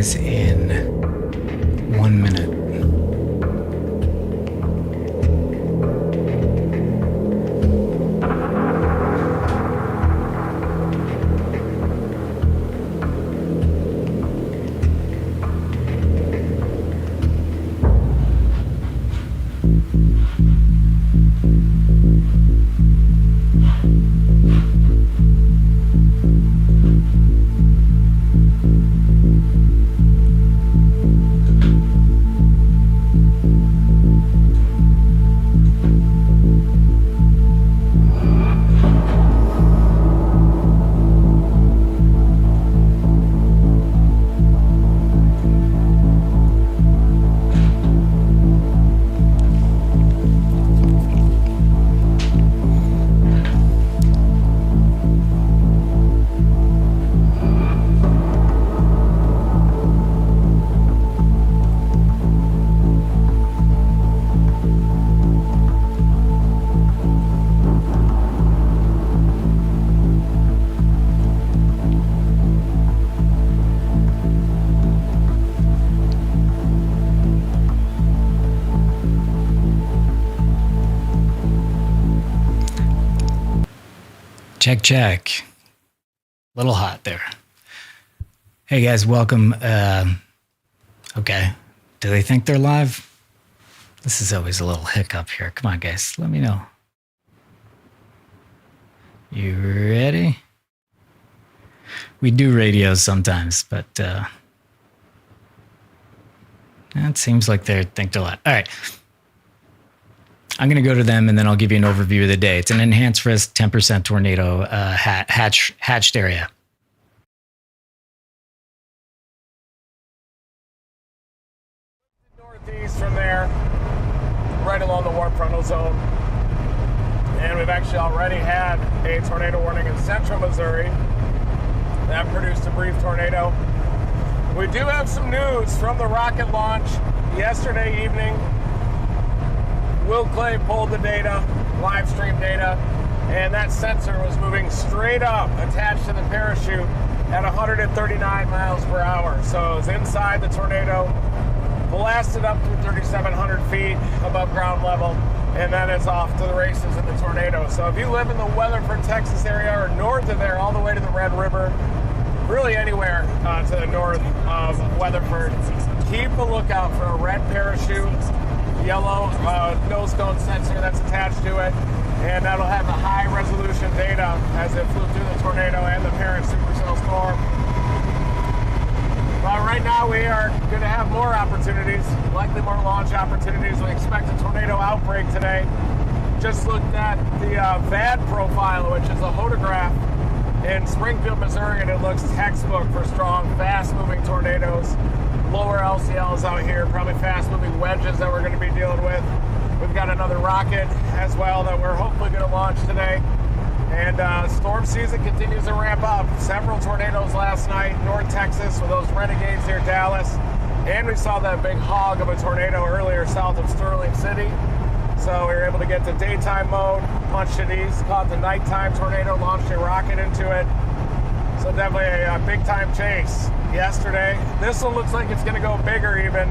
guys in 1 minute. Check, check. Little hot there. Hey guys, welcome. Okay. Do they think they're live? This is always a little hiccup here. Come on, guys. Let me know. You ready? We do radio sometimes, but it seems like they think they're live. All right. I'm going to go to them, and then I'll give you an overview of the day. It's an enhanced risk, 10% tornado hatched area. Northeast from there, right along the warm frontal zone. And we've actually already had a tornado warning in central Missouri. That produced a brief tornado. We do have some news from the rocket launch yesterday evening. Will Clay pulled the data, live stream data, and that sensor was moving straight up, attached to the parachute at 139 miles per hour. So it was inside the tornado, blasted up to 3,700 feet above ground level, and then it's off to the races in the tornado. So if you live in the Weatherford, Texas area, or north of there, all the way to the Red River, really anywhere to the north of Weatherford, keep a lookout for a red parachute, yellow nose cone sensor that's attached to it, and that'll have the high resolution data as it flew through the tornado and the parent supercell storm. But right now we are going to have more opportunities, likely more launch opportunities. We expect a tornado outbreak today. Just looked at the VAD profile, which is a hodograph in Springfield, Missouri, and it looks textbook for strong, fast-moving tornadoes. Lower LCLs out here, probably fast-moving wedges that we're going to be dealing with. We've got another rocket as well that we're hopefully going to launch today. And storm season continues to ramp up. Several tornadoes last night, North Texas with those renegades near Dallas. And we saw that big hog of a tornado earlier south of Sterling City. So we were able to get to daytime mode, punched it east, caught the nighttime tornado, launched a rocket into it. So definitely a big-time chase yesterday. This one looks like it's going to go bigger even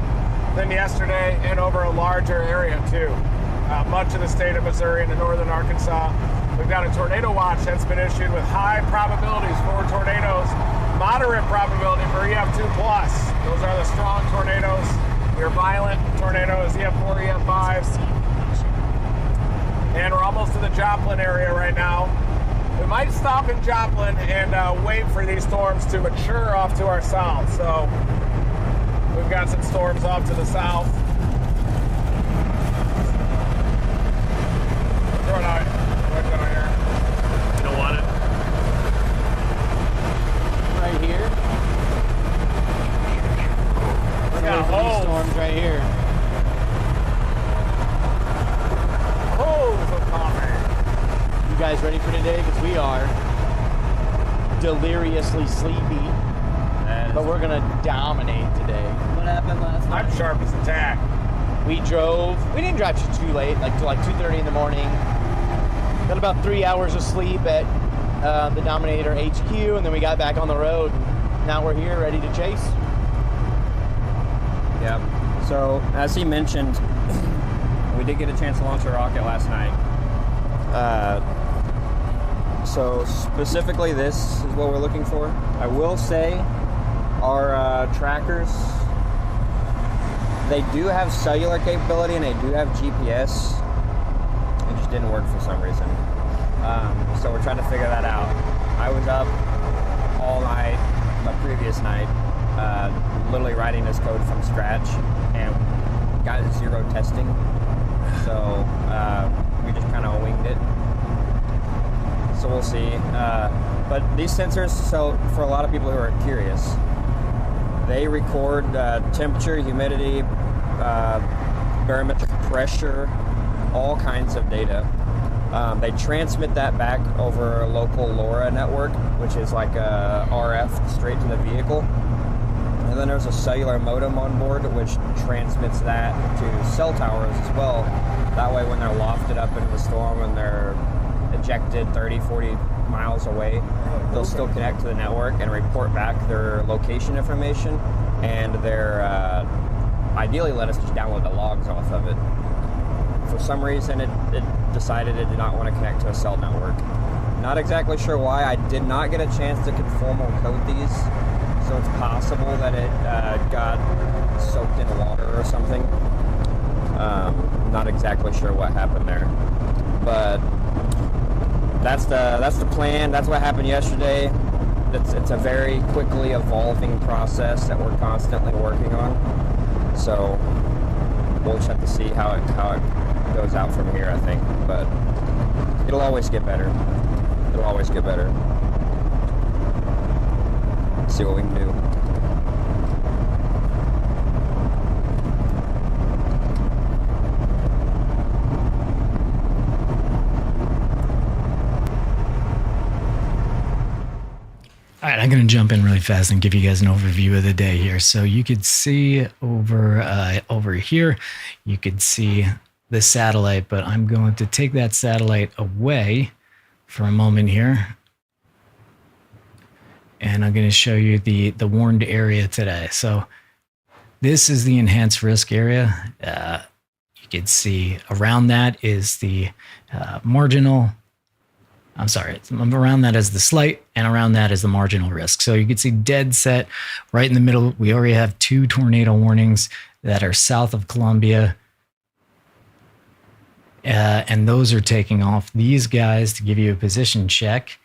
than yesterday and over a larger area too. Much of the state of Missouri and the northern Arkansas. We've got a tornado watch that's been issued with high probabilities for tornadoes, moderate probability for EF2+. Those are the strong tornadoes. Your violent tornadoes, EF4, EF5s. And we're almost to the Joplin area right now. We might stop in Joplin and wait for these storms to mature off to our south. So we've got some storms off to the south. Throw it out. Right down here. You don't want it? Right here. We got holes. Storms right here. Holes of coffee. You guys ready for today? Because we are deliriously sleepy, but we're gonna dominate today. What happened last night? I'm sharp as a tack. We didn't drive too late, till 2:30 in the morning. Got about 3 hours of sleep at the Dominator HQ, and then we got back on the road. Now we're here ready to chase. Yep. So, as he mentioned, we did get a chance to launch a rocket last night. So, specifically, this is what we're looking for. I will say, our trackers, they do have cellular capability and they do have GPS. It just didn't work for some reason. So, we're trying to figure that out. I was up all night, the previous night, literally writing this code from scratch and got 0 testing. So we just kind of winged it. So we'll see. But these sensors, so for a lot of people who are curious, they record temperature, humidity, barometric pressure, all kinds of data. They transmit that back over a local LoRa network, which is like a RF straight to the vehicle. And then there's a cellular modem on board, which transmits that to cell towers as well. That way when they're lofted up into the storm and they're ejected 30, 40 miles away, they'll still connect to the network and report back their location information, and their ideally let us just download the logs off of it. For some reason, it decided it did not want to connect to a cell network. Not exactly sure why. I did not get a chance to conformal code these, so it's possible that it got soaked in water or something. Not exactly sure what happened there, but that's the plan. That's what happened yesterday. It's a very quickly evolving process that we're constantly working on. So we'll just have to see how it goes out from here, I think. But it'll always get better. It'll always get better. Let's see what we can do. All right, I'm going to jump in really fast and give you guys an overview of the day here. So you could see over here, you could see the satellite, but I'm going to take that satellite away for a moment here. And I'm going to show you the warned area today. So this is the enhanced risk area. You can see around that is the marginal. I'm sorry, around that is the slight, and around that is the marginal risk. So you can see dead set right in the middle. We already have 2 tornado warnings that are south of Columbia. And those are taking off. These guys, to give you a position check,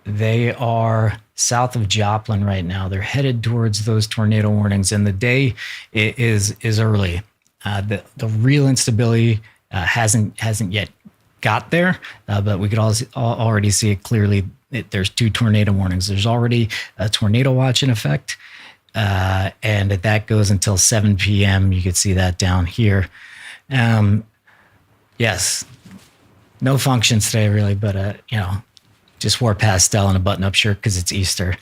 they are south of Joplin right now. They're headed towards those tornado warnings, and the day is early. The real instability hasn't yet got there, but we could already see it clearly. There's 2 tornado warnings. There's already a tornado watch in effect, and that goes until 7 p.m. You can see that down here. Yes, no functions today really, but just wore pastel and a button-up shirt because it's Easter.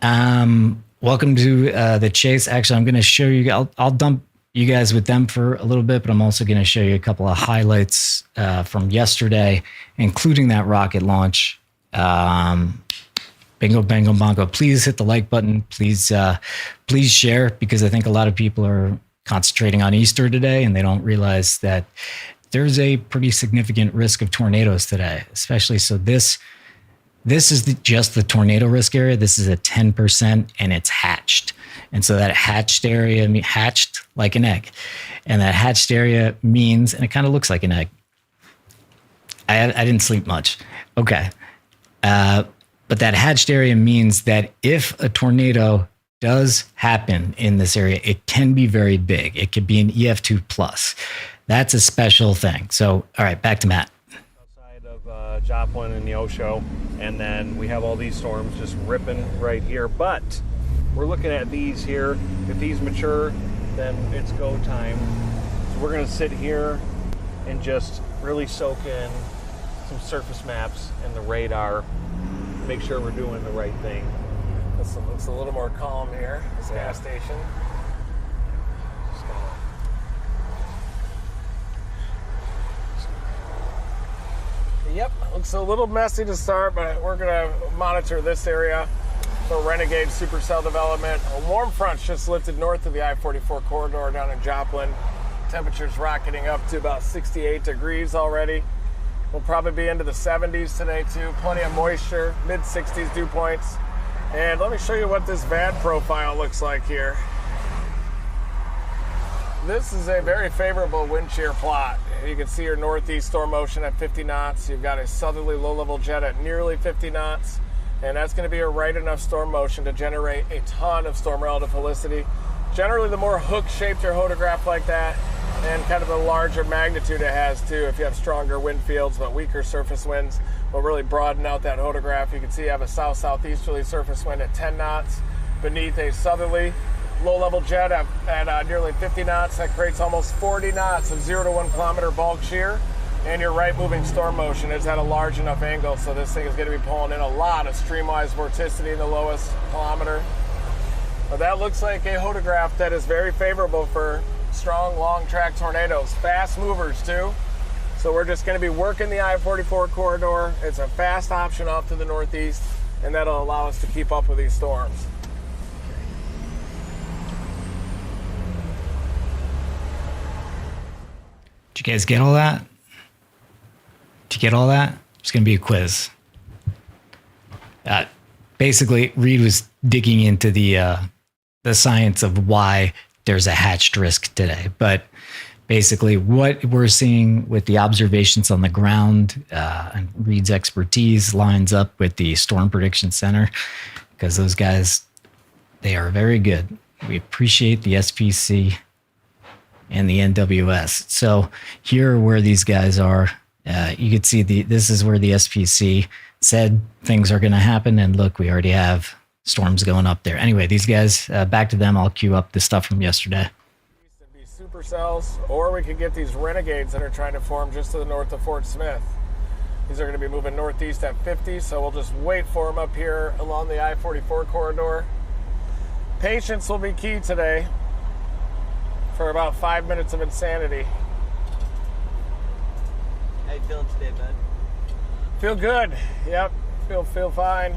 Welcome to the chase. Actually, I'm going to show you. I'll dump you guys with them for a little bit, but I'm also going to show you a couple of highlights from yesterday, including that rocket launch. Bingo, bango, bongo. Please hit the like button. Please share, because I think a lot of people are concentrating on Easter today, and they don't realize that there's a pretty significant risk of tornadoes today, especially. So this is just the tornado risk area. This is a 10%, and it's hatched. And so that hatched area, hatched like an egg. And that hatched area means, and it kind of looks like an egg. I didn't sleep much. Okay. But that hatched area means that if a tornado does happen in this area, it can be very big. It could be an EF2 plus. That's a special thing. So, all right, back to Matt. Outside of Joplin and Neosho, and then we have all these storms just ripping right here. But we're looking at these here. If these mature, then it's go time. So we're going to sit here and just really soak in some surface maps and the radar, make sure we're doing the right thing. This looks a little more calm here, this gas station. Yep, looks a little messy to start, but we're gonna monitor this area. The Renegade supercell development. A warm front's just lifted north of the I-44 corridor down in Joplin. Temperatures rocketing up to about 68 degrees already. We'll probably be into the 70s today too. Plenty of moisture, mid-60s dew points. And let me show you what this VAD profile looks like here. This is a very favorable wind shear plot. You can see your northeast storm motion at 50 knots. You've got a southerly low-level jet at nearly 50 knots. And that's going to be a right enough storm motion to generate a ton of storm relative helicity. Generally, the more hook-shaped your hodograph like that, and kind of the larger magnitude it has too, if you have stronger wind fields but weaker surface winds, will really broaden out that hodograph. You can see you have a south-southeasterly surface wind at 10 knots beneath a southerly low-level jet at nearly 50 knots. That creates almost 40 knots of 0 to 1 kilometer bulk shear. And your right-moving storm motion is at a large enough angle, so this thing is going to be pulling in a lot of streamwise vorticity in the lowest kilometer. But that looks like a hodograph that is very favorable for strong, long-track tornadoes. Fast movers, too. So we're just going to be working the I-44 corridor. It's a fast option off to the northeast, and that'll allow us to keep up with these storms. Did you guys get all that? Did you get all that? It's going to be a quiz. Basically, Reed was digging into the science of why there's a hatched risk today. But basically, what we're seeing with the observations on the ground and Reed's expertise lines up with the Storm Prediction Center, because those guys, they are very good. We appreciate the SPC and the NWS. So here are where these guys are. You could see this is where the SPC said things are going to happen. And look, we already have storms going up there. Anyway, these guys, back to them. I'll queue up the stuff from yesterday. Be supercells, or we could get these renegades that are trying to form just to the north of Fort Smith. These are going to be moving northeast at 50, so we'll just wait for them up here along the I-44 corridor. Patience will be key today for about 5 minutes of insanity. How you feeling today, bud? Feel good. Yep. Feel fine.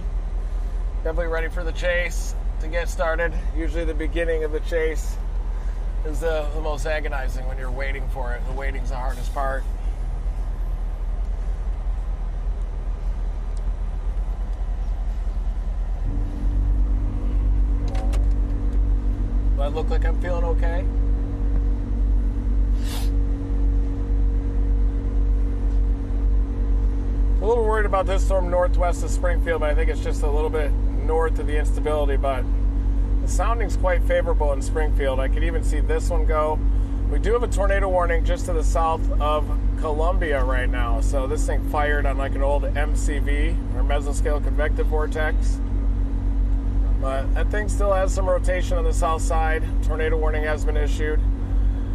Definitely ready for the chase to get started. Usually the beginning of the chase is the most agonizing when you're waiting for it. The waiting's the hardest part. Do I look like I'm feeling okay? A little worried about this storm northwest of Springfield, but I think it's just a little bit north of the instability, but the sounding's quite favorable in Springfield. I could even see this one go. We do have a tornado warning just to the south of Columbia right now, so this thing fired on like an old MCV, or mesoscale convective vortex. But that thing still has some rotation on the south side. Tornado warning has been issued,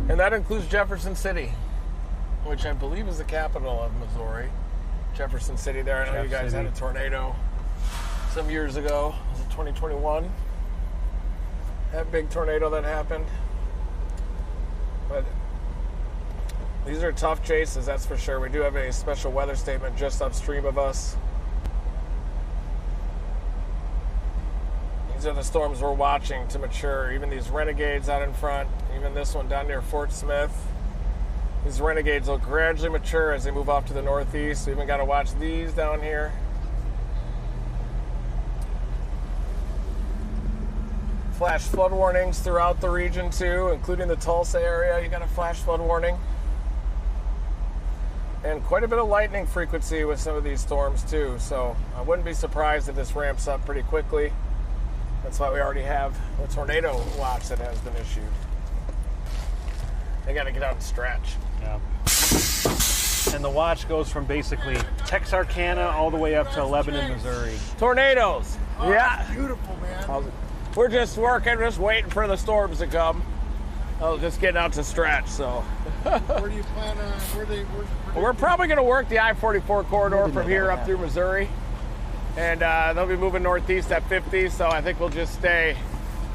and that includes Jefferson City, which I believe is the capital of Missouri. Jefferson City there. I know you guys had a tornado some years ago. Was it 2021? That big tornado that happened. But these are tough chases, that's for sure. We do have a special weather statement just upstream of us. These are the storms we're watching to mature. Even these renegades out in front, even this one down near Fort Smith. These renegades will gradually mature as they move off to the northeast. We even got to watch these down here. Flash flood warnings throughout the region too, including the Tulsa area. You got a flash flood warning. And quite a bit of lightning frequency with some of these storms too. So I wouldn't be surprised if this ramps up pretty quickly. That's why we already have a tornado watch that has been issued. They got to get out and stretch. Yeah. And the watch goes from basically Texarkana all the way up to Lebanon, Missouri. Tornadoes. Oh, yeah. Beautiful, man. We're just working, just waiting for the storms to come. I was just getting out to stretch, so. Where do you plan on, We're probably going to work the I-44 corridor from here up through Missouri. And they'll be moving northeast at 50, so I think we'll just stay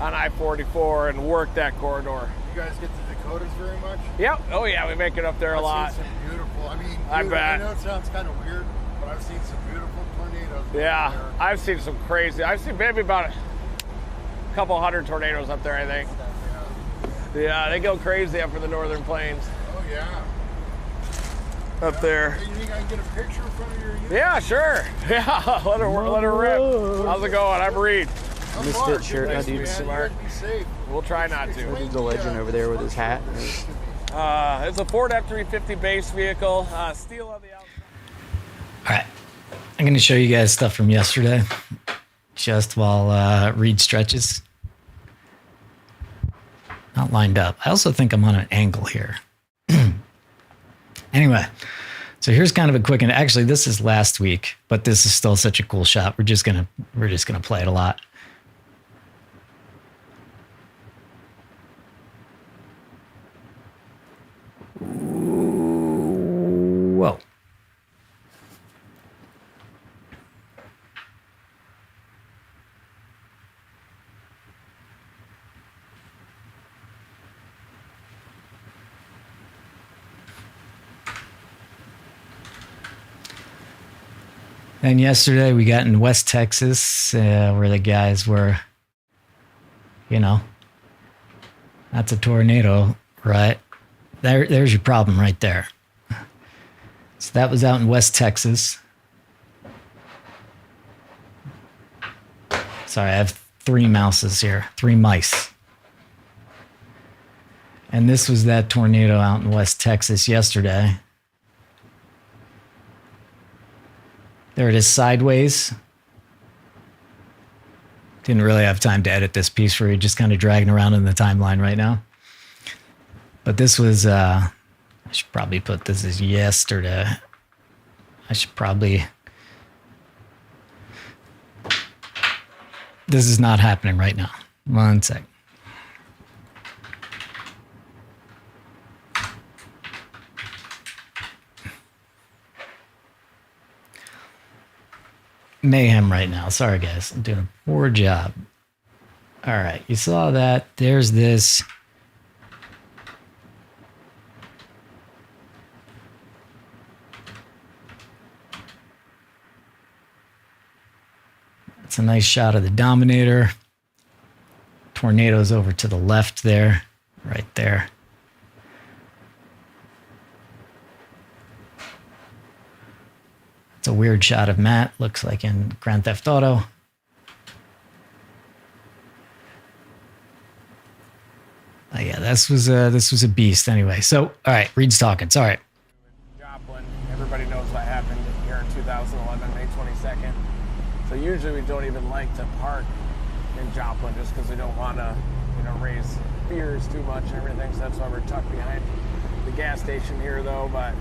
on I-44 and work that corridor. You guys get the Dakotas very much? Yep. Oh, yeah, we make it up there a lot. It's beautiful. I mean, I bet. I know it sounds kind of weird, but I've seen some beautiful tornadoes. Yeah, There. I've seen some crazy. I've seen maybe about a couple hundred tornadoes up there, I think. Yeah, they go crazy up in the northern plains. Oh yeah. Up there. Hey, you think I can get a picture in front of your unit? Yeah, sure. Yeah, let her rip. How's it going? I'm Reed. I'm Misfit Mark. shirt, Nice no to dude. meet you. Smart. You guys be safe. We'll try not to. There's the legend over there with his hat. It's a Ford F-350 base vehicle. Steel on the outside. All right. I'm going to show you guys stuff from yesterday, just while Reed stretches. Not lined up. I also think I'm on an angle here. Anyway, so here's kind of a quick, and actually this is last week, but this is still such a cool shot. We're just gonna play it a lot. Whoa. And yesterday we got in West Texas where the guys were, that's a tornado, right? There's your problem right there. So that was out in West Texas. Sorry, I have 3 mouses here, 3 mice. And this was that tornado out in West Texas yesterday. There it is sideways. Didn't really have time to edit this piece for you, just kind of dragging around in the timeline right now. But this was, I should probably put this as yesterday. This is not happening right now. 1 sec. Mayhem right now. Sorry, guys. I'm doing a poor job. All right. You saw that. There's this. It's a nice shot of the Dominator. Tornadoes over to the left there. Right there. It's a weird shot of Matt. Looks like in Grand Theft Auto. Yeah, this was a beast anyway. So, all right, Reed's talking. Sorry. Joplin. Everybody knows what happened here in 2011, May 22nd. So usually we don't even like to park in Joplin just because we don't want to, raise fears too much and everything. So that's why we're tucked behind the gas station here, though. But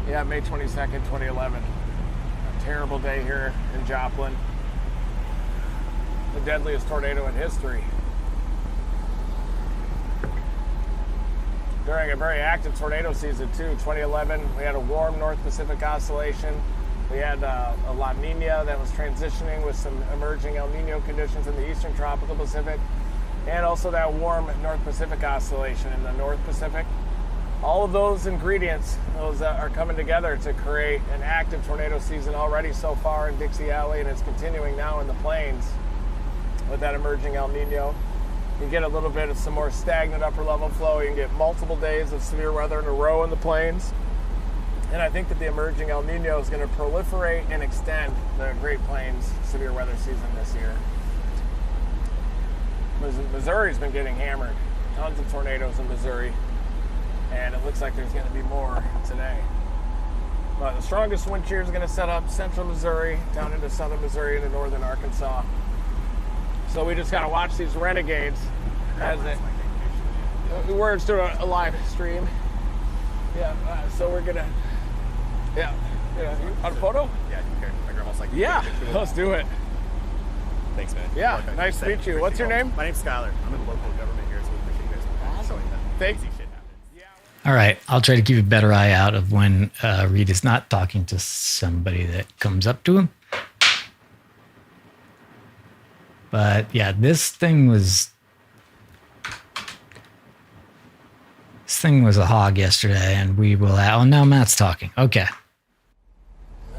yeah, May 22nd, 2011. A terrible day here in Joplin. The deadliest tornado in history. During a very active tornado season, too. 2011, we had a warm North Pacific oscillation. We had a La Nina that was transitioning with some emerging El Nino conditions in the eastern tropical Pacific, and also that warm North Pacific oscillation in the North Pacific. All of those ingredients, are coming together to create an active tornado season already so far in Dixie Alley, and it's continuing now in the plains with that emerging El Nino. You get a little bit of some more stagnant upper level flow. You can get multiple days of severe weather in a row in the plains. And I think that the emerging El Nino is going to proliferate and extend the Great Plains severe weather season this year. Missouri's been getting hammered. Tons of tornadoes in Missouri. And it looks like there's going to be more today. But the strongest wind shear is going to set up central Missouri, down into southern Missouri, into northern Arkansas. So we just got to watch these renegades as we're doing a live stream. Yeah, so we're gonna. Yeah. On a photo? Yeah, my grandma's like, yeah, let's do it. Thanks, man. Yeah, nice to meet you. What's your name? My name's Skylar. I'm in the local government here, so we appreciate you guys showing that. Thanks. Crazy shit happens. All right. I'll try to keep a better eye out of when Reed is not talking to somebody that comes up to him. But yeah, this thing was a hog yesterday, and we will. Oh, now Matt's talking. Okay.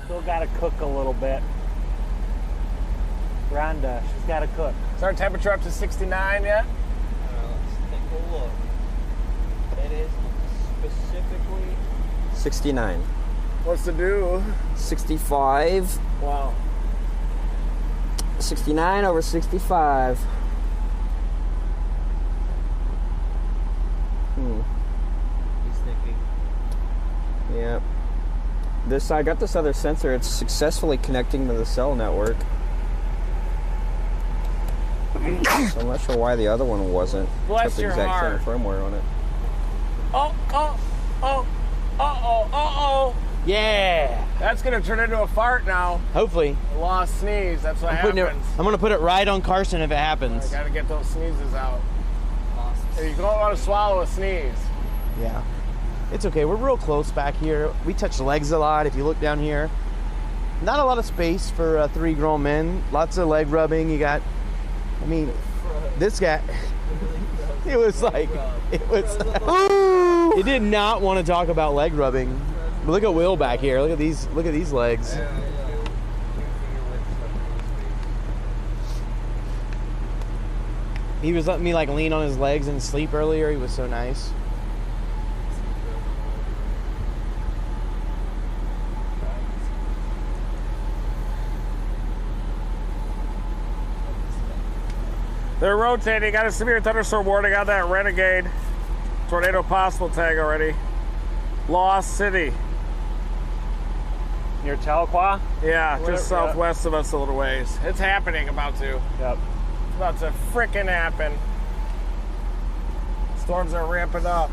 Still got got to cook a little bit. Rhonda, she's got to cook. Is our temperature up to 69 yet? Let's take a look. It is specifically 69. What's to do? 65. Wow. 69 over 65. He's thinking. Yep. I got this other sensor. It's successfully connecting to the cell network. So I'm not sure why the other one wasn't. Bless Kept the your exact heart. same firmware on it. Oh. Yeah. That's going to turn into a fart now. Hopefully. A lost sneeze. That's what I'm happens. going to put it right on Carson if it I happens. got to get those sneezes out. Hey, you don't want to swallow a sneeze. Yeah. It's okay. We're real close back here. We touch legs a lot. If you look down here, not a lot of space for 3 grown men. Lots of leg rubbing. You got, I mean, this guy, it was like, it was, he did not want to talk about leg rubbing. But look at Will back here. Look at these legs. He was letting me like lean on his legs and sleep earlier. He was so nice. They're rotating. Got a severe thunderstorm warning on that Renegade. Tornado possible tag already. Lost City. Near Tahlequah? Yeah, Whatever, just southwest of us a little ways. It's happening, about to. Yep. It's about to frickin' happen. Storms are ramping up.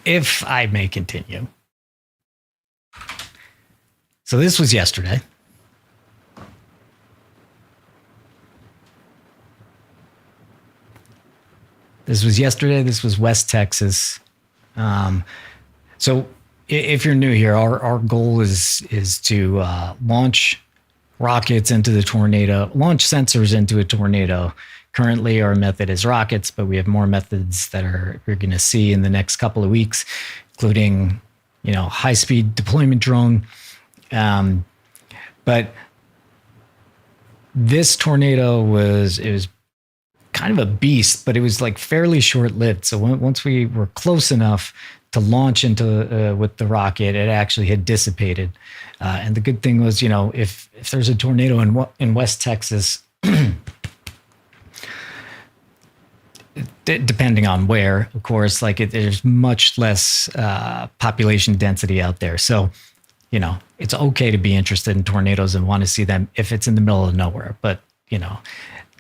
If I may continue. So this was yesterday. This was West Texas. So if you're new here, our goal is to launch rockets into the tornado, launch sensors into a tornado. Currently, our method is rockets, but we have more methods that you're going to see in the next couple of weeks, including, high-speed deployment drone. But this tornado was kind of a beast, but it was like fairly short-lived. So once we were close enough to launch into with the rocket, it actually had dissipated. And the good thing was, if there's a tornado in West Texas, depending on where, of course, there's much less population density out there. So, it's okay to be interested in tornadoes and want to see them if it's in the middle of nowhere. But,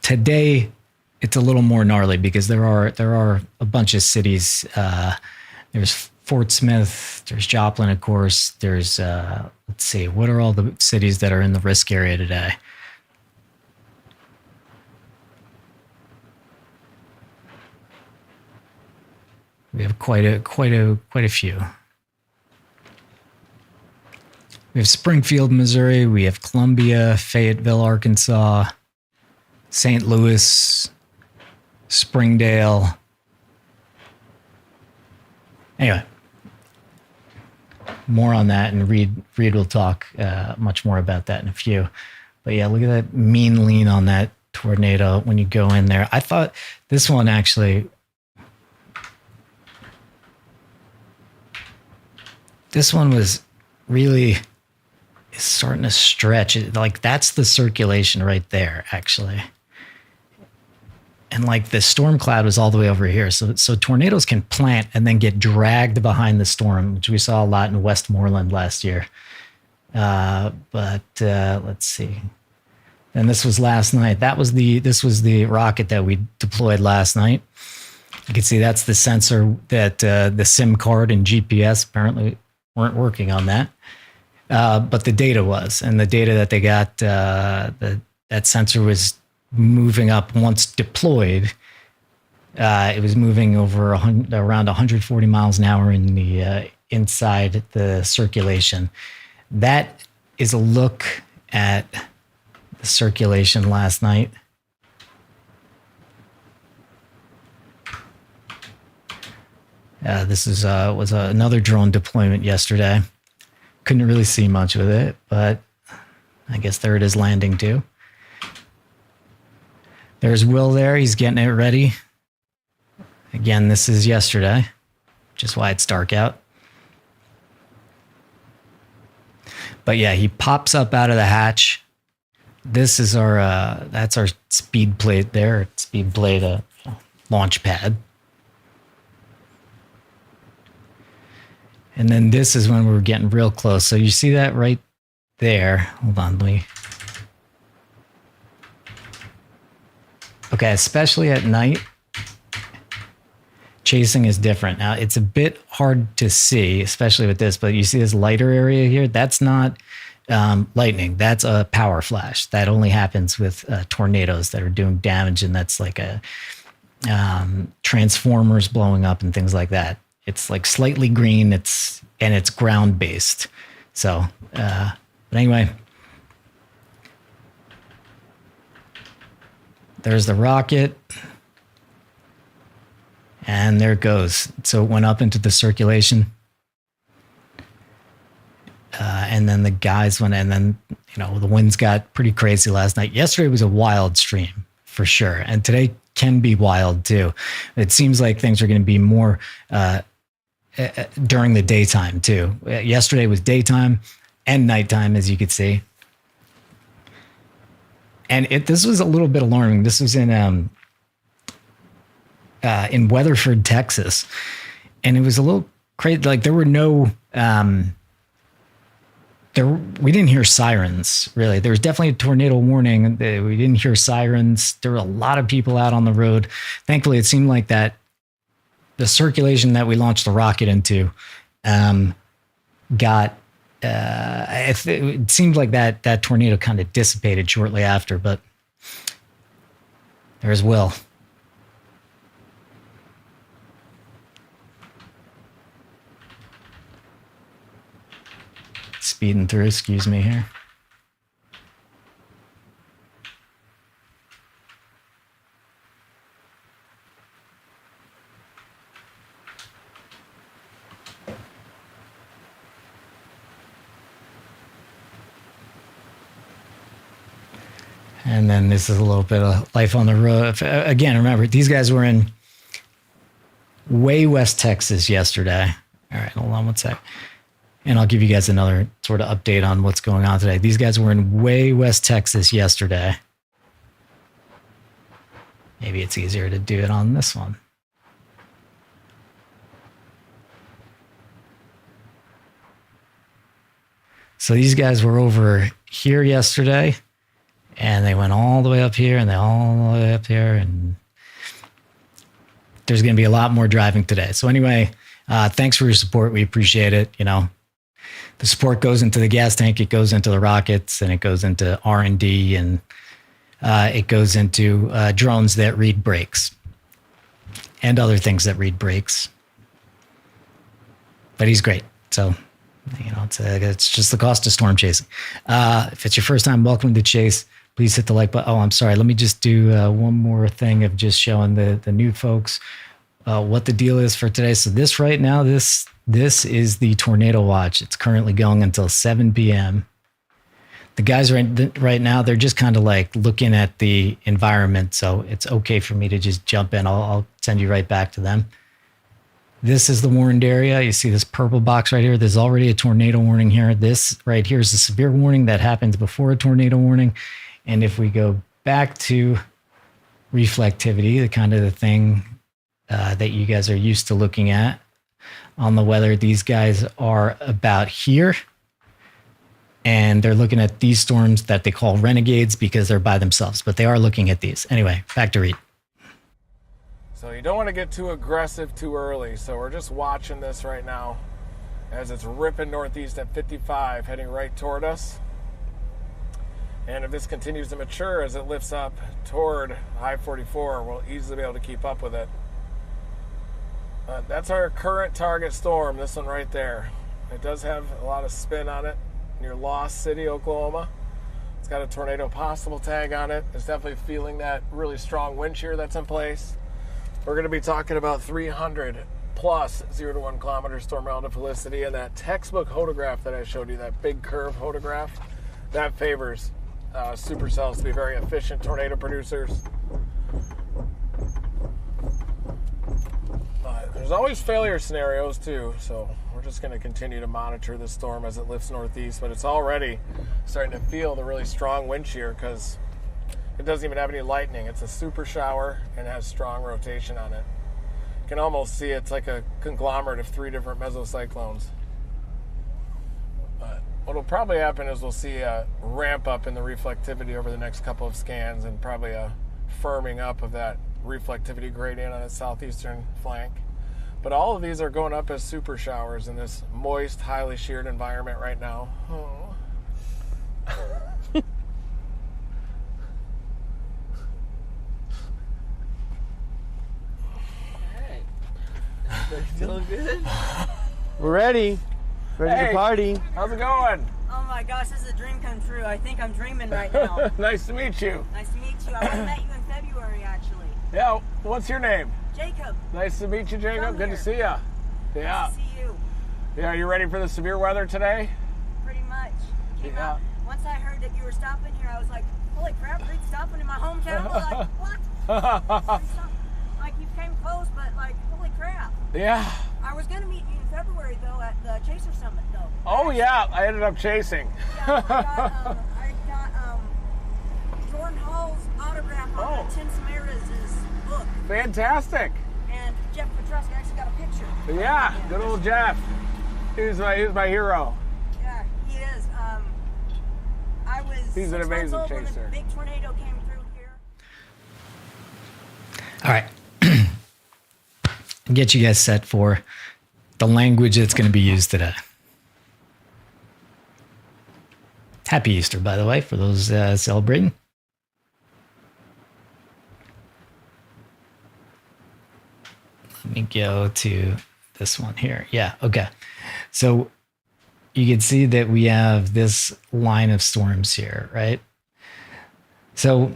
today it's a little more gnarly because there are a bunch of cities. There's Fort Smith, there's Joplin, of course. There's, let's see, what are all the cities that are in the risk area today? We have quite a few. We have Springfield, Missouri. We have Columbia, Fayetteville, Arkansas, St. Louis, Springdale. Anyway, more on that, and Reed will talk much more about that in a few. But yeah, look at that mean lean on that tornado when you go in there. I thought this one actually. This one was really starting to stretch. That's the circulation right there, actually. And the storm cloud was all the way over here. So tornadoes can plant and then get dragged behind the storm, which we saw a lot in Westmoreland last year. But let's see. And this was last night. This was the rocket that we deployed last night. You can see that's the sensor that the SIM card and GPS apparently weren't working on that. But the data was, and the data that they got, that sensor was moving up once deployed. It was moving over around 140 miles an hour in the inside the circulation. That is a look at the circulation last night. This was another drone deployment yesterday. Couldn't really see much with it, but I guess there it is landing too. There's Will there. He's getting it ready. Again, this is yesterday, which is why it's dark out. But yeah, he pops up out of the hatch. This is our, that's our speed plate there. Speed plate launch pad. And then this is when we were getting real close. So you see that right there. Hold on, let me. Okay, especially at night, chasing is different. Now, it's a bit hard to see, especially with this, but you see this lighter area here? That's not lightning. That's a power flash. That only happens with tornadoes that are doing damage, and that's like a transformers blowing up and things like that. It's like slightly green. It's ground based. So, but anyway, there's the rocket, and there it goes. So it went up into the circulation, and then the guys went, and then the winds got pretty crazy last night. Yesterday was a wild stream for sure, and today can be wild too. It seems like things are going to be more during the daytime too. Yesterday was daytime and nighttime, as you could see. And this was a little bit alarming. This was in Weatherford, Texas, and it was a little crazy. Like there were no, we didn't hear sirens really. There was definitely a tornado warning. We didn't hear sirens. There were a lot of people out on the road. Thankfully, it seemed like that the circulation that we launched the rocket into got. It seemed like that tornado kind of dissipated shortly after, but there's Will. Speeding through, excuse me here. And then this is a little bit of life on the road. Again, remember, these guys were in way West Texas yesterday. All right, hold on one sec. And I'll give you guys another sort of update on what's going on today. These guys were in way West Texas yesterday. Maybe it's easier to do it on this one. So these guys were over here yesterday. And they went all the way up here, and they all the way up here, and there's going to be a lot more driving today. So anyway, thanks for your support. We appreciate it. The support goes into the gas tank, it goes into the rockets, and it goes into R&D, and it goes into drones that read brakes and other things that read brakes. But he's great. So, it's just the cost of storm chasing. If it's your first time, welcome to Chase. Please hit the like button. Oh, I'm sorry. Let me just do one more thing of just showing the new folks what the deal is for today. So this right now, this is the tornado watch. It's currently going until 7 p.m. The guys right now, they're just kind of like looking at the environment. So it's okay for me to just jump in. I'll send you right back to them. This is the warned area. You see this purple box right here. There's already a tornado warning here. This right here is a severe warning that happens before a tornado warning. And if we go back to reflectivity, the kind of the thing that you guys are used to looking at on the weather, these guys are about here. And they're looking at these storms that they call renegades because they're by themselves, but they are looking at these. Anyway, back to Reed. So you don't want to get too aggressive too early. So we're just watching this right now as it's ripping northeast at 55, heading right toward us. And if this continues to mature as it lifts up toward high 44, we'll easily be able to keep up with it. That's our current target storm, this one right there. It does have a lot of spin on it near Lost City, Oklahoma. It's got a tornado possible tag on it. It's definitely feeling that really strong wind shear that's in place. We're going to be talking about 300 plus 0 to 1 kilometer storm relative felicity, and that textbook photograph that I showed you, that big curve photograph, that favors supercells to be very efficient tornado producers. There's always failure scenarios too, so we're just going to continue to monitor the storm as it lifts northeast, but it's already starting to feel the really strong wind shear because it doesn't even have any lightning. It's a super shower and has strong rotation on it. You can almost see it's like a conglomerate of 3 different mesocyclones. But what will probably happen is we'll see a ramp up in the reflectivity over the next couple of scans and probably a firming up of that reflectivity gradient on the southeastern flank. But all of these are going up as super showers in this moist, highly sheared environment right now. Oh. Feeling good? We're ready. Ready to party. How's it going? Oh my gosh, this is a dream come true. I think I'm dreaming right now. Nice to meet you. Nice to meet you. I only met you in February, actually. Yeah, what's your name? Jacob. Nice to meet you, Jacob. Come Good here. to see ya. Yeah. Nice to see you. Yeah, are you ready for the severe weather today? Pretty much. Came Yeah. out. Once I heard that you were stopping here, I was like, holy crap, Reed's stopping in my hometown. I was like, what? Like, you came close, but like, holy crap. Yeah. I was going to meet you in February, though, at the Chaser Summit, though. Oh, yeah. I ended up chasing. Yeah, I got Jordan Hall's autograph on Tim Samara's book. Fantastic. And Jeff Petruska actually got a picture. Yeah, good old Jeff. He was my hero. Yeah, he is. I was He's an 6 months amazing old when chaser. the big tornado came through here. All right. Get you guys set for the language that's going to be used today. Happy Easter, by the way, for those celebrating. Let me go to this one here. Yeah, okay. So you can see that we have this line of storms here, right? So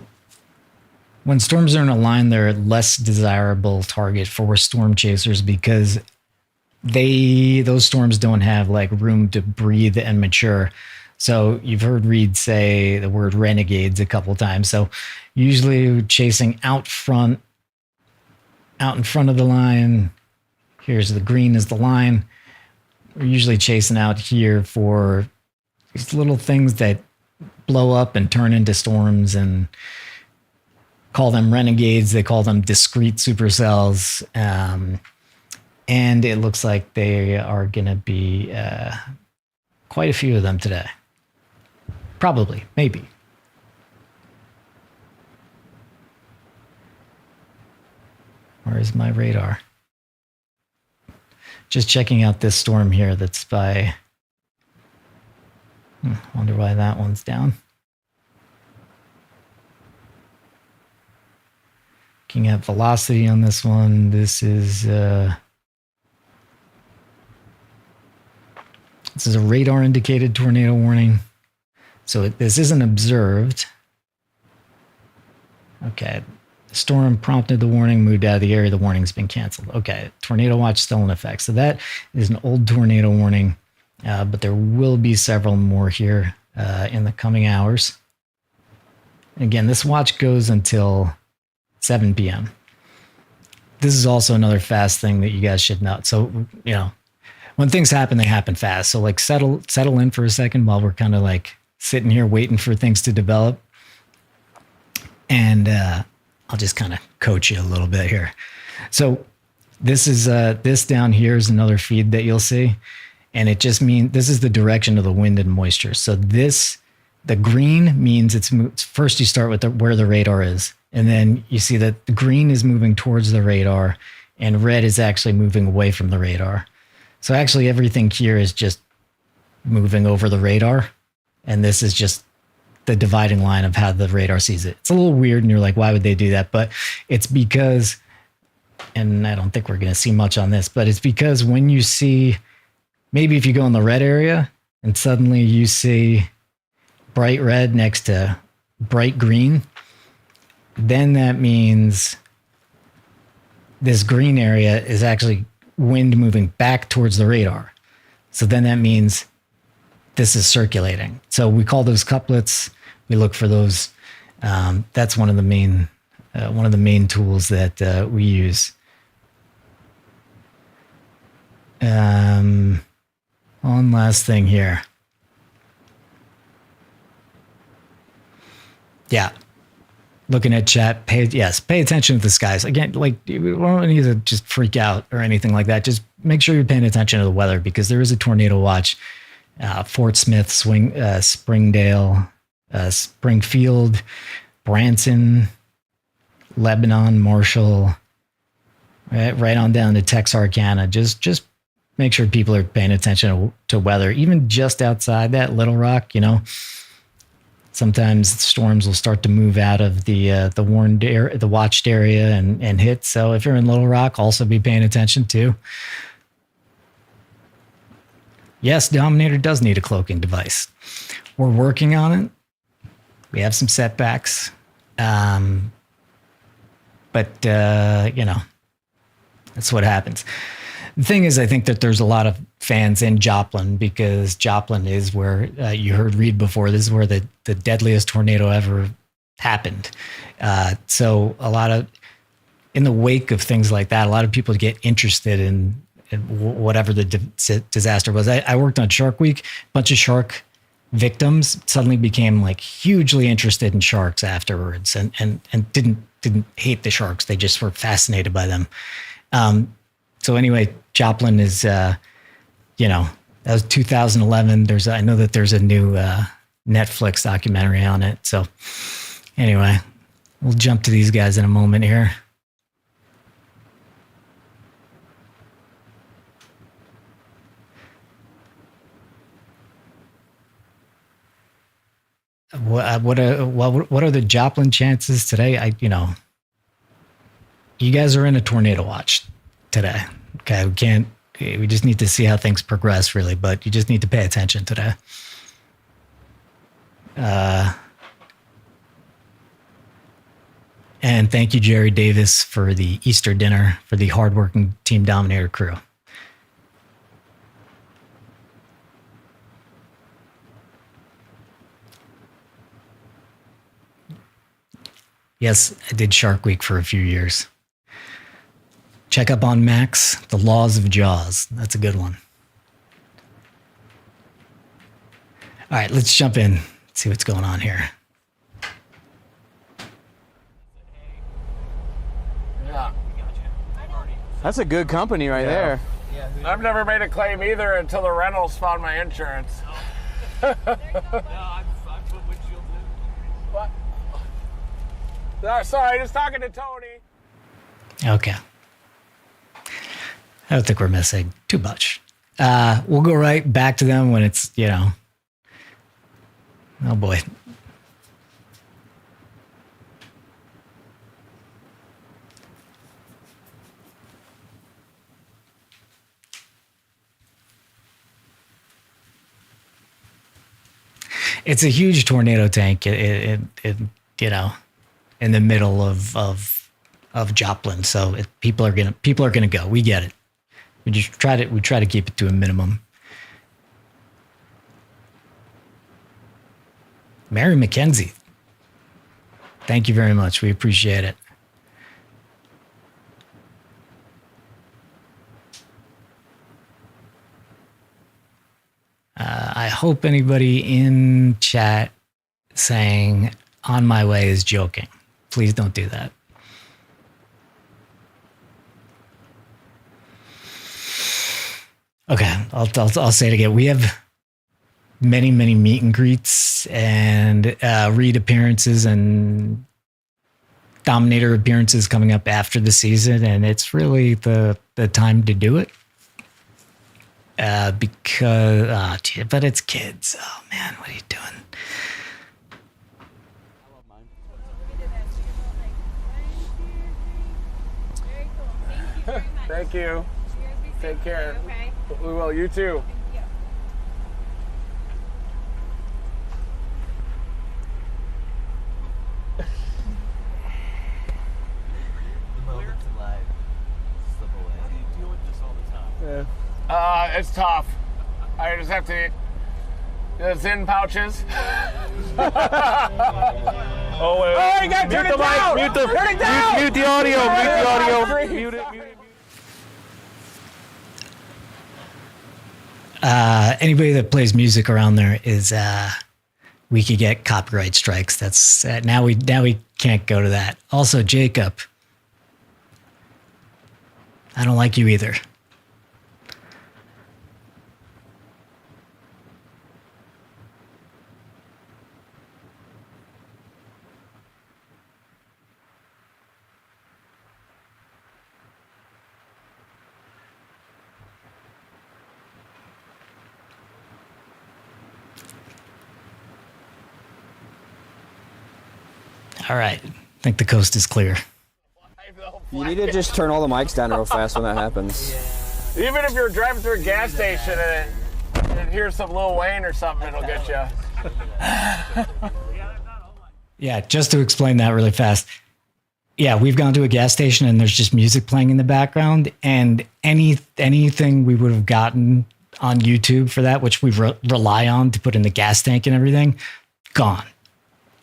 when storms are in a line, they're a less desirable target for storm chasers because those storms don't have like room to breathe and mature. So you've heard Reed say the word renegades a couple times. So usually chasing out in front of the line. Here's the green is the line. We're usually chasing out here for these little things that blow up and turn into storms and call them renegades. They call them discrete supercells. And it looks like they are going to be quite a few of them today. Probably, maybe. Where is my radar? Just checking out this storm here that's by... wonder why that one's down. Looking at velocity on this one, this is a radar indicated tornado warning. So this isn't observed. Okay. The storm prompted the warning, moved out of the area. The warning's been canceled. Okay. Tornado watch still in effect. So that is an old tornado warning, but there will be several more here in the coming hours. And again, this watch goes until 7 p.m. This is also another fast thing that you guys should know. So, you know, when things happen, they happen fast. So like settle in for a second while we're kind of like sitting here waiting for things to develop. And I'll just kind of coach you a little bit here. So this is this down here is another feed that you'll see. And it just means this is the direction of the wind and moisture. So the green means it's first you start with where the radar is. And then you see that the green is moving towards the radar and red is actually moving away from the radar. So actually everything here is just moving over the radar. And this is just the dividing line of how the radar sees it. It's a little weird, and you're like, why would they do that? But it's because, and I don't think we're going to see much on this, but it's because when you see, maybe if you go in the red area and suddenly you see bright red next to bright green, then that means this green area is actually wind moving back towards the radar. So then that means this is circulating. So we call those couplets. We look for those. That's one of the main tools that we use. One last thing here. Yeah. Looking at chat, pay attention to the skies. Again, like, we don't need to just freak out or anything like that. Just make sure you're paying attention to the weather, because there is a tornado watch. Fort Smith, Springdale, Springfield, Branson, Lebanon, Marshall, right on down to Texarkana. Just make sure people are paying attention to weather. Even just outside that, Little Rock, sometimes storms will start to move out of the warned area, the watched area, and hit. So if you're in Little Rock, also be paying attention too. Yes, Dominator does need a cloaking device. We're working on it. We have some setbacks, but that's what happens. The thing is, I think that there's a lot of fans in Joplin, because Joplin is where you heard Reed before. This is where the deadliest tornado ever happened. So a lot of, in the wake of things like that, a lot of people get interested in whatever the disaster was. I worked on Shark Week. A bunch of shark victims suddenly became like hugely interested in sharks afterwards, and didn't hate the sharks. They just were fascinated by them. So anyway, Joplin is, that was 2011. I know that there's a new Netflix documentary on it. So anyway, we'll jump to these guys in a moment here. What are the Joplin chances today? You guys are in a tornado watch today. Okay, we just need to see how things progress, really, but you just need to pay attention today. And thank you, Jerry Davis, for the Easter dinner for the hardworking Team Dominator crew. Yes, I did Shark Week for a few years. Check up on Max, The Laws of Jaws. That's a good one. All right, let's jump in, see what's going on here. Yeah. That's a good company right there. I've never made a claim either until the rentals found my insurance. What? Sorry, just talking to Tony. Okay. I don't think we're missing too much. We'll go right back to them when it's, oh boy. It's a huge tornado tank. It in the middle of Joplin. So people are gonna go. We get it. We try to keep it to a minimum. Mary McKenzie, thank you very much. We appreciate it. I hope anybody in chat saying "on my way" is joking. Please don't do that. Okay, I'll say it again. We have many meet and greets and Reed appearances and Dominator appearances coming up after the season, and it's really the time to do it. But it's kids. Oh man, what are you doing? Thank you. Take care. Okay. We will. You too. It's tough. I just have to. It's in pouches. Oh, wait. Oh, you gotta turn it down. Mute the, turn it down. Mute the audio. Mute the audio. Mute it. Anybody that plays music around there is we could get copyright strikes. That's now we can't go to that. Also, Jacob, I don't like you either. All right. I think the coast is clear. You need to just turn all the mics down real fast when that happens. Even if you're driving through a gas station and hear some Lil Wayne or something, it'll get you. Yeah, just to explain that really fast. Yeah, we've gone to a gas station and there's just music playing in the background, and anything we would have gotten on YouTube for that, which we rely on to put in the gas tank and everything, gone.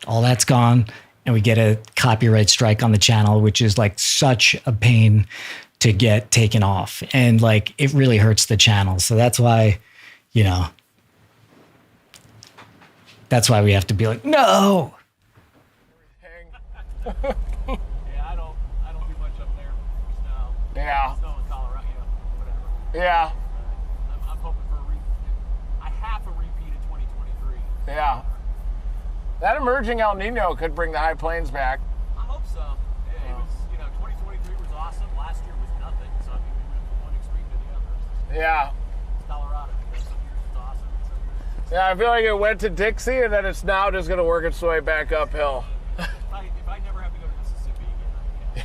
All that's gone. And we get a copyright strike on the channel, which is like such a pain to get taken off. And like, it really hurts the channel. So that's why, that's why we have to be like, no. Yeah, I don't do much up there. Snow. Yeah. Snow in Colorado, whatever. Yeah. I'm hoping for a repeat in 2023. Yeah. That emerging El Nino could bring the high plains back. I hope so. Yeah, it was, 2023 was awesome. Last year was nothing. So I mean, we went from one extreme to the other. Yeah. It's Colorado. Some years it's awesome. And some years Yeah, I feel like it went to Dixie and then it's now just going to work its way back uphill. if I never have to go to Mississippi again,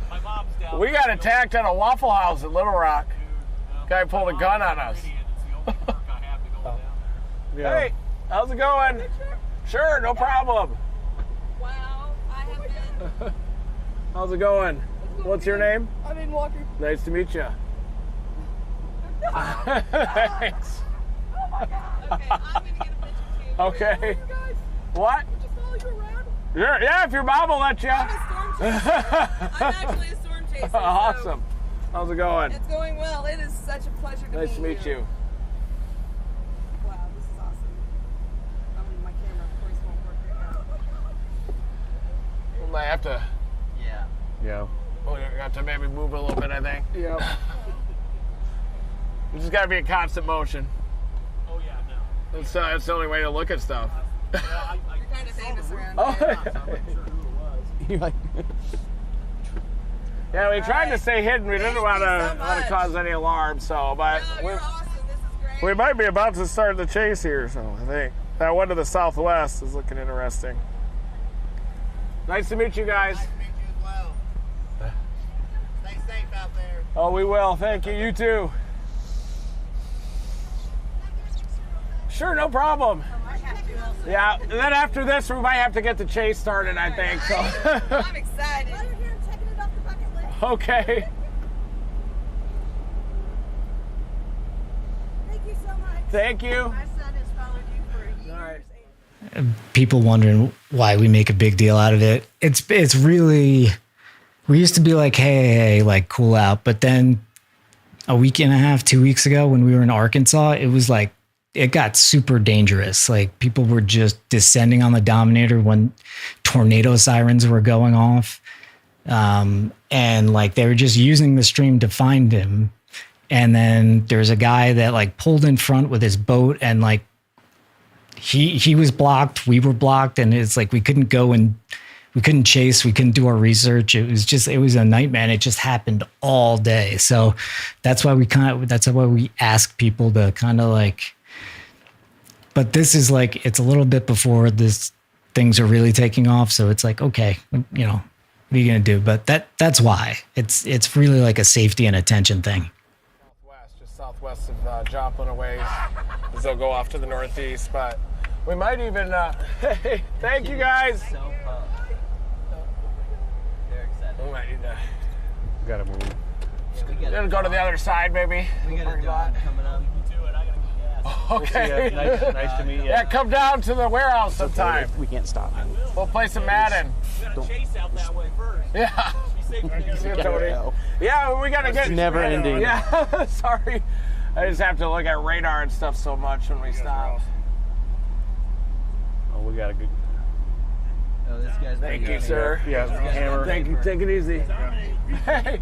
my mom's down. We got attacked at a Waffle House in Little Rock. Dude, Guy pulled a gun on us. It's the only work I have to go down there. Hey, how's it going? Sure, no problem. Wow, I have been. How's it going? What's your name? I'm in Walker. Nice to meet you. Thanks. Oh my God. Okay, I'm gonna get a picture too. Okay. Guys, What? just follow you around. Sure. Yeah, if your mom will let you. I'm a storm chaser. I'm actually a storm chaser. so Awesome. How's it going? It's going well. It is such a pleasure to Nice to meet you. Wow, this is awesome. My camera, of course, won't work right now. We might have to. Yeah. We'll have to maybe move a little bit, I think. Yeah. We just got to be in constant motion. Oh, yeah, no. That's the only way to look at stuff. Yeah, You're kind of famous around Oh, here. I'm not sure who it was. Yeah, we tried to stay hidden. We didn't Thank want you so to much. cause any alarm, so but No, you're awesome. This is great. we might be about to start the chase here. So I think that one to the southwest is looking interesting. Nice to meet you guys. Nice to meet you as well. Stay safe out there. Oh, we will. Thank you. You too. Sure, no problem. I have to also. Yeah, and then after this, we might have to get the chase started, I think. So, I'm excited. I'm here checking it off the bucket list. okay. Thank you so much. Thank you. My son has followed you for years. All right. People wondering why we make a big deal out of it. It's really, we used to be like, hey, like cool out. But then a week and a half, 2 weeks ago when we were in Arkansas, it was like, it got super dangerous. Like people were just descending on the Dominator when tornado sirens were going off. And like they were just using the stream to find him. And then there's a guy that like pulled in front with his boat and like he was blocked, we were blocked, and it's like we couldn't go and we couldn't chase, we couldn't do our research. It was a nightmare. And it just happened all day. So that's why we ask people to kind of like, but this is like, it's a little bit before things are really taking off. So it's like, okay, What are you going to do? But that's why. It's really like a safety and attention thing. Southwest, just southwest of Joplin a ways, as they'll go off to the northeast. But we might even, hey, thank you guys. We might need to. We gotta move. Gonna go to the other side, maybe. We got a dog coming up. Okay. Nice to meet you. Yeah, come down to the warehouse sometime. We can't stop. We'll play some Madden. Chase out that way first. Yeah. See you, Tony. go. Yeah, we gotta get. never ending. Yeah, sorry. I just have to look at radar and stuff so much when we stop. Oh, we got a good. Oh, this guy's Thank you, sir. Yeah, hammer. Thank you. Take it easy. Hey,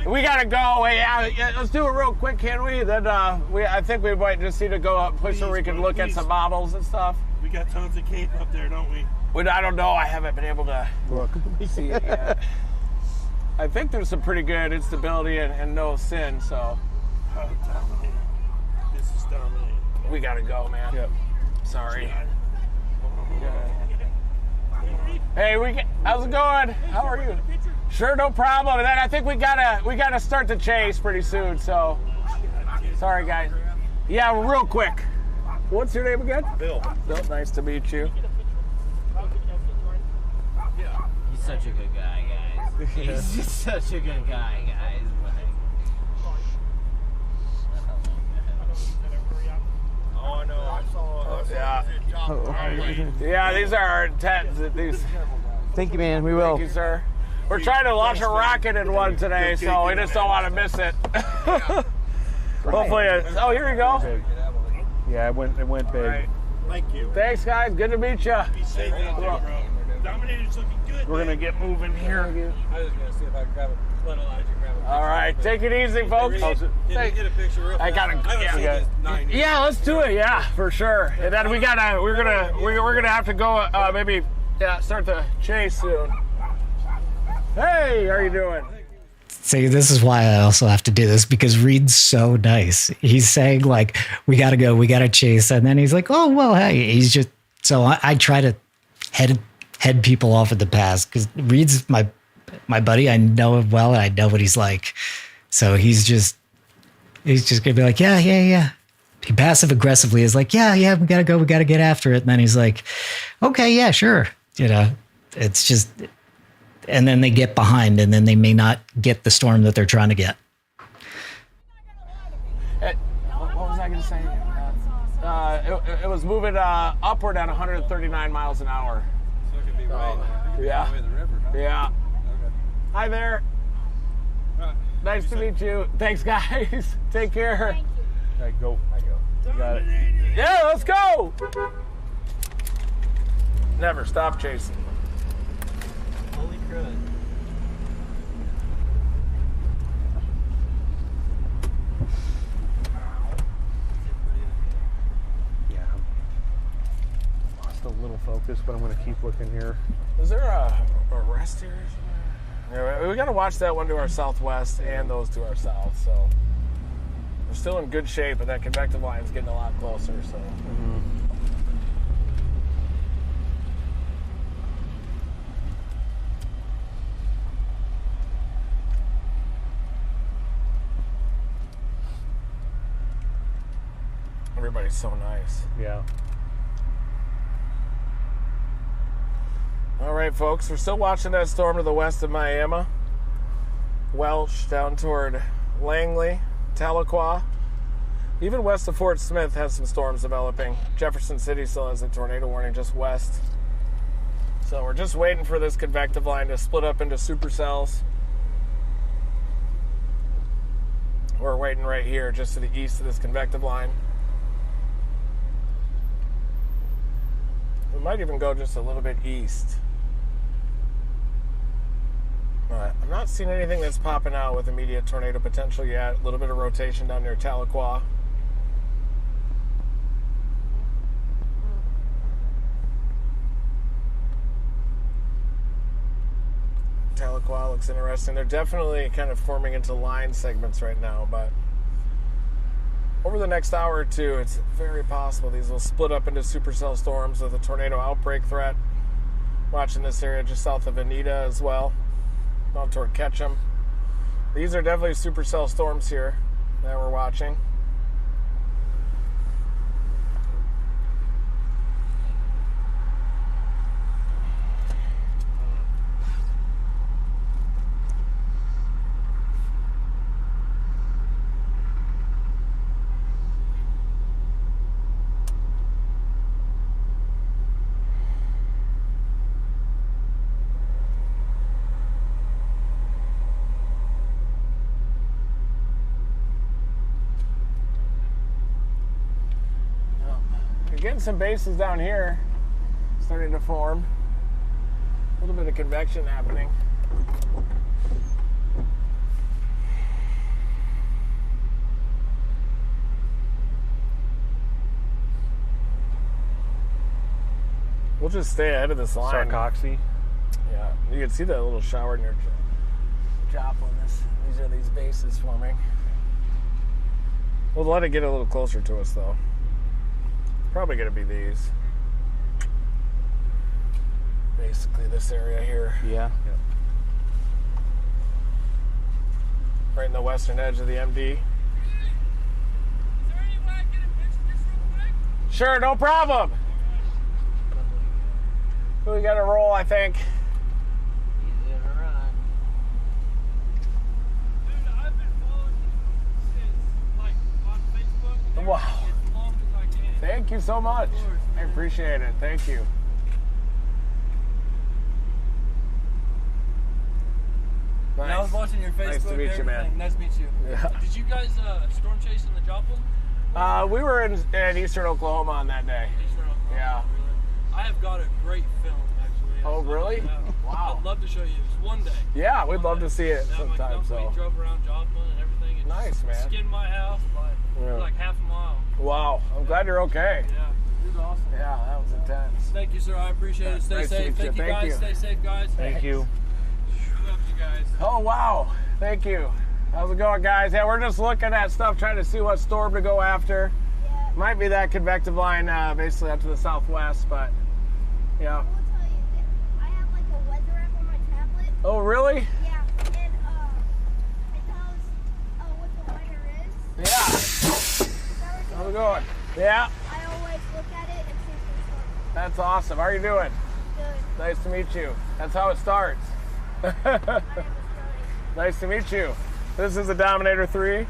we gotta go. Hey, yeah, let's do it real quick, can we? Then I think we might just need to go up, push where we can look at some models and stuff. We got tons of cape up there, don't we? I don't know. I haven't been able to see it yet. I think there's some pretty good instability and no sin, so Oh, dominating. This is dominating. we gotta go, man. Yep. Sorry. Hey, how's it going? How are you? Sure, no problem. And then I think we gotta start the chase pretty soon. So, sorry, guys. Yeah, real quick. What's your name again? Bill. Bill, nice to meet you. He's such a good guy, guys. He's just such a good guy, guys. Oh, I know. I saw. Yeah. Yeah, these are our tents. These. Thank you, man. We will. Thank you, sir. We're trying to launch a rocket in one today, so we just don't want to miss it. Hopefully, oh, here we go. Yeah, it went big. Right. Thank you. Thanks, guys. Good to meet you. Be safe out there, bro. Dominator's looking good. We're gonna get moving here. I was gonna see if I could grab a let Elijah grab a All right, take it easy, folks. Get a picture real I fast. gotta. I haven't seen this in 9 years. Yeah, let's do it. Yeah, for sure. And then we're gonna have to go. Maybe start the chase soon. Hey, how are you doing? See, this is why I also have to do this, because Reed's so nice. He's saying like, we got to go, we got to chase. And then he's like, oh, well, hey, he's just, so I try to head people off at the pass, because Reed's my buddy. I know him well, and I know what he's like. So he's just going to be like, yeah. He passive aggressively is like, yeah, we got to go. We got to get after it. And then he's like, okay, yeah, sure. You know, it's just, and then they get behind, and then they may not get the storm that they're trying to get. What was I going to say? It was moving upward at 139 miles an hour. So it could be right Yeah. way the river, huh? Yeah. Okay. Hi there. Nice to meet you. Thanks, guys. Take care. I go. You got it. Yeah, let's go. Never stop chasing. Holy crud. Yeah. Lost a little focus, but I'm going to keep looking here. Is there a rest here somewhere? Yeah, we got to watch that one to our southwest and those to our south. So we're still in good shape, but that convective line's getting a lot closer. So. Everybody's so nice. Yeah. All right, folks, we're still watching that storm to the west of Miami. Welch down toward Langley, Tahlequah. Even west of Fort Smith has some storms developing. Jefferson City still has a tornado warning just west. So we're just waiting for this convective line to split up into supercells. We're waiting right here just to the east of this convective line. We might even go just a little bit east. I'm not seeing anything that's popping out with immediate tornado potential yet. A little bit of rotation down near Tahlequah. Tahlequah looks interesting. They're definitely kind of forming into line segments right now, but over the next hour or two, it's very possible these will split up into supercell storms with a tornado outbreak threat. Watching this area just south of Anita as well. Out toward Ketchum. These are definitely supercell storms here that we're watching. Getting some bases down here starting to form. A little bit of convection happening. We'll just stay ahead of this line. Sarcoxy. Yeah, you can see that little shower near Joplin. These are these bases forming. We'll let it get a little closer to us though. Probably going to be these. Basically this area here. Yeah. Yep. Right in the western edge of the MD. Is there any way I can get a picture just real quick? Sure, no problem. We got to roll, I think. Dude, I've been following you since, like, on Facebook. And Wow. as long as I can. Thank you so much. Of course. I appreciate it. Thank you. Nice. I was watching your Facebook. Nice to meet you, man. everything. Nice to meet you. Yeah. Did you guys storm chase in the Joplin? We were in eastern Oklahoma on that day. Eastern Oklahoma? Yeah. Really? I have got a great film, actually. Oh, really? Yeah. Wow. I'd love to show you this one day. Yeah, we'd love to see it Yeah, my sometime. company So drove around Joplin and everything. And Nice, just man. Skinned my house by Yeah. like half a mile. wow, I'm glad you're okay. Yeah, it was awesome. Yeah, that was intense. Thank you, sir. I appreciate it. Stay Nice to safe. meet you. Thank you, Thank guys. you. Stay safe, guys. Thank you. Love you guys. Oh wow, thank you. How's it going, guys? Yeah, we're just looking at stuff, trying to see what storm to go after. Yeah. Might be that convective line, basically up to the southwest, but yeah. I will tell you, I have like a weather app on my tablet. Oh really? Yeah, and it tells what the weather is. Yeah. How's it going? Yeah, I always look at it and see if there's storm. that's awesome. How are you doing? Good. Nice to meet you. That's how it starts. My name is Jody. Nice to meet you. This is the Dominator 3.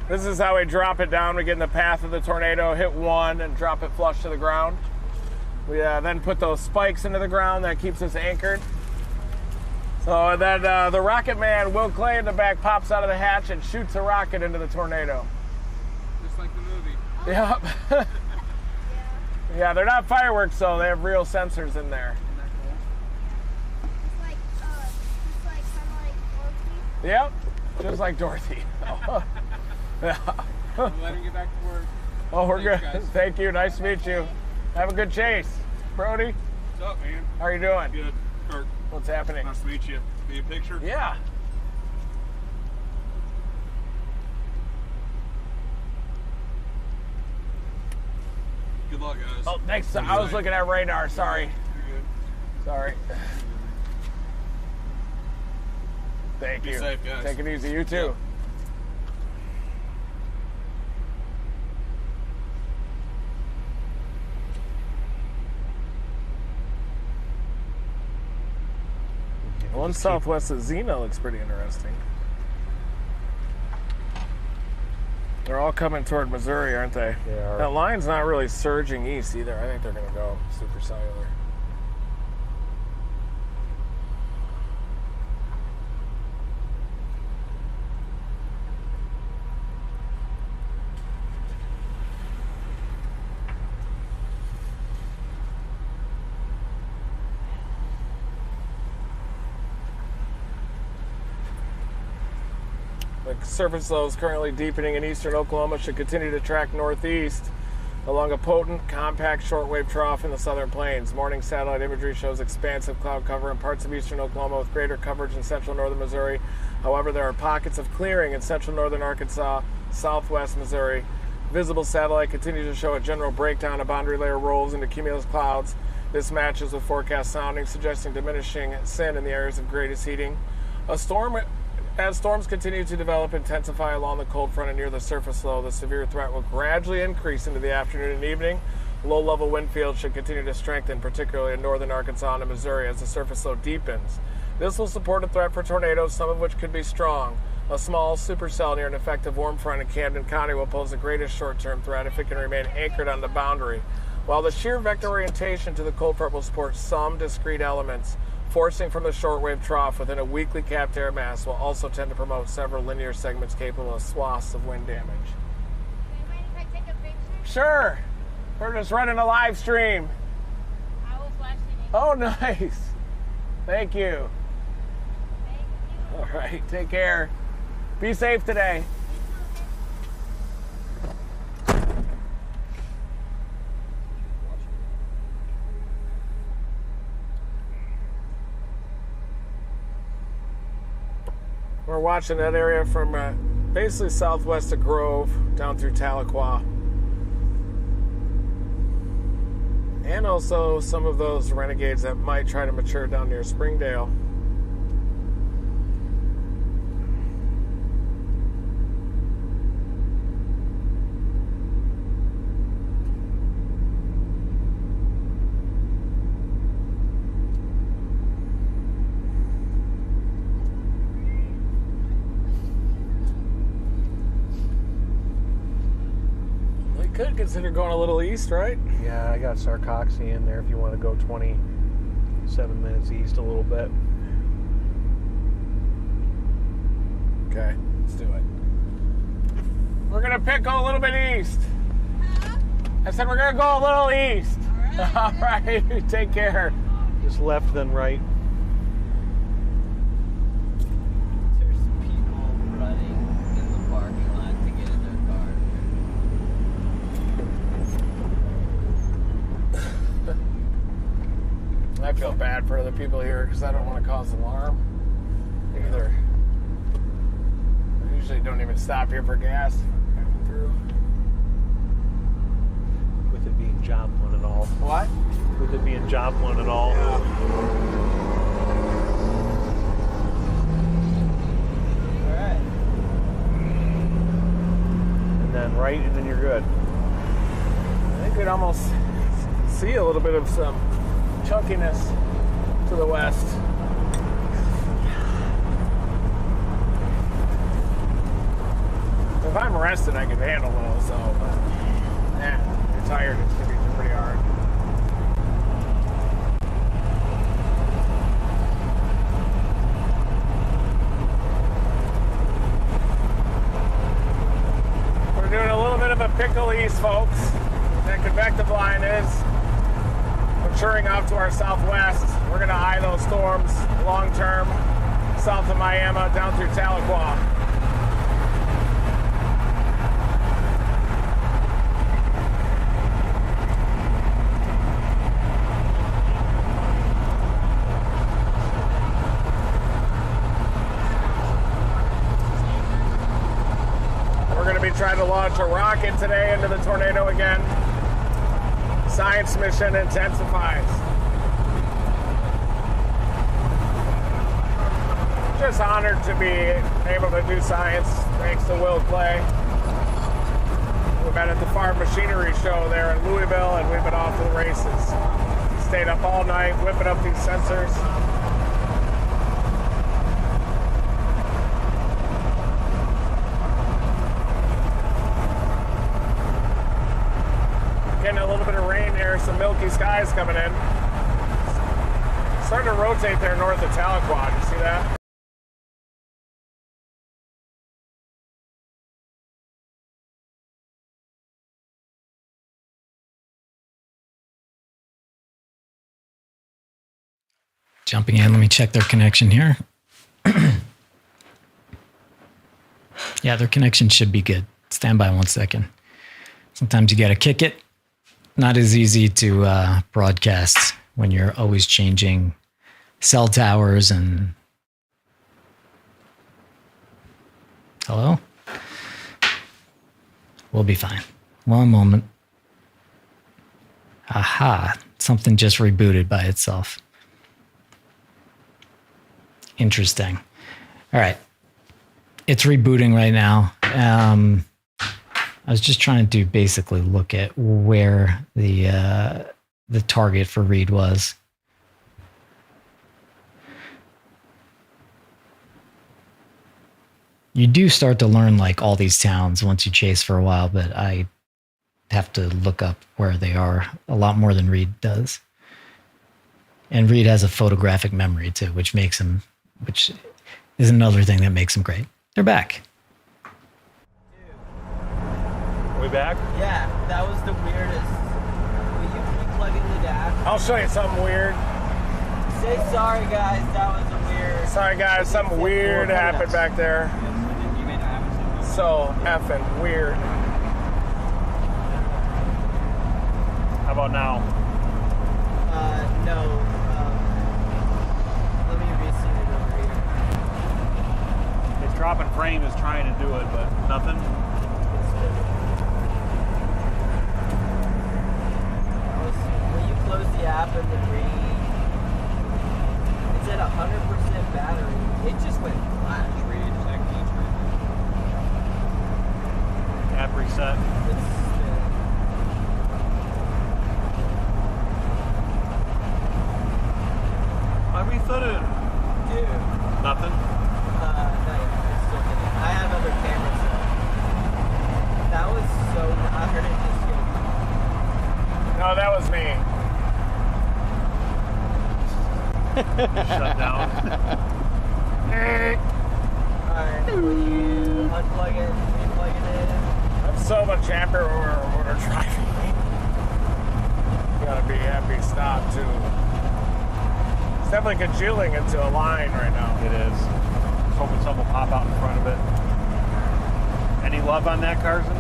This is how we drop it down. We get in the path of the tornado, hit one, and drop it flush to the ground. We then put those spikes into the ground. That keeps us anchored. So then the Rocket Man, Will Clay in the back, pops out of the hatch and shoots a rocket into the tornado. Just like the movie. Yep. Yeah. Yeah, they're not fireworks though. They have real sensors in there. It's like, kind of like Dorothy. Yep. Just like Dorothy. Yeah. Let him get back to work. Oh, we're Thanks, good. guys. Thank you. Nice to meet you. Have a good chase. Brody, What's up, man? how are you doing? Good. Kirk, What's happening? nice to meet you. Be a picture? Yeah. Good luck, guys. Oh, thanks. I was looking at radar. Sorry. You're good. Sorry. Thank Be you. safe, guys. Take it easy. You too. One southwest of Xena looks pretty interesting. They're all coming toward Missouri, aren't they? They are. That line's not really surging east either. I think they're going to go supercellular. The surface low is currently deepening in eastern Oklahoma, should continue to track northeast along a potent, compact shortwave trough in the southern plains. Morning satellite imagery shows expansive cloud cover in parts of eastern Oklahoma with greater coverage in central northern Missouri. However, there are pockets of clearing in central northern Arkansas, southwest Missouri. Visible satellite continues to show a general breakdown of boundary layer rolls into cumulus clouds. This matches with forecast sounding, suggesting diminishing SIN in the areas of greatest heating. As storms continue to develop, intensify along the cold front and near the surface low, the severe threat will gradually increase into the afternoon and evening. Low-level wind fields should continue to strengthen, particularly in northern Arkansas and Missouri, as the surface low deepens. This will support a threat for tornadoes, some of which could be strong. A small supercell near an effective warm front in Camden County will pose the greatest short-term threat if it can remain anchored on the boundary. While the shear vector orientation to the cold front will support some discrete elements, forcing from the shortwave trough within a weakly capped air mass will also tend to promote several linear segments capable of swaths of wind damage. Do you mind if I take a picture? Sure. We're just running a live stream. I will flash it in. Oh, nice. Thank you. Thank you. All right. Take care. Be safe today. We're watching that area from basically southwest of Grove down through Tahlequah. And also some of those renegades that might try to mature down near Springdale. Could consider going a little east, right? Yeah, I got Sarcoxy in there if you want to go 27 minutes east a little bit. Okay, let's do it. We're gonna go a little bit east. I said we're gonna go a little east. All right, take care. Just left, then right. There's people running in the parking lot to get in their car. I feel bad for other people here because I don't want to cause alarm either. I usually don't even stop here for gas coming through. With it being job one and all. What? With it being job one and all. Yeah. Alright. And then right, and then you're good. I think we'd almost see a little bit of some chunkiness to the west. If I'm rested, I can handle those, so, but, if you're tired, it's going to be pretty hard. We're doing a little bit of a pickle east, folks. That convective line is maturing off to our southwest. We're going to eye those storms long term south of Miami down through Tahlequah. We're going to be trying to launch a rocket today into the tornado again. Science mission intensifies. Just honored to be able to do science, thanks to Will Clay. We've been at the Farm Machinery Show there in Louisville, and we've been off to the races. Stayed up all night, whipping up these sensors. Getting a little bit of rain here, some milky skies coming in. Starting to rotate there north of Tahlequah. You see that? Jumping in, let me check their connection here. Yeah, their connection should be good. Stand by 1 second. Sometimes you got to kick it. Not as easy to broadcast when you're always changing cell towers and... Hello? We'll be fine. One moment. Aha, something just rebooted by itself. Interesting. All right. It's rebooting right now. I was just trying to basically look at where the target for Reed was. You do start to learn like all these towns once you chase for a while, but I have to look up where they are a lot more than Reed does. And Reed has a photographic memory too, which is another thing that makes him great. They're back. Are we back? Yeah, that was the weirdest. Will you keep plugging the dash? I'll show you something weird. Say sorry, guys. That was a weird. Sorry, guys. Something weird happened back there. So effing weird. How about now? No. Let me reseat it over here. It's dropping frame is trying to do it, but nothing. Will you close the app and then read? It's at 100% battery. It just went flash. App reset. I reset it. Dude. Nothing. No, it's still getting. I have other cameras though. That was so. I heard it just go. No, that was me. Shut down. Alright, will you unplug it, replug it in? I'm so much happier when we're driving. Gotta be happy stop too. It's definitely congealing into a line right now. It is. Just hoping something will pop out in front of it. Any love on that, Carson?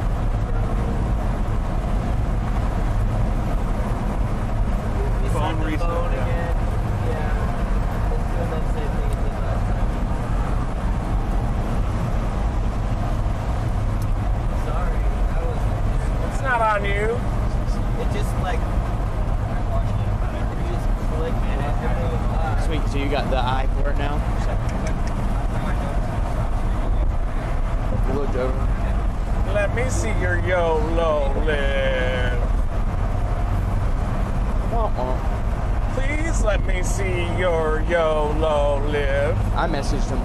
Phone reset. Phone Yeah. again. Yeah. It's doing that same thing it did last time. Sorry. That was. It's not on you. It just like. You just click and everything was live. Sweet. So you got the eye for it now? You looked over. Let me see your YOLO live. Please let me see your YOLO live. I messaged him.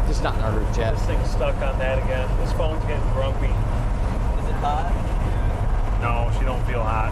Just not in our group chat. This thing's stuck on that again. This phone's getting grumpy. Is it hot? No, she don't feel hot.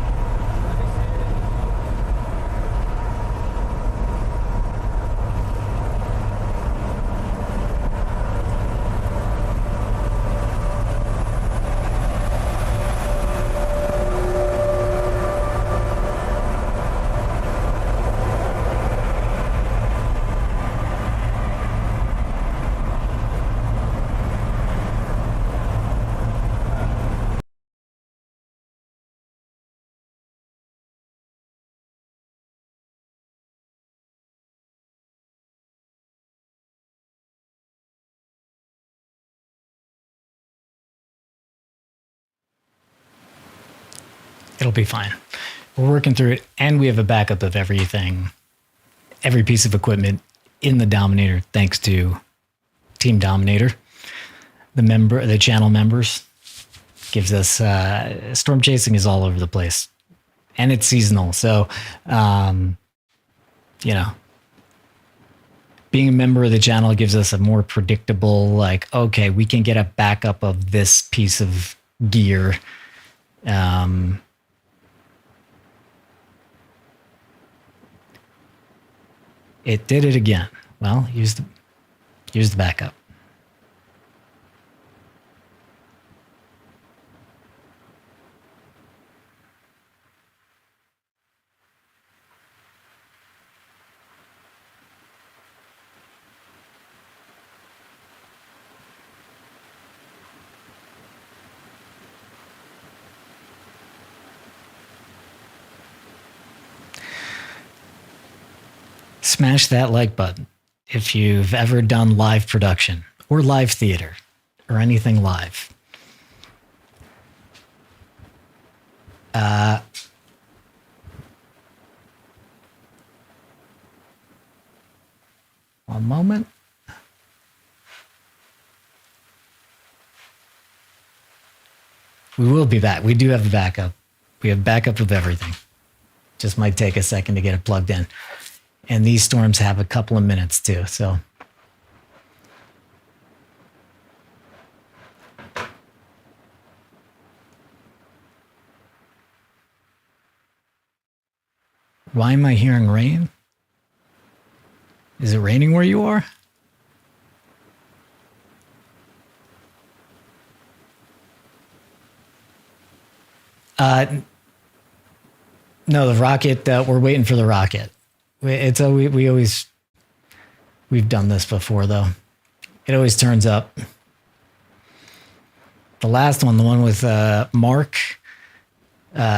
It'll be fine. We're working through it, and we have a backup of everything, every piece of equipment in the Dominator, thanks to Team Dominator. The channel members gives us storm chasing is all over the place, and it's seasonal. So, being a member of the channel gives us a more predictable, like, okay, we can get a backup of this piece of gear. It did it again. Well, use the backup. Smash that like button if you've ever done live production or live theater or anything live. One moment. We will be back. We do have the backup. We have backup of everything. Just might take a second to get it plugged in. And these storms have a couple of minutes too, so. Why am I hearing rain? Is it raining where you are? No, the rocket. We're waiting for the rocket. We've done this before though. It always turns up. The last one, the one with Mark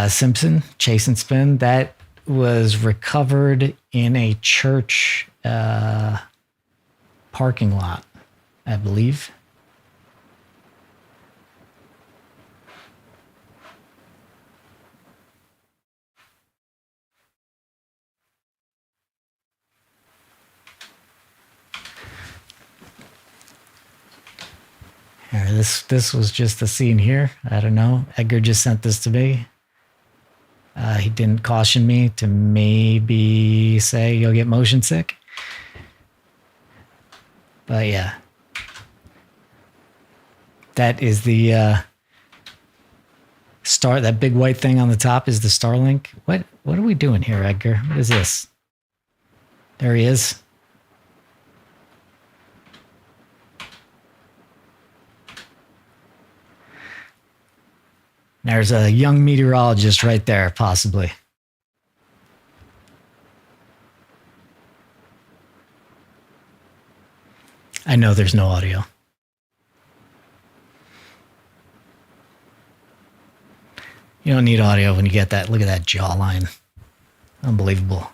Simpson, Chase and Spin, that was recovered in a church parking lot, I believe. Here, this was just the scene here. I don't know. Edgar just sent this to me. He didn't caution me to maybe say you'll get motion sick. But yeah. That is the star. That big white thing on the top is the Starlink. What are we doing here, Edgar? What is this? There he is. There's a young meteorologist right there, possibly. I know there's no audio. You don't need audio when you get that. Look at that jawline. Unbelievable.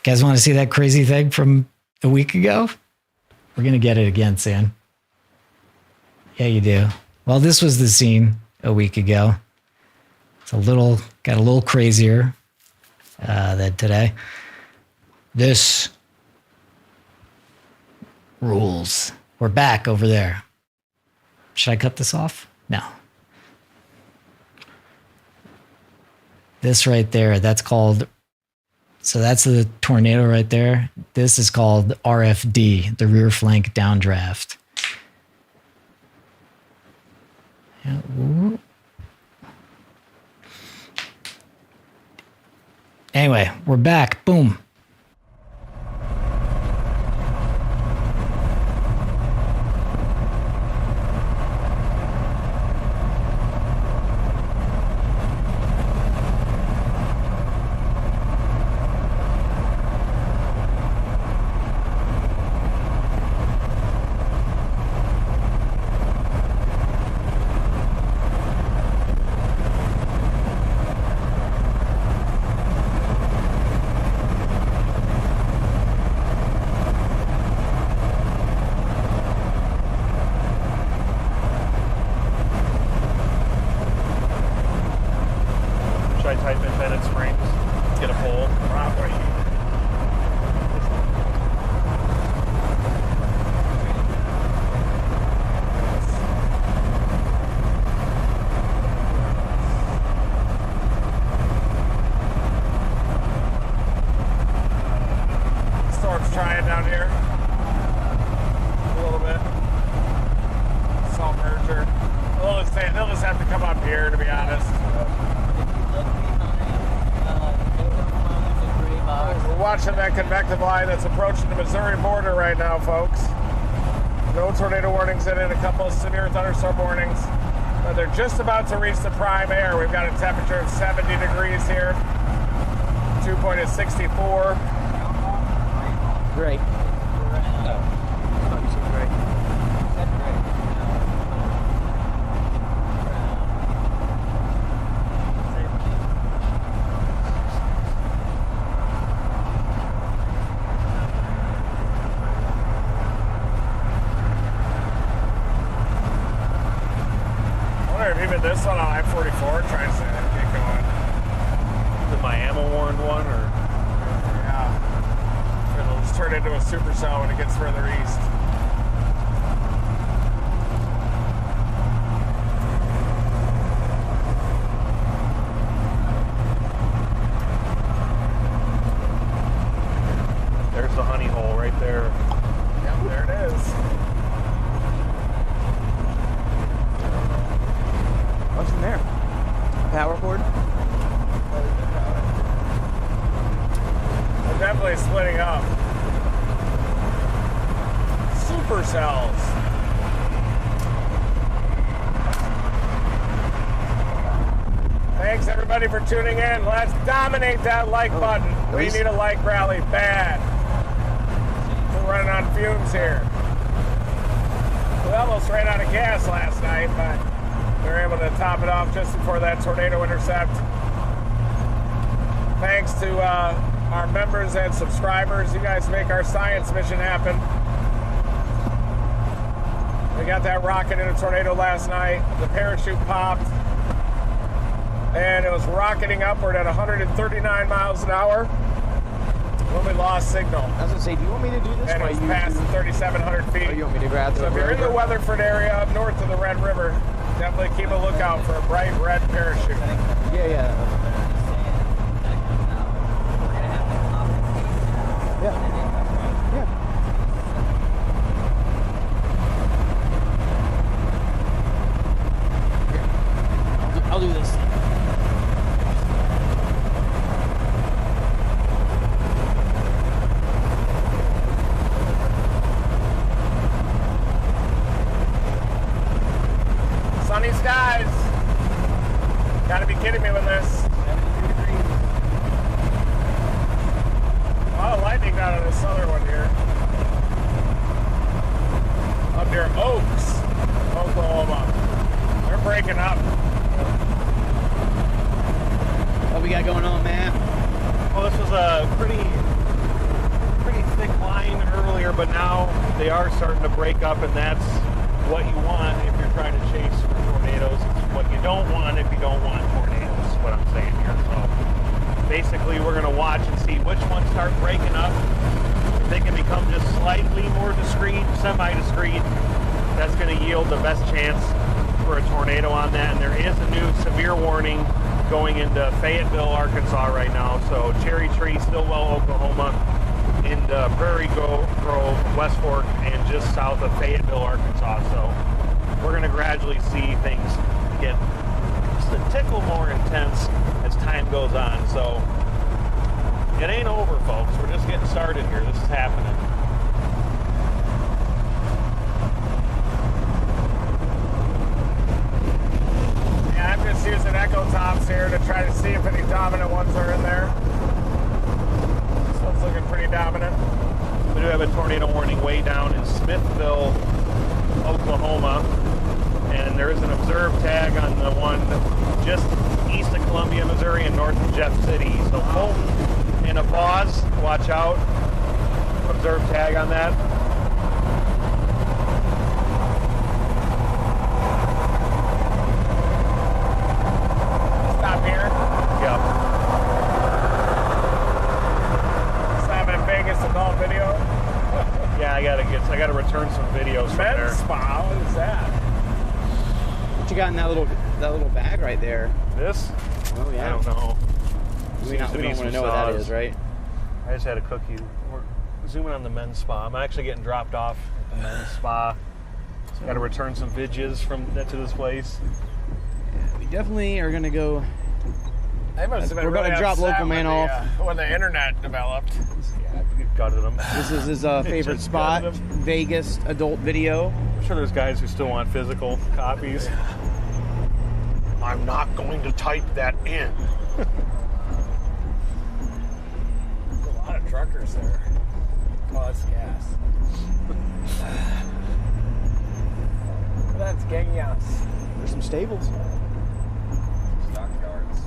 Guys want to see that crazy thing from a week ago? We're going to get it again soon. Yeah, you do. Well, this was the scene a week ago. It's got a little crazier than today. This rules. We're back over there. Should I cut this off? No. This right there, that's called, so that's the tornado right there. This is called RFD, the rear flank downdraft. Yeah. Anyway, we're back. Boom. Convective line that's approaching the Missouri border right now, folks. No tornado warnings in it, a couple of severe thunderstorm warnings, but they're just about to reach the prime air. We've got a temperature of 70 degrees here. Dew point is 64. Great. turn into a supercell when it gets further east. There's the honey hole right there. Yep, there it is. What's in there? Power cord? They're definitely splitting up. Supercells. Thanks everybody for tuning in. Let's dominate that like button. We need a like rally bad. We're running on fumes here. We almost ran out of gas last night, but we were able to top it off just before that tornado intercept. Thanks to our members and subscribers. You guys make our science mission happen. We got that rocket in a tornado last night. The parachute popped. And it was rocketing upward at 139 miles an hour when we lost signal. I was going to say, do you want me to do this? And it was past 3,700 feet. Oh, you want me to grab So if you're in the Weatherford area up north of the Red River, definitely keep a lookout for a bright red parachute. Yeah. I'll do this. Sunny skies. Gotta be kidding me with this. A lot of lightning out of this other one here. Up near Oaks, Oklahoma. They're breaking up. What we got going on, man? Well, this was a pretty thick line earlier, but now they are starting to break up, and that's what you want if you're trying to chase for tornadoes. It's what you don't want if you don't want tornadoes, is what I'm saying here. So basically, we're going to watch and see which ones start breaking up. If they can become just slightly more discreet, semi-discreet, that's going to yield the best chance for a tornado on that. And there is a new severe warning going into Fayetteville, Arkansas right now. So Cherry Tree, Stillwell, Oklahoma, into Prairie Grove, West Fork, and just south of Fayetteville, Arkansas. So we're going to gradually see things get just a tickle more intense as time goes on. So it ain't over, folks. We're just getting started here. This is happening. Yeah, I'm just using echo tops here to try to see if any dominant ones are in there. This one's looking pretty dominant. We do have a tornado warning way down in Smithville, Oklahoma, and there is an observed tag on the one just east of Columbia, Missouri, and north of Jeff City. So Fulton in a pause, watch out. Observed tag on that. Stop here. Yep. Stop in Vegas to call video. Yeah, I gotta return some videos from there. Men's spa, what is that? What you got in that little bag right there? This? Oh yeah. I don't know. We don't want to know what that is, right? I just had a cookie. We're zooming on the men's spa. I'm actually getting dropped off at the men's spa. So got to return some vidges from that to this place. Yeah, we definitely are gonna go. They must have been We're about to really drop upset local man when off. when the internet developed. Yeah, we gutted them. This is his favorite Just spot, gutted 'em. Vegas adult video. I'm sure there's guys who still want physical copies. I'm not going to type that in. A lot of truckers there. Oh, that's gas. That's gas. There's some stables. Stockyards.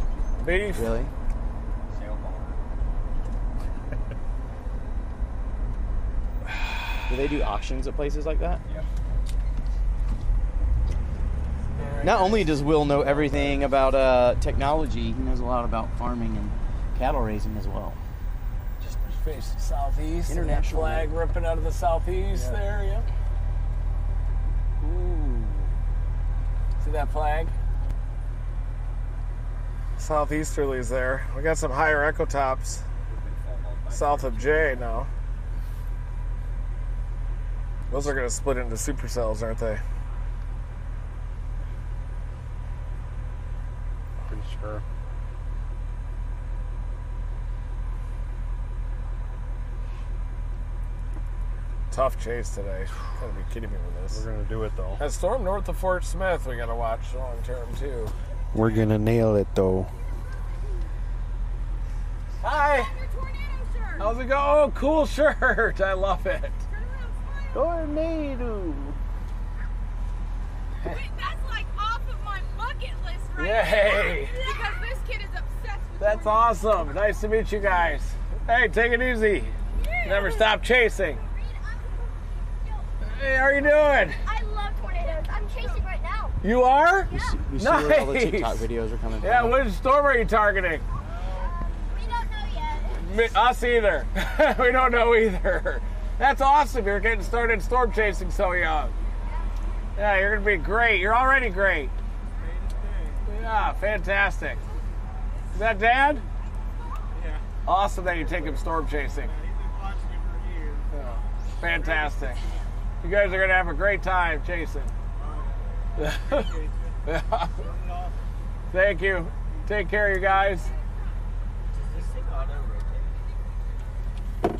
Beef. Really? Sale barn. Do they do auctions at places like that? Yep. Not only does Will know everything about technology, he knows a lot about farming and cattle raising as well. Just Facing southeast. International, flag man. ripping out of the southeast there, yep. Ooh. See that flag? Southeasterlies there. We got some higher echo tops south of J now. Those are going to split into supercells, aren't they? Pretty sure. Tough chase today. Gotta be kidding me with this. We're gonna do it though. That storm north of Fort Smith we gotta watch long term too. We're gonna nail it though. Hi! How's it go? Oh, cool shirt. I love it. Tornado. Wait, that's like off of my bucket list right Yay! now. Because this kid is obsessed with That's tornadoes. awesome. Nice to meet you guys. Hey, take it easy. Never stop chasing. Hey, how are you doing? I love tornadoes. I'm chasing right now. You are? You see where all the Nice. TikTok videos are coming Yeah, from? which storm are you targeting? We don't know yet. Us either. We don't know either. That's awesome. You're getting started storm chasing so young. Yeah, you're going to be great. You're already great. Yeah, fantastic. Is that Dad? Yeah. Awesome that you take him storm chasing. He's been watching it for years. Yeah, fantastic. You guys are going to have a great time chasing. Yeah. Thank you. Take care, you guys. Does this thing auto rotate?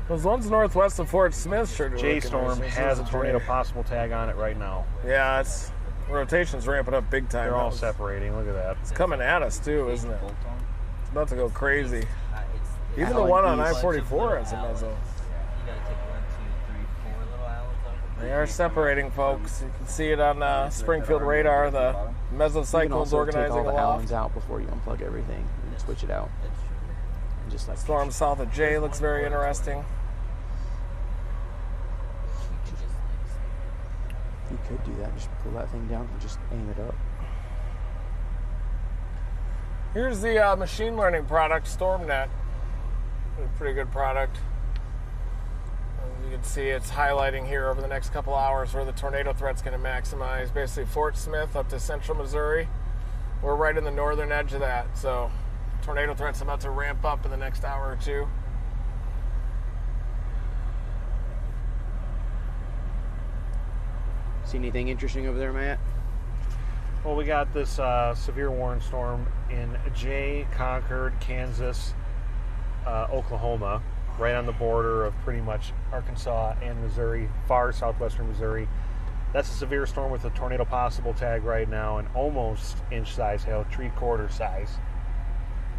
Those ones northwest of Fort Smith sure do. J look Storm interesting. has a This is tornado J. possible tag on it right now. Yeah, it's rotation's ramping up big time. They're all It's separating. Look at that. coming at us too, isn't it? It's about to go crazy. It's Even the one on I-44 has a mezzo. You gotta take 1, 2, 3, 4 little islands off. They are separating, folks. You can see it on Springfield radar. The You can mesocyclone's also take organizing all the aloft. Allens out before you unplug everything and switch it out. And just like Storm south of J looks very interesting. you could do that. Just pull that thing down and just aim it up. Here's the machine learning product, StormNet. A pretty good product. As you can see, it's highlighting here over the next couple hours where the tornado threat's going to maximize. Basically, Fort Smith up to central Missouri. We're right in the northern edge of that, so tornado threat's about to ramp up in the next hour or two. See anything interesting over there, Matt? Well, we got this severe warning storm in J, Concord, Kansas, Oklahoma, right on the border of pretty much Arkansas and Missouri, far southwestern Missouri. That's a severe storm with a tornado possible tag right now and almost inch-size hail, 3/4 size.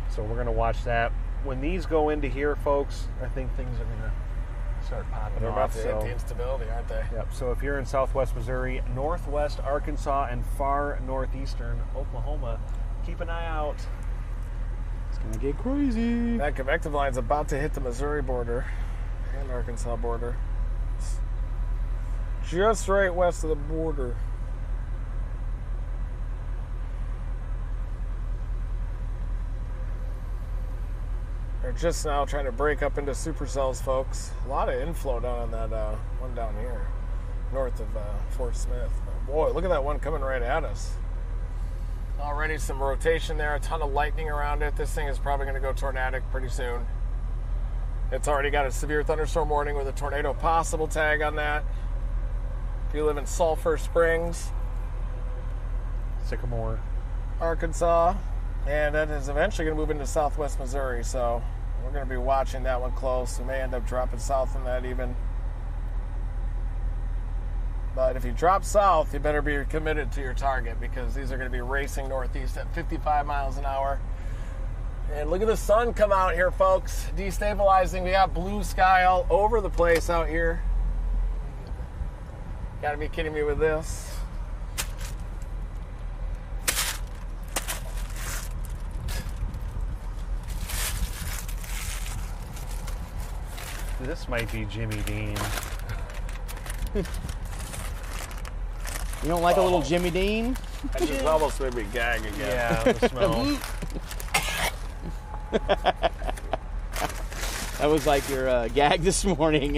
So we're going to watch that. When these go into here, folks, I think things are going to start popping They're about off. to hit the instability, aren't they? Yep. So if you're in southwest Missouri, northwest Arkansas, and far northeastern Oklahoma, keep an eye out. It's gonna get crazy. That convective line's about to hit the Missouri border and Arkansas border. It's just right west of the border. They're just now trying to break up into supercells, folks. A lot of inflow down on that one down here, north of Fort Smith. But boy, look at that one coming right at us. Already some rotation there, a ton of lightning around it. This thing is probably going to go tornadic pretty soon. It's already got a severe thunderstorm warning with a tornado possible tag on that. If you live in Sulphur Springs, Sycamore. Arkansas, and that is eventually going to move into southwest Missouri, so we're going to be watching that one close. We may end up dropping south on that even. But if you drop south, you better be committed to your target because these are going to be racing northeast at 55 miles an hour. And look at the sun come out here, folks. Destabilizing. We got blue sky all over the place out here. Gotta be kidding me with this. This might be Jimmy Dean. You don't like a little Jimmy Dean? That just almost made me gag again. Yeah, the smell. That was like your gag this morning.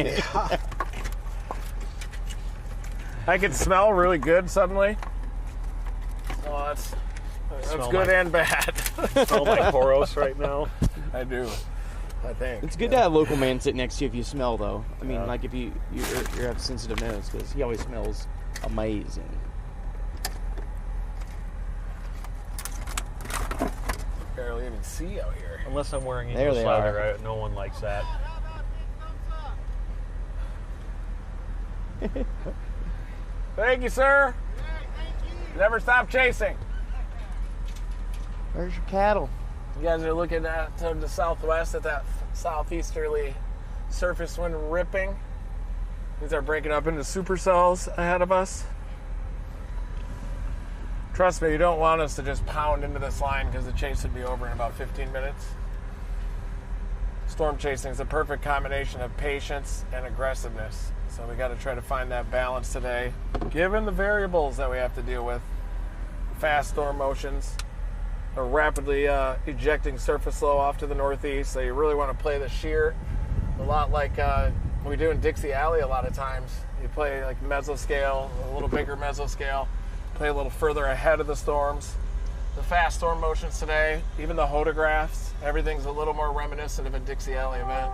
I can smell really good suddenly. Oh, that's good and bad. Smell like Poros right now. I do. I think. It's good to have a local man sit next to you if you smell, though. I mean, like if you have a sensitive nose, because he always smells amazing. Barely even see out here. Unless I'm wearing There English they leather, are. no one likes that. Thank you, sir. Never stop chasing. Where's your cattle? You guys are looking at to the southwest at that southeasterly surface wind ripping. These are breaking up into supercells ahead of us. Trust me, you don't want us to just pound into this line because the chase would be over in about 15 minutes. Storm chasing is a perfect combination of patience and aggressiveness. So we got to try to find that balance today, given the variables that we have to deal with. Fast storm motions, a rapidly ejecting surface low off to the northeast. So you really want to play the shear a lot like we do in Dixie Alley a lot of times. You play like mesoscale, a little bigger mesoscale, play a little further ahead of the storms. The fast storm motions today, even the hodographs, everything's a little more reminiscent of a Dixie Alley event.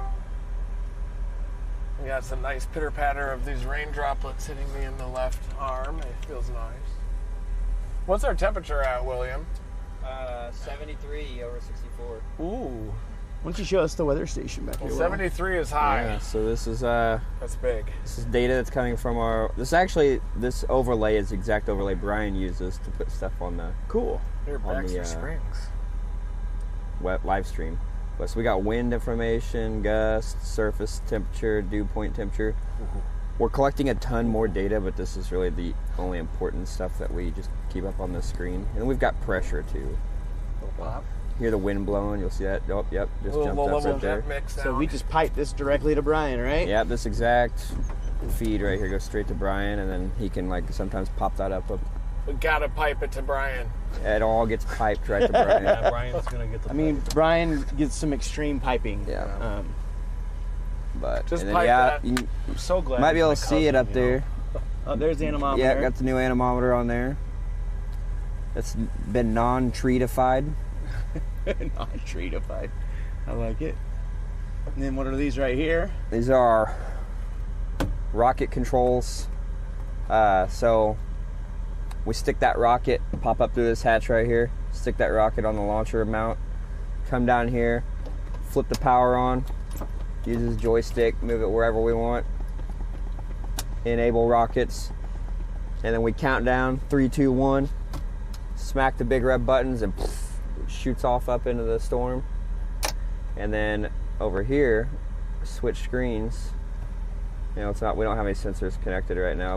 We got some nice pitter patter of these rain droplets hitting me in the left arm. It feels nice. What's our temperature at, William? 73 over 64. Ooh. Why don't you show us the weather station back here? Well, 73 is high. Yeah, so this is That's big. this is data that's coming from our. This overlay is the exact overlay Brian uses to put stuff on the Cool. Here, On Baxter the, Springs. web live stream. But so we got wind information, gust, surface temperature, dew point temperature. We're collecting a ton more data, but this is really the only important stuff that we just keep up on the screen. And then we've got pressure too. Pop. Hear the wind blowing, you'll see that. Oh, yep, just jumped Low up level right there. jet mix So down. we just pipe this directly to Brian, right? Yep, this exact feed right here goes straight to Brian, and then he can like sometimes pop that up. We gotta pipe it to Brian. It all gets piped right to Brian. Yeah, Brian's gonna get the. I mean, Brian gets some extreme piping. Yeah. But Just and then, pipe yeah, that. you I'm so glad. might be he's able my to see it cousin, up you there. know. Oh, there's the anemometer. Yeah, got the new anemometer on there. It's been non-treatified. Non-treatified. I like it. And then what are these right here? These are rocket controls. So we stick that rocket, pop up through this hatch right here, stick that rocket on the launcher mount, come down here, flip the power on, use this joystick, move it wherever we want, enable rockets, and then we count down 3, 2, 1, smack the big red buttons, and poof, it shoots off up into the storm. And then over here, switch screens. You know, we don't have any sensors connected right now,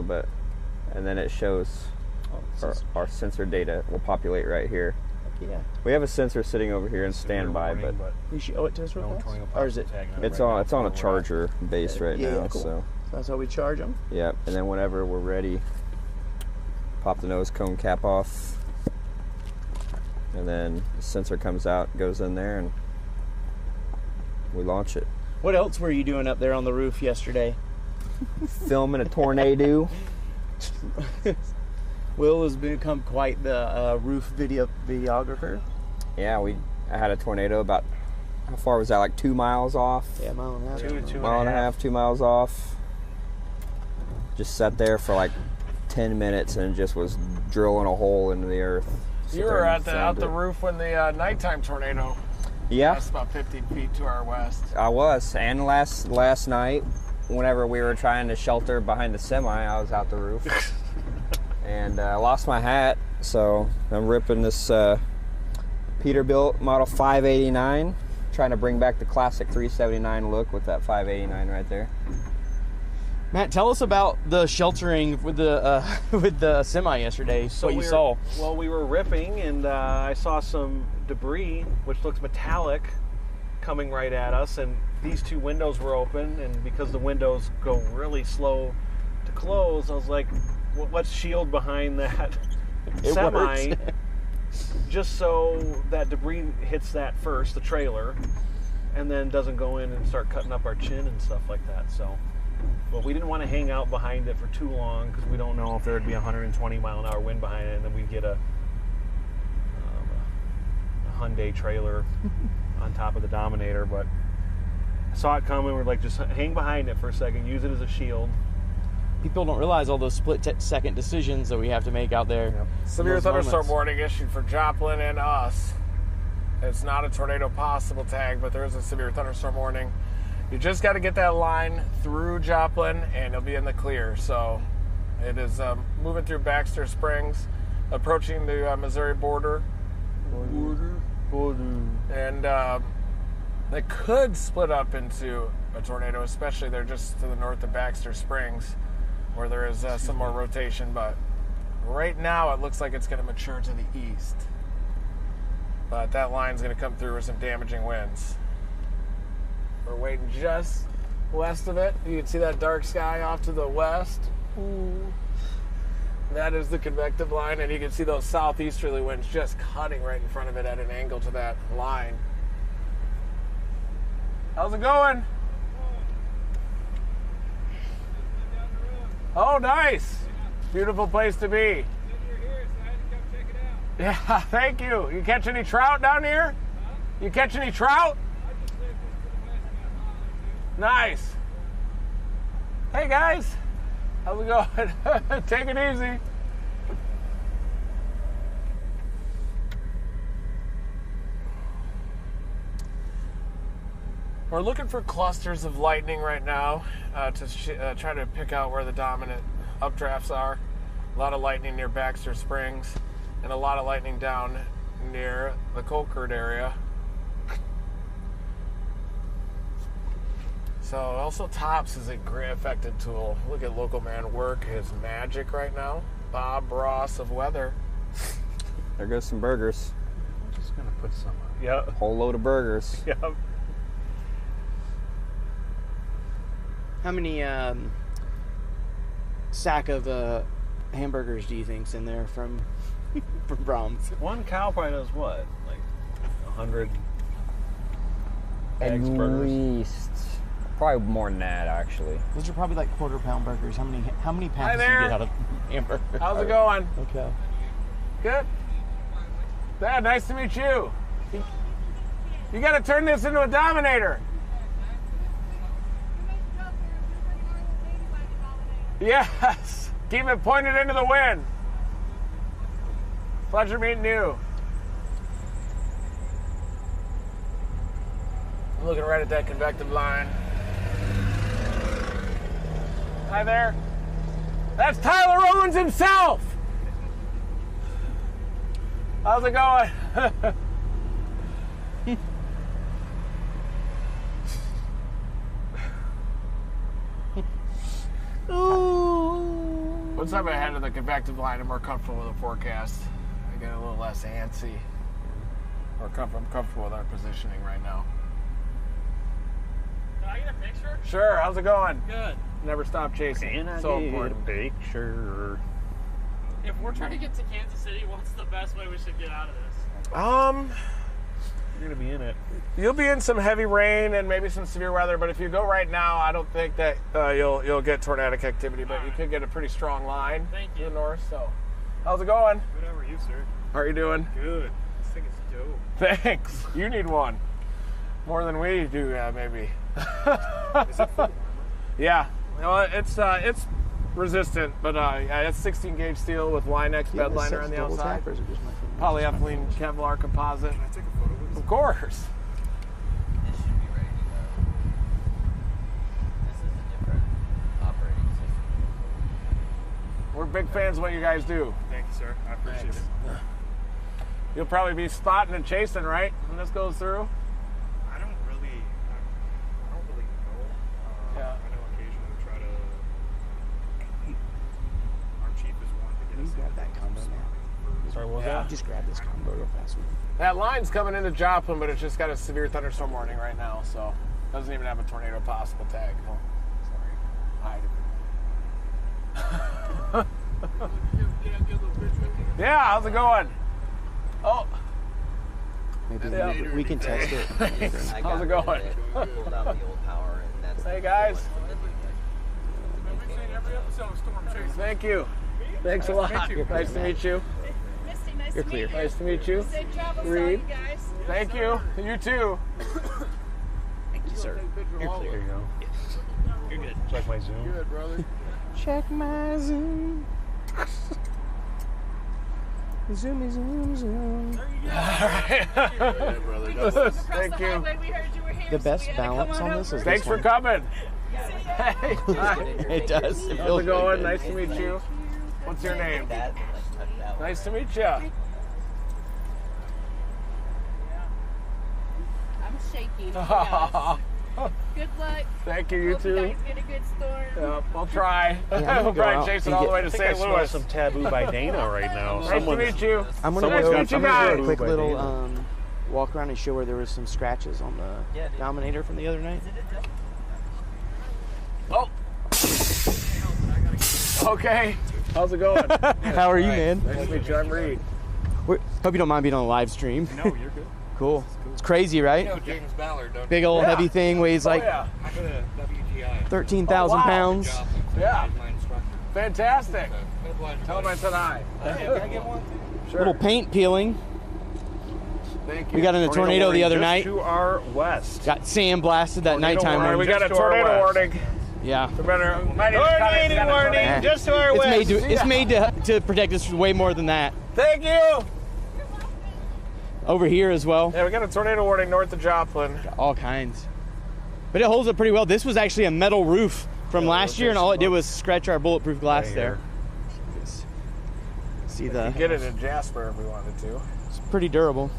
and then it shows our sensor data will populate right here. Yeah. We have a sensor sitting over here in standby, but You should owe it to us real No fast? tornado Or is it? tag on it's right on now it's on a from where we're at. charger base right Yeah, now. cool. So That's how we charge them? yep. And then whenever we're ready, pop the nose cone cap off, and then the sensor comes out, goes in there, and we launch it. What else were you doing up there on the roof yesterday? Filming a tornado. Will has become quite the roof videographer. Yeah, I had a tornado about, how far was that? Like 2 miles off? Yeah, mile and a half. Two Mile and a half, 2 miles off. Just sat there for like 10 minutes and just was drilling a hole into the earth. You were out the roof when the nighttime tornado Yeah, passed about 15 feet to our west. I was. And last night, whenever we were trying to shelter behind the semi, I was out the roof. And I lost my hat, so I'm ripping this Peterbilt Model 589, trying to bring back the classic 379 look with that 589 right there. Matt, tell us about the sheltering with the with the semi yesterday. So what you we were- saw? Well, we were ripping, and I saw some debris, which looks metallic, coming right at us. And these two windows were open, and because the windows go really slow to close, I was like, "What's shield behind that It semi?" works. just so that debris hits that first, the trailer, and then doesn't go in and start cutting up our chin and stuff like that. So, but we didn't want to hang out behind it for too long because we don't know if there would be 120 mile an hour wind behind it, and then we'd get a Hyundai trailer on top of the Dominator. But I saw it coming. We're like, just hang behind it for a second, use it as a shield. People don't realize all those split-second decisions that we have to make out there. Yep. Severe thunderstorm warning issued for Joplin and us. It's not a tornado possible tag, but there is a severe thunderstorm warning. You just got to get that line through Joplin, and it'll be in the clear. So it is moving through Baxter Springs, approaching the Missouri border. And it could split up into a tornado, especially they're just to the north of Baxter Springs, where there is some more rotation. But right now, it looks like it's going to mature to the east. But that line's going to come through with some damaging winds. We're waiting just west of it. You can see that dark sky off to the west. Ooh. That is the convective line, and you can see those southeasterly winds just cutting right in front of it at an angle to that line. How's it going? Oh, nice. Beautiful place to be. Yeah, thank you. You catch any trout down here? You catch any trout? Nice. Hey, guys. How's it going? Take it easy. We're looking for clusters of lightning right now to try to pick out where the dominant updrafts are. A lot of lightning near Baxter Springs and a lot of lightning down near the Colquitt area. So also TOPS is a great effective tool. Look at local man work his magic right now. Bob Ross of weather. There goes some burgers. I'm just gonna put some. Yep. Whole load of burgers. Yep. How many sack of hamburgers do you think's in there from Brahms? One cow probably does what, like 100 At eggs, burgers. least. Probably more than that, actually. Those are probably like quarter-pound burgers. How many Hi pounds do you there. get out of hamburger? How's it going? Okay. Good. Dad, nice to meet you. You got to turn this into a Dominator. Yes. Keep it pointed into the wind. Pleasure meeting you. I'm looking right at that convective line. Hi there. That's Tyler Owens himself. How's it going? Once I'm ahead of the convective line, I'm more comfortable with the forecast. I get a little less antsy. I'm comfortable with our positioning right now. Can I get a picture? Sure, how's it going? Good. Never stop chasing. Can I So get important. a picture? If we're trying to get to Kansas City, what's the best way we should get out of this? You're gonna be in it. You'll be in some heavy rain and maybe some severe weather, but if you go right now, I don't think that you'll get tornadic activity, but you could get a pretty strong line to the north. So, how's it going? Good, how are you, sir? How are you doing? Good. This thing is dope. Thanks. You need one. More than we do, maybe. Is it full? Yeah. Well, it's resistant, but yeah, it's 16 gauge steel with Line-X bed liner on the outside. Polyethylene Kevlar composite. Can I take a photo of this? Of course. This should be ready to go. This is a different operating system. We're big fans of what you guys do. Thank you, sir. I appreciate Thanks. it. You'll probably be spotting and chasing, right, when this goes through? I don't really know. Yeah. I know occasionally we try to. Our chief is wanting to get Can you us grab that combo now? Sorry, what was Yeah. that? Just grab this combo real fast. That line's coming into Joplin, but it's just got a severe thunderstorm warning right now, so doesn't even have a tornado possible tag. Oh, sorry. Hide it. Yeah, how's it going? Oh. Maybe we can test it. How's it going? Pulled out the old power, and that's Hey guys. Every episode of Storm Chase. Thank you. Thanks a lot. Nice to meet you. Misty, nice You're to clear. meet you. Nice to meet you. Safe travels to all Reed. you guys. Thank you. You too. Thank you, sir. You're clear. There you go. You're good. Check my Zoom. Good, brother. Check my Zoom. Zoomy, zoom, zoom. Yeah, brother. Thank you. We heard you were here, The so best we had to come balance on this is Thanks this for coming. Hey. It does. It How's feels it going? really good. Nice to meet you. What's your name? that, like, touch that. Nice to meet you. I'm shaking. Yes. Good luck. Thank you. You Hope you too. guys get a good storm. Yeah, we'll try. I'm gonna We'll go probably out chase it and all the get- way to I think I St. smell Louis. some Taboo by Dana right now. Nice to meet you. I'm gonna So nice go. to I'm meet you gonna do a guys. quick By little Dana. walk around and show where there was some scratches on the Yeah, dude. Dominator from the other night. Oh. Okay. How's it going? How are you, man? Nice to meet you. I'm Reed. Hope you don't mind being on a live stream. No, you're good. Cool. It's crazy, right? You know James Ballard, don't Big old Yeah. heavy thing weighs like Oh, yeah. I go to WGI. 13,000 Oh, wow. pounds. Yeah. He's my instructor. Fantastic. Good pleasure. Tell him I said hi. Can I get one? Sure. Little paint peeling. Thank you. We got in a tornado the other Just night. to our west. Got sand blasted that nighttime All right, one. we got a Just to our tornado west. warning. Yeah. We better. Might need to cut it. Got a tornado. just to our It's made to protect us way more than that. Thank you. Over here as well. Yeah, we got a tornado warning north of Joplin. All kinds. But it holds up pretty well. This was actually a metal roof from last year, and all it did was scratch our bulletproof glass Right there. See the. Get it in Jasper if we wanted to. It's pretty durable.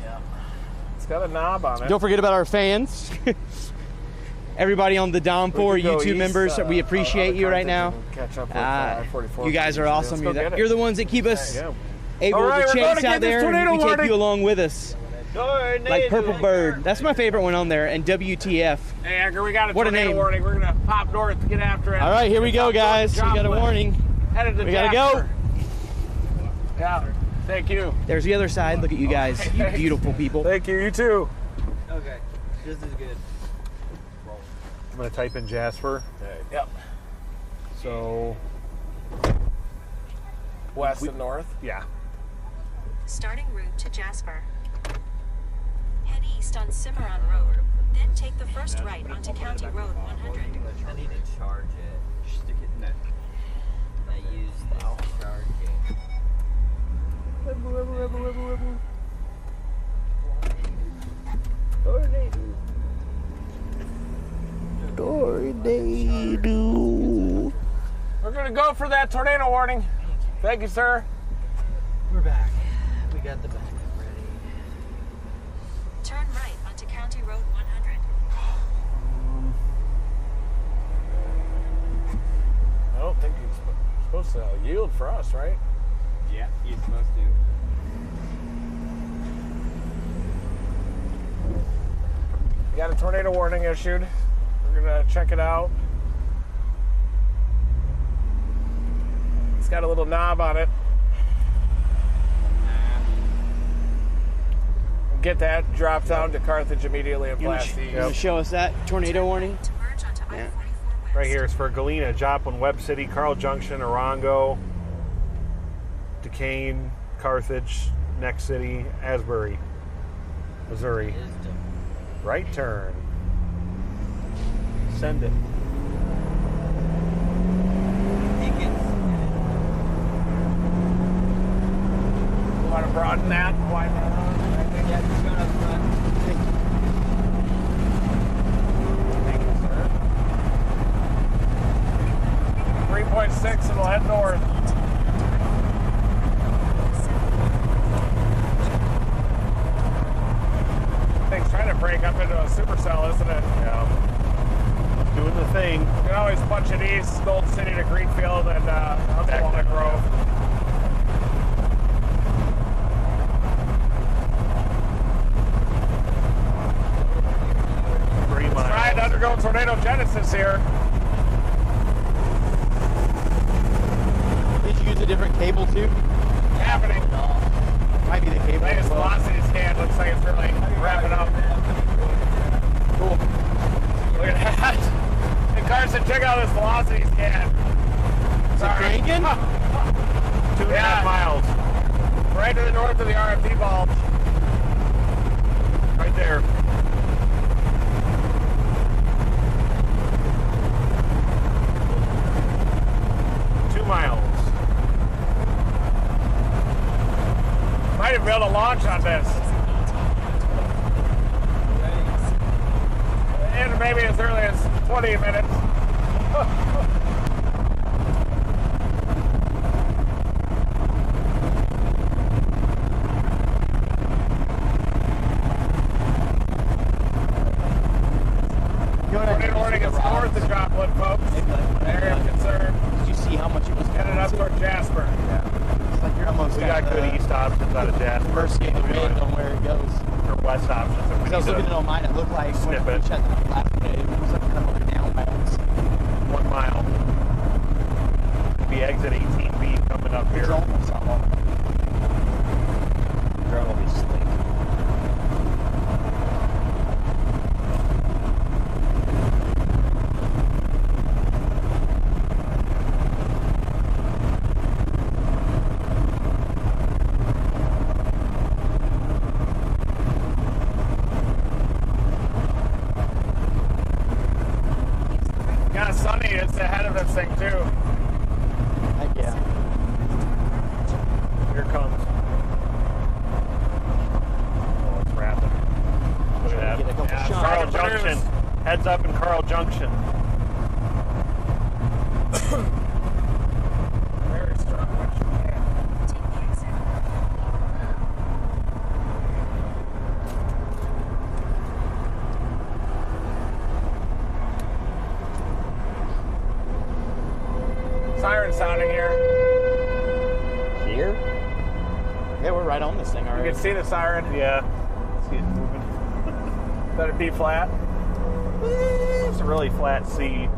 Yeah. It's got a knob on it. Don't forget about our fans. Everybody on the Dom 4 We could go YouTube east, members, we appreciate out of you right now. Carthage and catch up with, I-44. You guys are awesome. Let's go get it. You're the ones that keep us Yeah. able All right, to we're gonna chase get out this there, and tornado we take warning. you along with us. Like Purple Bird. That's my favorite one on there, and WTF. Hey, Edgar, we got a What a tornado name. warning. We're gonna pop north to get after it. All right, here we It's go, up north guys. of We got a Joplin. warning. Headed to We gotta Jasper. go. Yeah. Thank you. There's the other side. Look at you guys, you beautiful people. Thank you. You too. Okay, just as good. I'm going to type in Jasper. Yep. So, West and north. yeah. Starting route to Jasper. Head east on Cimarron Road, then take the first right onto County Road 100. I need to charge it. Stick it in that. I use this to charge it. We're gonna go for that tornado warning. Thank you, sir. We're back. We got the backup ready. Turn right onto County Road 100. I don't think he's supposed to yield for us, right? Yeah, he's supposed to. We got a tornado warning issued. We're gonna check it out. It's got a little knob on it. Get that, drop down to Carthage immediately and You want blast to show us that tornado warning? To merge onto I-44 West. Right here is for Galena, Joplin, Webb City, Carl Junction, Orongo, Duquesne, Carthage, Neck City, Asbury, Missouri. Right turn. Send it. You want to broaden that? Widen that out? Yeah, just going up front. Thank you, sir. 3.6 and we'll head north. Thing's trying to break up into a supercell, isn't it? Yeah. Doing the thing. You can always punch it east, Gold City to Greenfield, and up to Walnut Grove. Green line. Trying to undergo tornado genesis here. Did you use a different cable too? Happening. Might be the cable. Latest velocity scan looks like it's really wrapping up. Cool. Look at that. Hey, Carson, check out this velocity scan. Is it cranking? 2.5 miles. Right to the north of the RFD bulge. Right there. Miles. Might have been able to launch on this. And maybe as early as 20 minutes. Tornado warning is north of Joplin, folks. Area of concern. Did you see how much it was Headed up toward Jasper. Yeah. It's like you're almost We got good east options out of Jasper. mercy of the wind on where it goes. Or west options. If we I was need looking to at it on mine, it looked like when snip we it. shut the last day, it was like kind of like down bounce. 1 mile. Be exit 18B coming up It's here. almost all. Drone will be sleek. Kind of sunny. It's ahead of this thing, too. Heck yeah. Here it comes. Oh, it's rapid. Look at Get a couple that. shots. Carl Junction. Heads up in Carl Junction. Very strong winch. Take the exit. Siren sounding here. Here? Yeah, we're right on this thing You already. can see the siren. Yeah. See it moving. Better be flat. It's a really flat C. You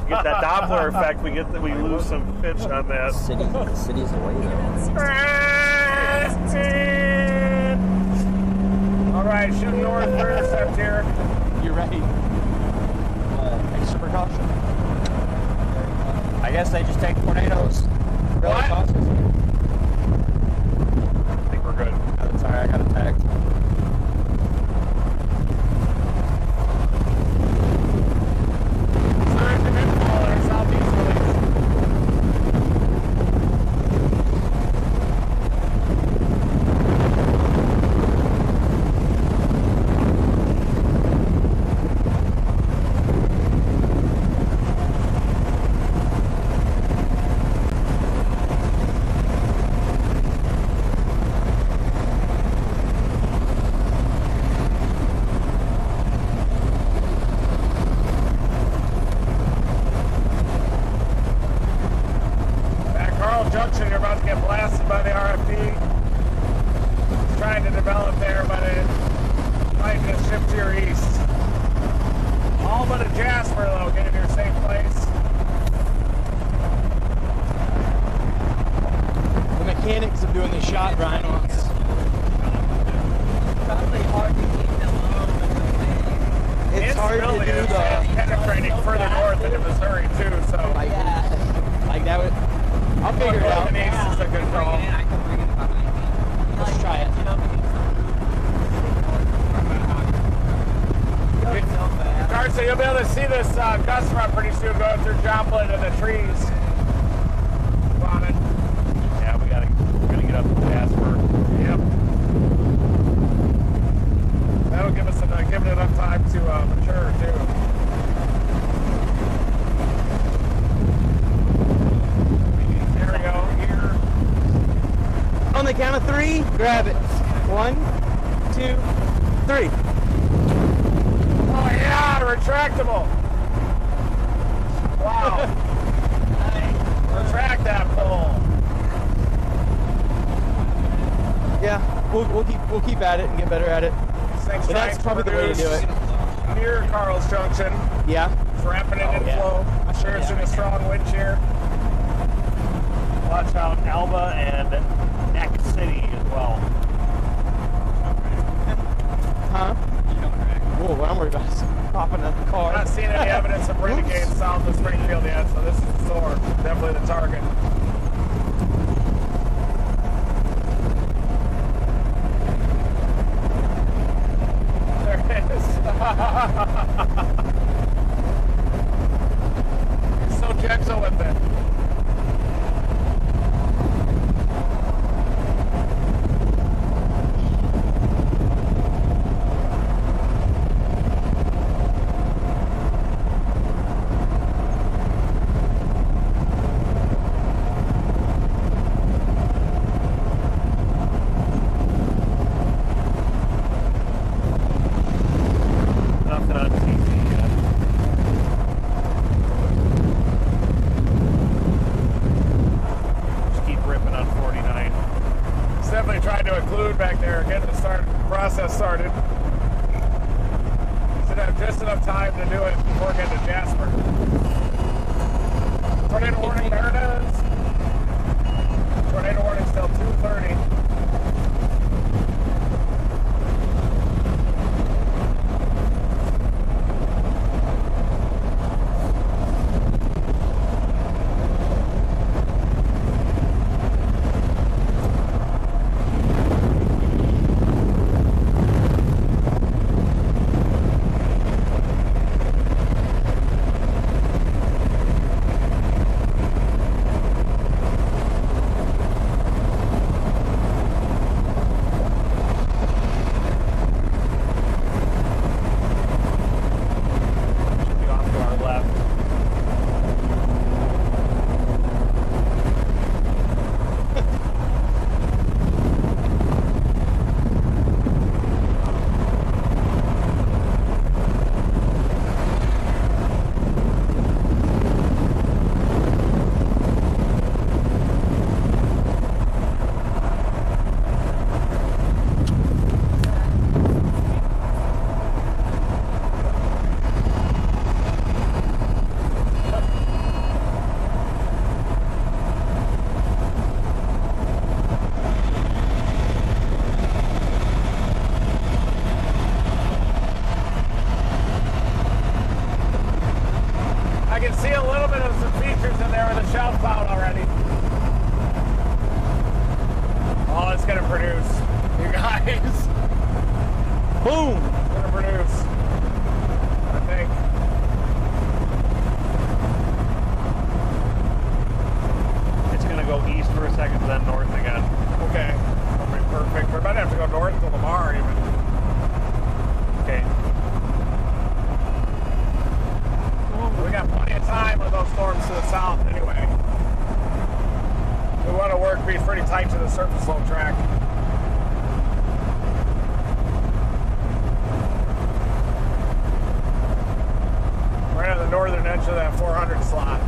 get that Doppler effect. We lose some pitch on that. The city's away though. All right, shooting north for intercept here. You're right. Extra precaution. I guess they just take tornadoes. Really What? cautious. I think we're good. Oh, sorry, I got attacked. Siren to midfall in our southeast release. At Carl Junction, you're about to get blasted by the RFD. It's trying to develop there, but it might just shift to your east. All but a Jasper, though, get in your safe place. The mechanics of doing the shot grind on us. Probably hard to keep them on. It's hard to really do is, the penetrating further north into Missouri, too, so. like that would. I'll figure it out. North and east is a good call. I can bring it behind me. Let's try it. You know, Carson, you'll be able to see this gust front pretty soon going through Joplin and the trees. Bombing. Yeah, we're gonna get up to Jasper. Yep. That'll give us give it enough time to mature too. There we go. Here. On the count of 3, grab it. 1, 2, 3. Oh yeah, retractable. Wow. Retract that pole. Yeah, we'll keep at it and get better at it. This thing's But that's trying probably the way to do it. Near Carl's Junction. Yeah. Trapping it in yeah. flow. Experiencing a strong wind shear. Watch out, Alba and Neck City as well. Huh? Whoa, I'm worried about popping out the I'm car. not seeing any evidence of renegades south of Springfield yet, so this is the storm. Definitely the target. There it is. He's so gentle with it. Nothing on TV yet. Just keep ripping on 49. It's definitely trying to occlude back there, getting the process started. Should have just enough time to do it before getting to Jasper. Tornado warning, there it is. Tornado warning still 2:30. Should be off to our left. I can see a little bit of some features in there with a shelf cloud already. Oh, it's gonna produce, you guys. Boom! It's gonna produce, I think. It's going to go east for a second, then north again. Okay, that'll be perfect. We might have to go north to Lamar even. Okay. We got plenty of time with those storms to the south anyway. We want to work, be pretty tight to the surface flow track. Right on the northern edge of that 400 slot.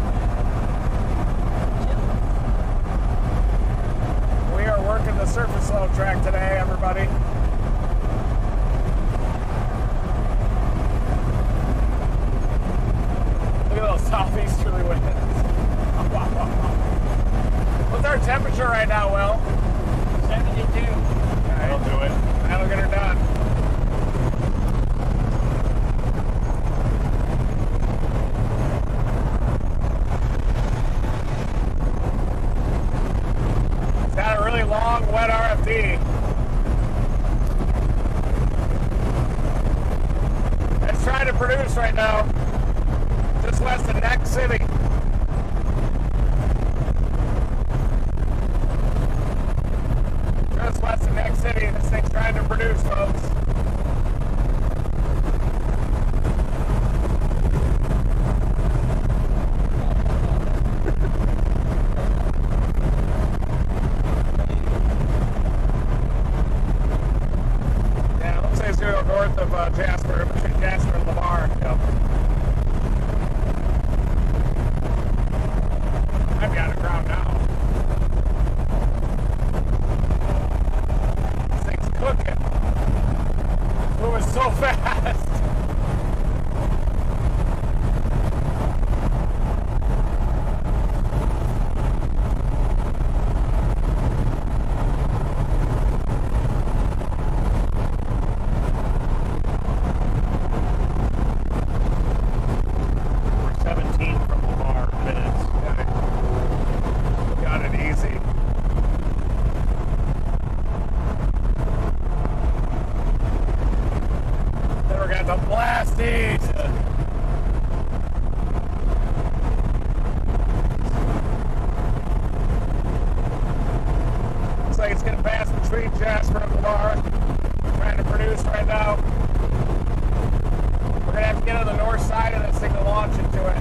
We are working the surface flow track today, everybody. Look at those southeasterly winds. What's our temperature right now, Will? 72. That'll do it. That'll get her done. It's got a really long, wet RFD. It's trying to produce right now. Just west of Neck City. Just west of Neck City, this thing's trying to produce, folks. Yeah, let's say it's going to go north of Jasper, between Jasper and Lamar. Yep. I've got a crowd now. This thing's cooking. Moving so fast. the blast east. Looks like it's gonna pass between Jasper and Lamar. Trying to produce right now. We're gonna have to get on the north side of this thing to launch into it.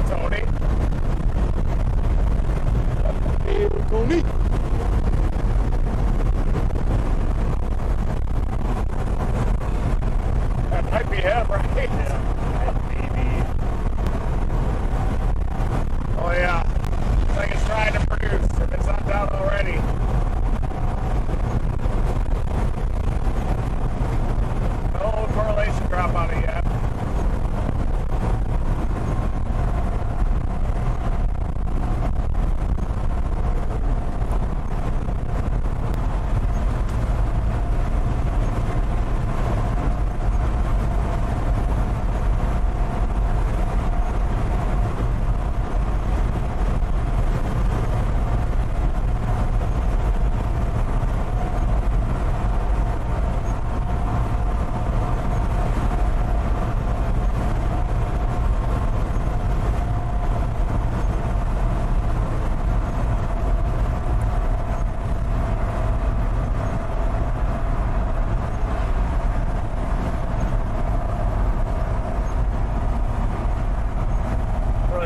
Tony. Tony. That might be him, right? Yeah, maybe. Oh yeah. Looks like it's trying to produce if it's not down already. No correlation drop on it yet.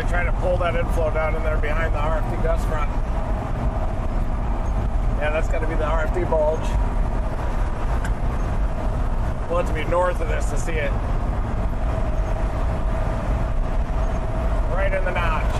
Trying to pull that inflow down in there behind the RFD gust front. Yeah, that's got to be the RFD bulge. We'll have to be north of this to see it. Right in the notch.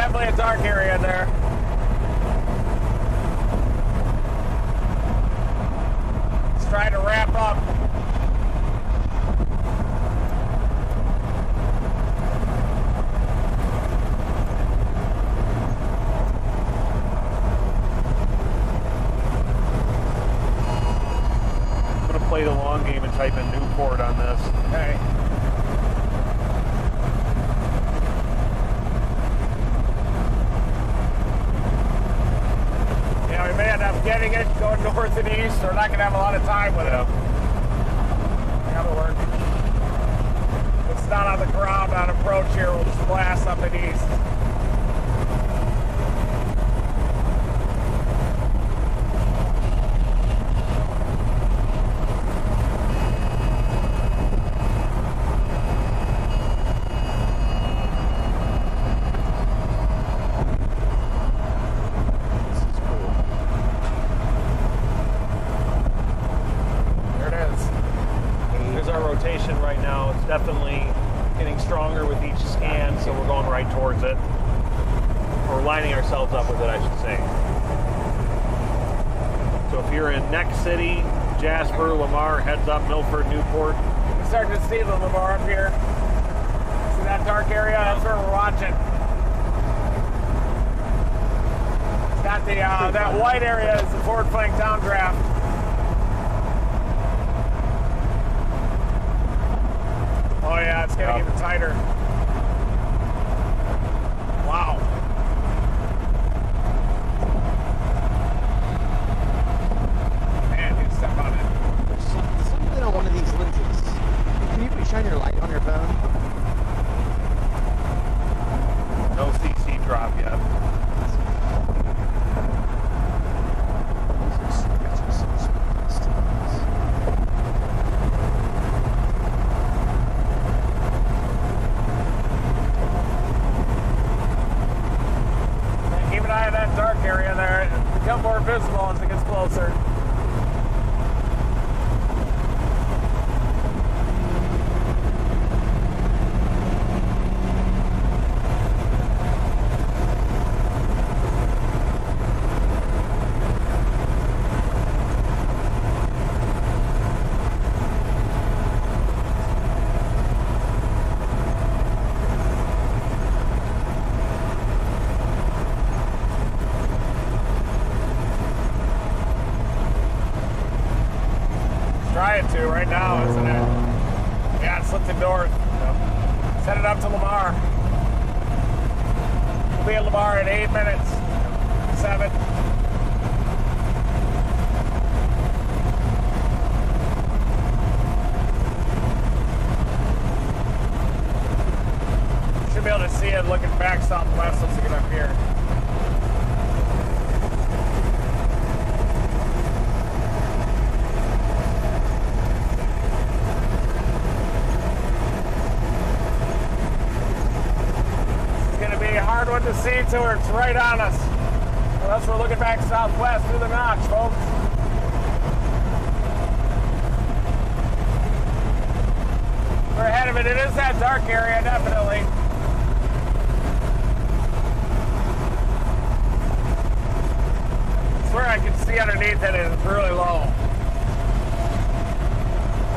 definitely a dark area in there. Let's try to wrap up. I'm going to play the long game and type in Newport on this. Okay. Yeah, we may end up getting it going north and east. We're not going to have a lot of time with it. That'll work. If it's not on the ground on approach here, we'll just blast up and east. Definitely getting stronger with each scan, so we're going right towards it. Or lining ourselves up with it, I should say. So if you're in Neck City, Jasper, Lamar, heads up, Milford, Newport. You're starting to see the Lamar up here. See that dark area? That's where we're watching. It's got the that white area is the forward flank downdraft. Oh yeah, it's getting even tighter. Wow. Man, you step on it. There's something on one of these lenses. Can you shine your light on your phone? No CC drop yet. Area there, it'll become more visible as it gets closer. To right now, isn't it? Yeah, it's lifted north. Yep. Set it up to Lamar. We'll be at Lamar in 8 minutes. 7. Should be able to see it looking back southwest once we get up here. Hard one to see till it's right on us. Unless we're looking back southwest through the notch, folks. We're ahead of it. It is that dark area, definitely. I swear I can see underneath it. It's really low.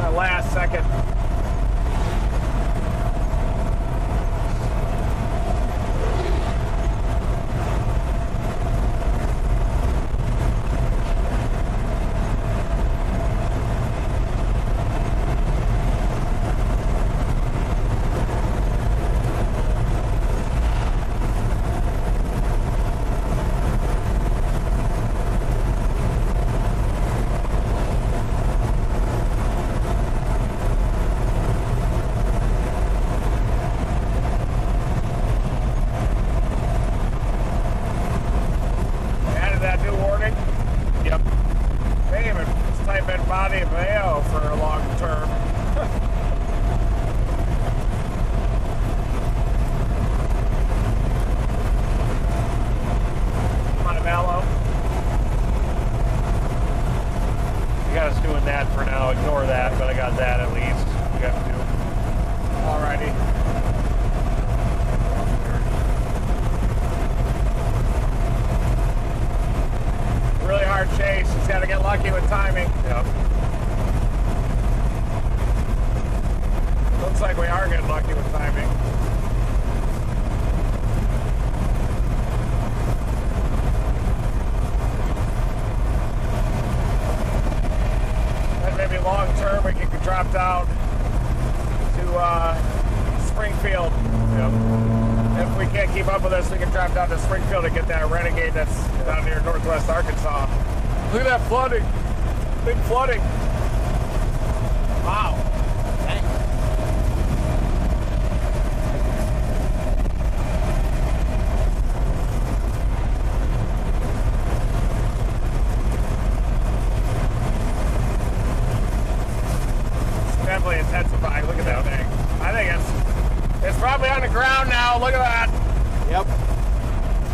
That last second. just got to get lucky with timing. Yep. Looks like we are getting lucky with timing. And maybe long term we can drop down to Springfield. Yep. If we can't keep up with this, we can drop down to Springfield and get that Renegade that's down near northwest Arkansas. Look at that flooding. Big flooding. Wow. Definitely intensifying. Look at that thing. I think it's probably on the ground now. Look at that. Yep.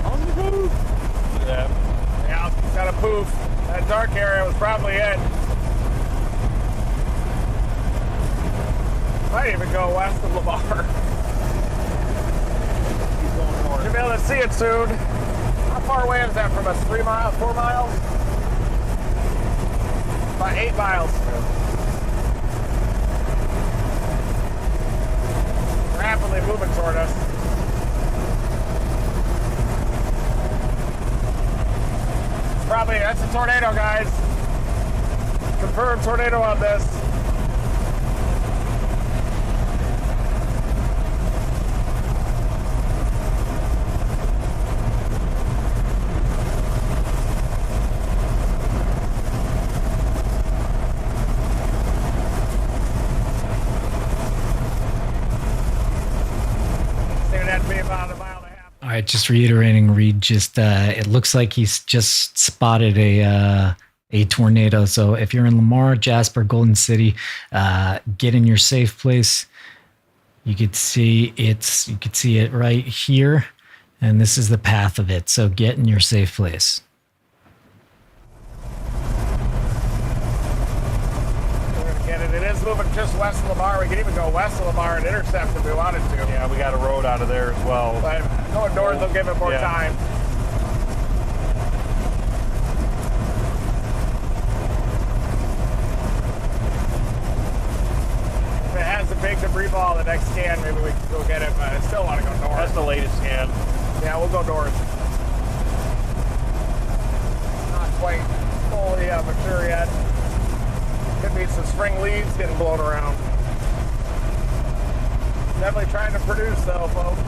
On the move. Look at that. Yeah, it's got a poof. That dark area was probably it. Might even go west of Lamar. He's going north. You'll be able to see it soon. How far away is that from us? 3 miles? 4 miles? About 8 miles. Rapidly moving toward us. It's probably, that's a tornado, guys. Confirmed tornado on this. All right, just reiterating, Reed. Just it looks like he's just spotted a tornado. So if you're in Lamar, Jasper, Golden City, get in your safe place. You could see it's. You could see it right here, and this is the path of it. So get in your safe place. It is moving just west of Lamar. We can even go west of Lamar and intercept if we wanted to. Yeah, we got a road out of there as well. But going north will give it more time. If it has a big debris ball, the next scan, maybe we can go get it, but I still want to go north. That's the latest scan. Yeah, we'll go north. Not quite fully mature yet. Could be some spring leaves getting blown around. Definitely trying to produce though, folks.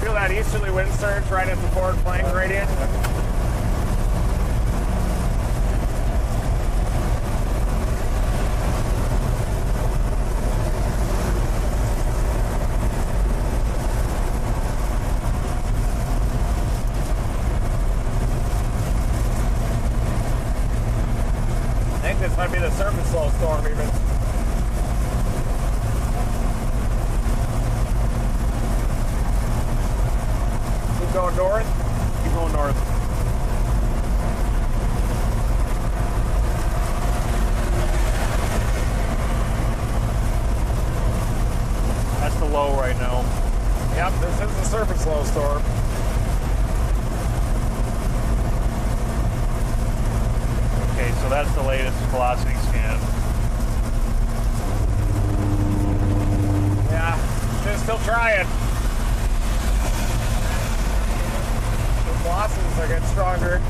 Feel that easterly wind surge right at the forward flank gradient. This might be the surface low storm even. Keep going north? Keep going north. That's the low right now. Yep, this is the surface low storm. Okay, so that's the latest velocity scan. Yeah, they're still trying. The velocities are getting stronger.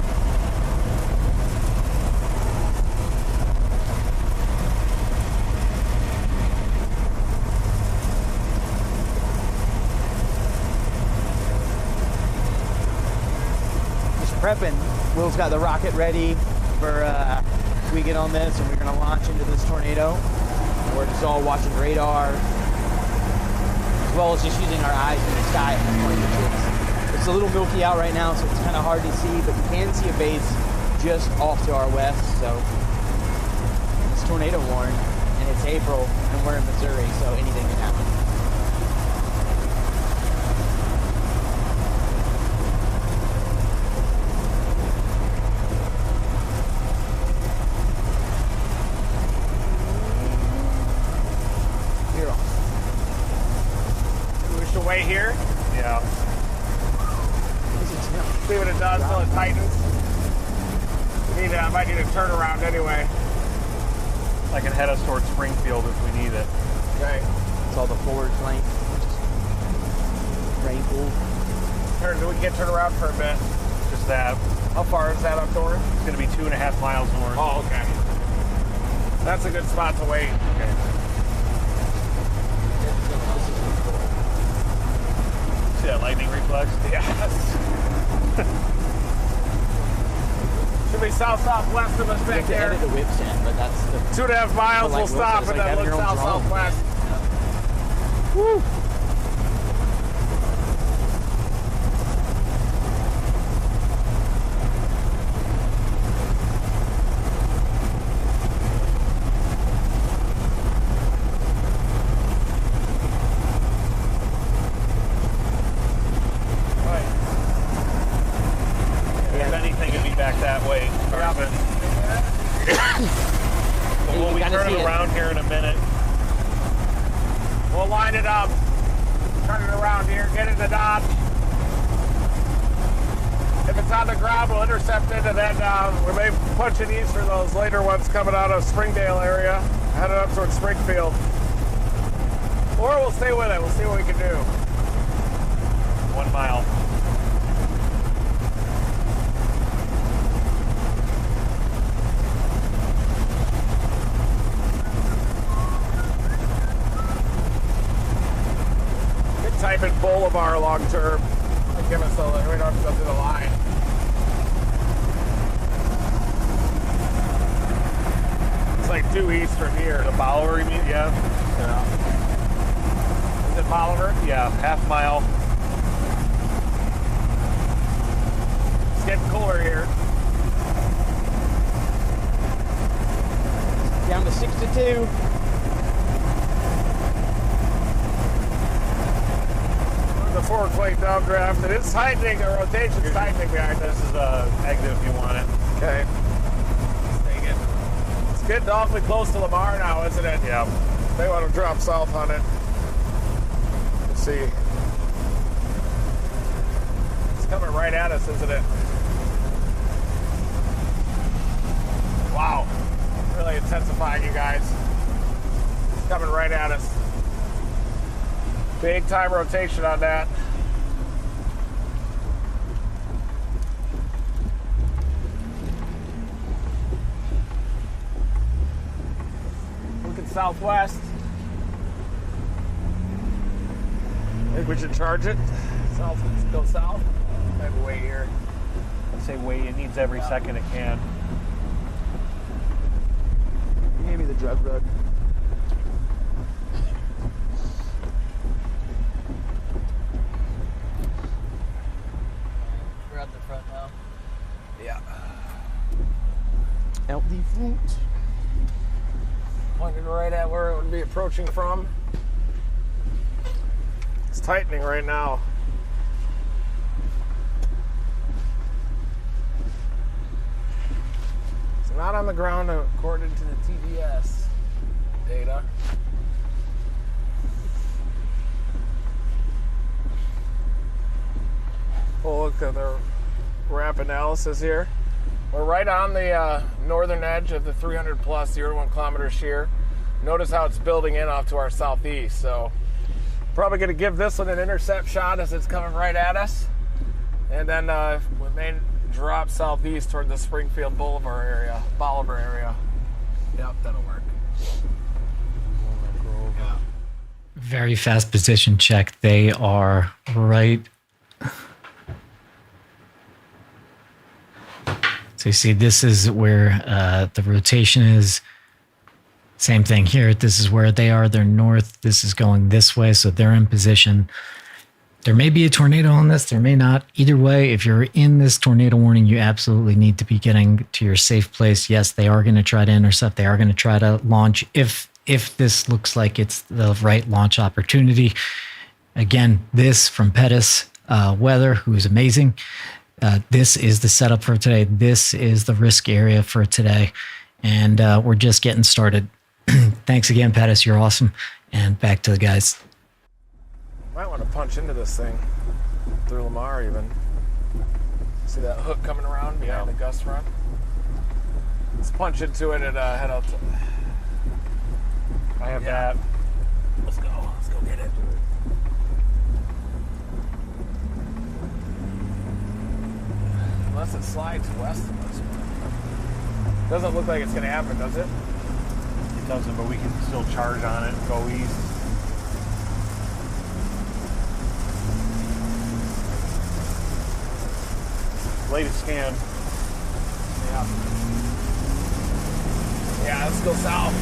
Just prepping. Will's got the rocket ready for we get on this, and we're going to launch into this tornado. We're just all watching radar, as well as just using our eyes in the sky at this point. It's a little milky out right now, so it's kind of hard to see, but you can see a base just off to our west. So it's tornado warned, and it's April, and we're in Missouri, so anything can happen. Here. Yeah. See what it does till it tightens. I might need a turnaround anyway. I can head us towards Springfield if we need it. Okay. It's all the forward flank. Rainful. We can get turned around for a bit. Just that. How far is that up north? It's going to be 2.5 miles north. Oh, okay. That's a good spot to wait. Okay. See that lightning reflex? Yes. Should be south-southwest of us back there. Edit the whip set, but that's the 2.5 miles, we'll stop and then look south-southwest. Woo! Around here in a minute. We'll line it up, turn it around here, get into Dodge. If it's on the ground, we'll intercept it, and then we may punch it east for those later ones coming out of Springdale area, headed up towards Springfield. Or we'll stay with it. We'll see what we can do. 1 mile. Type in Boulevard long term. Give us a we don't have to go through the line. It's like due east from here. The Bolivar, you mean? Yeah. Is it Bolivar? Yeah, half mile. It's getting cooler here. down to 62. The forward plate downdraft. It is tightening. The rotation's tightening behind us. This is exit if you want it. Okay. Take it. It's getting awfully close to Lamar now, isn't it? Yeah. They want to drop south on it. Let's see. It's coming right at us, isn't it? Wow. Really intensifying, you guys. It's coming right at us. Big time rotation on that. Looking southwest. I think we should charge it. South, let's go south. Maybe wait here. I say wait, it needs every second it can. You gave me the drug rug. We're at the front now. Yeah. Out the front. Pointed right at where it would be approaching from. It's tightening right now. It's not on the ground according to the TDS data. We'll look at the ramp analysis here. We're right on the northern edge of the 300 plus 0 to 1 kilometer shear. Notice how it's building in off to our southeast. So probably going to give this one an intercept shot as it's coming right at us. And then we may drop southeast toward the Springfield Bolivar area. Yep, that'll work. Yeah. Very fast position check. They are right. So you see, this is where the rotation is. Same thing here. This is where they are. They're north. This is going this way, so they're in position. There may be a tornado on this. There may not. Either way, if you're in this tornado warning, you absolutely need to be getting to your safe place. Yes, they are going to try to intercept. They are going to try to launch if this looks like it's the right launch opportunity. Again, this from Pettis Weather, who is amazing. This is the setup for today. This is the risk area for today. And we're just getting started. Thanks again, Pettis. You're awesome. And back to the guys. Might want to punch into this thing through Lamar even. See that hook coming around behind the gust front? Let's punch into it and head out to... I have that. Let's go get it. Unless it slides west of us. Doesn't look like it's gonna happen, does it? It doesn't, but we can still charge on it and go east. Latest scan. Yeah. Yeah, let's go south.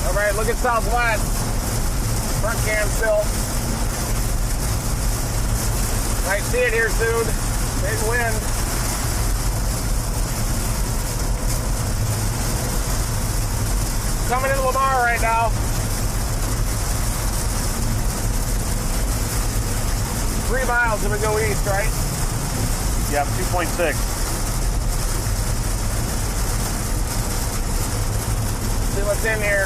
All right, look at southwest. Front cam still. Might see it here soon. Big wind. Coming into Lamar right now. 3 miles if we go east, right? Yeah, 2.6. See what's in here.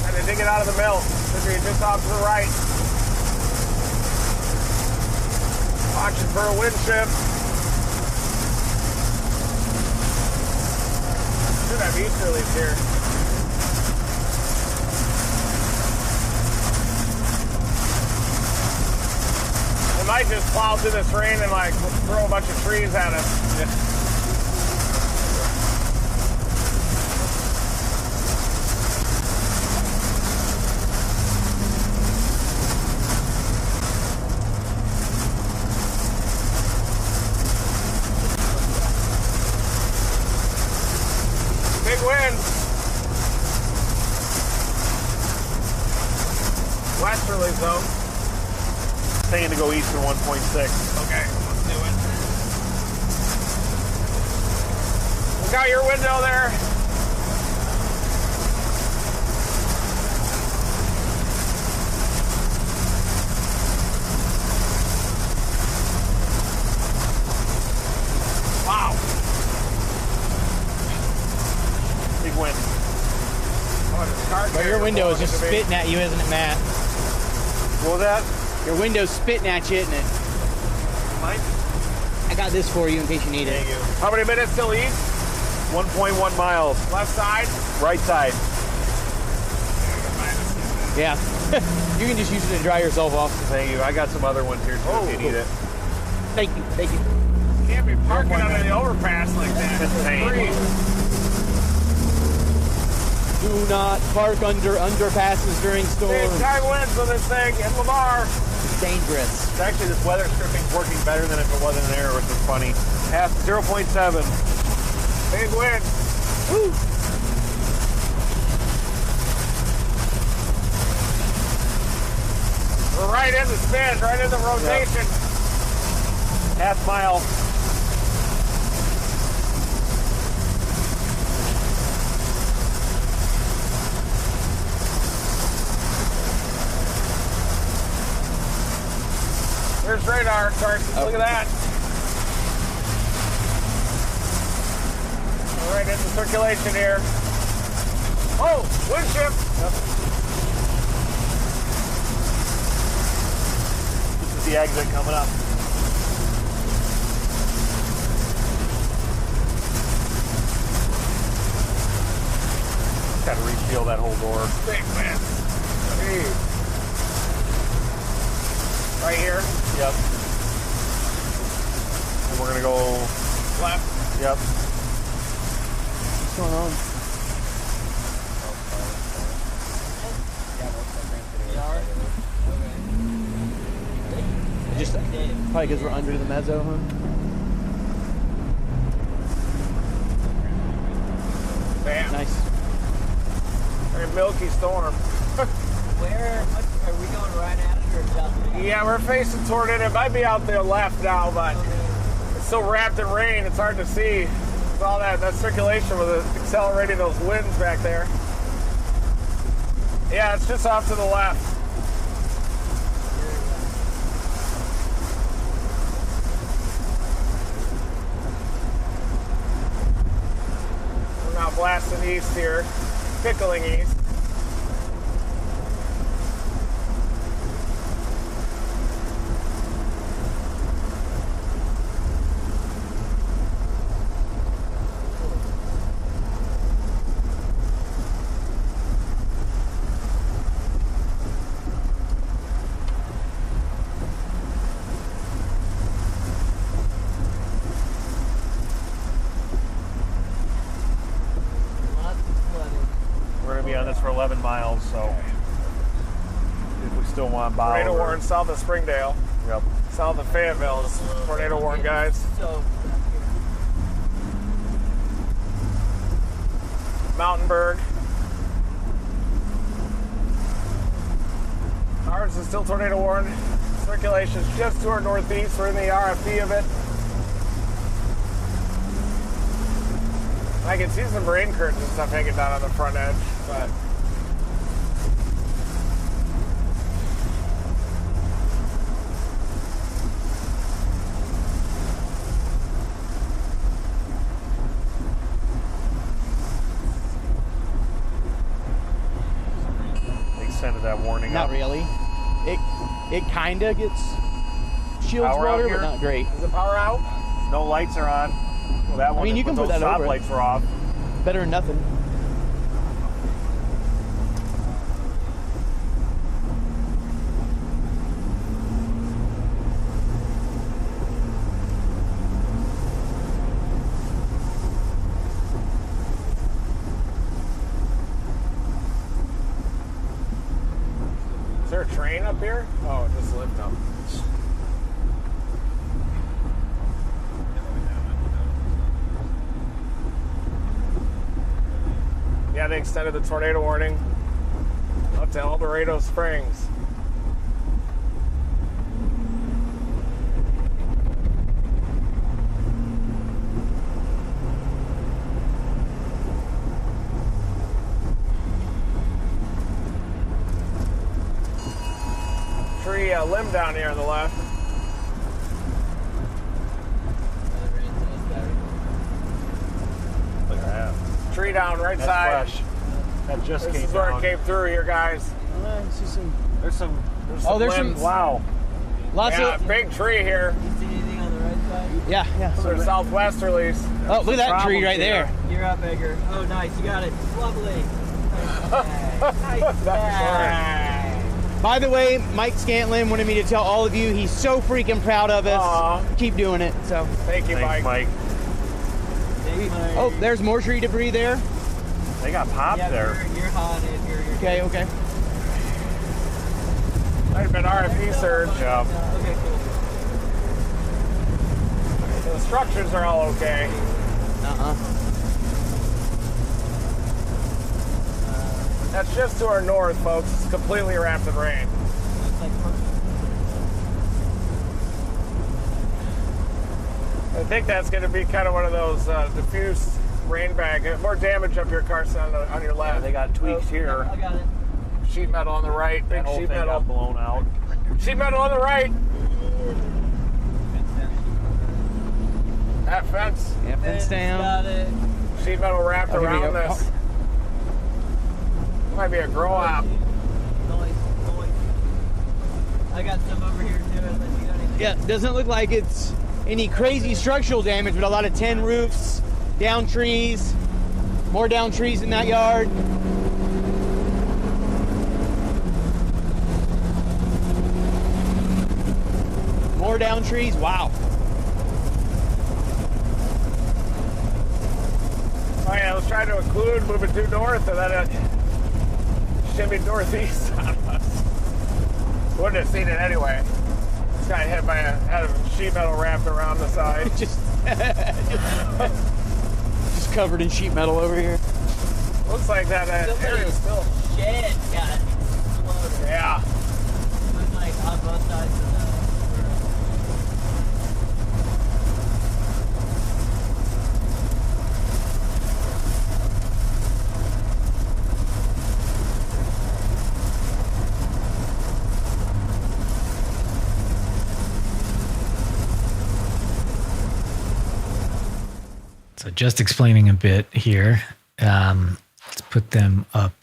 Had to dig it out of the milk. Should be just off to the right. Watching for a wind shift. Should have easterlies here. It might just plow through this rain and like throw a bunch of trees at us. Big wind. Westerly zone. Saying to go east for 1.6. Okay, let's do it. Look out your window there. Wow. Big wind. But your window is just spitting at you, isn't it, Matt? What was that? Your window's spitting at you, isn't it? Mine? I got this for you in case you need it. How many minutes till east? 1.1 miles. Left side? Right side. Yeah. You can just use it to dry yourself off. Thank you. I got some other ones here too if you need it. Thank you. Thank you. Can't be parking under the overpass like that. It's pain. Do not park under underpasses during storms. Big time winds on this thing in Lamar. It's dangerous. It's actually, this weather stripping's working better than if it wasn't there, which is funny. Half 0.7. Big wind. Woo! We're right in the spin, right in the rotation. Half mile. There's radar, Carson. Look at that. We're right into circulation here. Oh, wind shift. Yep. This is the exit coming up. Got to reseal that whole door. Big wind. Jeez. Right here? Yep. And we're going to go left. Yep. What's going on? Just probably because we're under the mezzo, huh? Bam. Nice. Very milky storm. Where are we going right at it or just? Yeah, we're facing toward it. It might be out there left now, but it's so wrapped in rain, it's hard to see. With all that circulation with it accelerating those winds back there. Yeah, it's just off to the left. east here, pickling east. We're going to be on this for 11 miles, so if we still want to buy Tornado warning south of Springdale. Yep. South of Fayetteville is tornado warning, guys. So, Mountainburg. Ours is still tornado warned. Circulation's just to our northeast. We're in the RFP of it. I can see some rain curtains and stuff hanging down on the front edge, but they extended that warning Not up. really. It kind of gets shields Power out water, here? but not great. is the power out? No lights are on. Well, that one, mean, you can those put that stop over it. lights were off. Better than nothing. Is there a train up here? Oh, just lift them. Yeah, they extended the tornado warning up to El Dorado Springs. Tree limb down here on the left. Look at that. Tree down right That's side. fresh. That just This came is where down. it came through here, guys. See some. There's some There's limbs. some. wow. Lots Yeah, of. big tree here. you see anything on the right side? Yeah, yeah. Those are southwesterlies. Oh, look at that tree problems right here. there. You're up, Edgar. Oh, nice. You got it. Lovely. Nice That's bag. By the way, Mike Scantlin wanted me to tell all of you he's so freaking proud of us. Aw. Keep doing it. So. Thank you, Thanks, Mike. Mike. Oh, there's more tree debris there. They got popped Yeah, there. you're hot, Edgar. You're Okay, okay. Might have been RFP surge. Yeah. Okay, cool. The structures are all okay. That's just to our north, folks. It's completely wrapped in rain. Looks like I think that's going to be kind of one of those diffuse rain bag. More damage up your Carson on your left. They got tweaks here. I got it. Sheet metal on the right. Big That whole sheet thing metal. got blown out. Sheet metal on the right. That fence. Yeah, fence down. Got it. Sheet metal wrapped Oh, here we around go. this. Might be a grow op. Noise. I got some over here too. Unless you got anything. Yeah, doesn't look like it's any crazy structural damage, but a lot of tin roofs, down trees, more down trees in that yard. More down trees. Wow. Oh yeah, I was trying to include moving due north, and then it shimmied northeast on us. Wouldn't have seen it anyway. This guy hit by had a sheet metal wrapped around the side. just covered in sheet metal over here. Looks like that area is still. Shit got exploded. Yeah. Looks like on both sides of the. So just explaining a bit here. Let's put them up.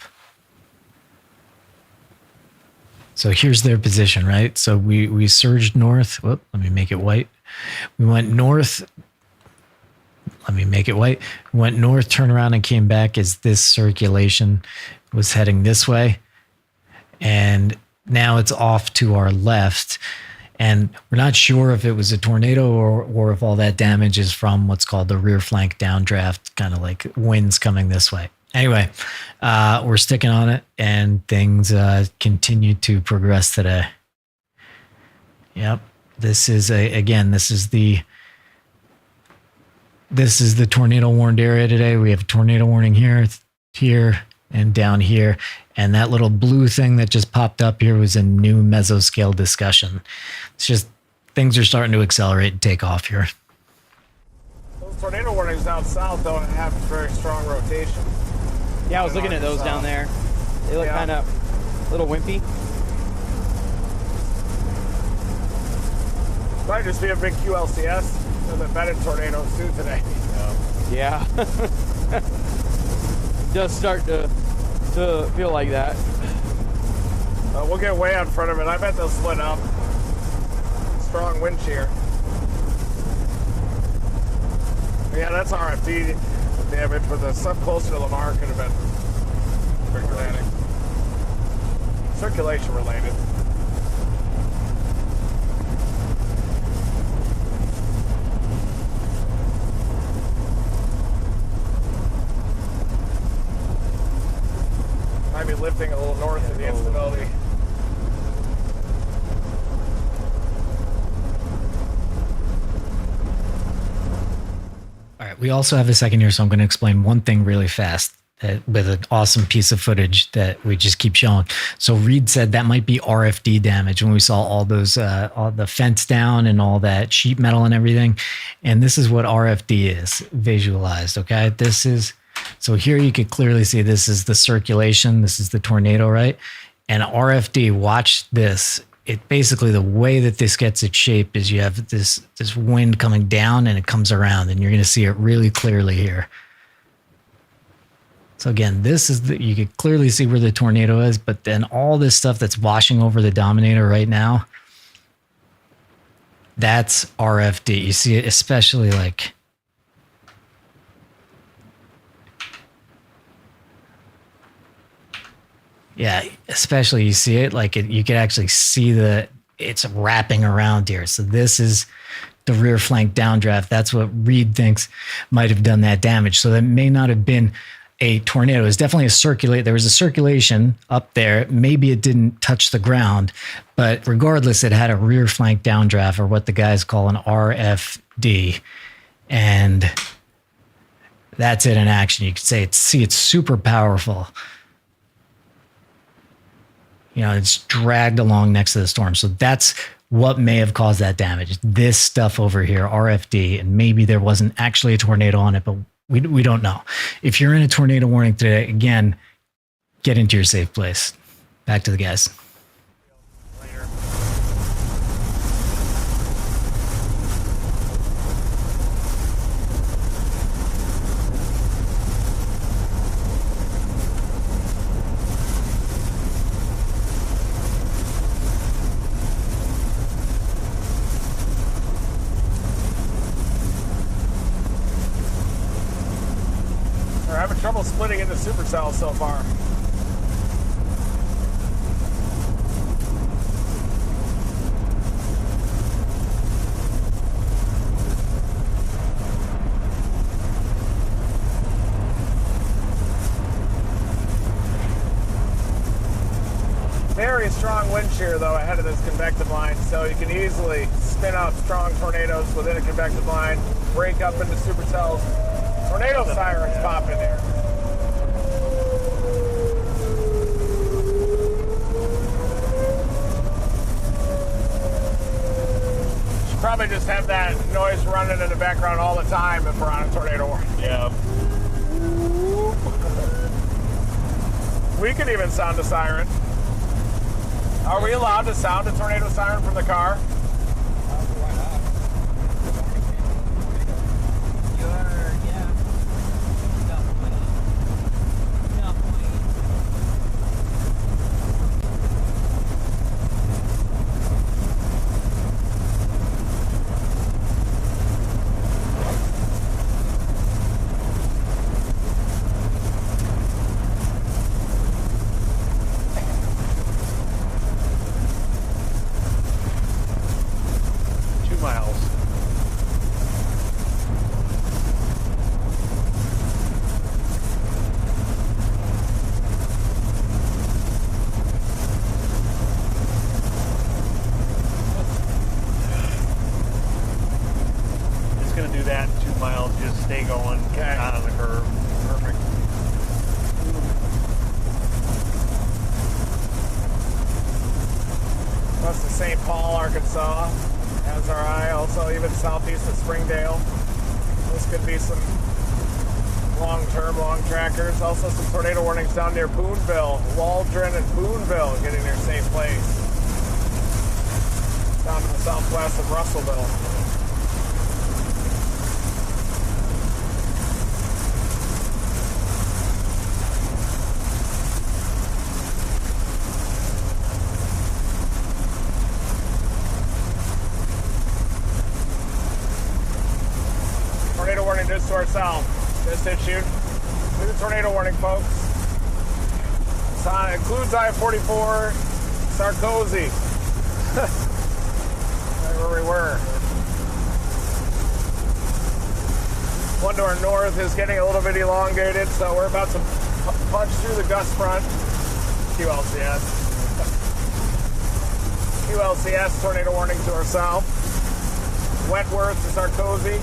So here's their position, right? So we surged north. Whoop, let me make it white. We went north. Let me make it white. We went north, turned around, and came back as this circulation was heading this way. And now it's off to our left. And we're not sure if it was a tornado or if all that damage is from what's called the rear flank downdraft, kind of like winds coming this way. Anyway, we're sticking on it, and things continue to progress today. Yep, this is the tornado warned area today. We have a tornado warning here, and down here. And that little blue thing that just popped up here was a new mesoscale discussion. It's just things are starting to accelerate and take off here. Those tornado warnings down south don't have very strong rotation. Yeah, I was looking at those down there. They look kind of a little wimpy. Might just be a big QLCS with embedded tornadoes too today. Yeah. Does start to feel like that. We'll get way out in front of it. I bet they'll split up. Strong wind shear. Yeah, that's RFD damage, but the stuff closer to Lamar could have been pretty dramatic. Circulation related. Might be lifting a little north of the instability. All right, we also have a second here, so I'm going to explain one thing really fast with an awesome piece of footage that we just keep showing. So Reed said that might be RFD damage when we saw all those, all the fence down and all that sheet metal and everything. And this is what RFD is visualized, okay? So here you could clearly see this is the circulation. This is the tornado, right? And RFD, watch this. It basically, the way that this gets its shape is you have this wind coming down and it comes around, and you're going to see it really clearly here. So again, this is you could clearly see where the tornado is, but then all this stuff that's washing over the Dominator right now, that's RFD. You see it especially like... Yeah, especially you see it like you could actually see it's wrapping around here. So this is the rear flank downdraft. That's what Reed thinks might have done that damage. So that may not have been a tornado. It's definitely there was a circulation up there. Maybe it didn't touch the ground, but regardless, it had a rear flank downdraft, or what the guys call an RFD. And that's it in action. You could say it's super powerful. You know, it's dragged along next to the storm. So that's what may have caused that damage. This stuff over here, RFD, and maybe there wasn't actually a tornado on it, but we don't know. If you're in a tornado warning today, again, get into your safe place. Back to the guys. Trouble splitting into supercells so far. Very strong wind shear though ahead of this convective line, so you can easily spin out strong tornadoes within a convective line, break up into supercells. Tornado sirens pop in here. Should probably just have that noise running in the background all the time if we're on a tornado warning. Yeah. We could even sound a siren. Are we allowed to sound a tornado siren from the car? that in 2 miles. Just stay going on the curve. Perfect. West of St. Paul, Arkansas, has our eye. Also, even southeast of Springdale. This could be some long-term, long trackers. Also, some tornado warnings down near Boonville, Waldron and Boonville, getting their safe place. Down to the southwest of Russellville. Tornado warning just to our south. Just issued. New tornado warning, folks. It includes I-44, Sarkozy. Right where we were. One to our north is getting a little bit elongated, so we're about to punch through the gust front. QLCS. QLCS tornado warning to our south. Wentworth to Sarkozy.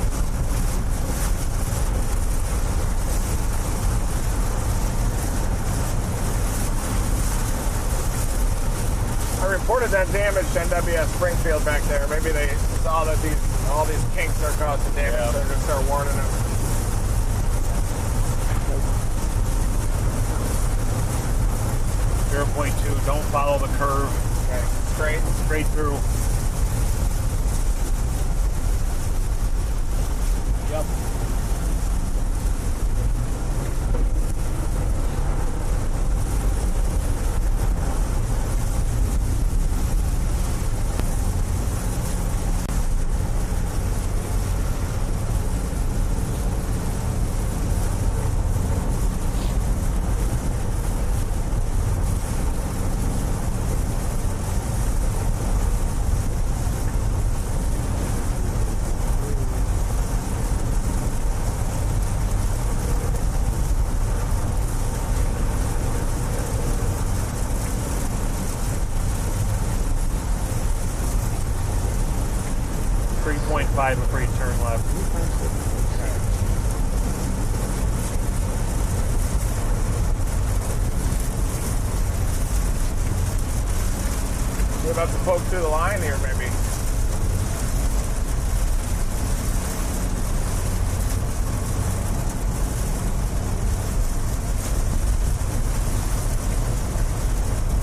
I reported that damage to NWS Springfield back there. Maybe they saw that all these kinks are causing damage, so they're going to start warning them. .2. Don't follow the curve. Okay. Straight through. Yep. 3.5 before you turn left. We're about to poke through the line here, maybe.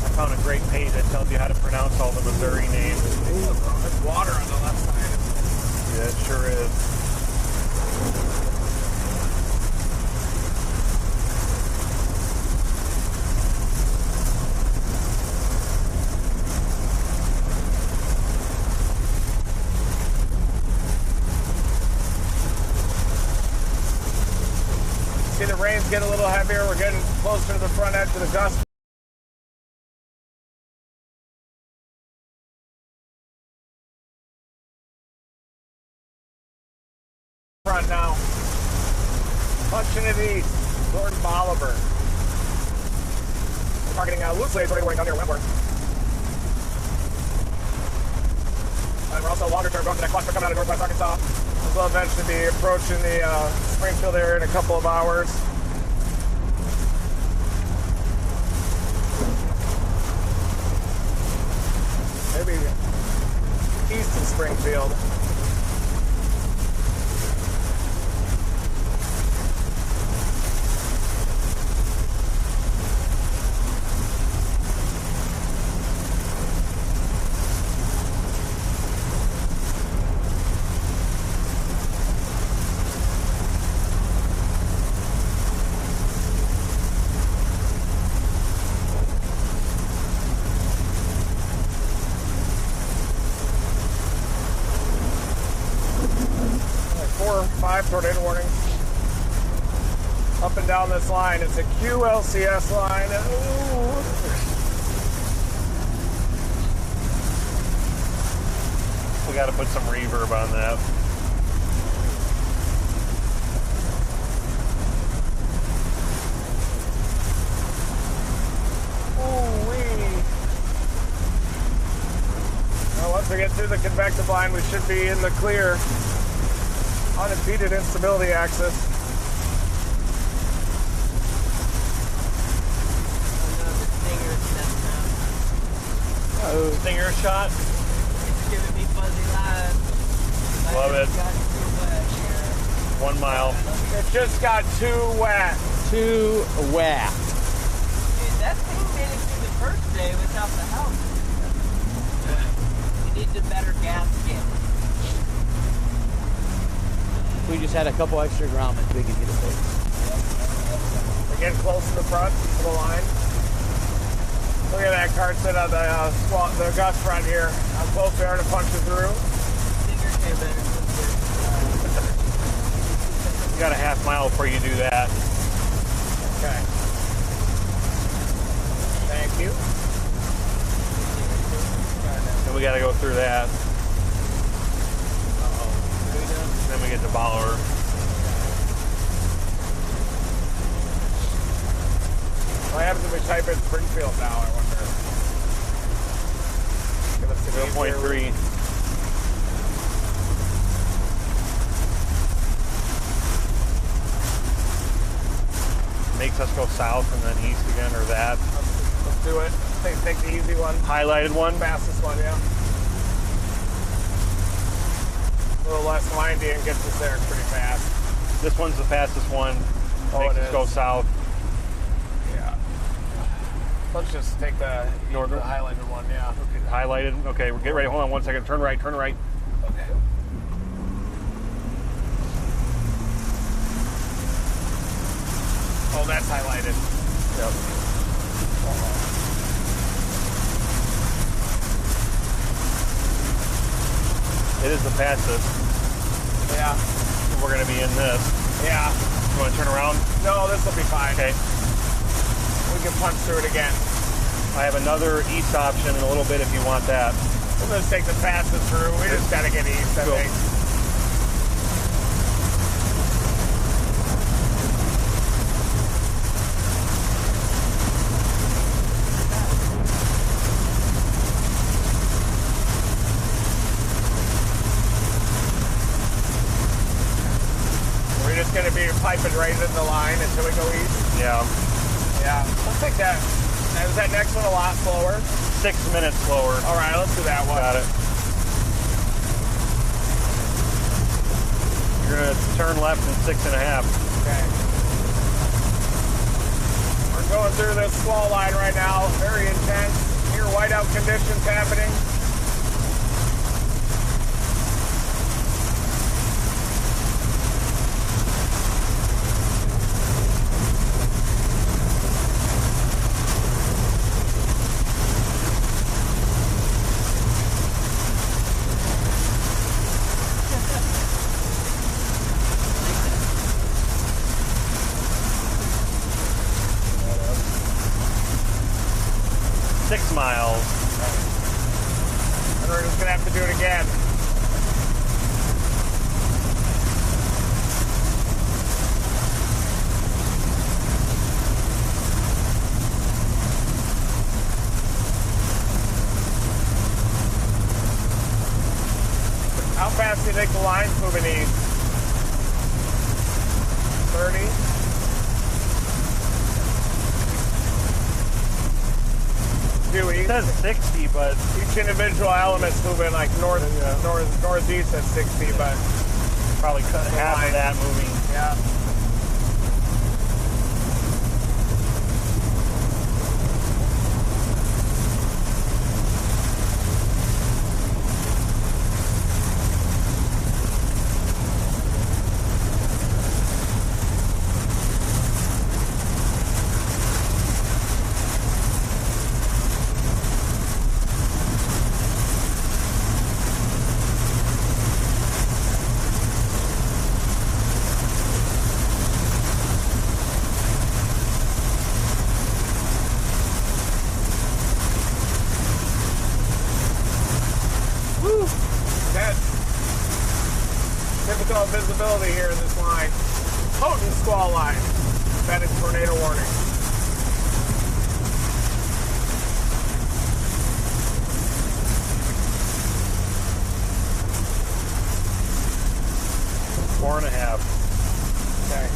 I found a great page that tells you how to pronounce all the Missouri names. There's water on the left side. Yeah, it sure is. See the rain's getting a little heavier. We're getting closer to the front edge of the gust. Front now. Punching it east. Gordon Bolivar. We're targeting loosely tornado warning down near Wentworth. And we're also longer term going to that cluster coming out of northwest Arkansas. We'll eventually be approaching the Springfield area in a couple of hours. Maybe east of Springfield. Tornado warnings up and down this line. It's a QLCS line. Ooh. We got to put some reverb on that. Ooh-wee. Well, once we get through the convective line, we should be in the clear. unimpeded instability axis. Another stinger stepping out. Oh. Stinger shot. It's giving me fuzzy lines. Love it. Got too wet here. 1 mile. It just got too wet. Too wet. Dude, that thing made it through the first day without the house. You need a better gasket. We just had a couple extra grommets, we could get it fixed. We're getting close to the front of the line. Look at that cart sit on the gust front here. How close we are to punch it through. Stinger came in and was good. You got a half mile before you do that. Okay. Thank you. Then we got to go through that. Then we get to Bauer. What happens if we type in Springfield now, I wonder? Give us an easier 0.3. Makes us go south and then east again, or that. Let's do it. Take the easy one. Highlighted one. Fastest one, yeah. A little less windy and gets us there pretty fast. This one's the fastest one. Makes us go south. Yeah. Let's just take the highlighted one, yeah. Okay, highlighted. Okay, we'll get ready. Hold on 1 second. Turn right, turn right. Okay. Oh, that's highlighted. Yep. It is the fastest. Yeah. We're going to be in this. Yeah. You want to turn around? No, this will be fine. Okay. We can punch through it again. I have another east option in a little bit if you want that. We'll just take the fastest route. We just got to get east, I think. We're just going to be piping right in the line until we go east. Yeah. Yeah. We'll take that. Is that next one a lot slower? 6 minutes slower. All right, let's do that one. Got it. You're going to turn left in 6.5. Okay. We're going through this squall line right now. Very intense. Near whiteout conditions happening. Miles. And we're just gonna have to do it again. How fast do you think the line's moving east? 30? It says 60, but each individual element's moving like northeast at 60, but probably cut half of that moving. Yeah. Typical visibility here in this line. Potent squall line. That is tornado warning. 4.5. Okay.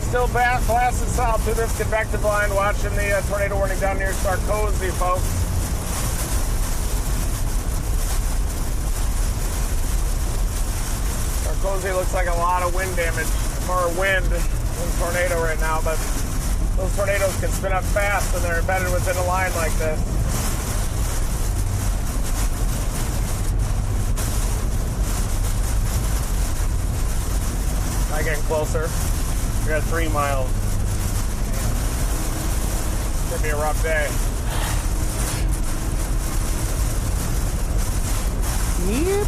Still blasting south through this convective line, watching the tornado warning down near Sarkozy, folks. Sarkozy looks like a lot of wind damage, more wind than tornado right now, but those tornadoes can spin up fast when they're embedded within a line like this. Am I getting closer? We're at 3 miles. It's gonna be a rough day. Yep.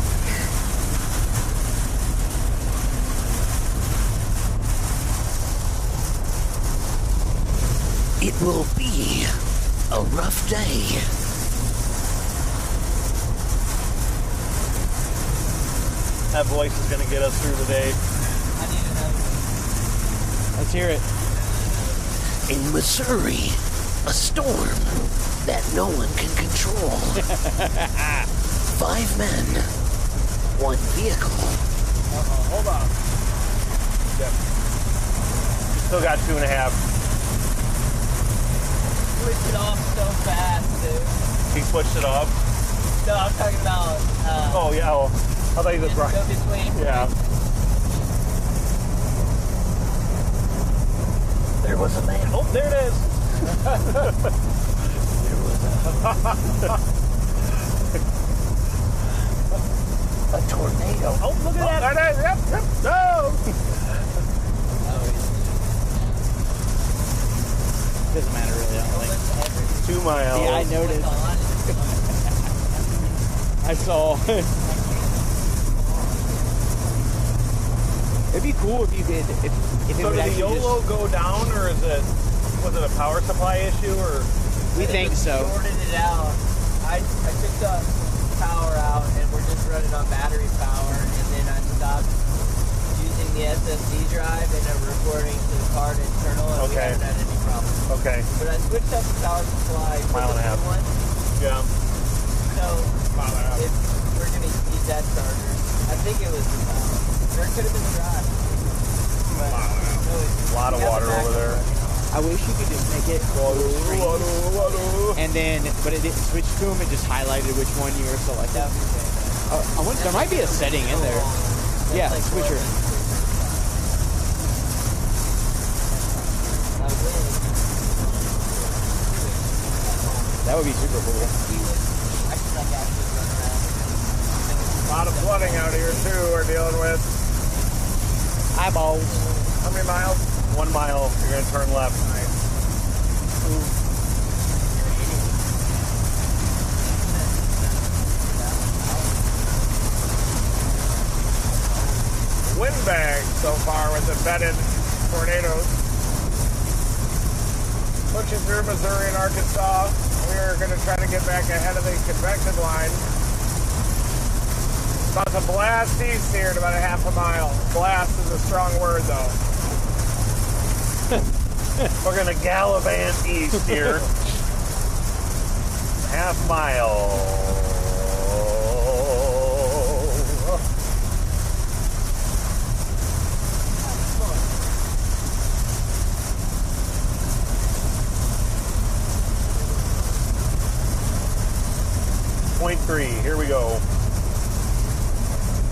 It will be a rough day. That voice is going to get us through the day. Let's hear it. In Missouri, a storm that no one can control. 5 men, 1 vehicle. Hold on. Yep. Still got 2.5. Switched it off so fast, dude. He switched it off? No, I'm talking about. Oh, yeah. Oh, I thought he was right. Go between. Yeah. There was a man. Oh, there it is. There was a tornado. Oh, look at that. There it is. Yep. No. Doesn't matter really, I don't think. 2 miles. Yeah, I noticed. I saw. It'd be cool if you could, if it So would did the actually YOLO just, go down, or was it a power supply issue, or? we think so. Sorted it out. I took the power out, and we're just running on battery power, and then I stopped using the SSD drive, and I'm recording to the card internal, and we Okay. haven't had any problems. Okay. But I switched up the power supply to Mile and a the half. new one, Yeah. so if we're going to use that charger. I think it was the power. Or it could have been the drive. But, no, A lot of water over there. I wish you could just make it screens, and then, but it didn't switch to them, it just highlighted which one you were selecting. I wonder, there might be a setting in there. Yeah, switcher. That would be super cool. A lot of flooding out here too we're dealing with. Eyeballs. How many miles? 1 mile. You're going to turn left. Windbag so far with embedded tornadoes. Pushing through Missouri and Arkansas. We are going to try to get back ahead of the convective line. About to blast east here at about a half a mile. Blast is a strong word though. We're going to gallivant east here. Half mile. point 3. Here we go.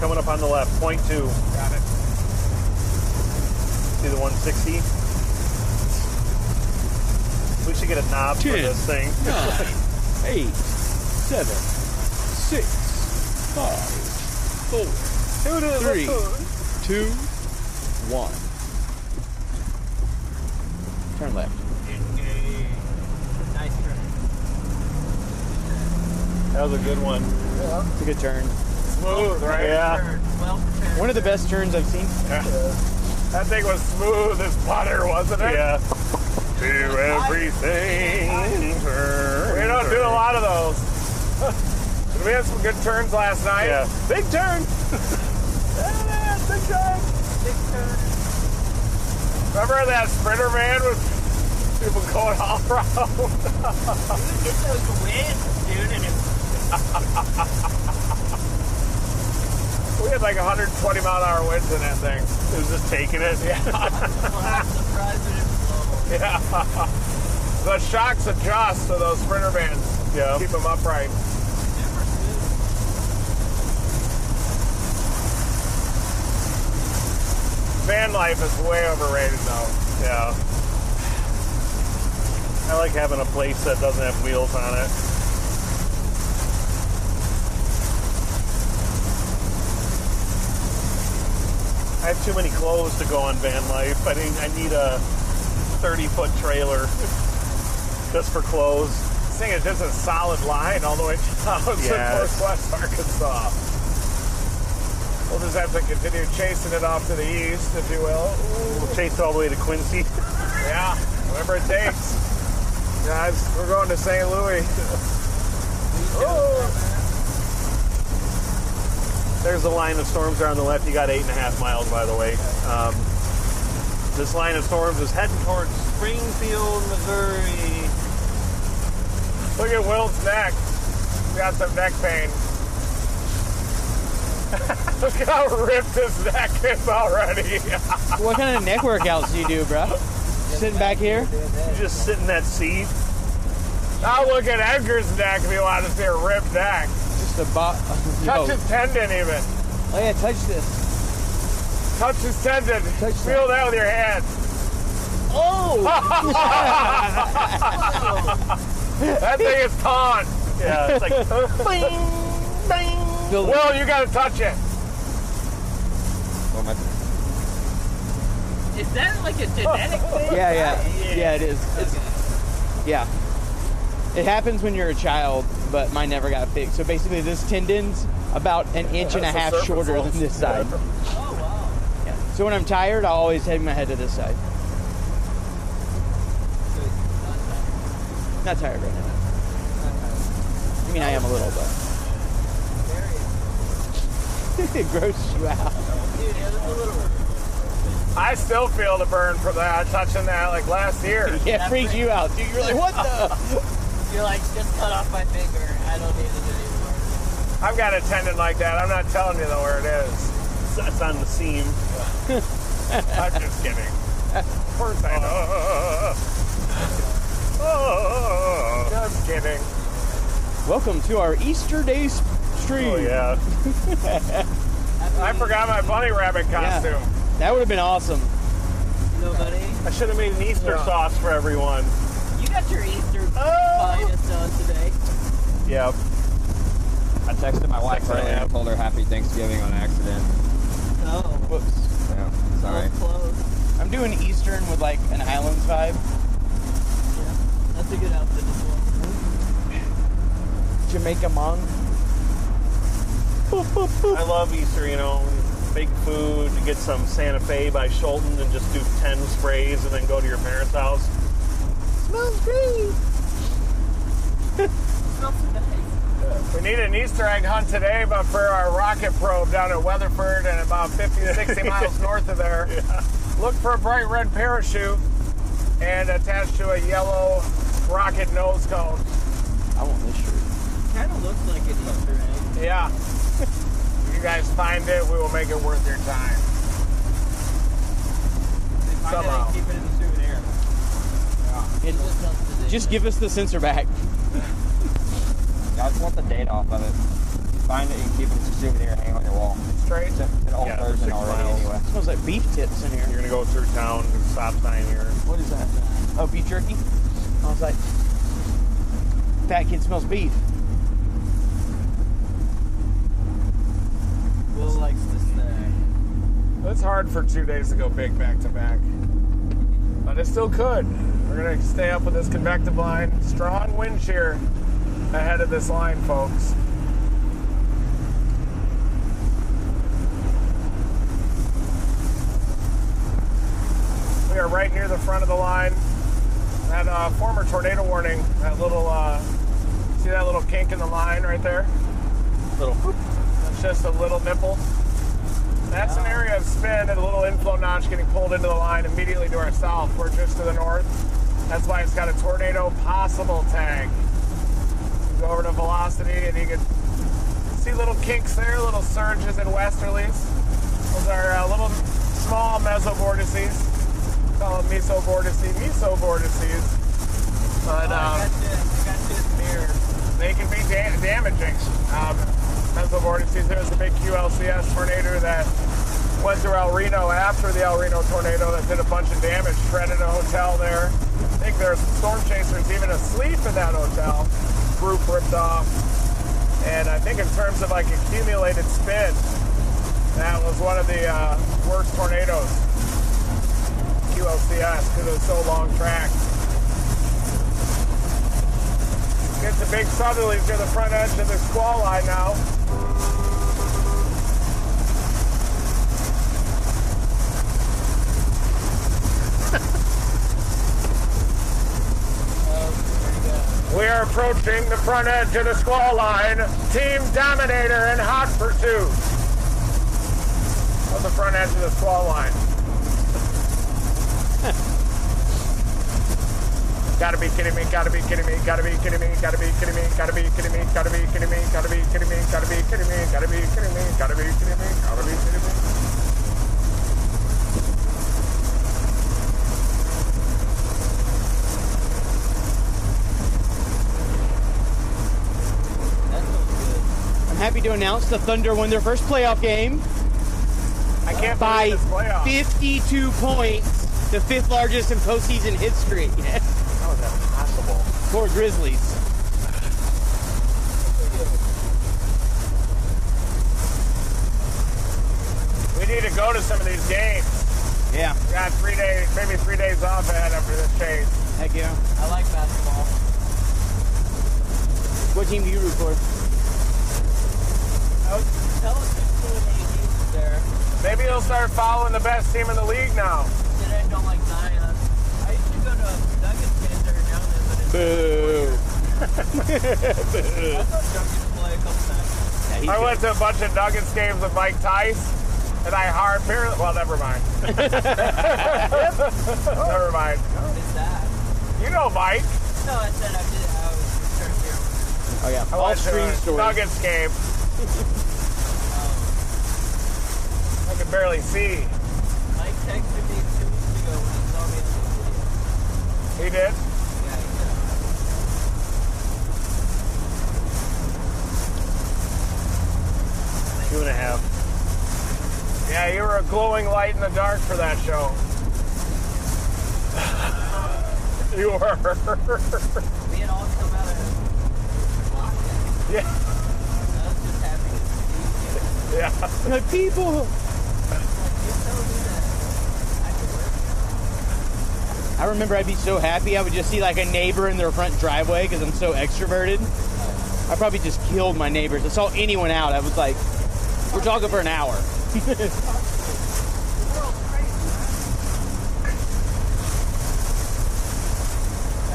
Coming up on the left, point 2. Got it. See the 160? We should get a knob for this thing. 9, 8, 7, 6, 5, 4, 3, 2, 1. Turn left. Nice turn. That was a good one. It's a good turn. Smooth, right? Yeah. One of the best turns I've seen. Yeah. That thing was smooth as butter, wasn't it? Yeah. Do everything. We don't do a lot of those. We had some good turns last night. Yeah. Big turn. Yeah, big turn. Big turn. Remember that Sprinter van with people going all around? Get those winds, dude, and We had like 120 mile an hour winds in that thing. It was just taking it. Yeah. I'm surprised it didn't blow. Yeah. The shocks adjust to those Sprinter vans. Yeah. Keep them upright. Van life is way overrated though. Yeah. I like having a place that doesn't have wheels on it. I have too many clothes to go on van life. I need a 30-foot trailer just for clothes. This thing is just a solid line all the way down to Northwest Arkansas. We'll just have to continue chasing it off to the east, if you will. We'll chase it all the way to Quincy. Yeah, whatever it takes. Guys, we're going to St. Louis. Oh. There's the line of storms there on the left. You got 8.5 miles, by the way. This line of storms is heading towards Springfield, Missouri. Look at Wilt's neck. He's got some neck pain. Look at how ripped his neck is already. What kind of neck workouts do you do, bro? Sitting back here? You just sit in that seat. Now look at Edgar's neck if you want to see a ripped neck. Just a touch his tendon even. Oh yeah, touch this. Touch his tendon. Touch Feel that with your hand. Oh! That thing is taut. Yeah, it's like bing, bing. Will, you gotta touch it. Is that like a genetic thing? Yeah, it is. Yeah. It happens when you're a child, but mine never got fixed. So basically this tendon's about an inch and a half shorter than this side. Oh, wow. Yeah. So when I'm tired, I'll always take my head to this side. Not tired right now. I mean, I am a little, but it grosses you out. Dude, yeah, that's a little. I still feel the burn from that, touching that like last year. Yeah, it freaks you out, dude. You're like, what the? You're like, just cut off my finger. I don't need it anymore. I've got a tendon like that. I'm not telling you though where it is. It's on the seam. I'm just kidding. Of course I know. Just kidding. Welcome to our Easter Day stream. Oh, yeah. I forgot my bunny rabbit costume. Yeah. That would have been awesome. Nobody? I should have made an Easter sauce for everyone. You got your Easter finest on today. Yep. I texted my wife earlier and told her Happy Thanksgiving on accident. Oh. Whoops. Yeah, sorry. Close. I'm doing Eastern with like an Islands vibe. Yeah, that's a good outfit as well. Jamaica Mong. I love Easter, you know. Big food, get some Santa Fe by Schulten and just do 10 sprays and then go to your parents' house. Smells great. Smells so nice. We need an Easter egg hunt today, but for our rocket probe down at Weatherford and about 50 to 60 miles north of there. Yeah. Look for a bright red parachute and attached to a yellow rocket nose cone. I want this shirt. Kind of looks like an Easter egg. Yeah. If you guys find it, we will make it worth your time. Somehow. Keep it in the souvenir. Just give us the sensor back. I just want the data off of it. Find it and keep it as a souvenir, hang on your wall. Straight? It's an old version 6 already miles. anyway. It smells like beef tips in here. You're gonna go through town, stop sign here. What is that? Oh, beef jerky? I was like, fat kid smells beef. Will likes to stay. It's hard for 2 days to go big back to back. But it still could. We're going to stay up with this convective line. Strong wind shear ahead of this line, folks. We are right near the front of the line. That former tornado warning, that little, see that little kink in the line right there? Little whoop. That's just a little nipple. That's an area of spin and a little inflow notch getting pulled into the line immediately to our south. We're just to the north. That's why it's got a tornado possible tag. You go over to velocity and you can see little kinks there, little surges and westerlies. Those are little small mesovortices. Call them mesovortices. But I got this mirror. they can be damaging. Mesovortices. There was a big QLCS tornado that went through El Reno after the El Reno tornado that did a bunch of damage, shredded a hotel there. I think there are some storm chasers even asleep in that hotel. Roof ripped off. And I think in terms of like accumulated spin, that was one of the worst tornadoes. QLCS, because it was so long tracked. Get the big southerlies near the front edge of the squall line now. We are approaching the front edge of the squall line. Team Dominator in hot pursuit of the front edge of the squall line. Gotta be kidding me, gotta be kidding me, gotta be kidding me, gotta be kidding me, gotta be kidding me, gotta be kidding me, gotta be kidding me, gotta be kidding me, gotta be kidding me, gotta be kidding me, gotta be kidding me. I'm happy to announce the Thunder won their first playoff game. I can't by believe this playoff. 52 points, the fifth largest in postseason history. How is that possible? For Grizzlies. We need to go to some of these games. Yeah. We got 3 days, maybe 3 days off ahead after this chase. Heck yeah. I like basketball. What team do you root for? I was telling people when they used there. Maybe he'll start following the best team in the league now. That I don't like Zion. I used to go to Nuggets games every now and then, but it's Boo. I thought Nuggets play a couple times. Yeah, I went to a bunch of Nuggets games with Mike Tice, and I hard period. Well, never mind. Never mind. What is that? You know Mike. No, I said I did. I was just trying to hear. Oh yeah. I All went to stream a stories. Nuggets game. I could barely see. Mike texted me 2 weeks ago when he saw me in the video. He did. Yeah, he did. 2.5. Yeah, you were a glowing light in the dark for that show. You were. We had all come out of lockdown. Yeah. I was just happy to see you. Yeah. Like, people. You told me that I could work. I remember I'd be so happy I would just see like a neighbor in their front driveway because I'm so extroverted. I probably just killed my neighbors. I saw anyone out. I was like, we're talking for an hour.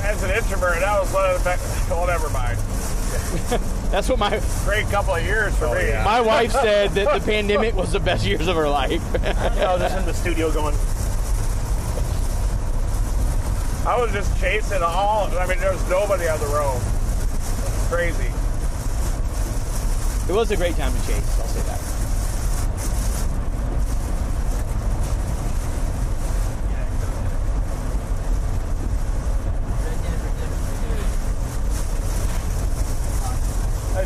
As an introvert, that was one of the best. Well, never mind. That's what my Great couple of years for me. my wife said that the pandemic was the best years of her life. I was just in the studio going, I was just chasing all. I mean, there was nobody on the road. Crazy. It was a great time to chase, I'll say that.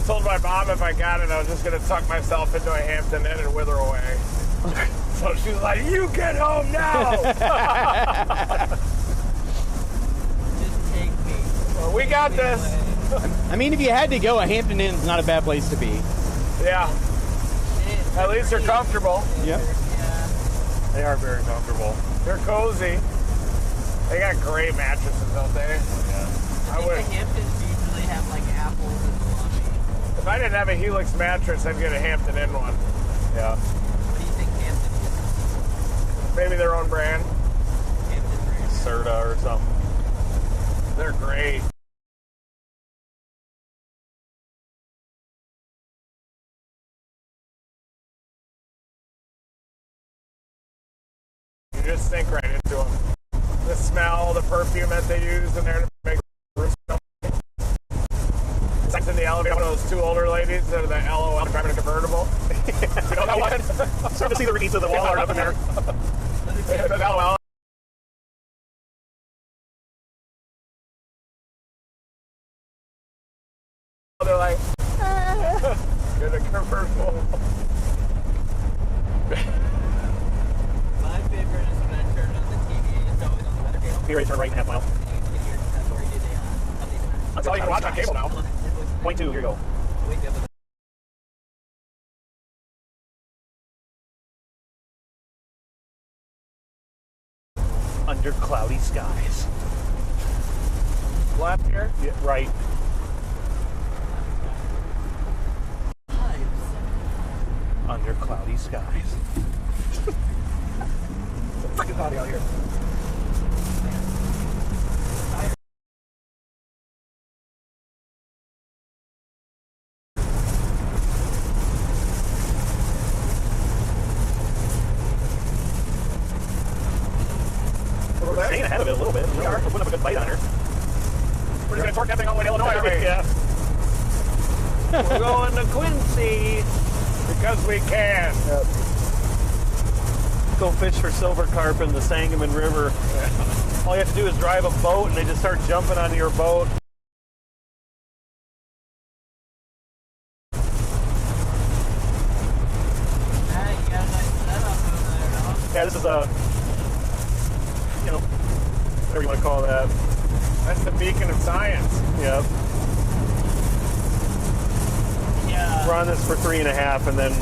told my mom if I got it, I was just gonna tuck myself into a Hampton Inn and wither away. So she's like, "You get home now." Just take me. Well, we got this. I mean, if you had to go, a Hampton Inn is not a bad place to be. Yeah. At least they're comfortable. Yep. Yeah. They are very comfortable. They're cozy. They got great mattresses, don't they? Yeah. I think the Hamptons usually have like apples and salami. If I didn't have a Helix mattress, I'd get a Hampton Inn one. Yeah. What do you think Hampton is? Maybe their own brand. Hampton brand. Serta or something. They're great. You just sink right into them. The smell, the perfume that they use in there to make room smell. It's like in the elevator, one of those two older ladies that are the LOL driving a convertible. You know that one? Starting to see the receipts of the wall art up in there. The LOL. They're like, you're the convertible. My favorite is when I turn on the TV. It's always on the weather channel. Here, turn right in half mile. That's all you can watch on cable now. 0.2, here you go. Under cloudy skies. Left here? Yeah, right. Under cloudy skies. Freaking cloudy out here. We're staying ahead of it a little bit. We are. We're putting up a good fight on her. We're just going to torque that thing all the way to Illinois, aren't we? Yeah. We're going to Quincy. Because we can. Yep. Go fish for silver carp in the Sangamon River. Yeah. All you have to do is drive a boat and they just start jumping onto your boat. Hey, you got a nice setup over there, dog. Yeah, this is a, you know, whatever you want to call that. That's the beacon of science. Yep. Yeah. We're on this for 3.5 and then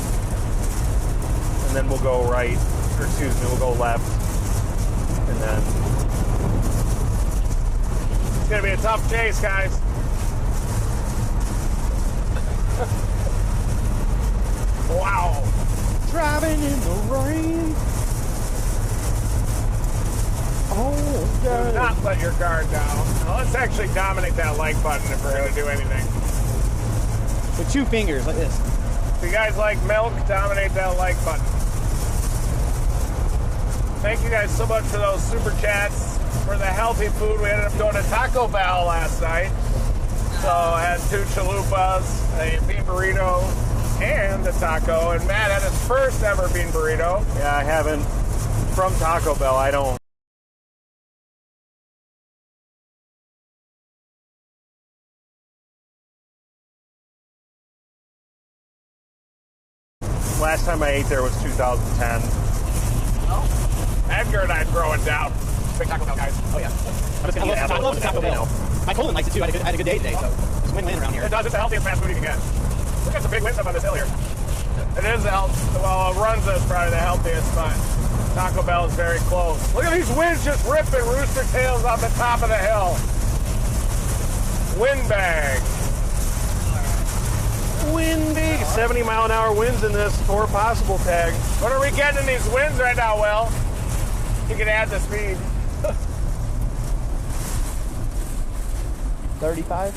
we'll go right, or excuse me, we'll go left. And then It's going to be a tough chase, guys. Wow. Driving in the rain. Oh, Do God. not let your guard down. Now, let's actually dominate that like button if we're going to do anything. With 2 fingers, like this. If you guys like milk, dominate that like button. Thank you guys so much for those super chats for the healthy food. We ended up going to Taco Bell last night. So I had 2 chalupas, a bean burrito, and a taco. And Matt had his first ever bean burrito. yeah, I haven't, from Taco Bell, I don't. Last time I ate there was 2010. Edgar and I throwing down. Big Taco Bell guys. Oh, yeah. I'm just gonna eat I apple love the Taco Bell. My colon likes it too. I had a good day today, so it's a win-win around here. It does. It's the healthiest fast food you can get. We got some big wins up on this hill here. It is the health. Well, Runza is probably the healthiest, but Taco Bell is very close. Look at these winds just ripping rooster tails off the top of the hill. Windbag. Windy, 70-mile-an-hour winds in this 4 possible tag. What are we getting in these winds right now, Will? You can add the speed. 35?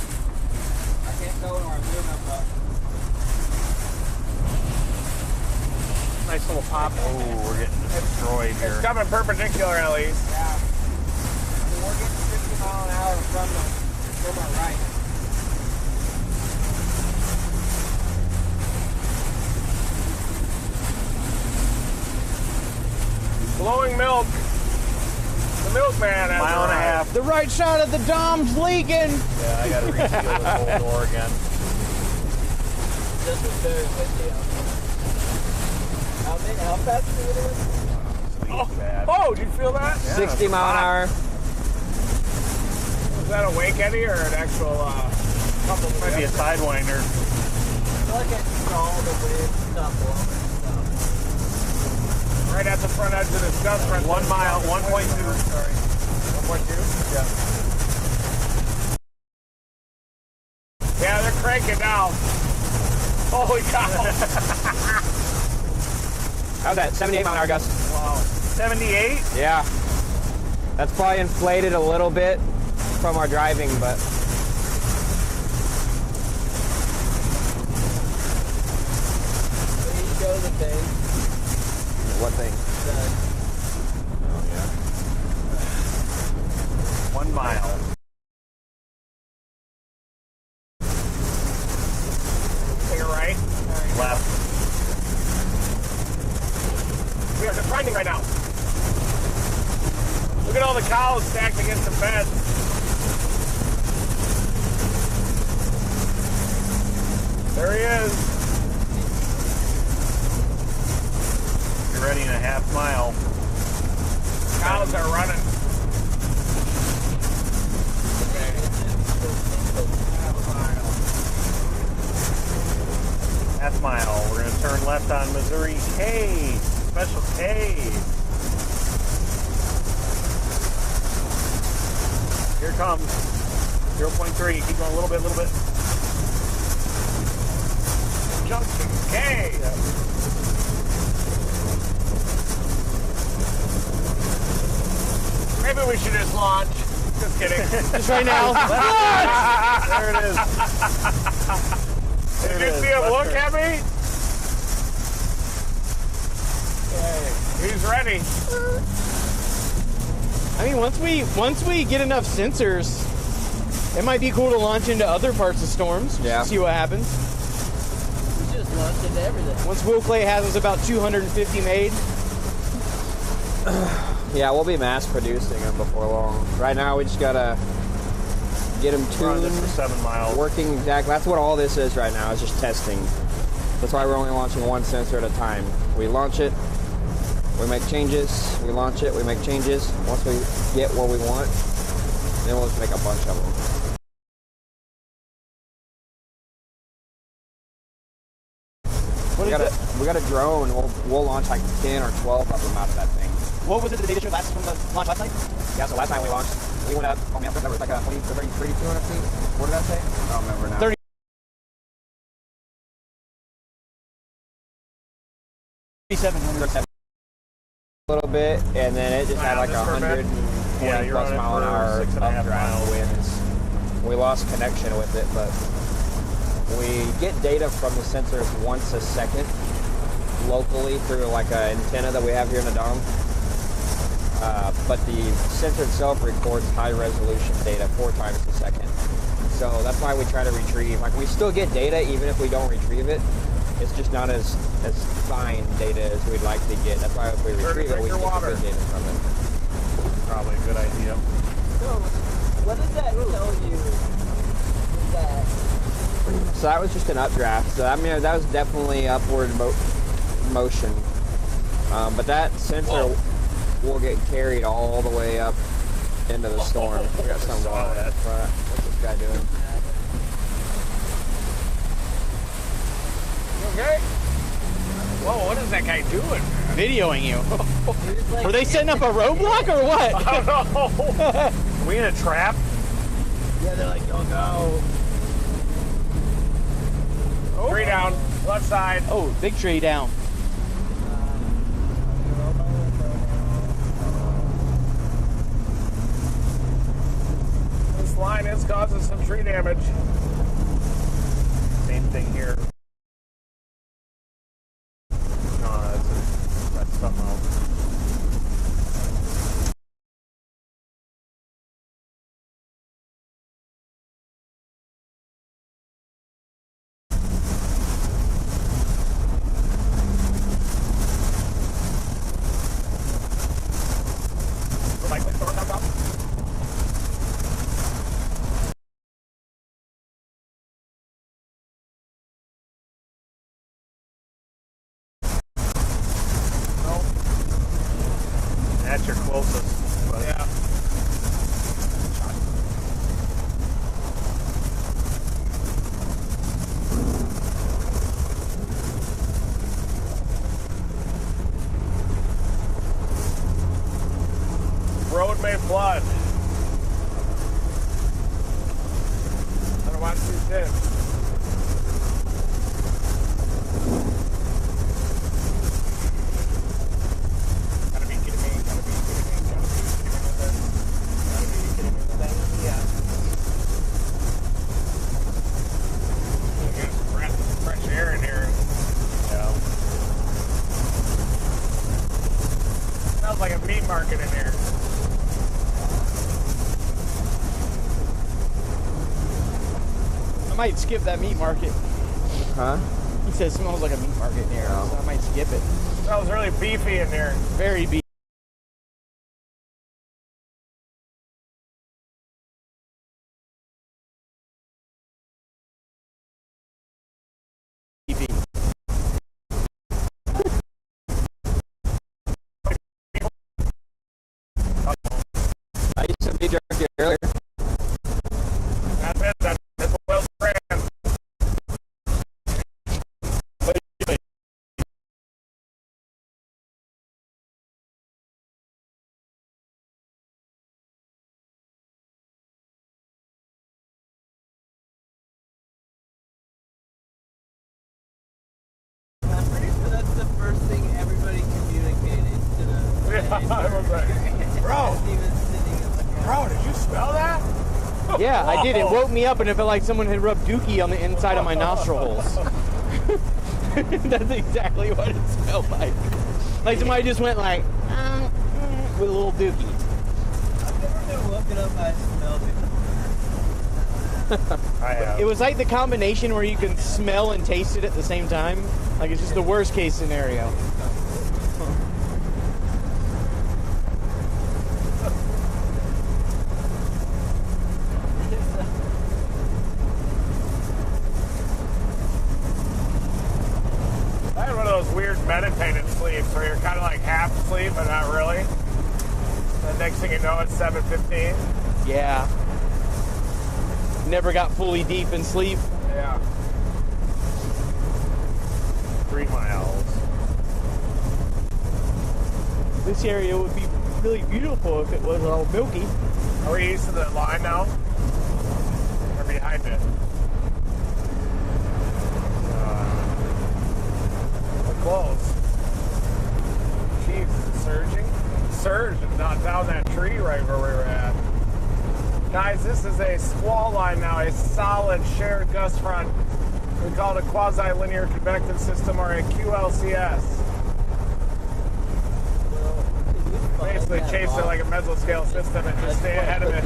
I can't go nor I'm doing up. Nice little pop. Oh, we're getting destroyed It's here. coming perpendicular at least. Yeah. I mean, we're getting 50 mile an hour from our right. Blowing milk. The milkman has Mile and a arrived. half. The right side of the dom's leaking. Yeah, I gotta reseal this whole door again. Just as very windy out there. How fast are you doing? Oh, did you feel that? 60 mile an hour. Was that a wake eddy or an actual couple? Might be a sidewinder. I feel like I see all the wind stuff blowing and stuff. Right at the front edge of this gust front. 1 mile, 1.2. Sorry. 1.2? Yeah. Yeah, they're cranking now. Holy cow. How's that? 78 mile an hour gust. Wow. 78? Yeah. That's probably inflated a little bit from our driving, but Please show the thing. what thing? Oh, yeah. 1 mile. Take it right. Left. We are grinding right now. Look at all the cows stacked against the fence. There he is. You're ready in a half mile. Cows are running. Half mile. We're going to turn left on Missouri K. Special K. Here it comes. 0.3. Keep going a little bit, Junction K. Maybe we should just launch. Just kidding. Just right now. There it is. Did you see him look at me? He's ready. I mean, once we get enough sensors, it might be cool to launch into other parts of storms. Yeah. See what happens. We just launched into everything. Once Will Clay has us about 250 made. Yeah, we'll be mass producing them before long. Right now, we just gotta get them Run tuned, this for 7 miles. working exactly. That's what all this is right now. Is just testing. That's why we're only launching one sensor at a time. We launch it, we make changes. We launch it, we make changes. Once we get what we want, then we'll just make a bunch of them. We got a drone. We'll launch like 10 or 12 of them out of that thing. What was it that they did from the launch last night? Yeah, so last time we launched, we went up, I don't remember, it was like 20, 30, 200 feet. What did I say? I don't remember now. 30. 3,700. A little bit, and then it just had like 120 you're plus on it mile an for hour 6.5 updraft miles. winds. We lost connection with it, but we get data from the sensors once a second locally through like an antenna that we have here in the dome. But the sensor itself records high resolution data 4 times a second. So that's why we try to retrieve. Like we still get data even if we don't retrieve it. It's just not as fine data as we'd like to get. That's why if we retrieve it, we get good data from it. Probably a good idea. So, what does that tell you? With that? So that was just an updraft. So I mean, that was definitely upward motion. But that sensor will get carried all the way up into the storm. We got something going on in front. What's this guy doing? Okay. Whoa, what is that guy doing? Videoing you. Are they setting up a roadblock or what? I don't know. Are we in a trap? Yeah, they're like, don't go. Oh. 3 down, left side. Oh, big tree down. This line is causing some tree damage. Same thing here. did. Gotta be kidding me. Gotta be kidding me. Gotta be kidding me with this. Gotta be kidding me with that. Yeah. Get some breath of fresh air in here. Yeah. Smells like a meat market in here. I might skip that meat market. Huh? He says it smells like a meat market in here, so I might skip it. Smells really beefy in here. Very beefy. I used to be drunk earlier. That's it. That's Will's brand. I'm pretty sure that's the first thing everybody communicated to the. I was like, bro, did you smell that? Yeah, I did. It woke me up and it felt like someone had rubbed dookie on the inside of my nostril holes. That's exactly what it smelled like. Like somebody just went like, with a little dookie. I've never been woken up by a smell before. I have. It was like the combination where you can smell and taste it at the same time. Like it's just the worst case scenario. I had one of those weird meditated sleeps where you're kind of like half asleep but not really. The next thing you know, it's 7:15. Yeah. Never got fully deep in sleep. Yeah. 3 miles. This area would be really beautiful if it was all milky. Are we east of the line now? Or behind it? We're close. Jeez, it's surging. Surged and not down that tree right where we were at. Guys, this is a squall line now, a solid shared gust front. We call it a quasi-linear convective system, or a QLCS. Basically chase it like a mesoscale system and just stay ahead of it.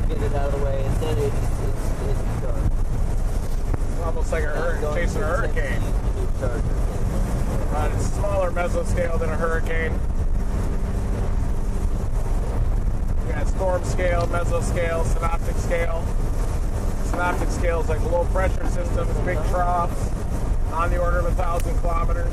Get it out of the way, and then it's done. It's almost like chasing a hurricane. It's a smaller mesoscale than a hurricane. We got storm scale, mesoscale, synoptic scale. Synoptic scale is like low pressure systems, big troughs, on the order of 1,000 kilometers.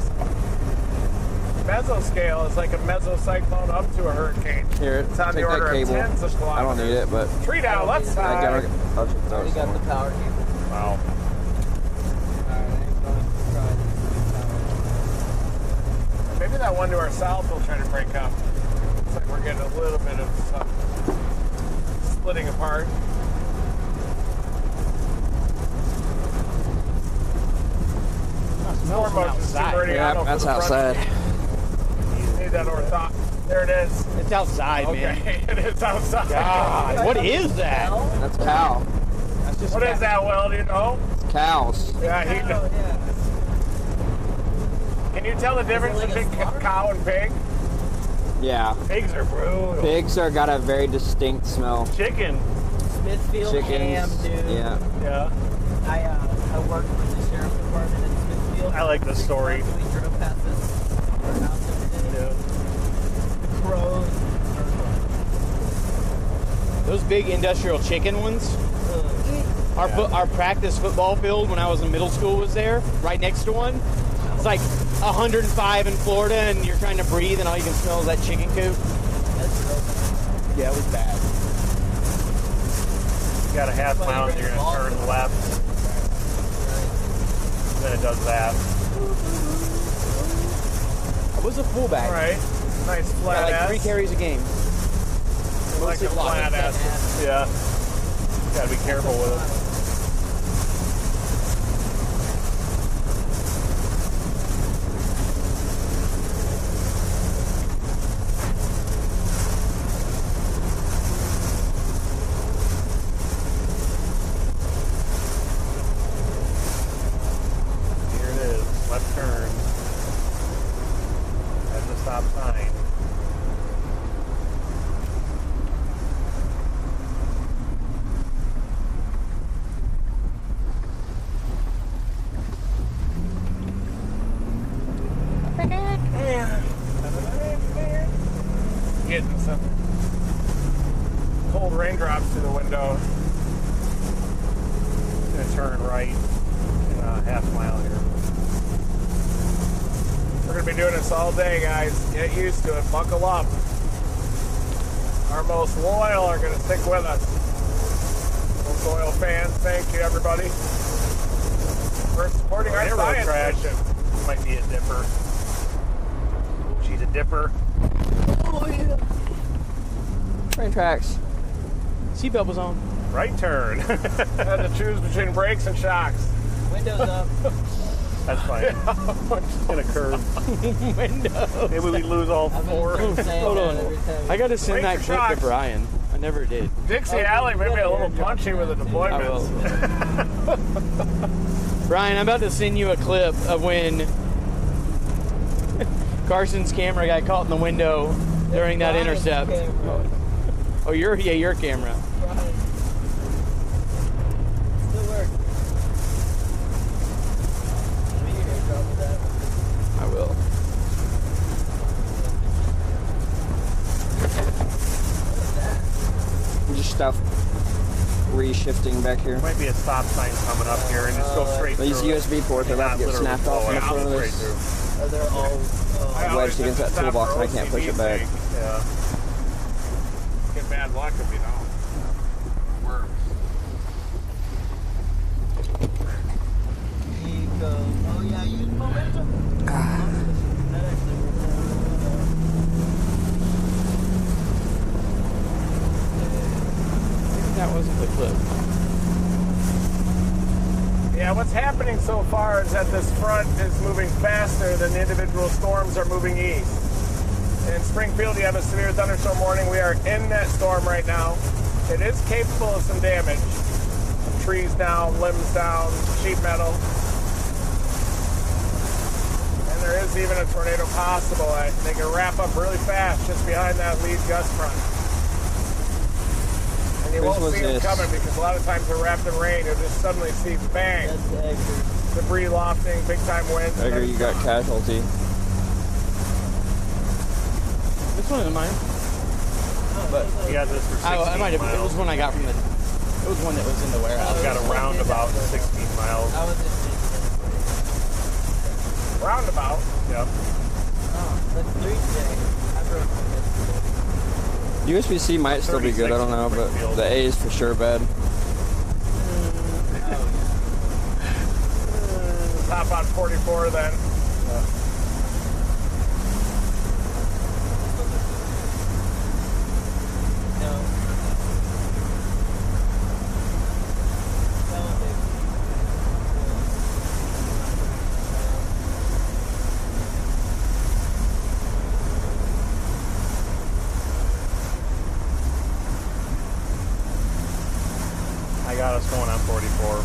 Mesoscale is like a mesocyclone up to a hurricane. Here, it's on the take order that cable. of tens of kilometers. I don't need it, but Tree down, left side. I'll Already got the power cable. Wow. Alright, I'm going to try this. Maybe that one to our south will try to break up. Looks like we're getting a little bit of splitting apart. Storm motion's converting yeah, out that's for the front. outside. You need that ortho. There it is. It's outside, man. Okay, it is outside. God, what is that? That's cow. That's just What is that, Will? Do you know? It's cows. Yeah, he knows. Can you tell the difference between cow and pig? Yeah. Pigs are brutal. Pigs are got a very distinct smell. Chicken. Smithfield ham, Chickens. dude. Yeah. Yeah. I worked with the sheriff's department in Smithfield. I like this story. We drove past our house every day. The crows. Those big industrial chicken ones. Our practice football field when I was in middle school was there, right next to one. It's like 105 in Florida, and you're trying to breathe, and all you can smell is that chicken coop. Yeah, it was bad. You got a half mile and you're going to turn left. Then it does that. I was a fullback. All right. Nice flat Got like ass. 3 carries a game. Like a flat ass. Yeah. Got to be careful with turn right in a half mile here. We're going to be doing this all day, guys. Get used to it. Buckle up. Our most loyal are going to stick with us. Most loyal fans, thank you, everybody, for supporting our Railroad science trash mission. might be a dipper. She's a dipper. Oh, yeah. Train tracks. Seatbelt was on. Right turn. Had to choose between brakes and shocks. Windows up. That's fine. Just in a curve. Windows. Maybe we lose all four. Hold on. I got to send that Brakes or clip to shocks? Brian. I never did. Dixie Alley may be a little punchy with the I deployments. will. Brian, I'm about to send you a clip of when Carson's camera got caught in the window during that Brian's intercept. camera. Oh, your camera. Still working. I will. Just stuff reshifting back here. Might be a stop sign coming up here and just go straight These through. USB ports are about to get snapped off in the front of this. They're all. Wedged against that toolbox and I can't push it back. Yeah. Get bad luck if you don't. It works. Oh yeah, use momentum. That actually works That wasn't the clip. Yeah, what's happening so far is that this front is moving faster than the individual storms are moving east. In Springfield, you have a severe thunderstorm warning. We are in that storm right now. It is capable of some damage. Trees down, limbs down, sheet metal. And there is even a tornado possible. They can wrap up really fast just behind that lead gust front. And you Which won't was see them this? coming because a lot of times they're wrapped in rain. You'll just suddenly see bang, debris lofting, big time winds. Edgar, you got casualty. This one isn't mine. But You got this for 16 I might have. It miles. was one I got from the. It was one that was in the warehouse. I've got a roundabout 16 miles. I was just Roundabout. Yep. that's 3 today. I broke it yesterday. USB-C might still be good, I don't know, but the A is for sure bad. Top on 44 then. I got us going on 44.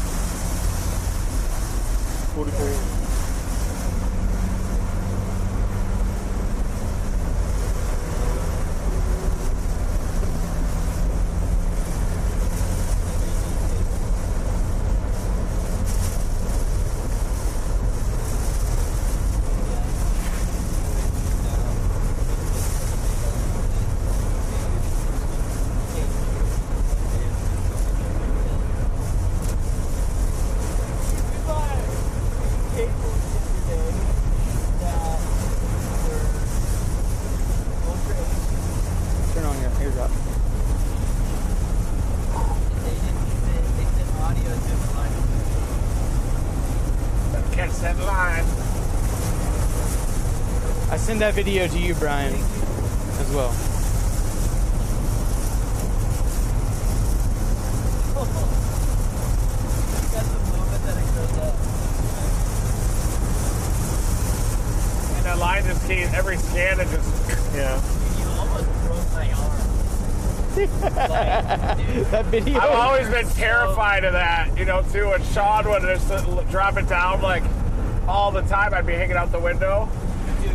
44. Turn on your airdrop. Catch that line. I send that video to you, Brian, as well. And that line just keeps, every scan it just, Yeah. You almost broke my arm. That video. I've always been terrified of that, you know, too. And Sean would just drop it down like all the time. I'd be hanging out the window. Dude,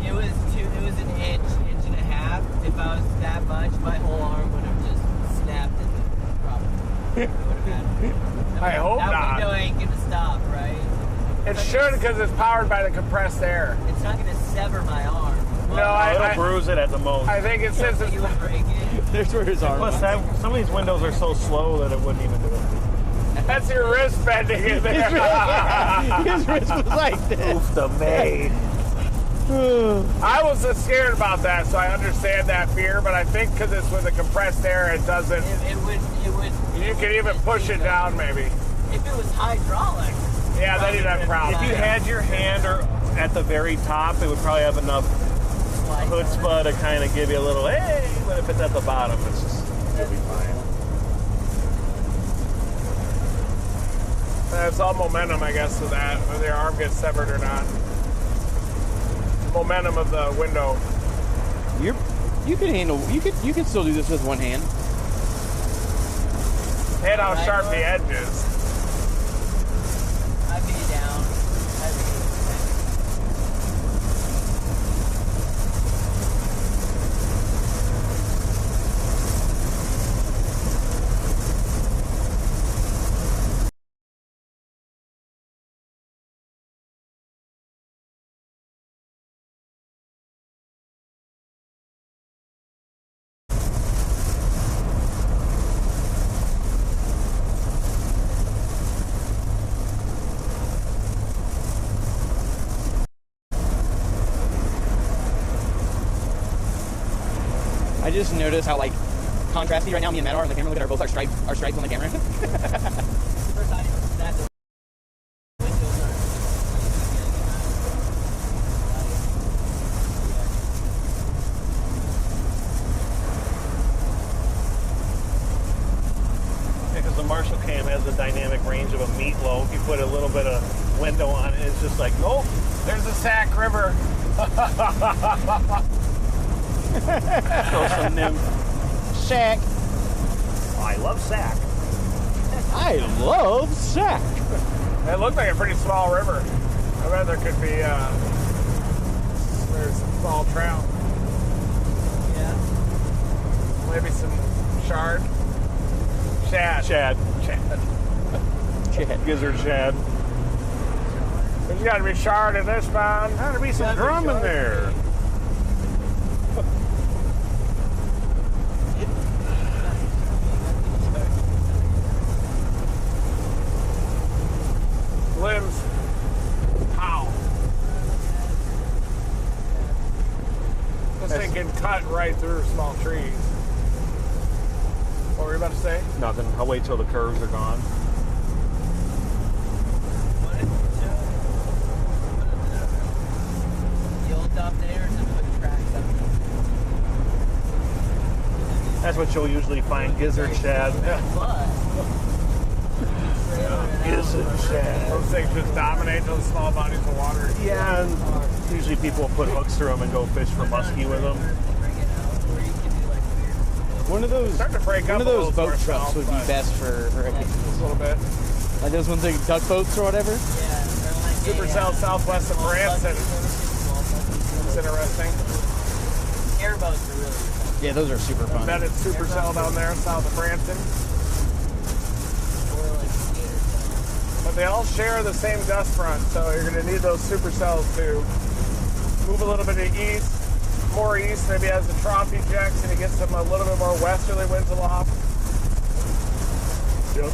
it was an inch and a half. If I was that much, my whole arm would have just snapped and probably would have had. I hope that not. window ain't gonna stop, right? It should because it's powered by the compressed air. It's not gonna sever my arm. No, It'll bruise it at the most. I think it says it's. You would break it. There's where his arm Plus, was. some of these windows are so slow that it wouldn't even do it. That's your wrist bending in there. His wrist was like this. Oof the May. I was scared about that, so I understand that fear, but I think because it's with the compressed air, it doesn't. It would. You can even push it down, maybe. If it was hydraulic. Yeah, then you'd have problems. If you had your hand or at the very top, it would probably have enough chutzpah to kind of give you a little, hey, but if it's at the bottom, it's just, it'll be fine. It's all momentum, I guess, to that, whether your arm gets severed or not. Momentum of the window. You can handle. You can still do this with one hand. Hit how sharp the edge is. I'd be down. I just noticed how like contrasty right now me and Matt are on the camera. Look at our both our stripes on the camera. First I that the windows are. Yeah, because the Marshall cam has the dynamic range of a meatloaf. You put a little bit of window on it, it's just like, nope. There's the Sac River. Throw some nymph. Sac. I love sack. I love sack. It looked like a pretty small river. I bet there could be there's some small trout. Yeah. Maybe some shad. Shad. Gizzard shad. There's got to be shad in this pond. Gotta be some drum in there. Limbs. How? This thing can cut right through small trees. What were you about to say? Nothing. I'll wait till the curves are gone. The old dominators and put tracks up. That's what you'll usually find, gizzard shad. Gizzard shad. Those things just dominate those small bodies of water. Yeah, and usually people will put hooks through them and go fish for muskie with them. One of those Starting to break one up of those a little boat towards trucks would south, be best for hurricanes. a little bit. Like those ones like duck boats or whatever. Supercell southwest of Branson. It's interesting. Airboats are really fun. Yeah, those are super fun. Embedded Supercell down there south of Branson. But they all share the same dust front, so you're going to need those supercells to move a little bit east, more east, maybe as the trough ejects and you get some a little bit more westerly winds aloft. Yep.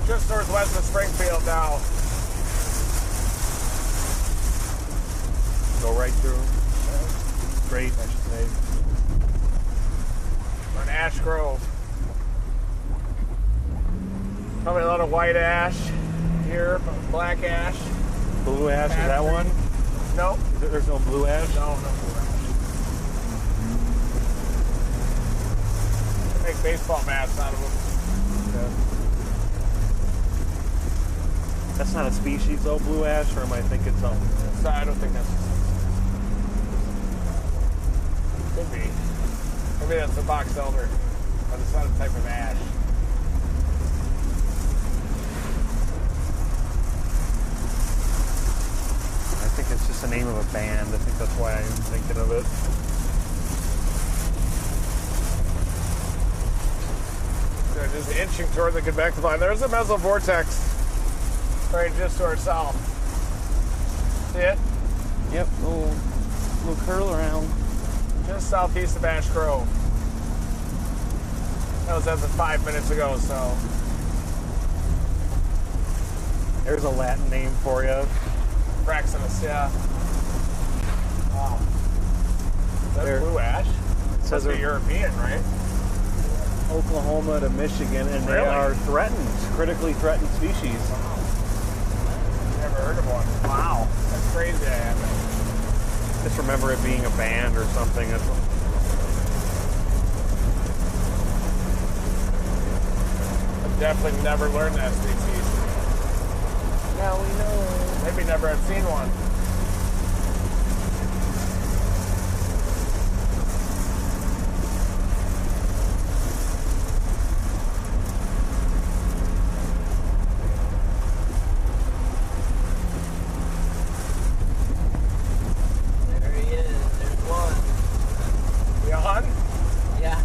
Just northwest of Springfield now. Go right through. Straight, I should say. We're in Ash Grove. Probably a lot of white ash here, black ash. Blue ash, is that one? No. There's no blue ash? No blue ash. They make baseball bats out of them. Okay. That's not a species though, blue ash, or am I thinking something? So I don't think that's. Could be. Maybe that's a box elder, but it's not a type of ash. I think it's just the name of a band. I think that's why I'm thinking of it. They're just inching toward the convective line. There's a mesovortex right just to our south. See it? Yep, little curl around. Just southeast of Ash Grove. That was as of 5 minutes ago, so. There's a Latin name for you. Praxinus, yeah. Wow. Is that There- blue ash? says Must be they're- European, right? Oklahoma to Michigan, and they Really? are threatened, critically threatened species. Never heard of one. Wow. That's crazy, I haven't. Just remember it being a band or something. I've definitely never learned that species. Now we know. Maybe never have seen one. There he is. There's one. Beyond? Yeah.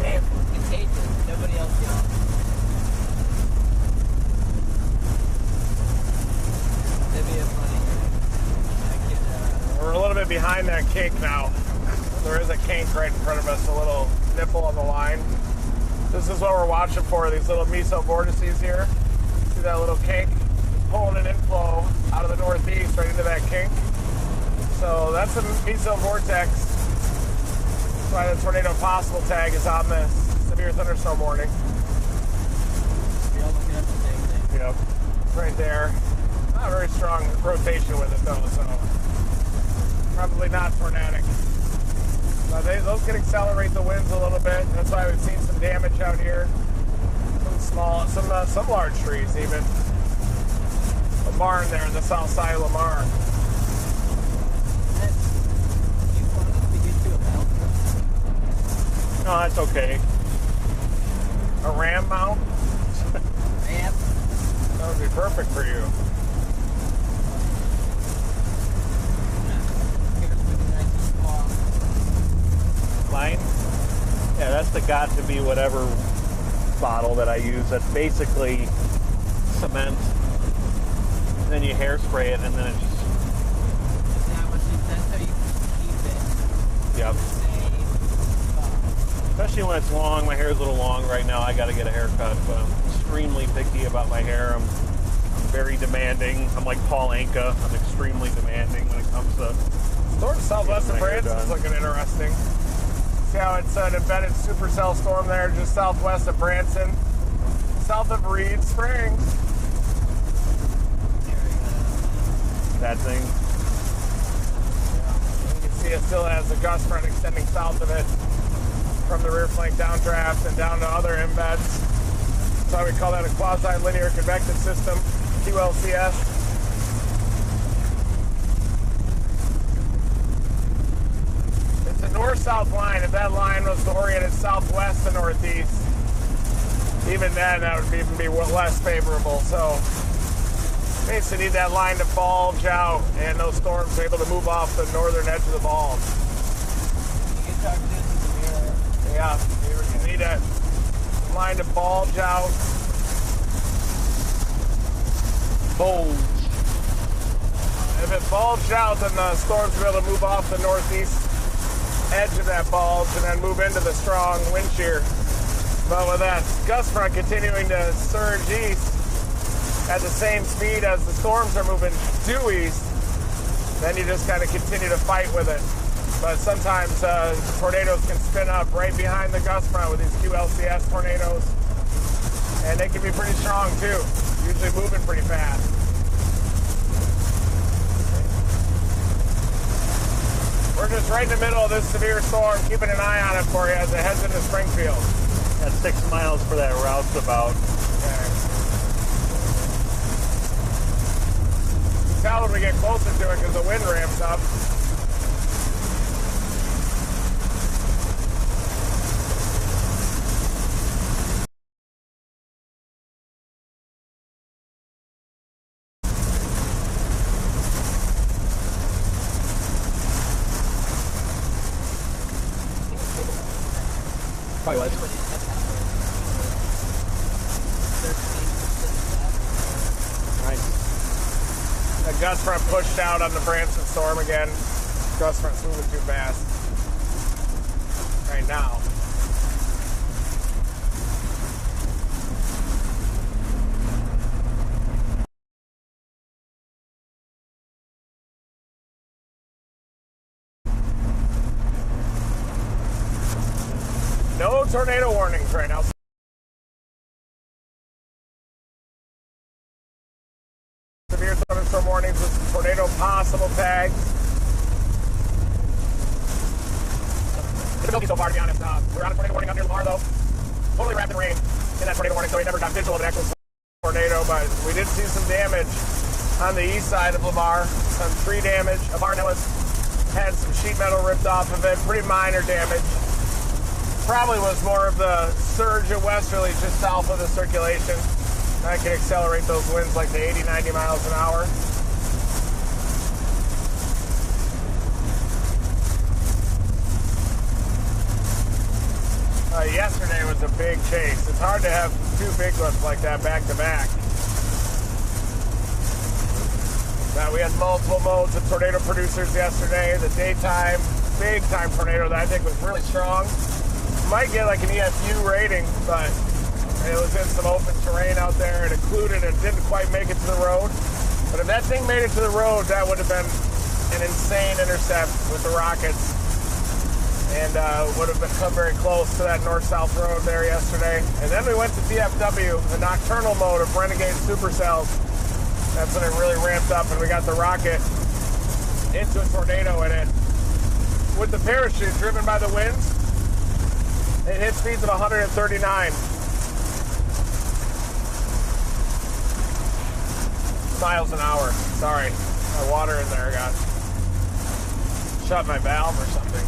Damn, contagious. Nobody else yelled. That'd be a funny. We're a little bit behind that kink now. There is a kink right in front of us, a little nipple on the line. This is what we're watching for, these little mesovortices here. See that little kink? It's pulling an inflow out of the northeast right into that kink. So that's a mesovortex. That's why the tornado possible tag is on this severe thunderstorm warning. We're all looking at the same thing. Yep. Right there. Not very strong rotation with it though, so probably not tornadic. But those can accelerate the winds a little bit. That's why we've seen some damage out here. Some small, some large trees even. A barn there on the south side of Lamar. You want us to get you a mount? No, that's okay. A ram mount? Ramp? That would be perfect for you. Line? Yeah, that's the got to be whatever bottle that I use. That's basically cement. And then you hairspray it, and then it just. That's how you keep it. Yep. Especially when it's long. My hair is a little long right now. I got to get a haircut, but I'm extremely picky about my hair. I'm very demanding. I'm like Paul Anka. I'm extremely demanding when it comes to. Storm southwest of getting my hair Branson is done. looking interesting. See how it's an embedded supercell storm there just southwest of Branson, south of Reed Springs. That thing. You can see it still has a gust front extending south of it from the rear flank downdraft and down to other embeds. That's why we call that a quasi-linear convective system, QLCS. It's a north-south line. If that line was oriented southwest to northeast, even then that would even be less favorable. So basically need that line to bulge out and those storms are able to move off the northern edge of the bulge. You can talk to this in the mirror. Yeah, you need that line to bulge out. Bulge. If it bulged out, then the storms will be able to move off the northeast edge of that bulge and then move into the strong wind shear. But with that gust front continuing to surge east at the same speed as the storms are moving due east, then you just kind of continue to fight with it. But sometimes tornadoes can spin up right behind the gust front with these QLCS tornadoes. And they can be pretty strong too, usually moving pretty fast. We're just right in the middle of this severe storm, keeping an eye on it for you as it heads into Springfield. That's 6 miles for that roustabout. Okay. You can tell when we get closer to it because the wind ramps up. Probably was. Nice. That gust front pushed out on the Branson storm again. Gust front's moving too fast right now. No tornado warnings right now. Severe thunderstorm warnings with some tornado possible tags. Difficulty so far, to be honest. We're on a tornado warning up near Lamar, though. Totally wrapped in rain in that tornado warning, so we never got visual of an actual tornado, but we did see some damage on the east side of Lamar. Some tree damage. A barn that had some sheet metal ripped off of it. Pretty minor damage. Probably was more of the surge of westerlies just south of the circulation. That can accelerate those winds like to 80, 90 miles an hour. Yesterday was a big chase. It's hard to have two big ones like that back to back. We had multiple modes of tornado producers yesterday. The daytime, big time tornado that I think was really strong. Might get like an EFU rating, but it was in some open terrain out there. It occluded and didn't quite make it to the road. But if that thing made it to the road, that would have been an insane intercept with the rockets. And would have come very close to that north-south road there yesterday. And then we went to DFW, the nocturnal mode of Renegade supercells. That's when it really ramped up and we got the rocket into a tornado in it. With the parachute driven by the winds, it hit speeds of 139 miles an hour. Sorry, my water in there got shut my valve or something.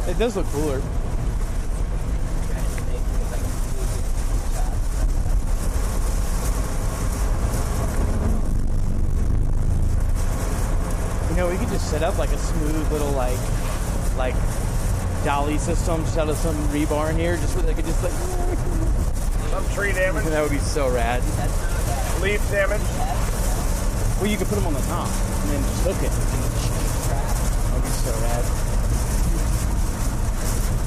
It does look cooler. You know, we could just set up like a smooth little like dolly system just out of some rebar in here, just where they could just like some tree damage. That would be so rad. Leaf damage. Well, you could put them on the top and then just hook it. That would be so rad.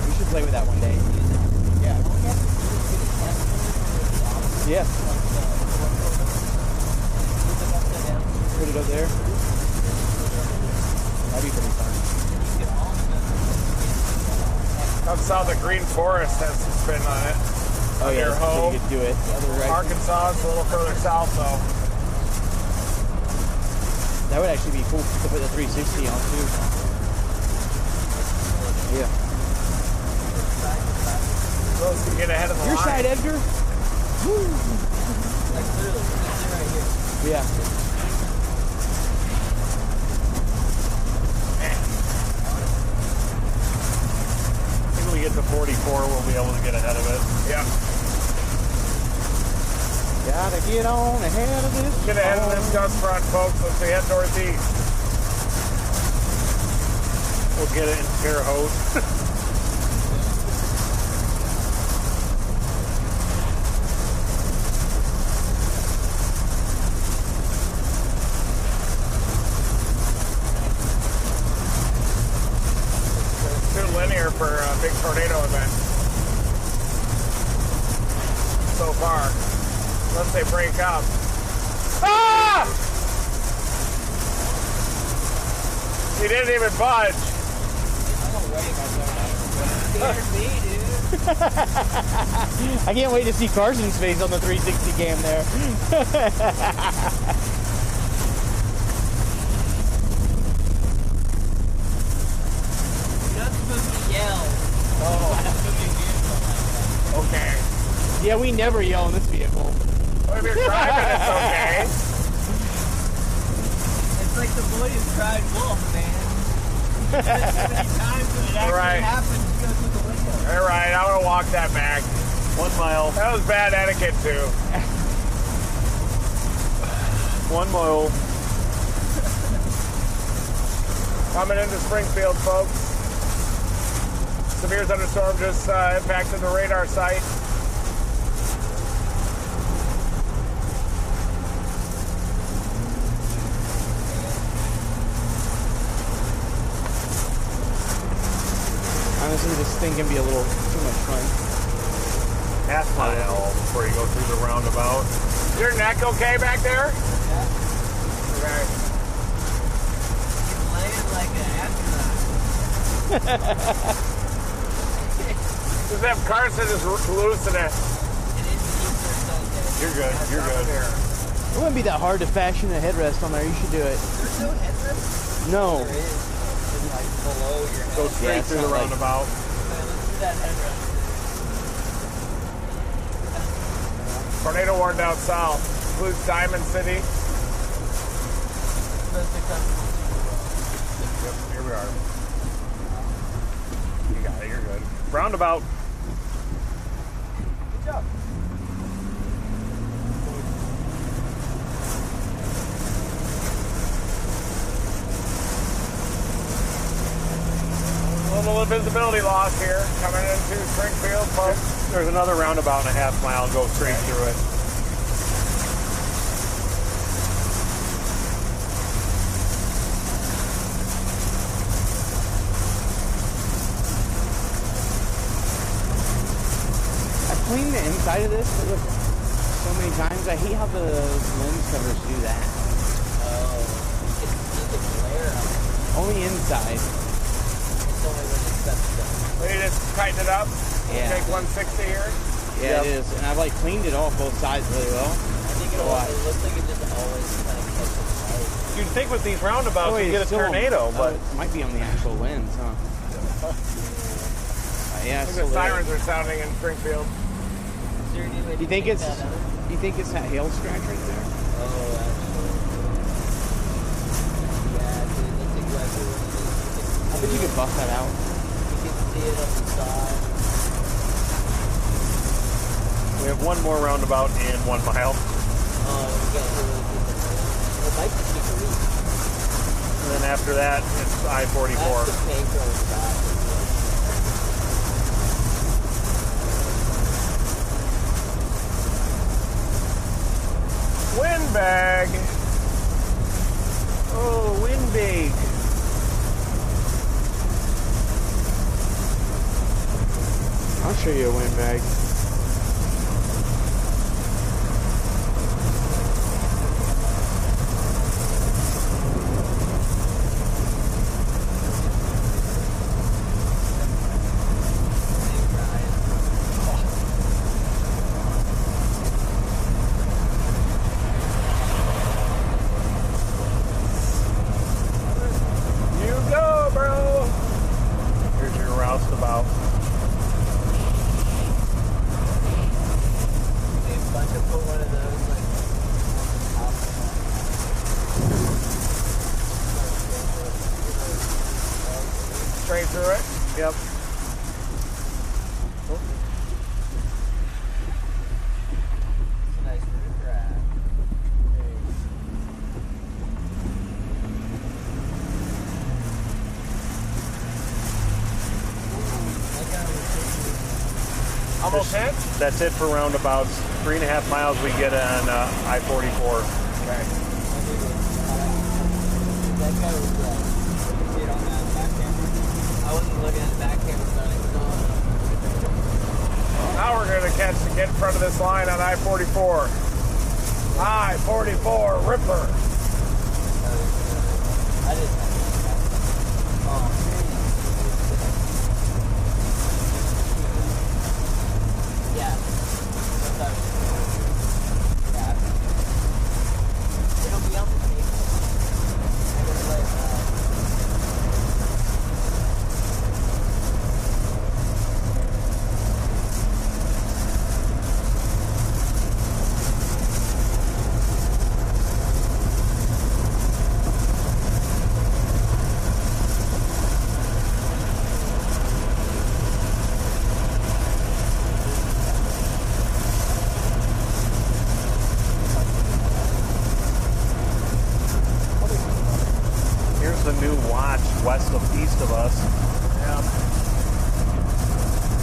We should play with that one day. Yeah. Yeah. Put it up there. That'd be pretty fun. Up south, the Green Forest has some spin on it. Oh yeah, so you could do it. Arkansas is a little further south though. That would actually be cool to put the 360 on too. Yeah. Those can get ahead of the Your line. side, Edgar. Woo. Like literally, right here. Yeah. I think when we get to 44, we'll be able to get ahead of it. Yeah. Gotta get on ahead of this. Get ahead of this gust front, folks. Let's head northeast. We'll get it in Terre Haute. Too linear for a big tornado event so far. Unless they break up. Ah! He didn't even budge. I can't wait to see Carson's face on the 360 cam there. Yeah, we never yell in this vehicle. Well, if you're driving, it's okay. It's like the boy who cried wolf, man. It's been so many times when it actually Right. happens, he goes through the window. All right, I'm gonna walk that back. 1 mile. That was bad etiquette too. 1 mile. Coming into Springfield, folks. Severe thunderstorm just impacted the radar site. Honestly, this thing can be a little too much fun. Half mile before you go through the roundabout. Is your neck okay back there? Okay. Laying like an astronaut. Just have Carson just loosen it. You're good. You're good. It wouldn't be that hard to fashion a headrest on there. You should do it. There's no headrest? No. There is. It's like below your head. Go straight Yeah, through the roundabout. Let's do that headrest. Tornado warned down south. Includes Diamond City. Supposed to come. Yep, here we are. You got it. You're good. Roundabout. Good job. A little visibility loss here coming into Springfield, folks. There's another roundabout and a half mile. Go straight through it. I cleaned the inside of this so many times. I hate how the lens covers do that. Oh, you can see the glare on it. Only inside. It's only when it's stuff done. Will you just tighten it up? Yeah. Take 160 here. Yeah, it is. And I've like cleaned it off both sides really well. I think it looks like it just always kind of catches light. You'd think with these roundabouts wait, you get a it's still on- tornado, but it might be on the actual lens, huh? Yeah, it's The still there. sirens are sounding in Springfield. Is there any way to You think take it's? that out? You think it's that hail scratch right there? Oh, actually. Yeah, dude, that's exactly what it is. I bet you could bust that out. You can see it on the side. we have one more roundabout and 1 mile. Oh, you got to really get the it might be super easy. And then after that, it's I-44. That's the tank on the side. Windbag. Oh, windbag. I'll show you a windbag. You go, bro. Here's your roustabout. Maybe a bunch of put one of those like Straight through it. Yep. It's a nice roof rack. Almost hit. That's it for roundabouts. 3.5 miles we get on I-44. Okay. That guy was, you can see it on that back camera. I wasn't looking at the back camera, but it was on. Now we're going to get in front of this line on I-44. I-44 Ripper. I didn't have that. Oh, yeah. Yeah. It'll be on the tape. I gotta play it back. new watch east of us. Yeah.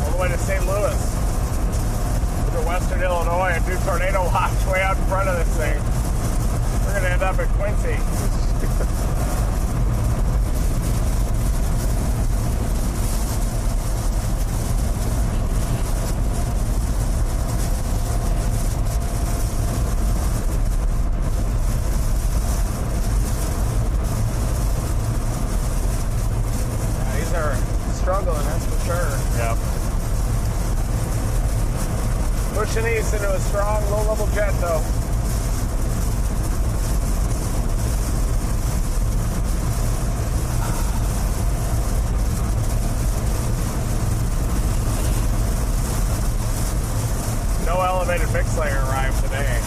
All the way to St. Louis. To Western Illinois, a new tornado watch way out in front of this thing. We're going to end up at Quincy. These are struggling, that's for sure. Yeah. Pushing east into a strong low-level jet, though. No elevated mix layer arrived today.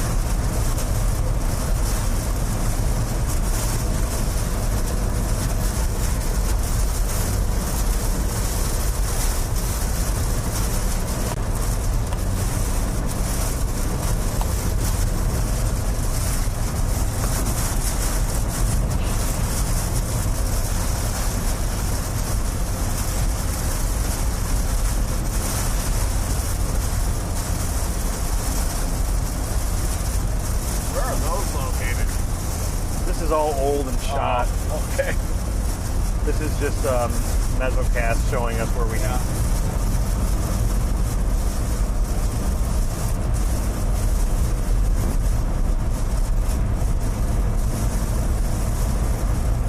This is all old and shot. Oh, okay. This is just Mesocast showing us where we are.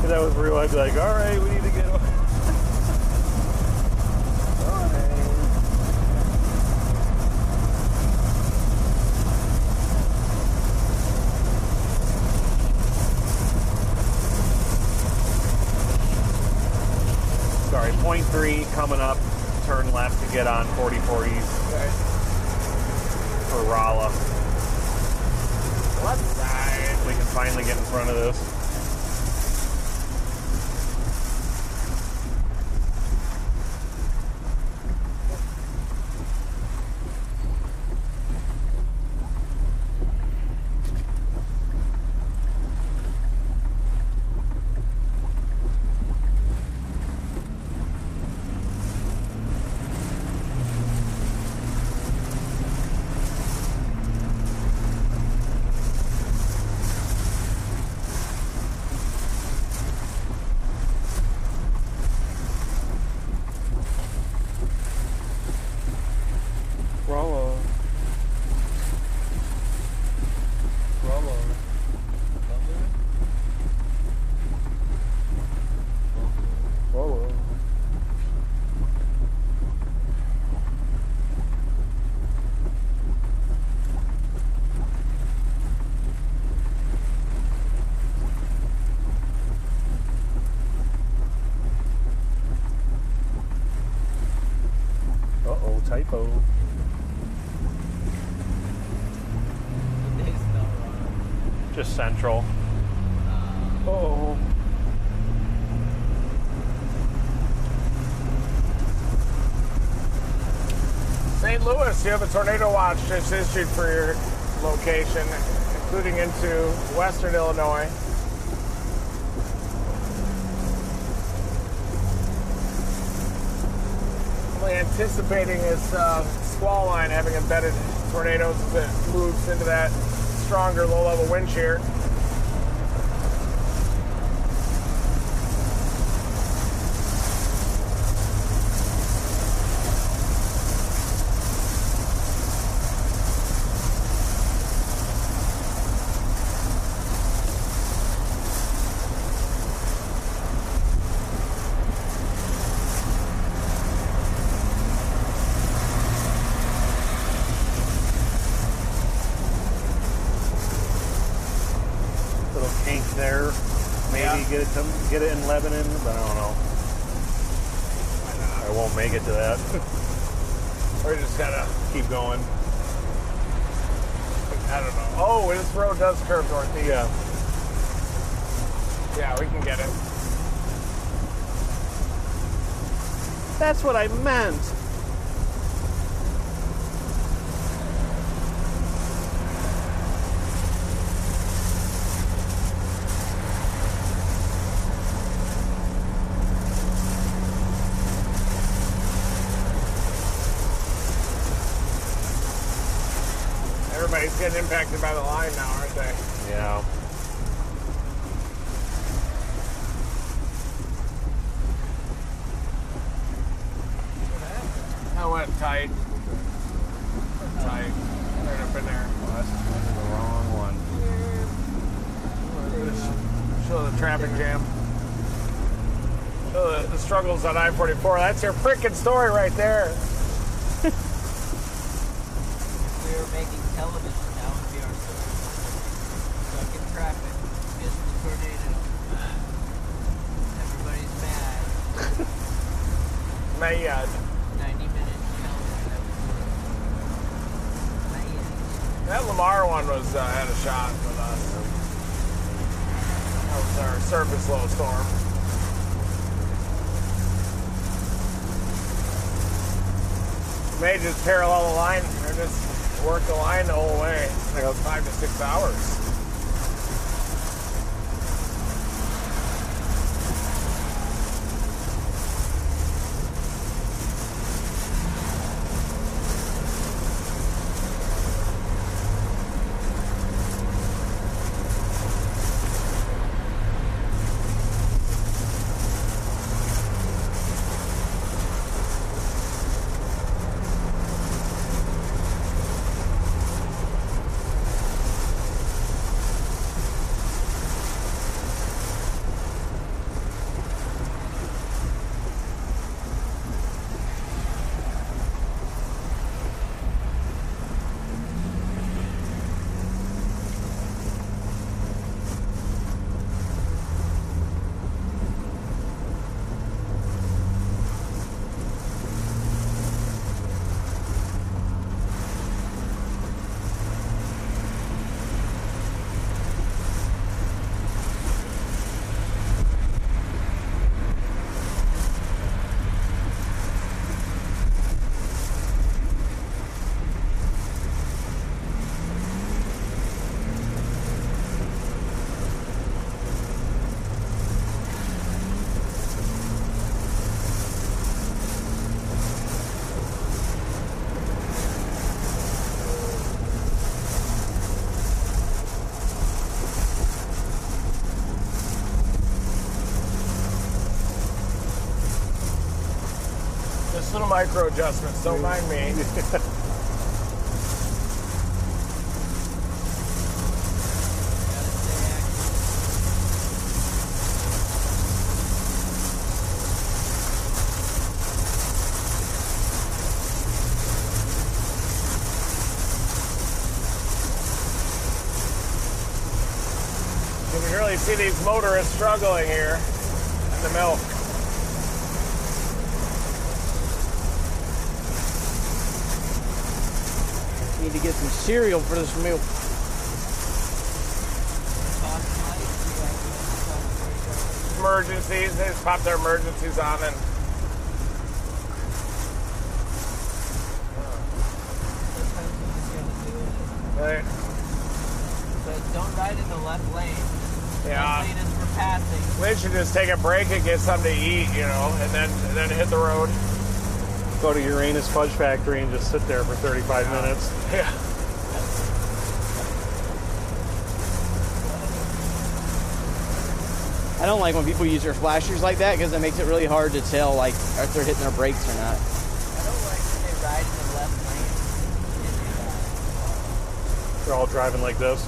If that was real, I'd be like, all right, we need to get away. Sorry, 0.3 coming up, turn left to get on 44 East for Rolla. Left side. We can finally get in front of this. Typo. Just central. Oh. St. Louis, you have a tornado watch just issued for your location, including into western Illinois. Anticipating is squall line having embedded tornadoes as it moves into that stronger low-level wind shear. There, maybe get it in Lebanon, but I don't know. I won't make it to that. Or you just gotta keep going. I don't know. Oh, this road does curve northeast. Yeah, we can get it. That's what I meant. everybody's getting impacted by the line now, aren't they? Yeah. That went tight. Tight. Right up in there. Oh, that's the wrong one. Show the traffic jam. Show the struggles on I-44. That's your freaking story right there. We were making television, that would be our story. Stuck in traffic, missed the tornado. Everybody's mad. Mad. 90 minutes television. That Lamar one was had a shot with us. That was our surface low storm. May just parallel the line or just work the line the whole way. It's like 5 to 6 hours. Just little micro adjustments, don't mind me. You can really see these motorists struggling here in the milk. Need to get some cereal for this milk. Emergencies, they just pop their emergencies on and right. So don't ride in the left lane. Yeah. Left lane is for passing. They should just take a break and get something to eat, you know, and then hit the road. Go to Uranus Fudge Factory and just sit there for 35 minutes. Yeah. I don't like when people use their flashers like that because it makes it really hard to tell like if they're hitting their brakes or not. I don't like when they ride in the left lane. They're all driving like this.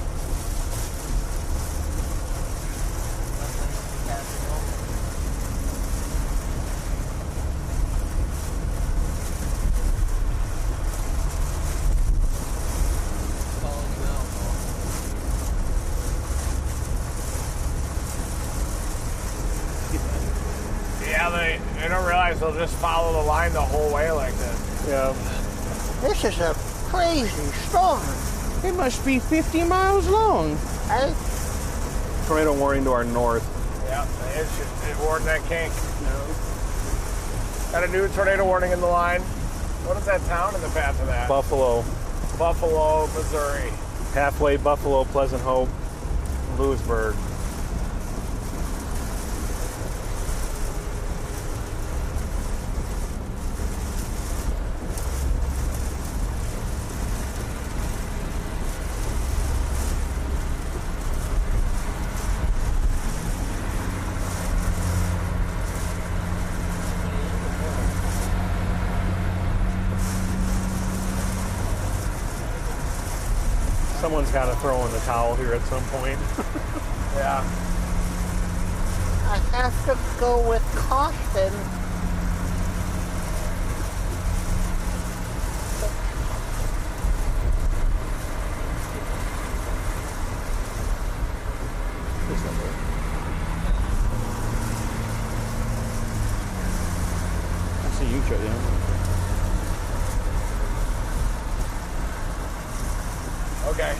They don't realize they'll just follow the line the whole way like this. Yeah. This is a crazy storm. It must be 50 miles long. Tornado warning to our north. Yeah, it warned that kink. Got a new tornado warning in the line. What is that town in the path of that? Buffalo. Buffalo, Missouri. Halfway Buffalo, Pleasant Hope, Lewisburg. Someone's got to throw in the towel here at some point. Yeah. I have to go with caution. I see you, Joe. Okay.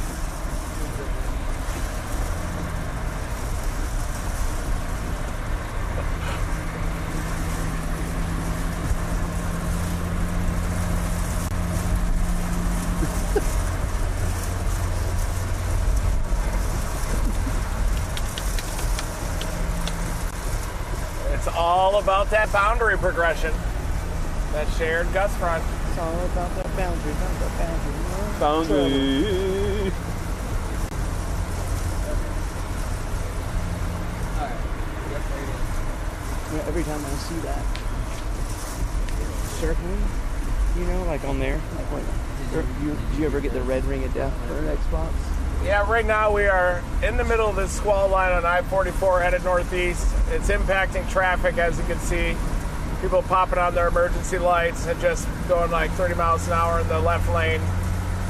It's all about that boundary progression, that shared gust front. It's all about that boundary, boundary. Boundary. Yeah, every time I see that circling, you know, like on there, like when did you ever get the red ring of death for an Xbox? Yeah, right now we are in the middle of this squall line on I-44 headed northeast. It's impacting traffic, as you can see. People popping on their emergency lights and just going like 30 miles an hour in the left lane.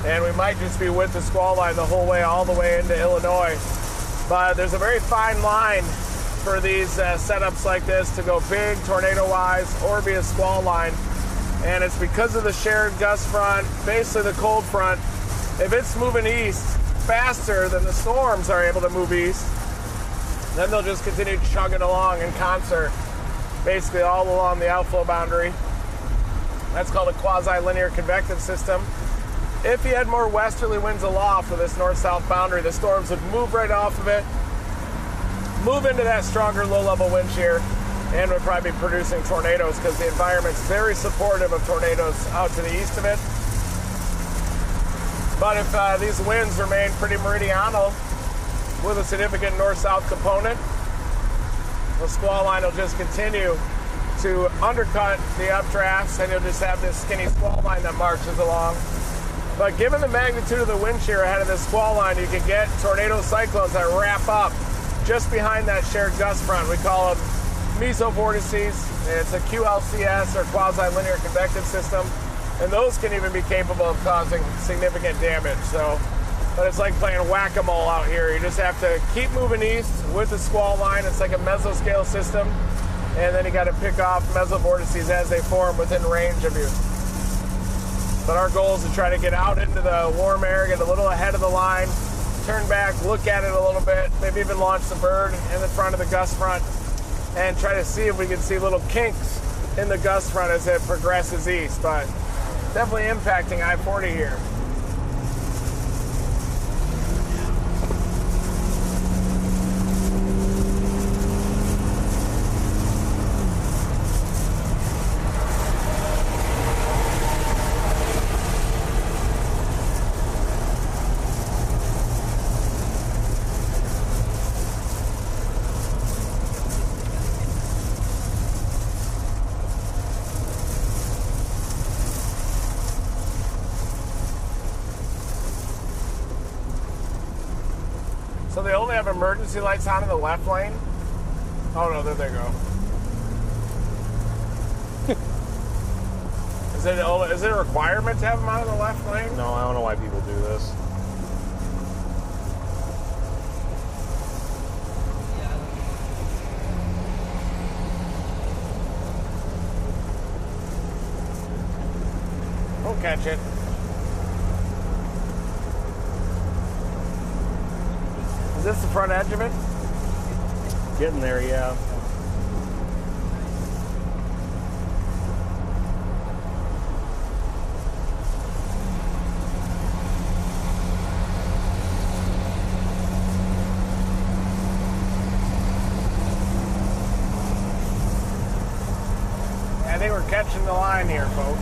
And we might just be with the squall line the whole way, all the way into Illinois. But there's a very fine line for these setups like this to go big tornado-wise or be a squall line. And it's because of the shared gust front, basically the cold front. If it's moving east faster than the storms are able to move east, then they'll just continue chugging along in concert, basically all along the outflow boundary. That's called a quasi-linear convective system. If you had more westerly winds aloft for this north-south boundary, the storms would move right off of it, move into that stronger low-level wind shear, and would probably be producing tornadoes because the environment's very supportive of tornadoes out to the east of it. But if these winds remain pretty meridional with a significant north-south component, the squall line will just continue to undercut the updrafts, and you'll just have this skinny squall line that marches along. But given the magnitude of the wind shear ahead of this squall line, you can get tornado cyclones that wrap up just behind that shared gust front. We call them mesovortices. It's a QLCS, or quasi-linear convective system, and those can even be capable of causing significant damage. But it's like playing whack-a-mole out here. You just have to keep moving east with the squall line. It's like a mesoscale system, and then you got to pick off mesovortices as they form within range of you. But our goal is to try to get out into the warm air, get a little ahead of the line, turn back, look at it a little bit, maybe even launch the bird in the front of the gust front, and try to see if we can see little kinks in the gust front as it progresses east. But definitely impacting I-40 here. So they only have emergency lights on in the left lane? Oh no, there they go. Is it a requirement to have them on in the left lane? No, I don't know why people do this. We'll catch it. Is this the front edge of it? Getting there, yeah. I think we're catching the line here, folks.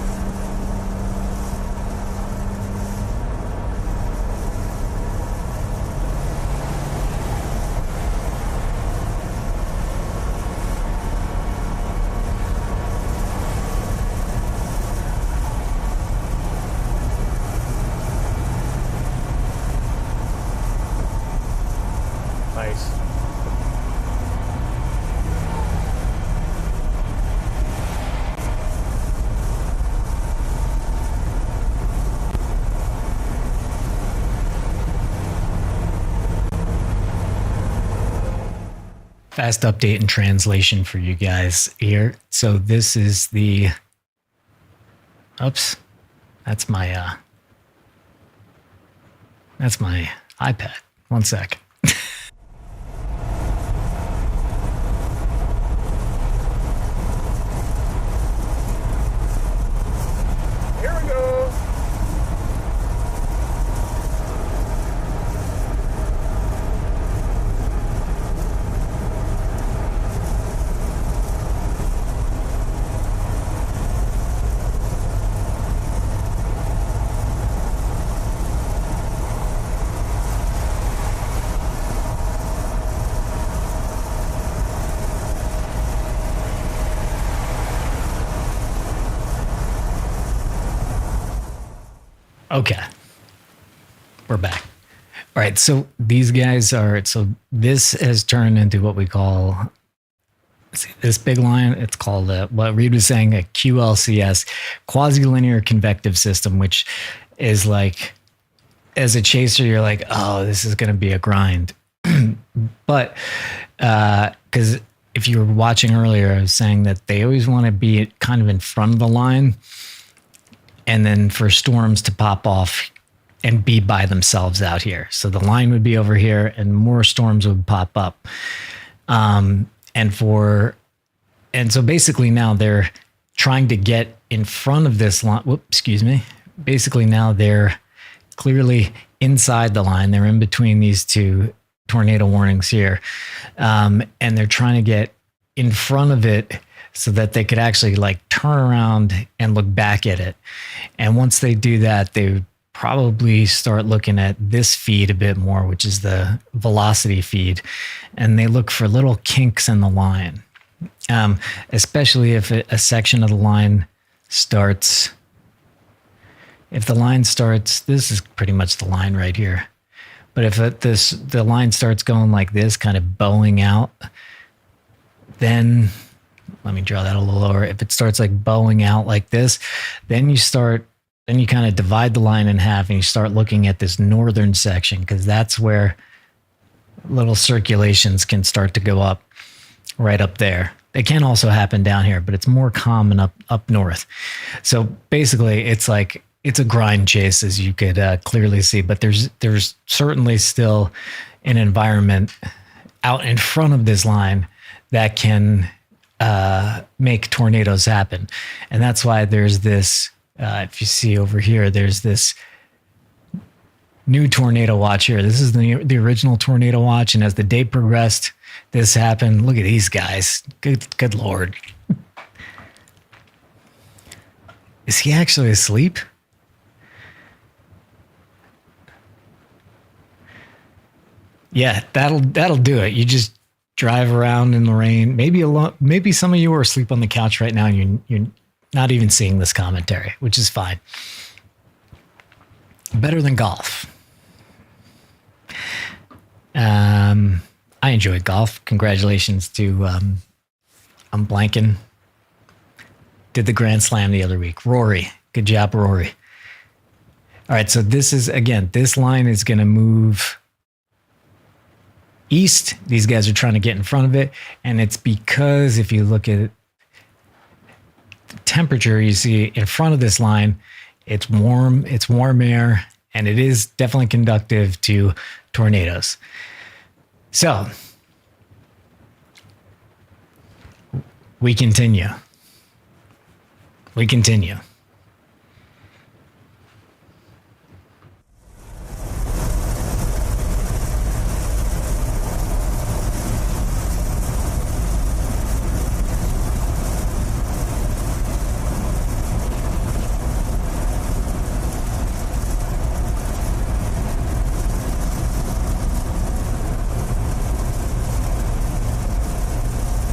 Fast update and translation for you guys here. So this is the, oops, that's my iPad. One sec. Here we go. Okay. We're back. All right. So these guys are, so this has turned into what we call, see, this big line. It's called what Reed was saying, a QLCS, quasi-linear convective system, which is like, as a chaser, you're like, oh, this is going to be a grind. But because if you were watching earlier, I was saying that they always want to be kind of in front of the line, and then for storms to pop off and be by themselves out here. So the line would be over here and more storms would pop up. And so basically now they're trying to get in front of this line. Whoops, excuse me. Basically now they're clearly inside the line. They're in between these two tornado warnings here. And they're trying to get in front of it so that they could actually like turn around and look back at it. And once they do that, they would probably start looking at this feed a bit more, which is the velocity feed. And they look for little kinks in the line, especially if a section of the line starts. If the line starts, this is pretty much the line right here. But if the line starts going like this, kind of bowing out, then let me draw that a little lower. If it starts like bowing out like this, then you kind of divide the line in half and you start looking at this northern section, because that's where little circulations can start to go up right up there. They can also happen down here, but it's more common up north. So basically it's like, it's a grind chase, as you could clearly see, but there's certainly still an environment out in front of this line that can make tornadoes happen. And that's why there's this, if you see over here, there's this new tornado watch here. This is the original tornado watch. And as the day progressed, this happened. Look at these guys. Good Lord. Is he actually asleep? Yeah, that'll do it. You just drive around in the rain. Maybe some of you are asleep on the couch right now and you're not even seeing this commentary, which is fine. Better than golf. I enjoyed golf. Congratulations to I'm blanking. Did the Grand Slam the other week. Rory. Good job, Rory. All right, so this line is going to move east. These guys are trying to get in front of it. And it's because if you look at the temperature, you see in front of this line, it's warm air, and it is definitely conductive to tornadoes. So we continue.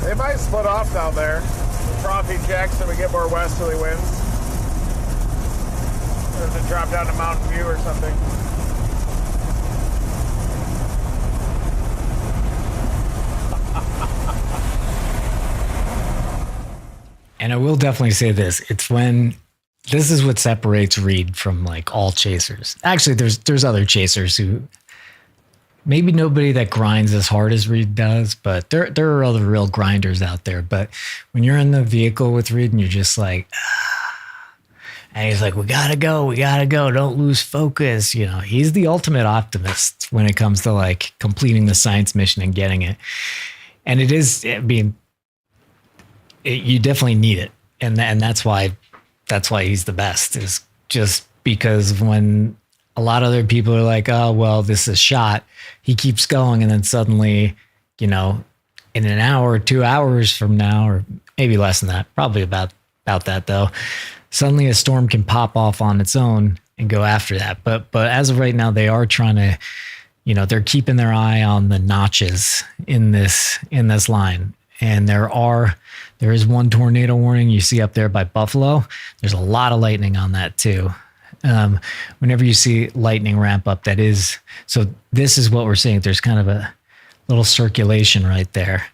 They might split off down there. The trophy checks and we get more westerly winds. Or if it drop down to Mountain View or something. And I will definitely say this. This is what separates Reed from like all chasers. Actually, there's other chasers who maybe nobody that grinds as hard as Reed does, but there are other real grinders out there. But when you're in the vehicle with Reed and you're just like, and he's like, we gotta go, don't lose focus. You know, he's the ultimate optimist when it comes to like completing the science mission and getting it. And it is, I mean, you definitely need it. And that's why he's the best, is just because when a lot of other people are like, oh, well, this is shot, he keeps going. And then suddenly, you know, in an hour, 2 hours from now, or maybe less than that, probably about that though, suddenly a storm can pop off on its own and go after that. But as of right now, they are trying to, you know, they're keeping their eye on the notches in this line. And there is one tornado warning you see up there by Buffalo. There's a lot of lightning on that too. Whenever you see lightning ramp up, so this is what we're seeing. There's kind of a little circulation right there.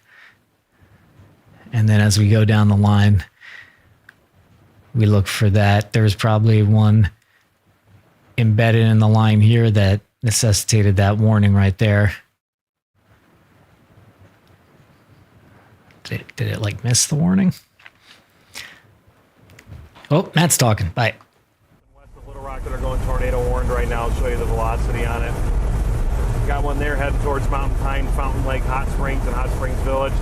And then as we go down the line, we look for that. There's probably one embedded in the line here that necessitated that warning right there. Did it like miss the warning? Oh, Matt's talking. Bye. West of Little Rock that are going tornado warned right now. I'll show you the velocity on it. Got one there heading towards Mountain Pine, Fountain Lake, Hot Springs, and Hot Springs Village.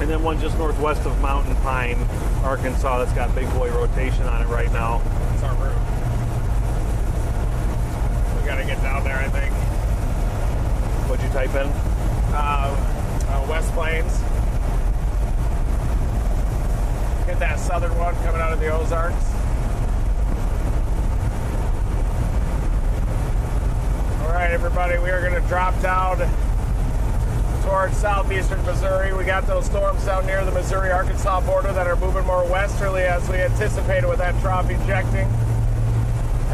And then one just northwest of Mountain Pine, Arkansas, that's got big boy rotation on it right now. That's our route. We gotta get down there, I think. What'd you type in? West Plains. Get that southern one coming out of the Ozarks. All right, everybody, we are going to drop down towards southeastern Missouri. We got those storms down near the Missouri-Arkansas border that are moving more westerly as we anticipated with that trough ejecting.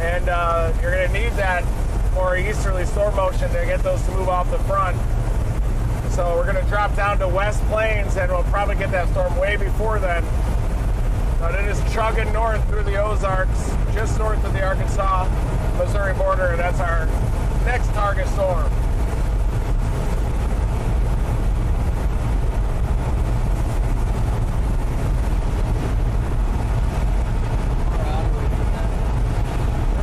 And you're going to need that more easterly storm motion to get those to move off the front. So we're going to drop down to West Plains, and we'll probably get that storm way before then. But it is chugging north through the Ozarks, just north of the Arkansas-Missouri border, and that's our next target storm.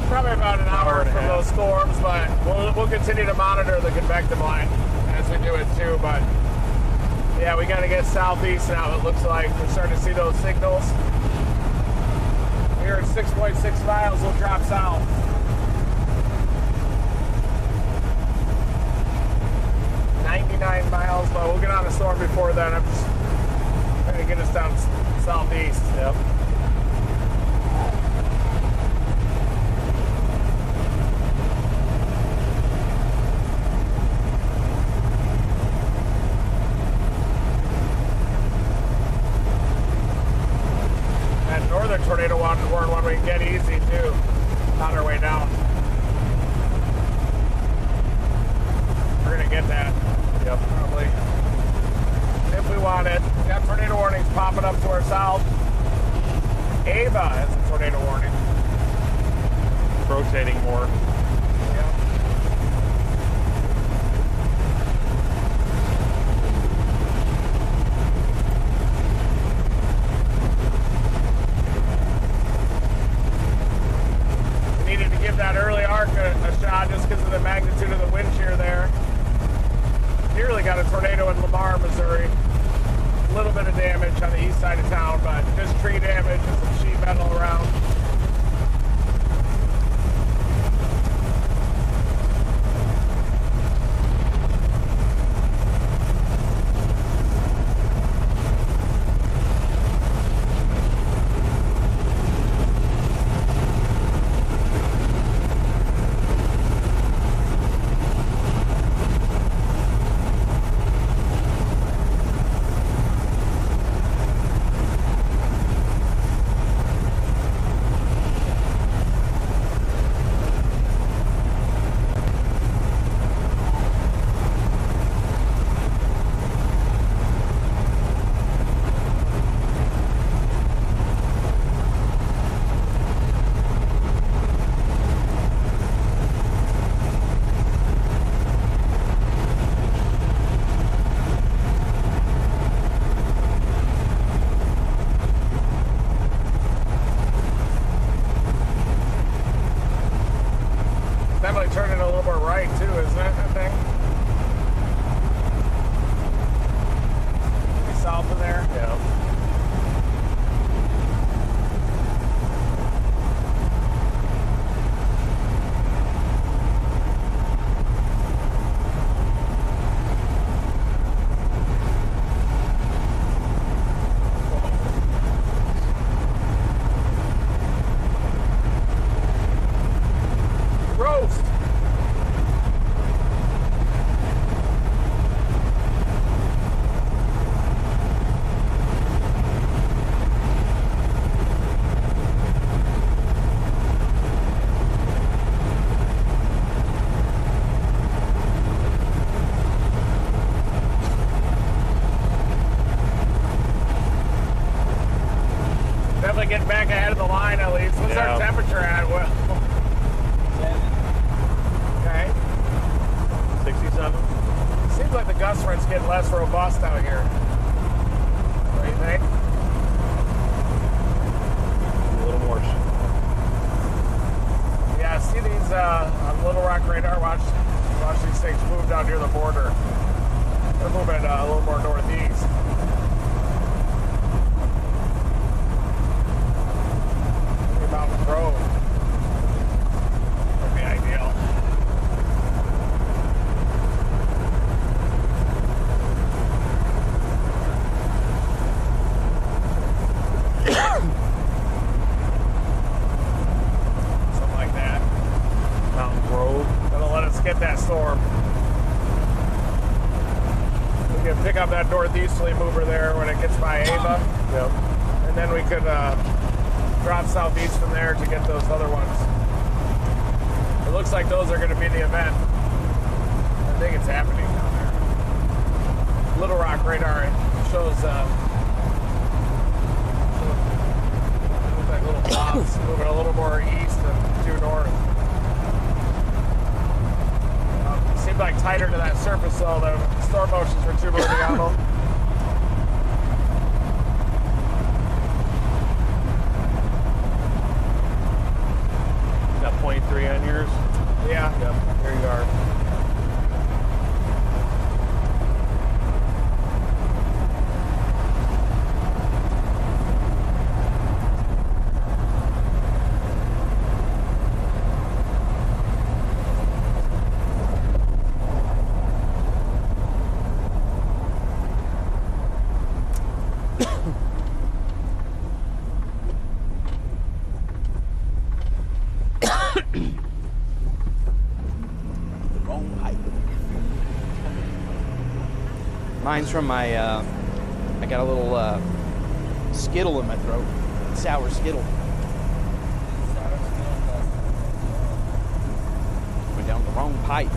Probably about an hour from those storms, but we'll continue to monitor the convective line as we do it too. But yeah, we got to get southeast now. It looks like we're starting to see those signals. Here at 6.6 miles, we'll drop south. 99 miles, but we'll get on a storm before then. I'm just trying to get us down southeast. Yep. Tornado warning one we can get easy too on our way down. We're gonna get that. Yep, probably. If we want it. We got tornado warnings popping up to our south. Ava has a tornado warning. Rotating more. Yep. That early arc a shot just because of the magnitude of the wind shear there. Nearly got a tornado in Lamar, Missouri. A little bit of damage on the east side of town, but just tree damage and some sheet metal around. getting back ahead of the line at least. What's our temperature at, Will? 7. Okay. 67. Seems like the gust front's getting less robust out here. What do you think? A little more. Yeah, see these on Little Rock radar. Watch these things move down near the border. They're moving a little more northeast. Mountain Grove would be ideal. Something like that. Mountain Grove. That'll let us get that storm. We can pick up that northeasterly mover there when it gets by Ava. Yep. And then we could drop southeast from there to get those other ones. It looks like those are going to be the event. I think it's happening down there. Little Rock radar shows looks like little blobs moving a little more east and due north. Seemed like tighter to that surface though. The storm motions were too moving on them. Got 0.3 on yours? Yeah. Yep. There you are. Mine's from my, I got a little Skittle in my throat. Sour Skittle. Went down the wrong pipe.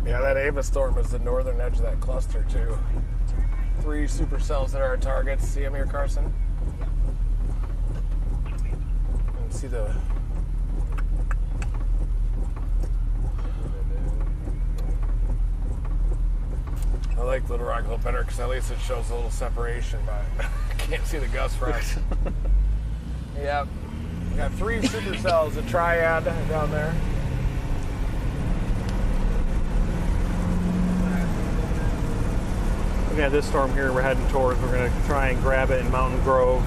Yeah, that Ava storm is the northern edge of that cluster too. 3 supercells that are our targets. See them here, Carson? And see the I like Little Rock a little better because at least it shows a little separation, but I can't see the gust front. Yeah, we got 3 supercells, a triad down there. Looking at this storm here we're heading towards, we're going to try and grab it in Mountain Grove.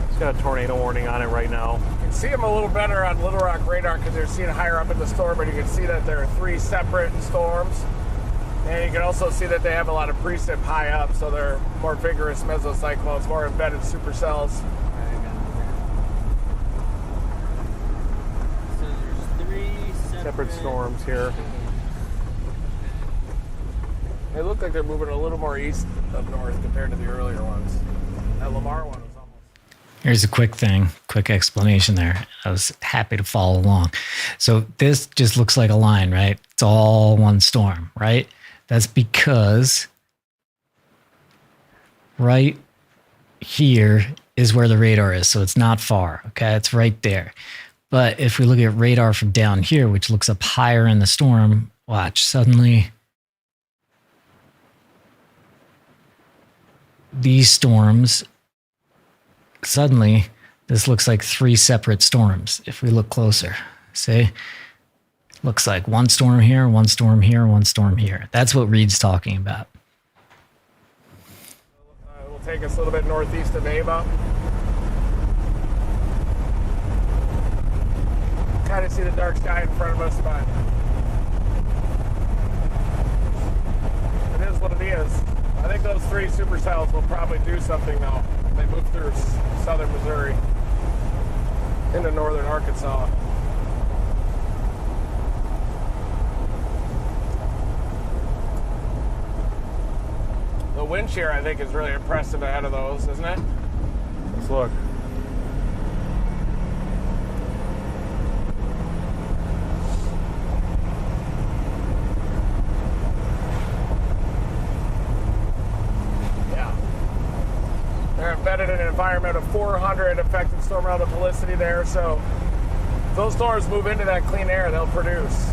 It's got a tornado warning on it right now. You can see them a little better on Little Rock radar because they're seen higher up in the storm, but you can see that there are 3 separate storms. And you can also see that they have a lot of precip high up, so they're more vigorous mesocyclones, more embedded supercells. So there's 3 Separate storms here. They look like they're moving a little more east of north compared to the earlier ones. That Lamar one was almost... Here's a quick explanation there. I was happy to follow along. So this just looks like a line, right? It's all one storm, right? That's because right here is where the radar is. So it's not far, okay? It's right there. But if we look at radar from down here, which looks up higher in the storm, watch, suddenly these storms, suddenly this looks like 3 separate storms. If we look closer, see, looks like one storm here, one storm here, one storm here. That's what Reed's talking about. It will take us a little bit northeast of Ava. Kind of see the dark sky in front of us, but it is what it is. I think those 3 supercells will probably do something though. They move through southern Missouri into northern Arkansas. The The wind shear, I think, is really impressive ahead of those, isn't it? Let's look. Yeah. They're embedded in an environment of 400 effective storm relative helicity there, so if those storms move into that clean air, they'll produce.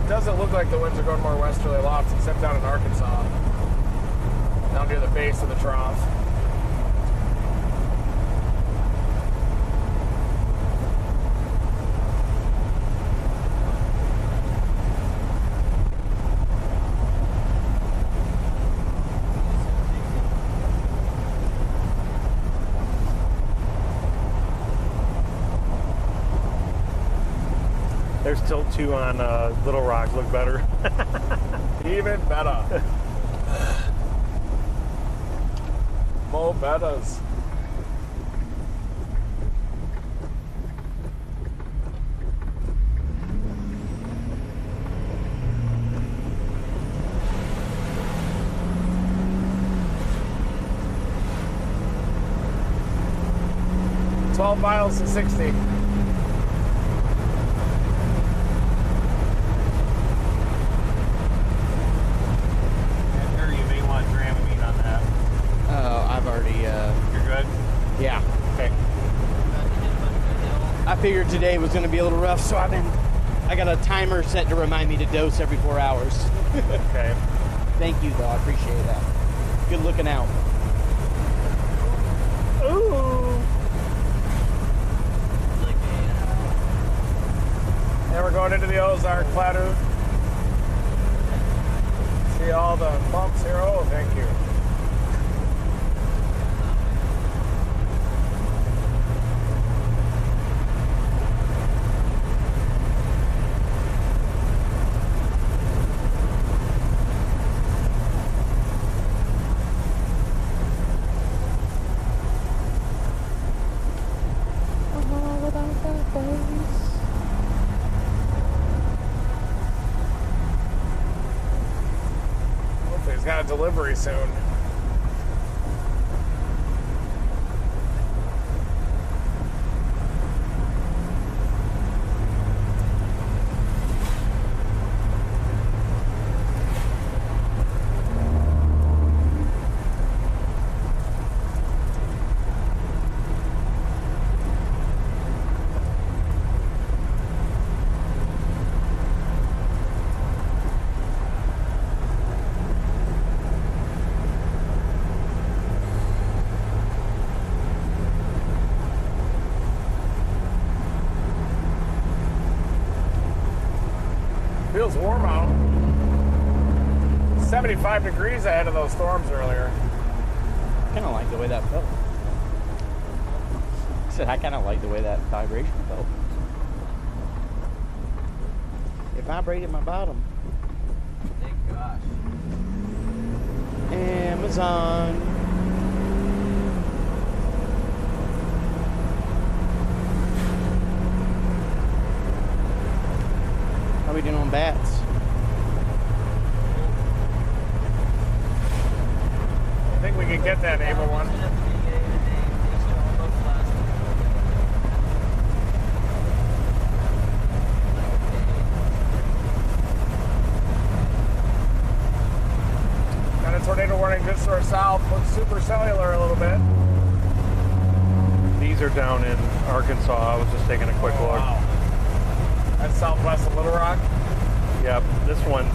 It doesn't look like the winds are going more westerly aloft, except down in Arkansas, down near the base of the trough. There's tilt 2 on Little Rock. Look better. Even better. Mo bettas. $12 miles to 60. Yeah. Okay. I figured today was going to be a little rough, so I got a timer set to remind me to dose every 4 hours. Okay. Thank you, though. I appreciate that. Good looking out. Ooh. And we're going into the Ozark Plateau. See all the bumps here. Oh, thank you. Got a delivery soon. Feels warm out. 75 degrees ahead of those storms earlier. I kind of like the way that felt. I said I kind of like the way that vibration felt. It vibrated my bottom. Thank gosh. Amazon. How we doing on bats? I think we can get that Ava one. Got a tornado warning just to our south. Looks super cellular a little bit. These are down in Arkansas. I was just taking a quick look. Wow. That's southwest of Little Rock. Yep, this one's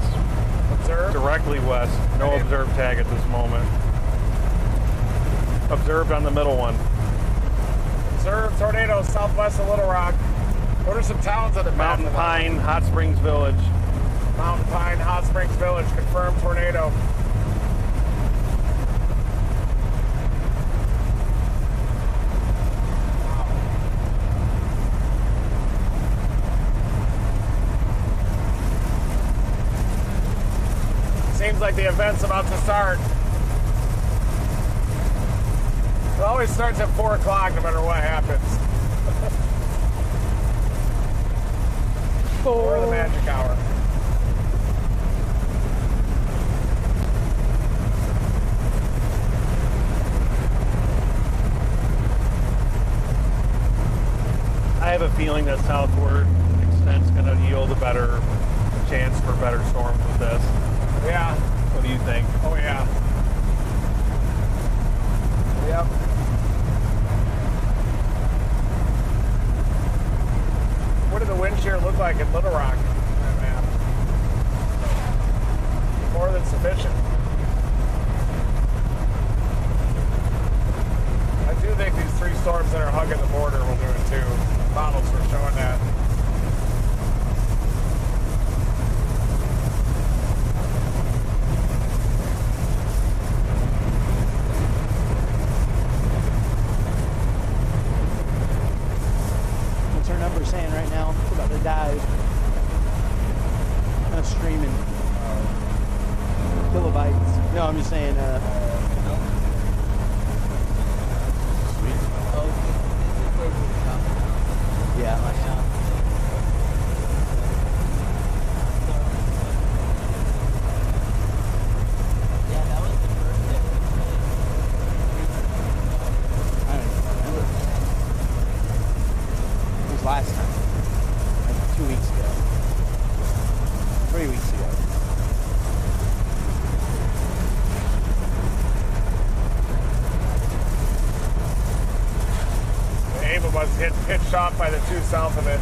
Observed? directly west. No observed tag at this moment. Observed on the middle one. Observed tornado southwest of Little Rock. What are some towns on the map? Mountain Pine, Hot Springs Village. Mountain Pine, Hot Springs Village, confirmed tornado. Seems like the event's about to start. It always starts at 4 o'clock no matter what happens. Or the magic hour. have a feeling that southward extent's going to yield a better chance for better storms with this. Yeah. What do you think? Oh, yeah. Yep. What did the wind shear look like in Little Rock? Man. More than sufficient. I do think these 3 storms that are hugging the border will do it too. Models were showing that. What's her number saying right now? It's about to die. Kind of streaming. Kilobytes. No, I'm just saying. Yeah. It was last time. Like 2 weeks ago. 3 weeks ago. Ava was hit pitched off by the 2 south of it.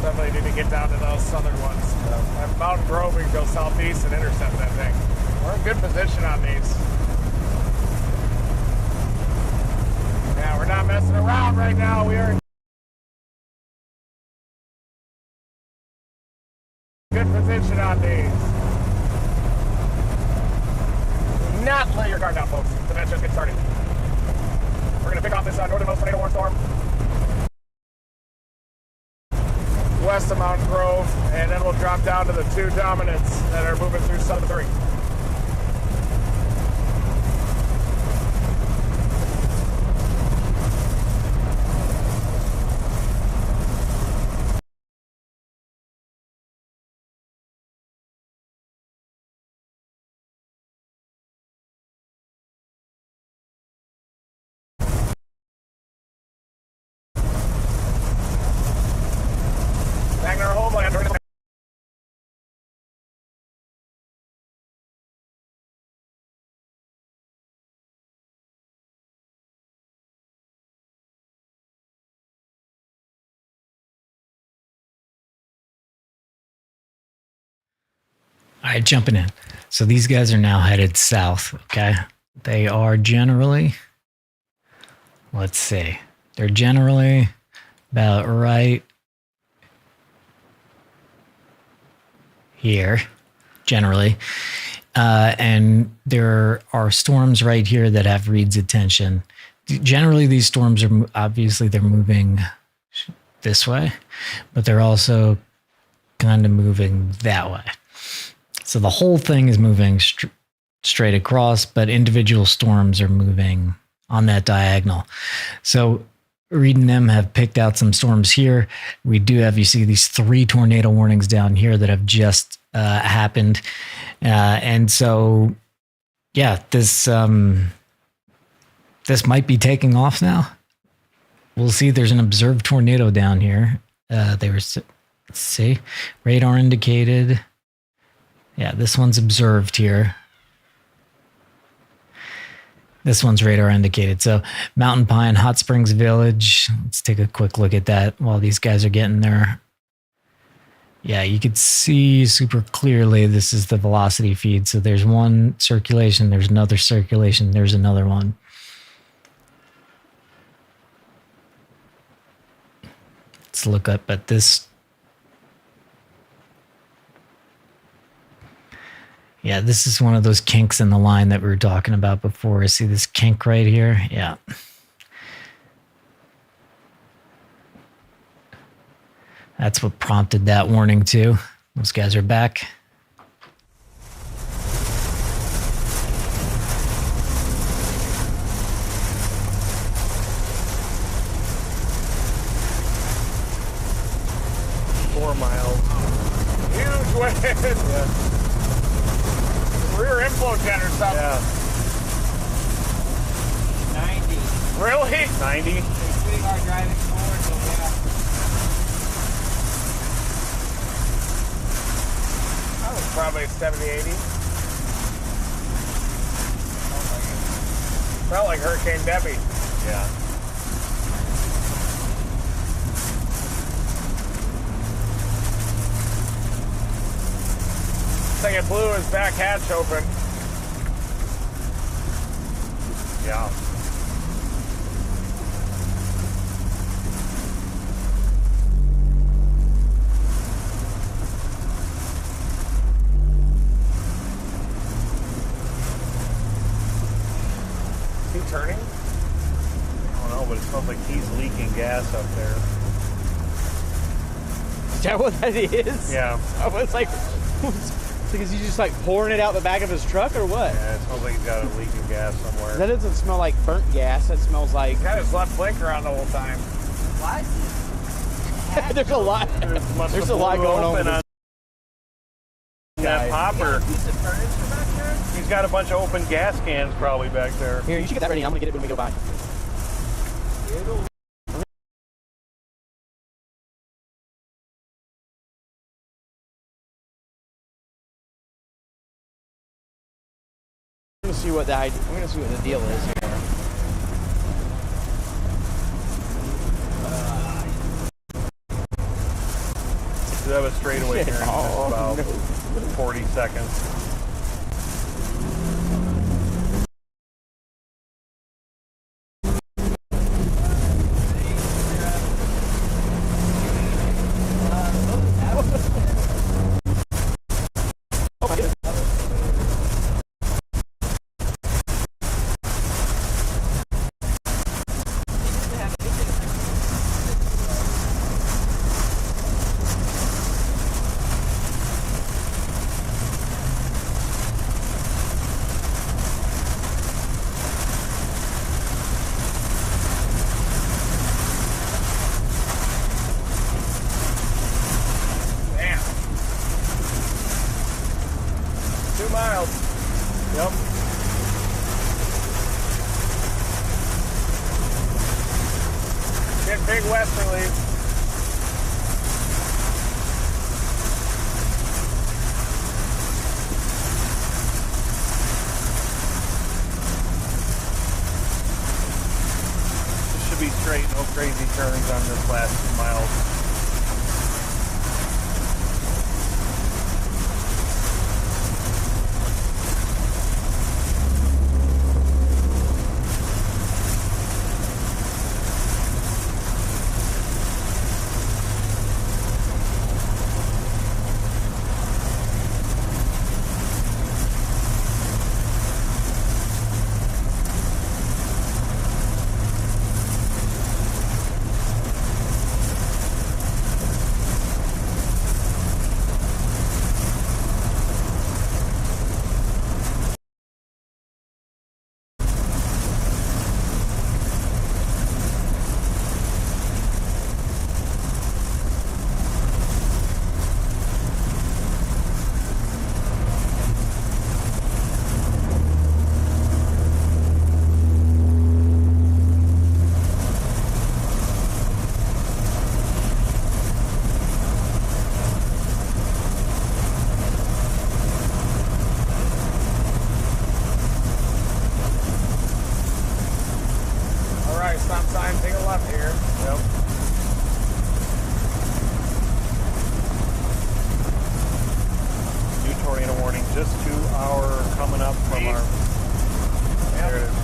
Definitely need to get down to those southern ones. At Mountain Grove, we can go southeast and intercept that thing. We're in good position on these. Yeah, we're not messing around right now. We are in good position on these. Do not lay your guard down, folks. The match just get started. We're going to pick off this northernmost tornado warning storm west of Mountain Grove, and then we'll drop down to the 2 dominants that are moving through southern Missouri. Back in our homeland. All right, jumping in. So these guys are now headed south, okay? They are generally, let's see, they're generally about right here, generally. And there are storms right here that have Reed's attention. Generally, these storms are obviously they're moving this way, but they're also kind of moving that way. So the whole thing is moving straight across, but individual storms are moving on that diagonal. So Reed and them have picked out some storms here. We do have, you see these 3 tornado warnings down here that have just happened. And so, yeah, this might be taking off now. We'll see. There's an observed tornado down here. Let's see, radar indicated. Yeah, this one's observed here. This one's radar indicated. So Mountain Pine, Hot Springs Village. Let's take a quick look at that while these guys are getting there. Yeah, you could see super clearly this is the velocity feed. So there's one circulation, there's another circulation, there's another one. Let's look up at this. Yeah, this is one of those kinks in the line that we were talking about before. See this kink right here? Yeah. That's what prompted that warning too. Those guys are back. Huge wind. Yeah. Rear inflow jet or something. Yeah. 90. Really? 90. It's pretty hard driving forward, so yeah. I was probably 70, 80. Felt like Hurricane Debbie. Yeah. Looks like it blew his back hatch open. Yeah. Is he turning? I don't know, but it smells like he's leaking gas up there. Is that what that is? Yeah. I was like, is he just like pouring it out the back of his truck or what? Yeah, it smells like he's got a leaking gas somewhere. That doesn't smell like burnt gas. That smells like. He's got his left blinker on the whole time. Why is There's a lot. There's a lot going on with on that popper. piece of furniture back there? He's got a bunch of open gas cans probably back there. Here, you should get that ready. I'm gonna get it when we go by. I'm gonna see what the deal is here. So that was straightaway here in Oh, about no. 40 seconds. Oh my goodness. Damn. 2 miles. Yep. Get big westerlies. This should be straight, no crazy turns on this last 2 miles. All right, stop sign, take a left here. Yep. New tornado warning just to our coming up from our. There it is.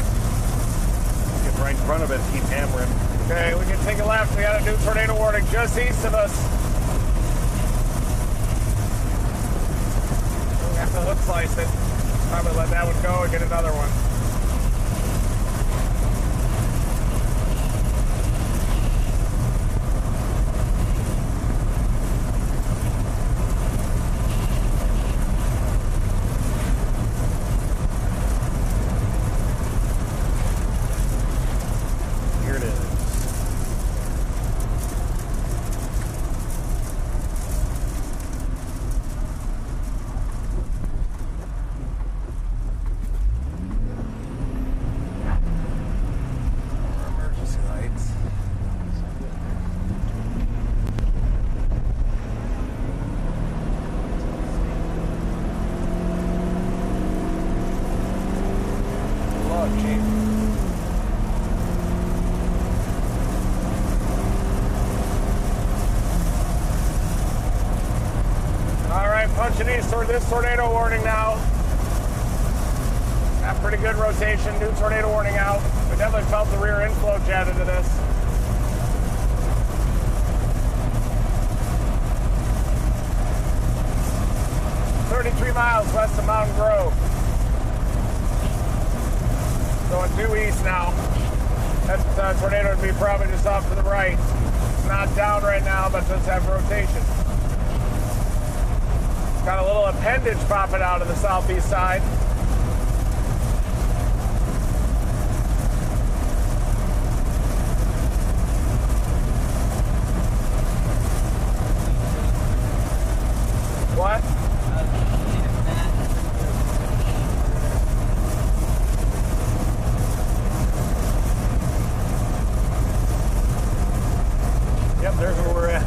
Get right in front of it, keep hammering. Okay, we can take a left. We got a new tornado warning just east of us. We have to hook slice it. Probably let that one go and get another one. Here it is. launching east toward this tornado warning now. Got pretty good rotation, new tornado warning out. We definitely felt the rear inflow jet into this. "33 miles west of Mountain Grove. Going due east now. That tornado would be probably just off to the right. It's not down right now, but does have rotation. Got a little appendage popping out of the southeast side. What? Yep, there's where we're at.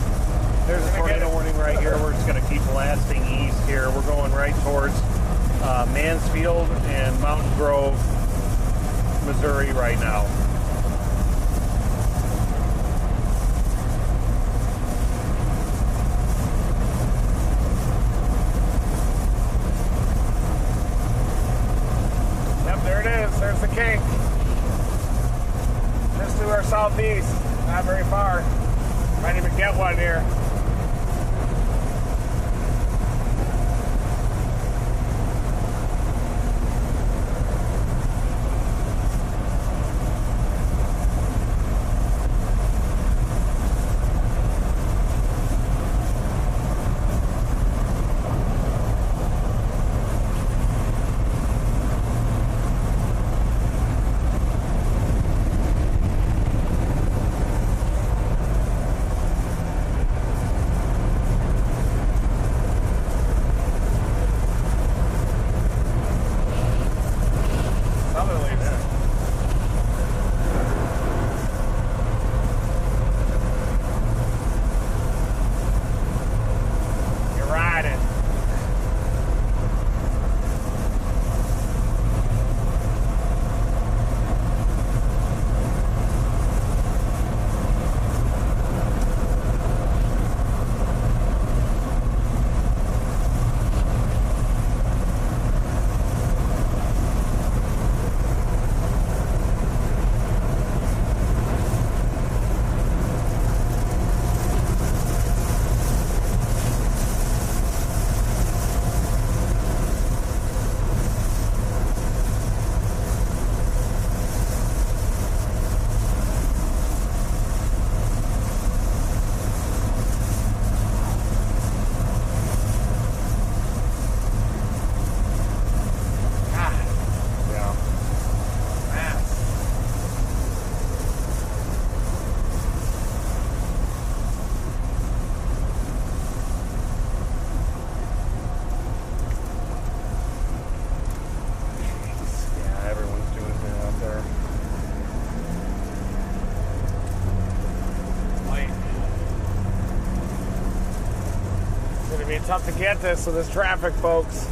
There's a tornado warning right here. We're just going to keep blasting east here. We're going right towards Mansfield and Mountain Grove, Missouri right now. Yep, there it is. There's the kink. Just to our southeast. Not very far. Might even get one here. Tough to get this with this traffic, folks.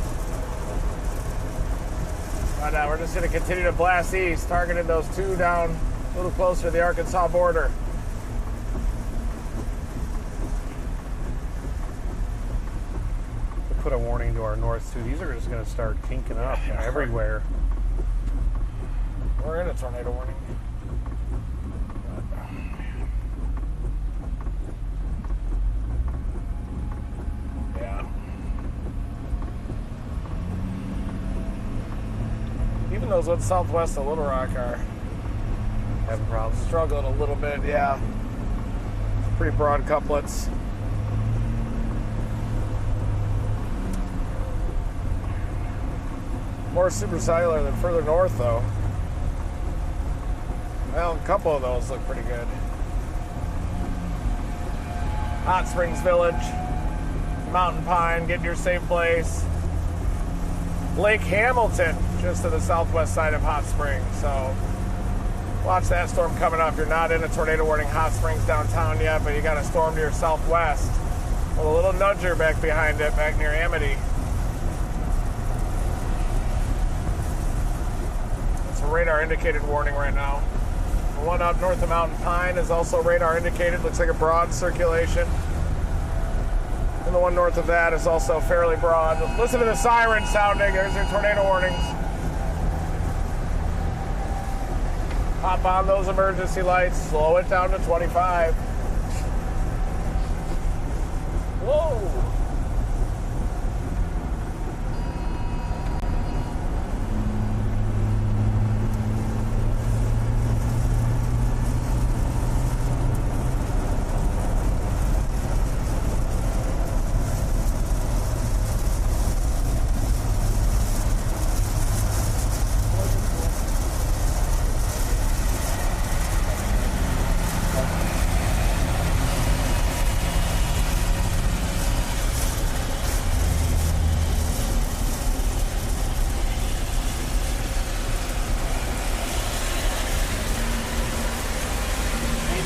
But we're just going to continue to blast east, targeting those two down a little closer to the Arkansas border. We'll put a warning to our north too. These are just going to start kinking up everywhere. We're in a tornado warning. Those ones southwest of Little Rock are having problems. Struggling a little bit, yeah. Pretty broad couplets. More supercellular than further north, though. Well, a couple of those look pretty good. Hot Springs Village, Mountain Pine, get to your safe place. Lake Hamilton, just to the southwest side of Hot Springs. So watch that storm coming up. You're not in a tornado warning Hot Springs downtown yet, but you got a storm to your southwest with a little nudger back behind it, back near Amity. It's a radar indicated warning right now. The one up north of Mountain Pine is also radar indicated. Looks like a broad circulation. And the one north of that is also fairly broad. Listen to the siren sounding. There's your tornado warnings. Hop on those emergency lights. Slow it down to 25. Whoa.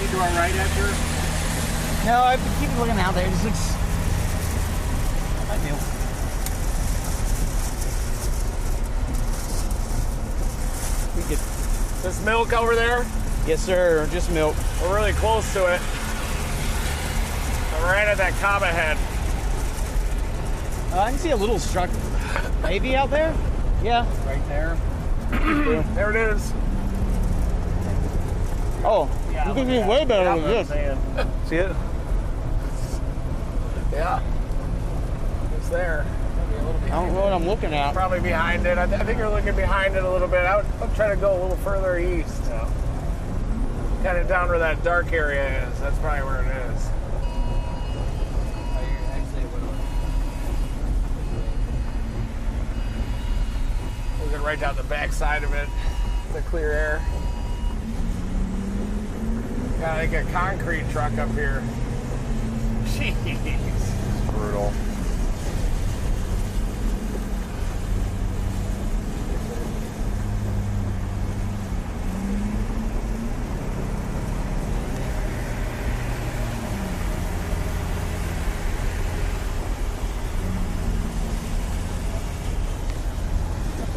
To our right after? No, I've been keeping looking out there. It just looks ideal. We could. This milk over there? Yes, sir. Just milk. We're really close to it. We're right at that comma head. I can see a little struck maybe out there. Yeah. Right there. There it is. Oh, Yeah, you can see way better than this. See it? Yeah. It's there. I don't know what I'm looking at. Probably behind it. I think you're looking behind it a little bit. I'll try to go a little further east. Kind of down where that dark area is. That's probably where it is. Looking right down the back side of it. The clear air. Got like a concrete truck up here. Jeez. It's brutal.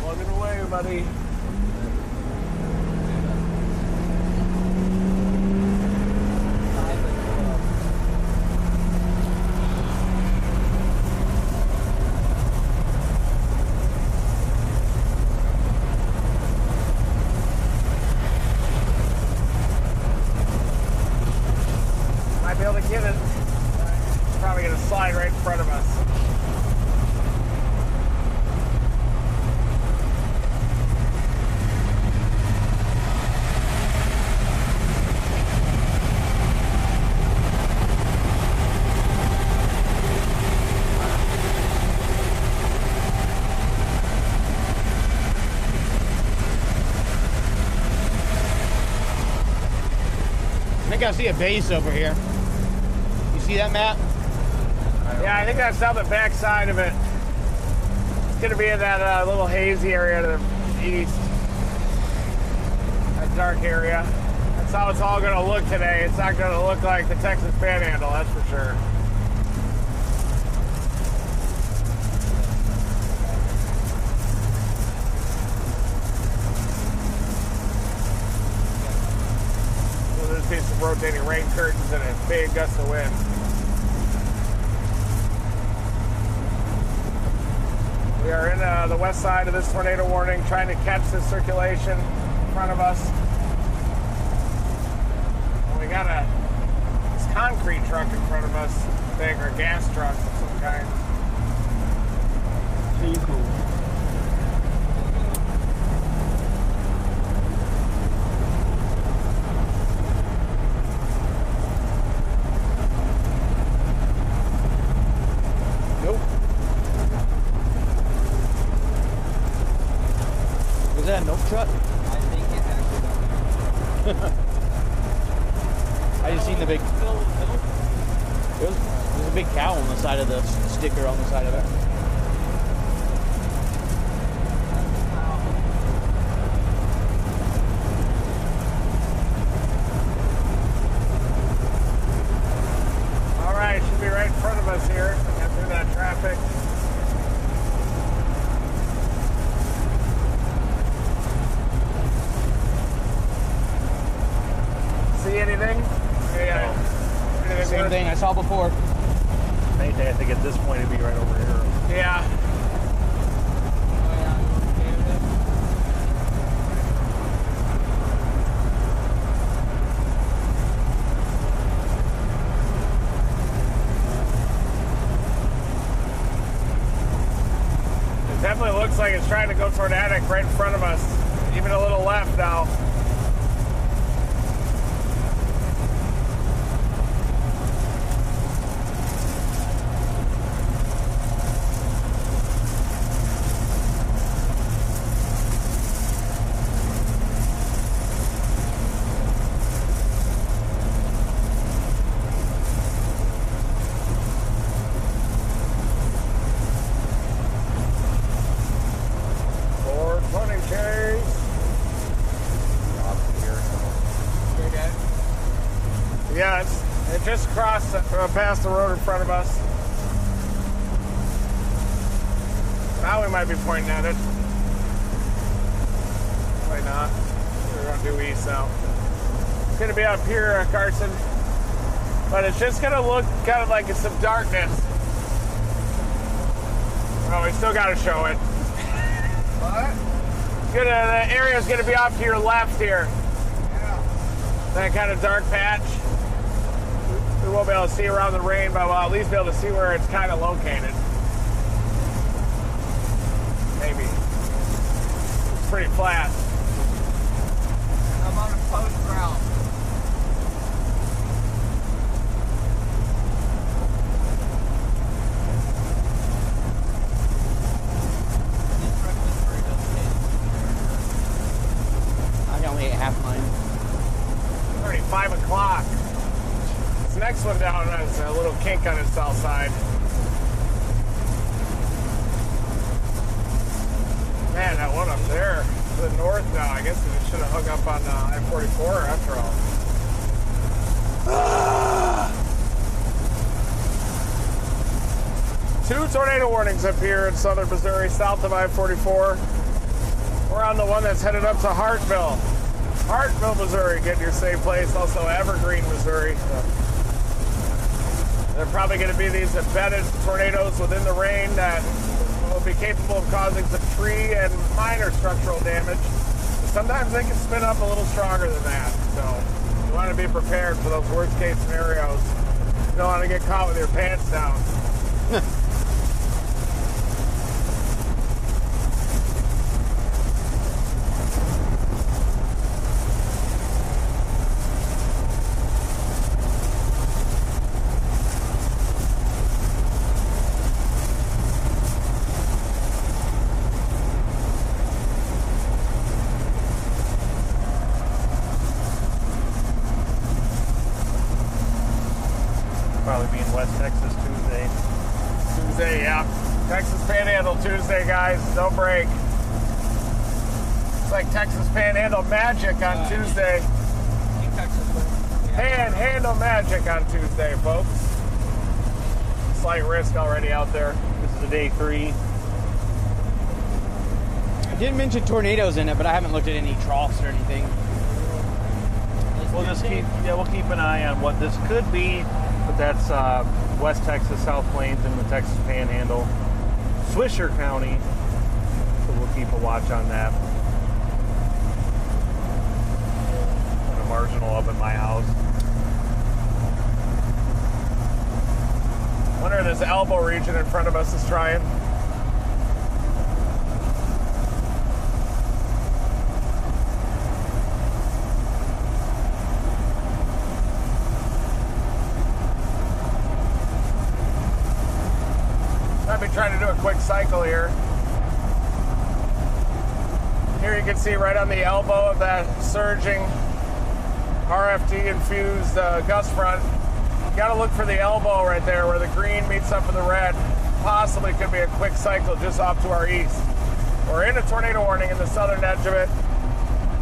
Plugging away, buddy. Might be able to get it. It's probably going to slide right in front of us. I think I see a base over here. You see that, Matt? Yeah, I think that's down the back side of it. It's going to be in that little hazy area to the east. That dark area. That's how it's all going to look today. It's not going to look like the Texas Panhandle, that's for sure. So there's be some rotating rain curtains and a big gust of wind. We are in the west side of this tornado warning, trying to catch this circulation in front of us. And we got this concrete truck in front of us, I think, or a gas truck of some kind. Pretty cool. Was that a milk truck? I think it actually I just seen the big. There's a big cow on the side of the sticker on the side of it. All right, should be right in front of us here. Get through that traffic. See anything? Yeah. Same thing I saw before. I think like at this point it'd be right over here. Yeah. It definitely looks like it's trying to go tornadic right in front of us. Even a little left now. Yeah, it just crossed past the road in front of us. Now we might be pointing at it. Why not? We're going to do east now. It's going to be up here, Carson. But it's just going to look kind of like it's some darkness. Oh, we still got to show it. What? The area's going to be off to your left here. Yeah. That kind of dark patch. We won't be able to see around the rain, but we'll at least be able to see where it's kind of located. Maybe. It's pretty flat. I'm on a post route. I only ate half mine. It's already 5 o'clock. This next one down has a little kink on its south side. Man, that one up there to the north now, I guess we should have hung up on I-44 after all. Two tornado warnings up here in southern Missouri, south of I-44. We're on the one that's headed up to Hartville. Hartville, Missouri, getting your safe place. Also Evergreen, Missouri. They're probably going to be these embedded tornadoes within the rain that will be capable of causing some tree and minor structural damage. Sometimes they can spin up a little stronger than that. So you want to be prepared for those worst case scenarios. You don't want to get caught with your pants down. Probably be in West Texas Tuesday. Tuesday, yeah. Texas Panhandle Tuesday, guys. Don't break. It's like Texas Panhandle magic on Tuesday. Panhandle magic on Tuesday, folks. Slight risk already out there. This is a day 3. I didn't mention tornadoes in it, but I haven't looked at any troughs or anything. We'll just we'll keep an eye on what this could be, but that's West Texas, South Plains, and the Texas Panhandle, Swisher County. So we'll keep a watch on that. Got a marginal up at my house. Wonder if this elbow region in front of us is trying. I've been trying to do a quick cycle here. Here you can see right on the elbow of that surging RFD infused gust front. You gotta look for the elbow right there where the green meets up with the red. Possibly could be a quick cycle just off to our east. We're in a tornado warning in the southern edge of it.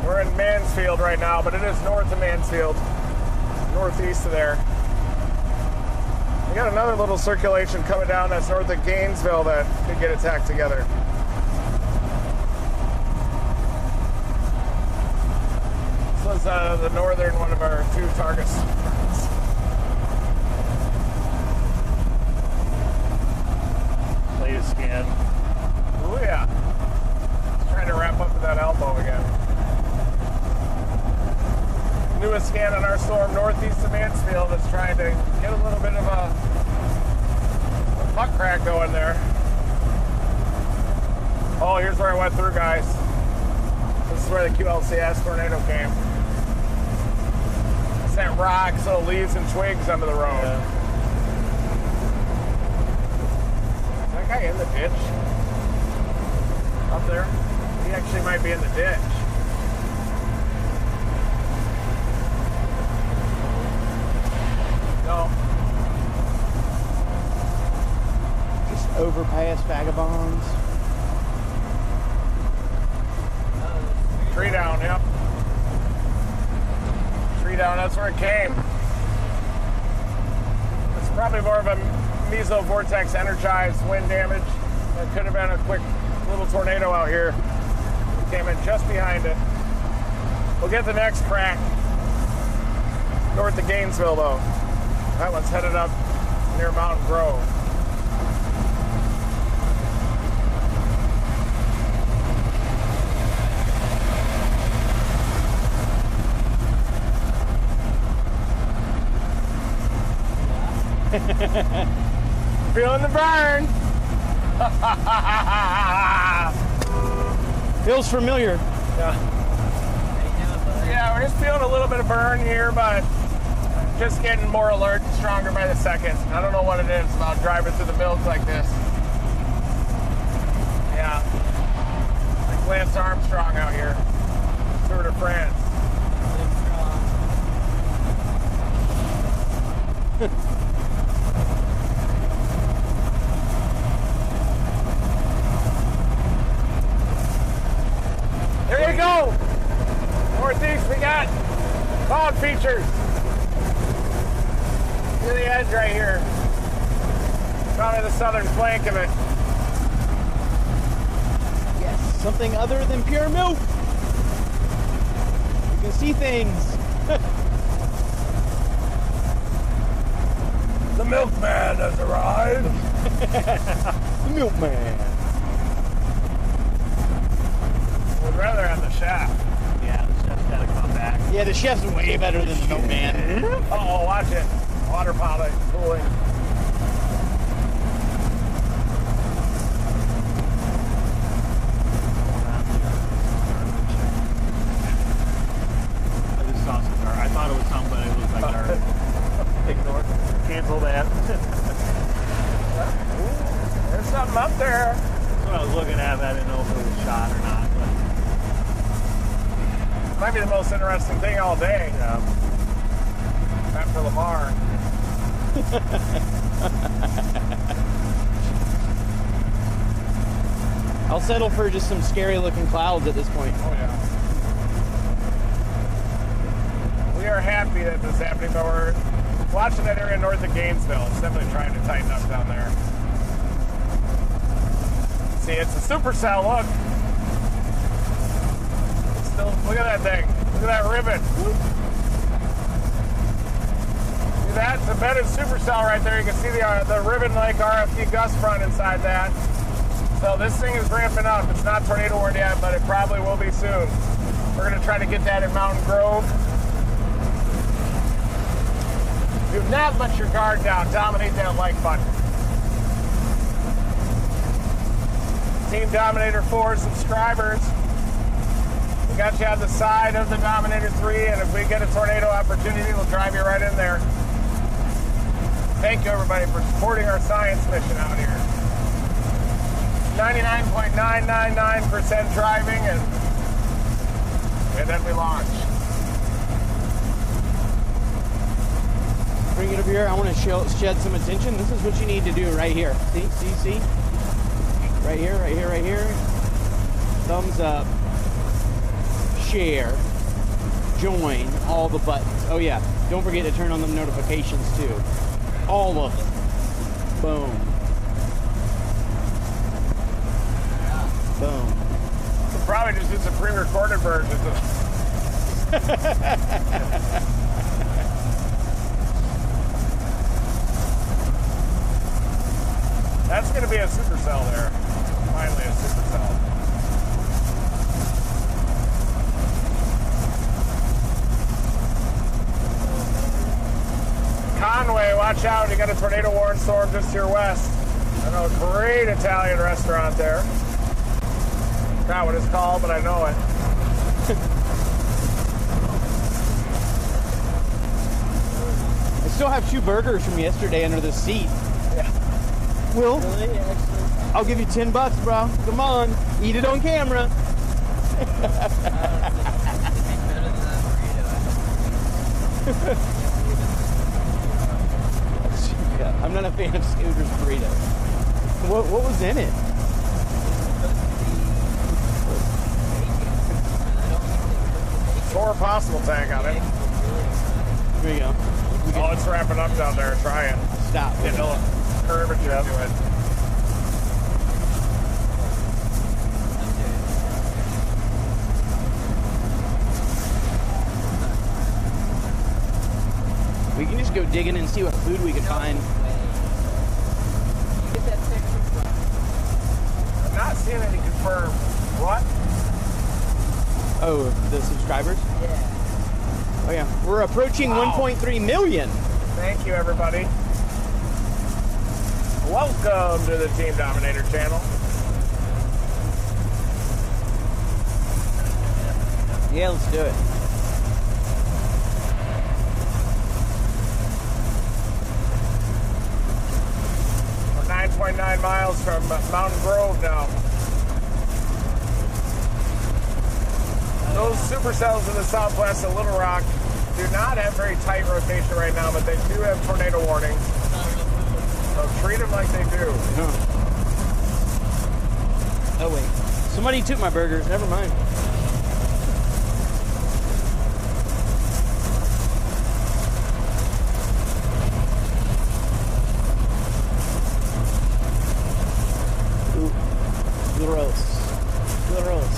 We're in Mansfield right now, but it is north of Mansfield, northeast of there. We got another little circulation coming down that's north of Gainesville that could get attacked together. This was the northern one of our 2 targets. again. Oh yeah. Just trying to wrap up with that elbow again. Newest scan on our storm northeast of Mansfield is trying to get a little bit of a puck crack going there. Oh, here's where I went through, guys. This is where the QLCS tornado came. Sent rocks, little leaves and twigs under the road. Yeah. Is that guy in the ditch? Up there? He actually might be in the ditch. No. Just overpass vagabonds. Tree down, yep. Tree down, that's where it came. It's probably more of a mesovortex energized wind damage. That could have been a quick little tornado out here. It came in just behind it. We'll get the next crack north of Gainesville though. That one's headed up near Mountain Grove. Feeling the burn. Feels familiar. Yeah, we're just feeling a little bit of burn here, but just getting more alert and stronger by the second. I don't know what it is about driving through the milk like this. Yeah. Like Lance Armstrong out here. Tour de France. There you go. Northeast, we got cloud features. To the edge right here. Probably the southern flank of it. Yes, something other than pure milk. You can see things. The milkman has arrived. The milkman. Would rather have the shaft. Yeah, the chef's got to come back. Yeah, the chef's way better than the milkman. Oh, watch it. Water pilot cooling. I just saw some garbage. I thought it was something, but it looked like garbage. Ignore. Cancel that. There's something up there. That's what I was looking at. I didn't know if it was shot or not. But Might be the most interesting thing all day. yeah. After Lamar. I'll settle for just some scary looking clouds at this point. Oh yeah. We are happy that this is happening, but we're watching that area north of Gainesville. It's definitely trying to tighten up down there. See, it's a supercell, look. It's still, look at that thing. Look at that ribbon. See that? It's a embedded supercell right there. You can see the ribbon-like RFD gust front inside that. So this thing is ramping up. It's not tornado warned yet, but it probably will be soon. We're going to try to get that in Mountain Grove. Do not let your guard down. Dominate that like button. Team Dominator 4 subscribers. We got you on the side of the Dominator 3, and if we get a tornado opportunity, we'll drive you right in there. Thank you, everybody, for supporting our science mission out here. 99.999% driving, and then we launch. Bring it up here. I want to shed some attention. This is what you need to do right here. See? Right here, right here, right here. Thumbs up. Share. Join. All the buttons. Oh yeah. Don't forget to turn on the notifications too. All of them. Boom. Boom. We'll probably just do some pre-recorded versions of That's going to be a supercell there. Finally a supercell. Conway, watch out. You got a tornado warning storm just to your west. I know a great Italian restaurant there. Forgot what it's called, but I know it. I still have 2 burgers from yesterday under the seat. Yeah. Will, Really? Actually? I'll give you $10, bro. Come on, eat it on camera. Yeah, I'm not a fan of Scooter's burrito. What was in it? Or possible tank on it. Here you go. Oh, it's wrapping up down there. Try it. Stop. Get a little curvature to it. We can just go digging and see what food we can find. I'm not seeing any confirmed. What? Oh, the subscribers? Yeah. Oh, yeah. We're approaching Wow. 1.3 million. Thank you, everybody. Welcome to the Team Dominator channel. Yeah, let's do it. We're 9.9 miles from Mountain Grove now. Those supercells in the southwest of Little Rock do not have very tight rotation right now, but they do have tornado warnings. So treat them like they do. Oh, wait. Somebody took my burgers. Never mind. Ooh. Gross. Gross.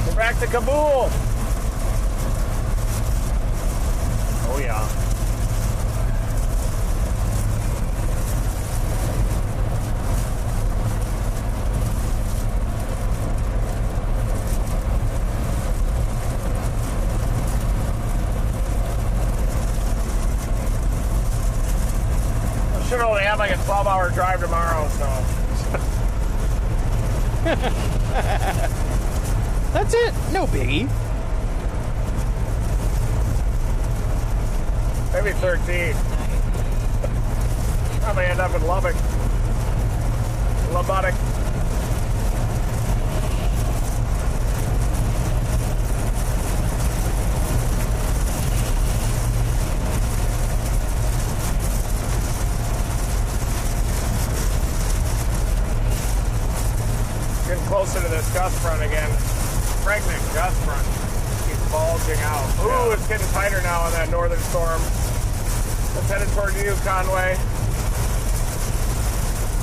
We're back to Kabul. Oh, yeah. I should only have like a 12-hour drive tomorrow, so. That's it. No biggie. Maybe 13. Probably end up in Lubbock. Lubbock. Getting closer to this gust front again. Pregnant gust front. Keeps bulging out. Ooh, it's getting tighter now on that northern storm. It's headed toward you, Conway.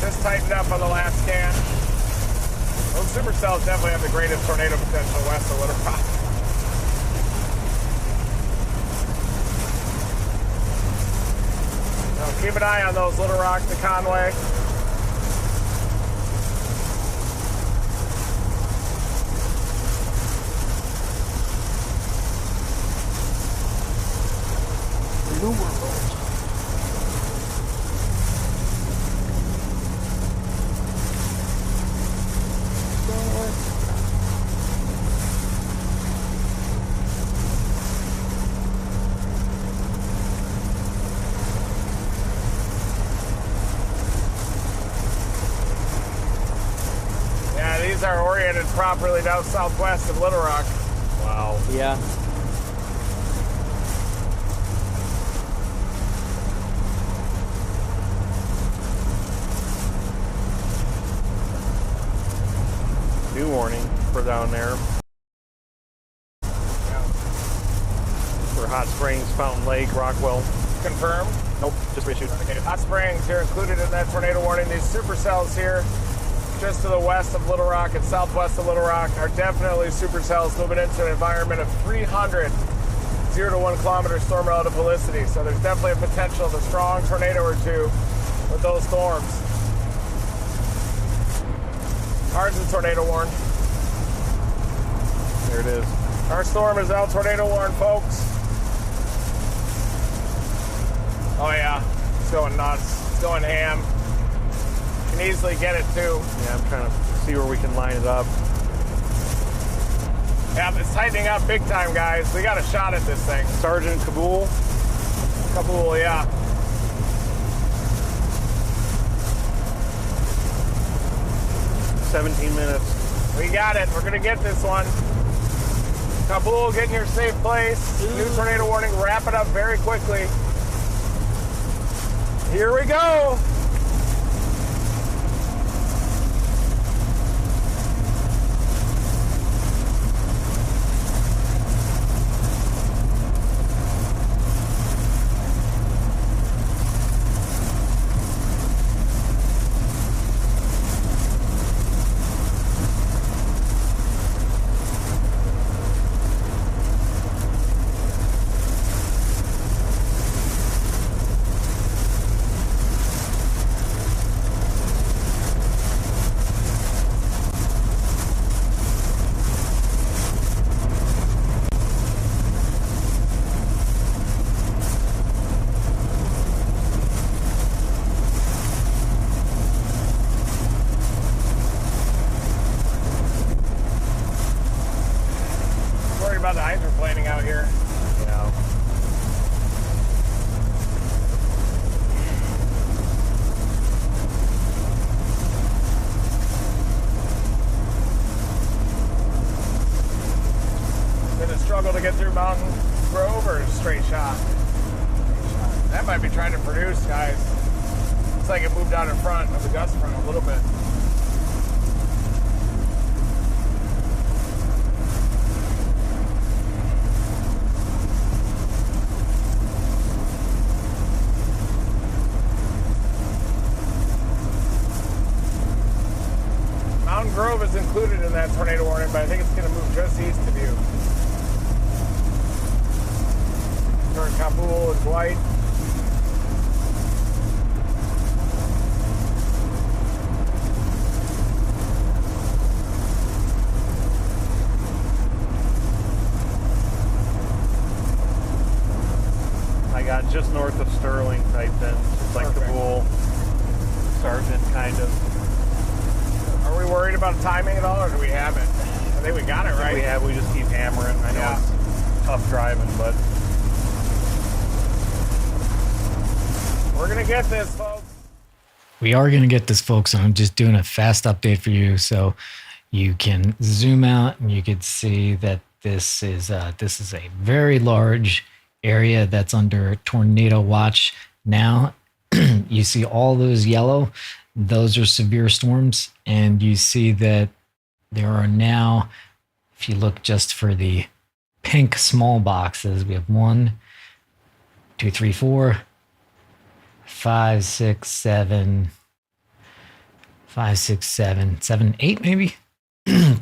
Just tightened up on the last scan. Those supercells definitely have the greatest tornado potential west of Little Rock. Now keep an eye on those Little Rock to Conway. New world. Yeah, these are oriented properly down southwest of Little Rock. Wow. Yeah. New warning for down there. For Hot Springs, Fountain Lake, Rockwell. Confirmed? Nope, just reissued. Hot Springs, you're included in that tornado warning. These supercells here, just to the west of Little Rock and southwest of Little Rock, are definitely supercells moving into an environment of 300 0 to 1 kilometer storm relative helicity. So there's definitely a potential of a strong tornado or two with those storms. There's the tornado warn. There it is. Our storm is out tornado warn, folks. Oh yeah, it's going nuts. It's going ham. You can easily get it too. Yeah, I'm trying to see where we can line it up. Yeah, it's tightening up big time, guys. We got a shot at this thing. Sergeant Kabul. Kabul, yeah. $17 We got it. We're gonna get this one. Kabul, get in your safe place. New tornado warning. Wrap it up very quickly. Here we go. About the hydroplaning out here. Yeah. Been a struggle to get through Mountain Grove or straight shot? That might be trying to produce, guys. Looks like it moved out in front of the gust front a little bit. Grove is included in that tornado warning, but I think it's going to move just east of you. Turn Kabul is white. I got just north of Sterling typed in. It's like Kabul, Sergeant, kind of. Are we worried about timing at all, or do we have it? I think we got it right. We just keep hammering. I know it's tough driving, but we're going to get this, folks. We are going to get this, folks. I'm just doing a fast update for you so you can zoom out and you can see that this is a very large area that's under tornado watch now. You see all those yellow. Those are severe storms, and you see that there are now, if you look just for the pink small boxes, we have 1, 2, 3, 4, 5, 6, 7, 7, 8 maybe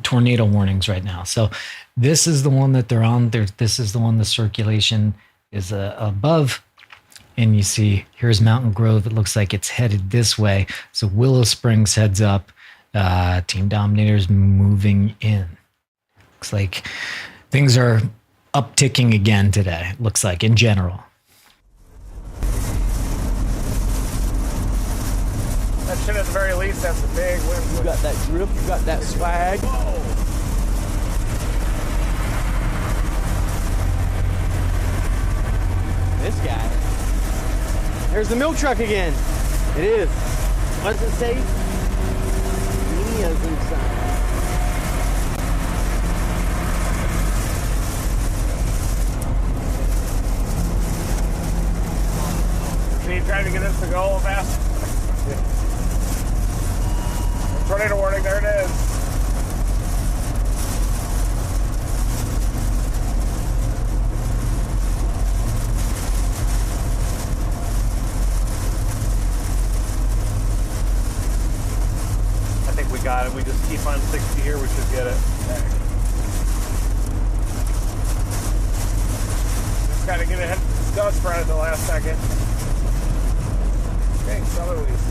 tornado warnings right now. So this is the one that they're on. This is the one the circulation is above. And you see, here's Mountain Grove. It looks like it's headed this way. So Willow Springs heads up. Team Dominator's moving in. Looks like things are upticking again today. Looks like in general. That should at the very least have some big winds. You got that drip, you got that swag. Whoa. This guy. There's the milk truck again. It is. What does it say? Mia's inside. See, trying to get us to go fast. Tornado warning, there it is. Got it. We just keep on 60 here. We should get it. Just got to get ahead of the dust front at the last second. Okay, southerlies.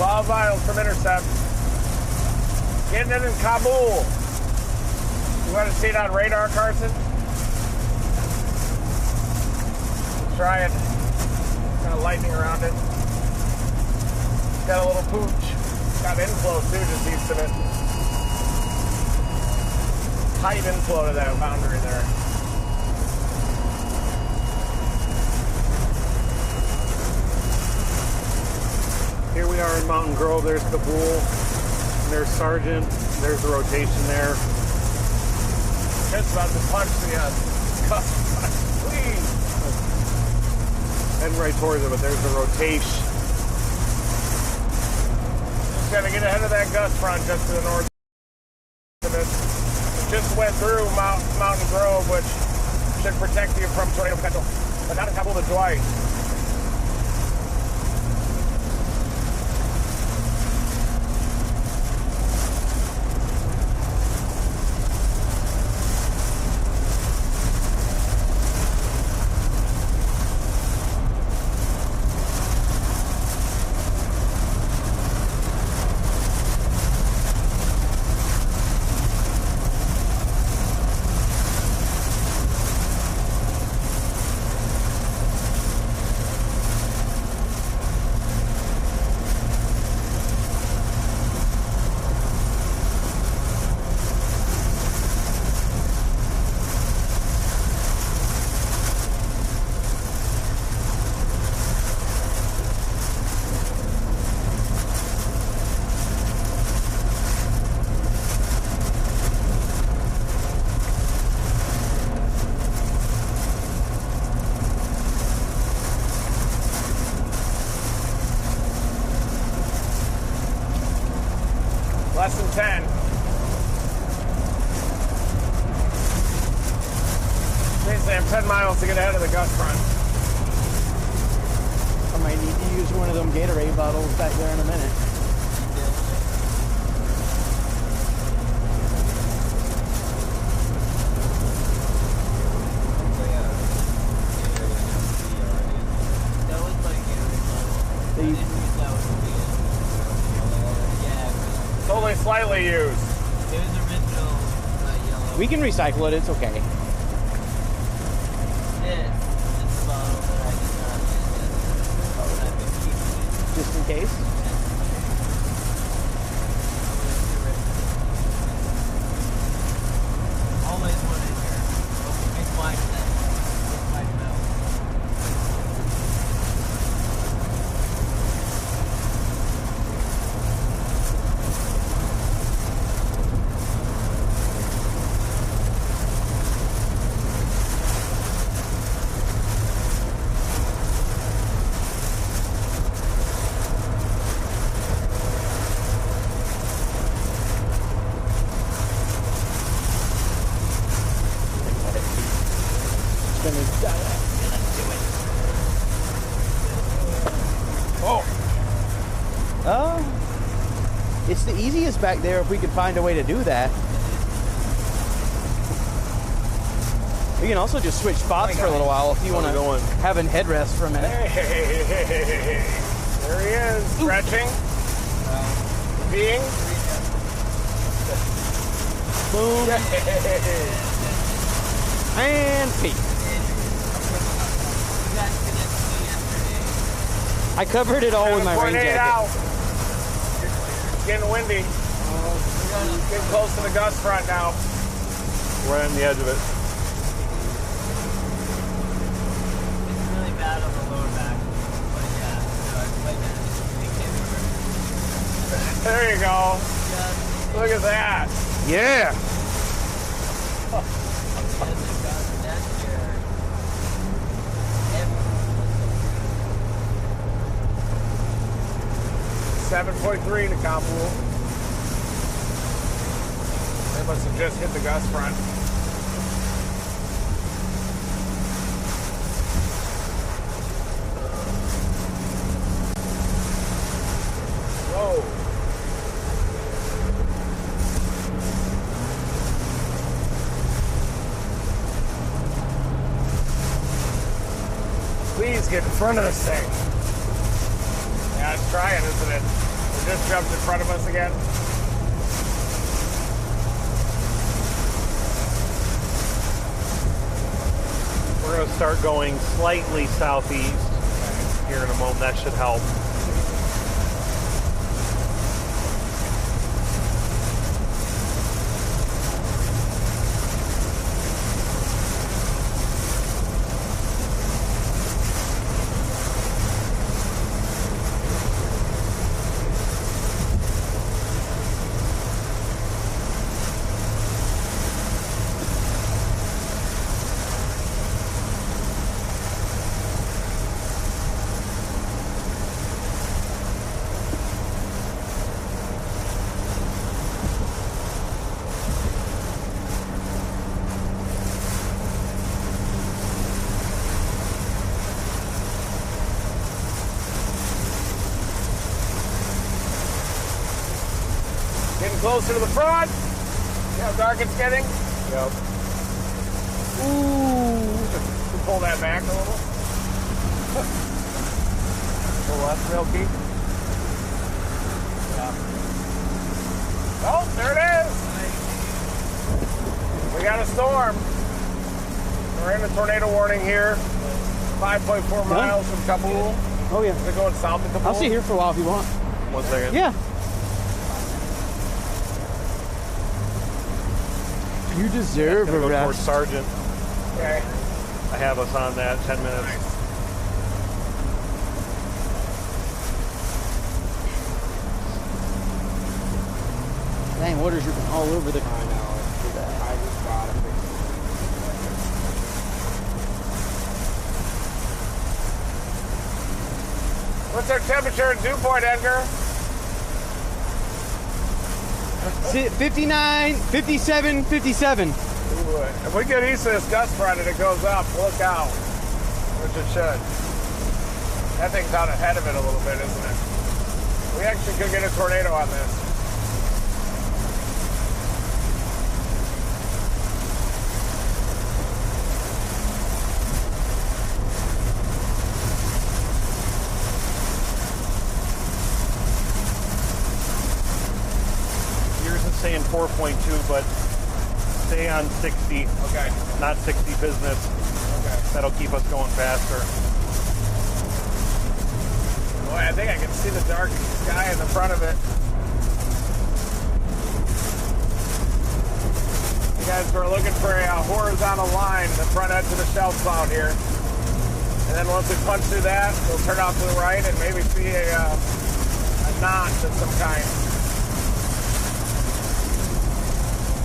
12 miles from Intercept. Getting it in Kabul. You want to see it on radar, Carson? Try it. Got lightning around it. Got a little pooch. Got inflow too, just east of it. Tight inflow to that boundary there. Here we are in Mountain Grove. There's Kabul. There's Sargent. There's the rotation there. Just about to punch the please. Heading right towards it, but there's the rotation. Just gotta get ahead of that gust front just to the north of it. Just went through Mountain Grove, which should protect you from tornado potential. But not in Kabul to Dwight. Less than 10. Means they have 10 miles to get ahead of the gust front. I might need to use one of them Gatorade bottles back there in a minute. It's only slightly used. It was original yellow. We can recycle it, it's okay. This bottle that I did not use. I've been keeping it. Just in case. Always one in here. Big white that. Big white milk. It's the easiest back there if we could find a way to do that. We can also just switch spots for a little while if you want to have a headrest for a minute. Hey, there he is, stretching, being. Boom. And peak. I covered it all with my rain jacket. Out. It's getting windy. Getting close to the gust front now. Right on the edge of it. It's really bad on the lower back. But yeah, no, it's way better. There you go. Look at that. Yeah. 7.3 to Kabul. They must have just hit the gust front. Whoa. Please get in front of this thing. Yeah, it's trying, isn't it? It just jumped in front of us again. We're going to start going slightly southeast here in a moment. That should help. Getting closer to the front. See how dark it's getting? Yep. Ooh. Pull that back a little. Pull left, Milky. Yeah. Oh, there it is. We got a storm. We're in a tornado warning here. 5.4 miles from Kabul. Oh, yeah. We're going south of Kabul. I'll sit here for a while if you want. 1 second. Yeah. You deserve a Go rest. towards Sergeant. Okay. I have us on that 10 minutes. Nice. Dang, water's dripping all over the. I know. I just got it. What's our temperature at dew point, Edgar? 59, 57, 57. Ooh, if we get east of this gust front and it goes up, look out. Which it should. That thing's out ahead of it a little bit, isn't it? We actually could get a tornado on this. Saying 4.2, but stay on 60. Okay. Not 60 business. Okay. That'll keep us going faster. Boy, I think I can see the dark sky in the front of it. You guys were looking for a horizontal line, the front edge of the shelf cloud here. And then once we punch through that, we'll turn off to the right and maybe see a notch of some kind.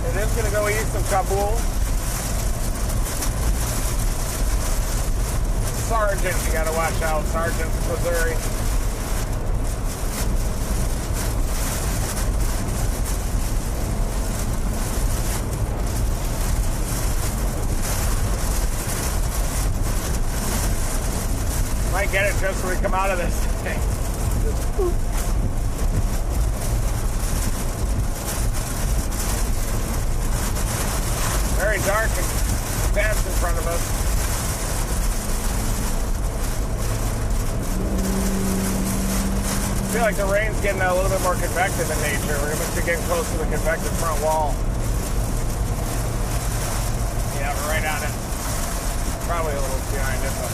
It is going to go east of Kabul. Sergeant, you got to watch out. Sergeant, Missouri. Might get it just when we come out of this thing. Very dark and fast in front of us. I feel like the rain's getting a little bit more convective in nature. We're going to be getting close to the convective front wall. Yeah, we're right on it. Probably a little behind it, but.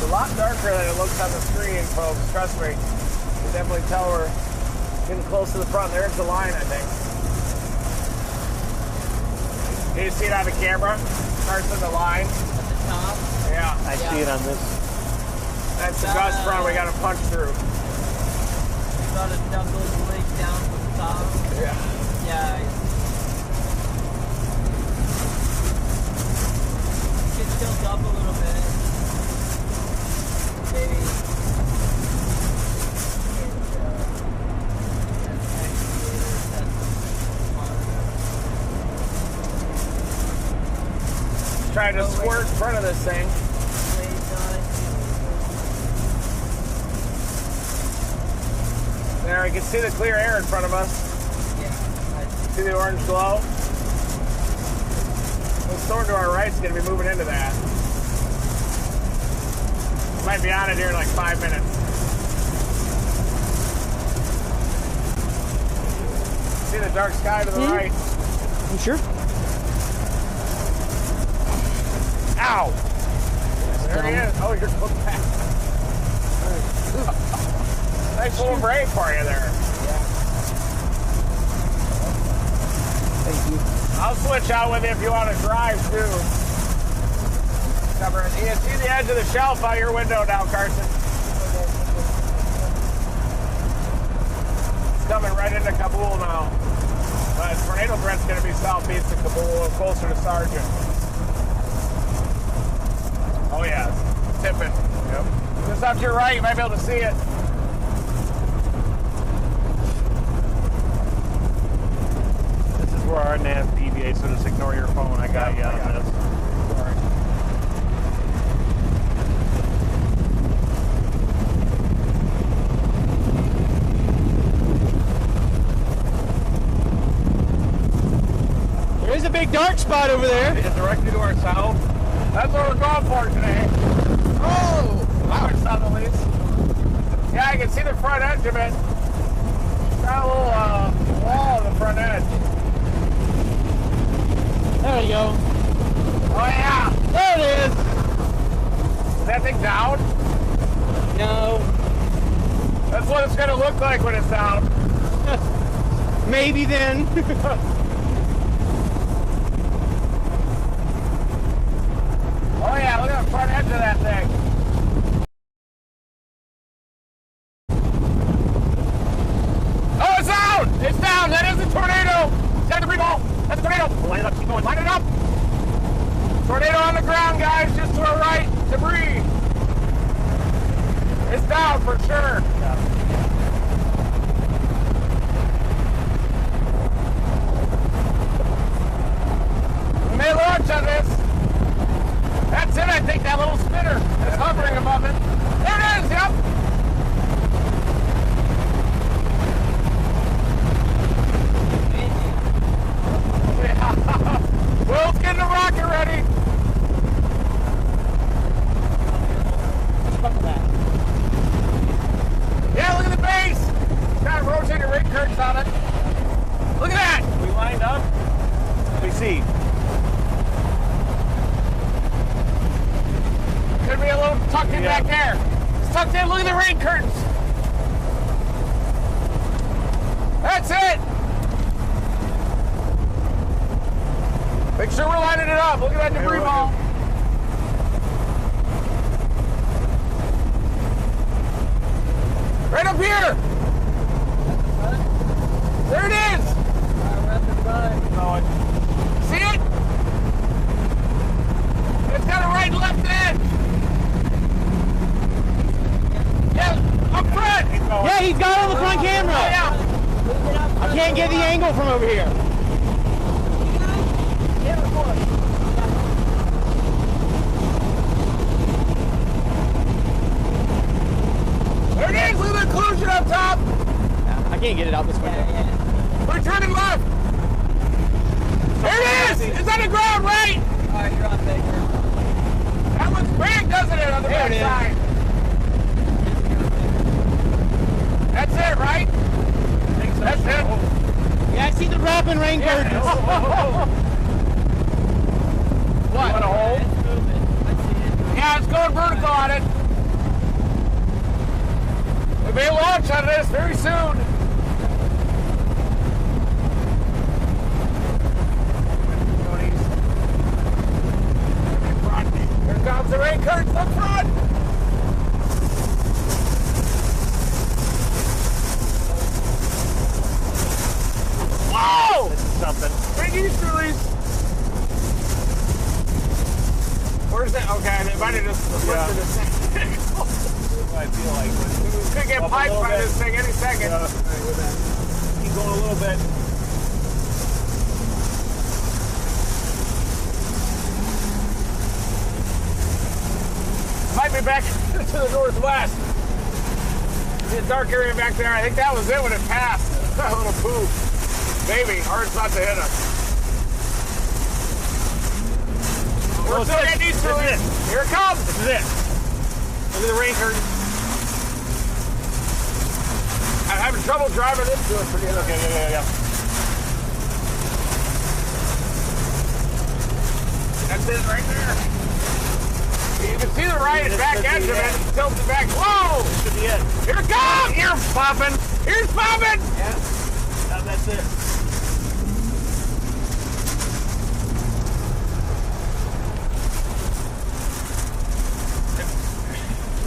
A lot darker than it looks on the screen, folks. Trust me. You can definitely tell we're getting close to the front. There's the line, I think. Can you see it on the camera? Starts in the line. At the top? Yeah. I see it on this. That's the gust front we got to punch through. About to dump those legs down to the top. Yeah. Yeah. Get tilt up a little bit. Maybe. Trying to squirt in front of this thing. There, I can see the clear air in front of us. Yeah. See the orange glow? The storm to our right is going to be moving into that. Might be on it here in like 5 minutes. See the dark sky to the right? You sure? Ow! There he is. Oh, you're going back. Nice little break for you there. Thank you. I'll switch out with you if you want to drive too. Cover it. You can see the edge of the shelf out your window now, Carson. It's coming right into Kabul now. Tornado threat's going to be southeast of Kabul, closer to Sargent. Oh yeah, it's tipping. Yep. Just up to your right, you might be able to see it. This is where our nav deviates, so just ignore your phone. I got you on this. Sorry. There is a big dark spot over there. It's directly to our south. That's what we're going for today. Oh! Wow, it's not the least. Yeah, I can see the front edge of it. Got a little wall on the front edge. There we go. Oh yeah! There it is. Is that thing down? No. That's what it's gonna look like when it's down. Maybe then. Oh yeah, look at the front edge of that thing. Oh, it's down! It's down! That is a tornado! That's the ball! That's a tornado! Line it up, keep going, line it up! Tornado on the ground, guys, just to our right. Debris. It's down for sure. We may launch on this. That's it, I think, that little spinner is hovering above it. There it is, yep. Yeah. Will's getting the rocket ready. Yeah, look at the base. It's got rotating rig curtains on it. Look at that. We lined up. We see. Could be a little tucked in back there. It's tucked in. Look at the rain curtains. That's it. Make sure we're lining it up. Look at that debris ball. Right up here. There it is. See it? It's got a right and left edge. Yeah, up front. Yeah, he's got it on the front camera. Oh, yeah. I can't get the angle from over here. There it is. Look at the occlusion up top. I can't get it out this window. We're turning left. There it is. It's on the ground, right? All right, you're on Baker. That looks big, doesn't it, on the back side? That's it, right? That's it. Yeah, I see the wrapping rain curtains. What? You want to hold? Yeah, it's going vertical on it. We may launch on this very soon. Here comes the rain curtains up front. Whoa! This is something. Big easterlies. Where's that? Okay, they might have just lifted this thing. I feel like We could get piped by this thing any second. Keep going a little bit. Might be back to the northwest. See a dark area back there. I think that was it when it passed. That little poof. Maybe, or it's about to hit us. we're still getting easterlies. Here it comes. This is it. Look at the rain curtain. I'm having trouble driving into it pretty good. Okay, yeah. That's it right there. You can see the right and back edge of it. Tilts it back. Whoa! This should be it. Here it comes! Here's popping! Here's popping! Yeah. That's it.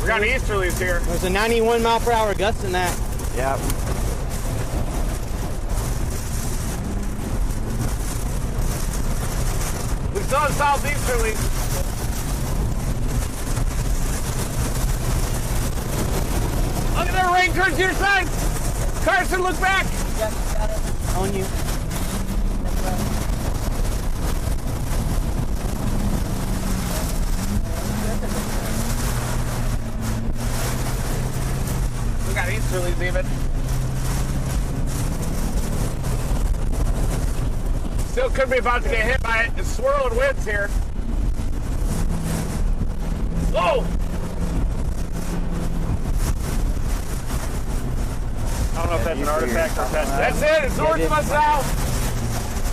We got easterlies here. There's a 91 mile per hour gust in that. Yep. We still have southeasterlies. Look at that rain curtain to your side. Carson, look back. Yep, got it. On you. That's right. We got easterlies even. Still could be about to get hit by it. It's swirling winds here. Whoa! I don't know if that's an artifact or if that's... That's it. It's north of us now.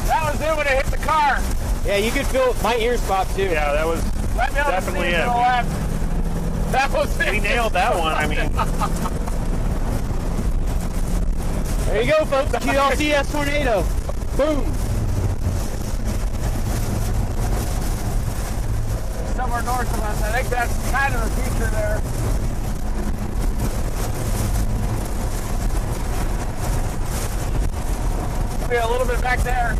That was it when it hit the car. Yeah, you could feel my ears pop too. Yeah, that was definitely it. That was it. We nailed that one. I mean, There you go, folks. QLCS tornado. Boom. Somewhere north of us. I think that's kind of the feature there. Maybe a little bit back there.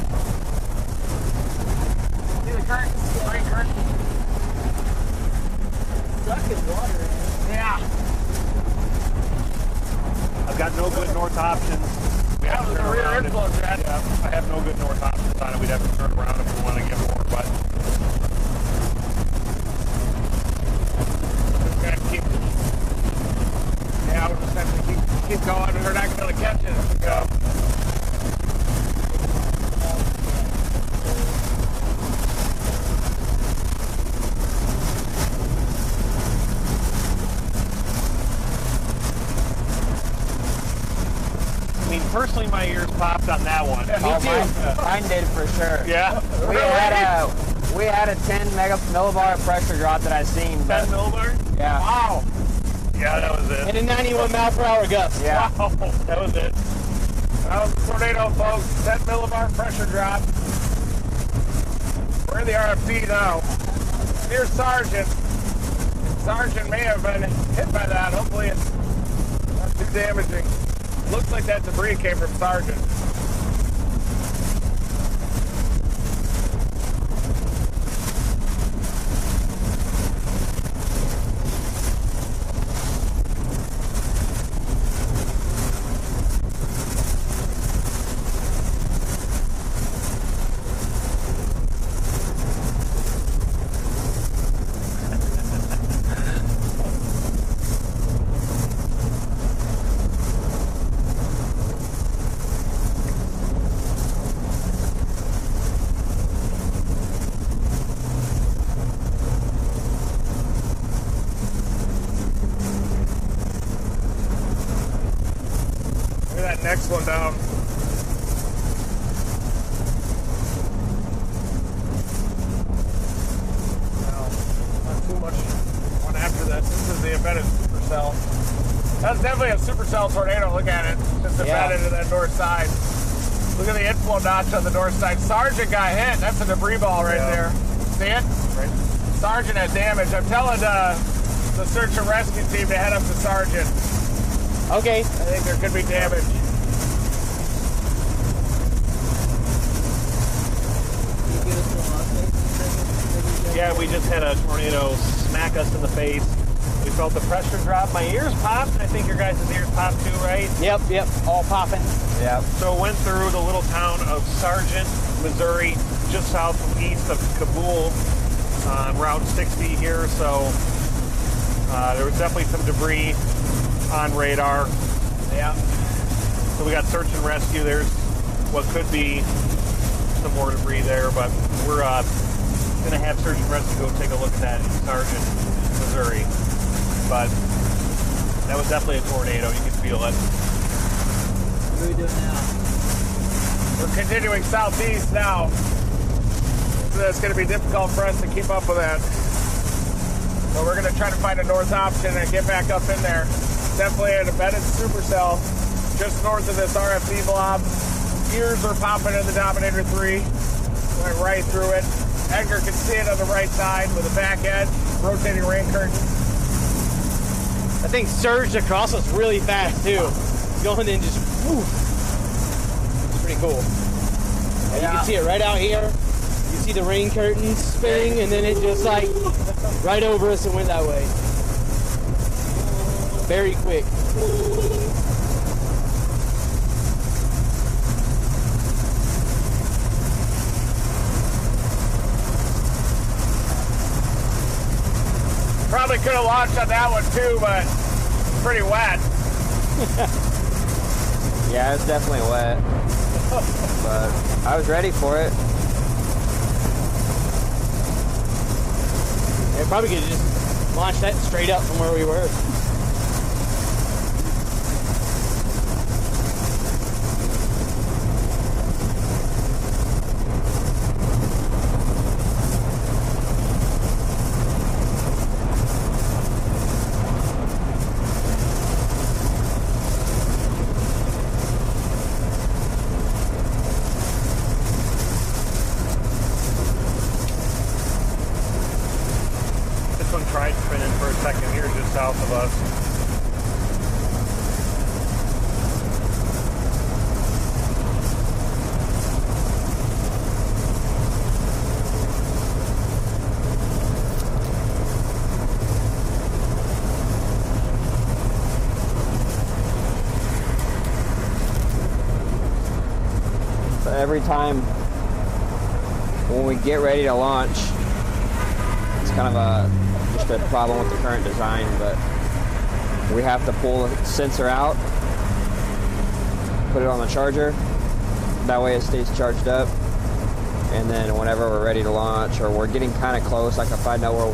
See the current? Rain current. Sucking water. Yeah. I've got no good north options. We That have was to the turn rear around. influence, Red. Yeah, I have no good north options on it. We'd have to turn around if we want to get more, but Just gonna keep. Yeah, we're just have to keep going. We're not going to catch it as we go. I mean, personally, my ears popped on that one. Mine did for sure. Yeah. We had a 10 millibar pressure drop that I seen. 10 millibar? Yeah. Wow. Yeah, that was it. And a 91 mile per hour gust. Yeah. Wow, that was it. That was a tornado, folks. 10 millibar pressure drop. We're in the RFP now. Dear Sergeant. Sergeant may have been hit by that. Hopefully it's not too damaging. Looks like that debris came from Sergeant. Next one down. Well, not too much one after this. This is the embedded supercell. That's definitely a supercell tornado. Look at it. Just embedded in that north side. Look at the inflow notch on the north side. Sergeant got hit. That's a debris ball right there. See it? Right. Sergeant had damage. I'm telling the search and rescue team to head up to Sergeant. Okay. I think there could be damage. Yeah, we just had a tornado smack us in the face. We felt the pressure drop. My ears popped. I think your guys' ears popped too, right? Yep, all popping. Yeah. So it went through the little town of Sargent, Missouri, just south and east of Kabul on Route 60 here. So there was definitely some debris on radar. Yeah. So we got search and rescue. There's what could be some more debris there, but we're going to have search and rescue go take a look at that in Sargent, Missouri. But that was definitely a tornado. You can feel it. What are we doing now? We're continuing southeast now. So it's going to be difficult for us to keep up with that. But we're going to try to find a north option and get back up in there. Definitely an embedded supercell just north of this RFD blob. Gears are popping in the Dominator 3. Went right through it. Edgar can see it on the right side with a back edge, rotating rain curtain. That thing surged across us really fast too. Going in just woof. It's pretty cool. And you can see it right out here. You see the rain curtain spinning, and then it just like right over us and went that way. Very quick. Probably could have launched on that one too, but it's pretty wet. Yeah, it's definitely wet. But I was ready for it. Yeah, probably could have just launched that straight up from where we were. Tried spinning for a second here just south of us. So every time when we get ready to launch, it's kind of just a problem with the current design, but we have to pull the sensor out, put it on the charger. That way it stays charged up. And then whenever we're ready to launch, or we're getting kind of close, like if I know we're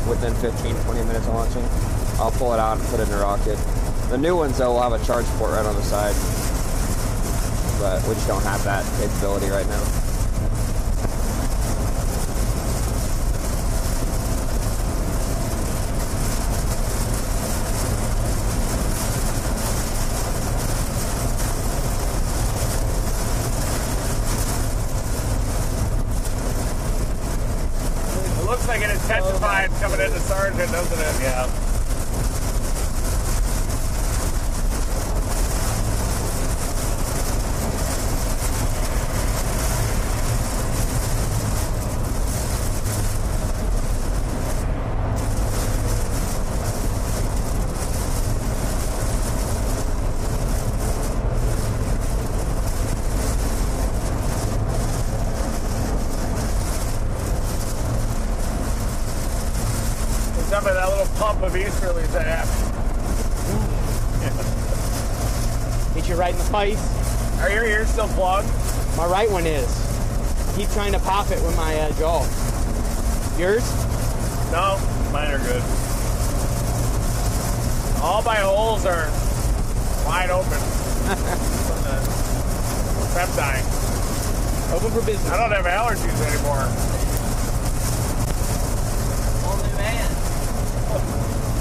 within 15-20 minutes of launching, I'll pull it out and put it in the rocket. The new ones, though, will have a charge port right on the side, but we just don't have that capability right now. Like it intensified coming into Sargent, doesn't it? Yeah. Remember that little pump of easterlies that happened. Hit you right in the face. Are your ears still plugged? My right one is. Keep trying to pop it with my jaw. Yours? No, mine are good. All my holes are wide open from the peptide. Open for business. I don't have allergies anymore.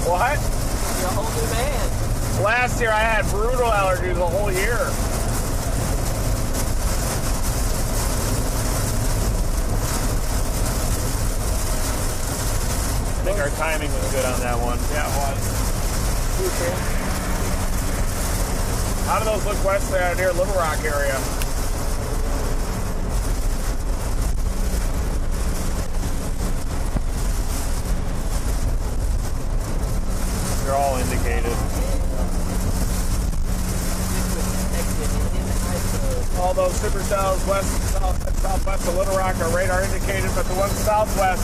What? You're a whole new man. Last year I had brutal allergies the whole year. I think our timing was good on that one. Yeah, it was. How do those look west near Little Rock area? They're all indicated. All those supercells west, south, and southwest of Little Rock are radar indicated, but the one southwest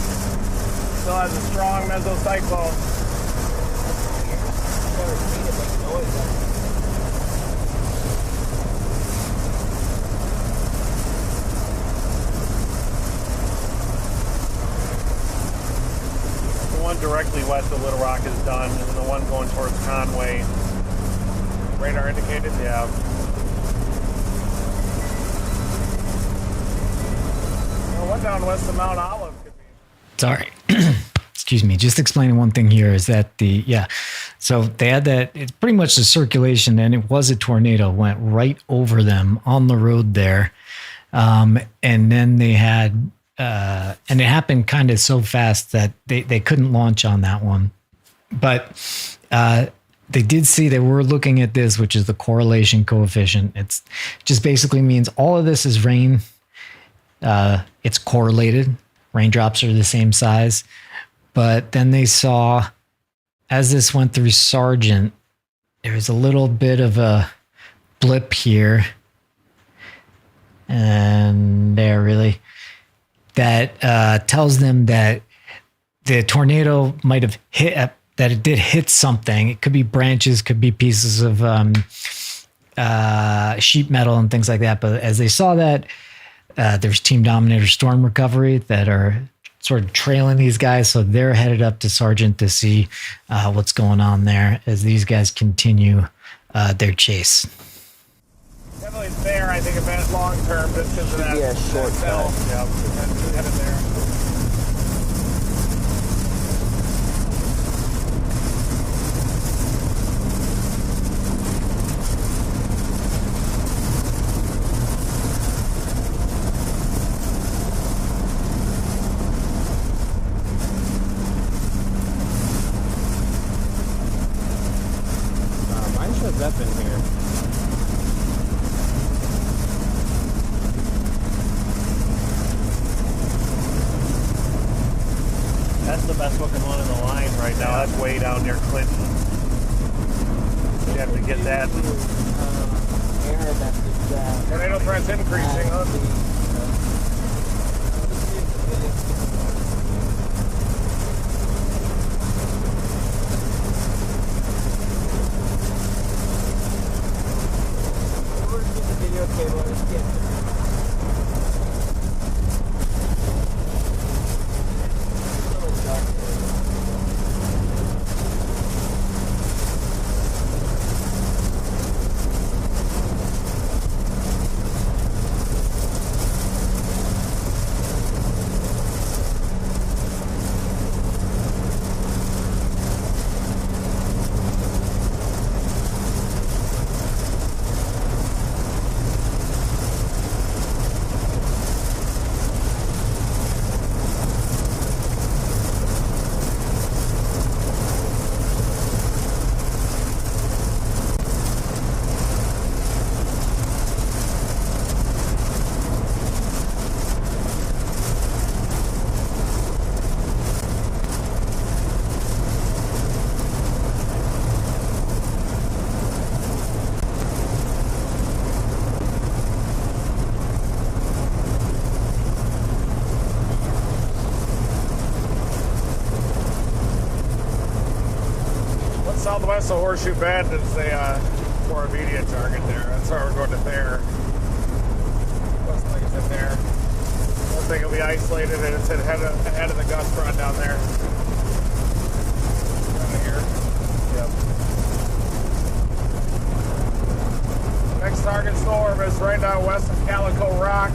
still has a strong mesocyclone. directly west of Little Rock is done, and the one going towards Conway. Radar indicated? Yeah. Well, one down west of Mount Olive could be. Sorry. Excuse me. Just explaining one thing here is that so they had that, it's pretty much the circulation, and it was a tornado, went right over them on the road there. And then they had, and it happened kind of so fast that they couldn't launch on that one. But they did see, they were looking at this, which is the correlation coefficient. It's just basically means all of this is rain. It's correlated. Raindrops are the same size. But then they saw, as this went through Sargent, there was a little bit of a blip here. And there really, that tells them that the tornado might have hit, that it did hit something. It could be branches, could be pieces of sheet metal and things like that. But as they saw that, there's Team Dominator Storm Recovery that are sort of trailing these guys. So they're headed up to Sargent to see what's going on there as these guys continue their chase. Definitely there, I think, a bit long term, just because of that. Yeah, short cell. cut. Yep, headed there. Mine shows up in here. That's the best looking one in the line right now. That's way down near Clinton. You have to get that. Error message. Tornado threat's increasing, huh? Video cable. Let's get Southwest of Horseshoe Bend is the more immediate target there. That's why we're going to there. Looks like it's in there. One thing will be isolated and it's ahead of the gust front down there. Right here. Yep. Next target storm is right down west of Calico Rock.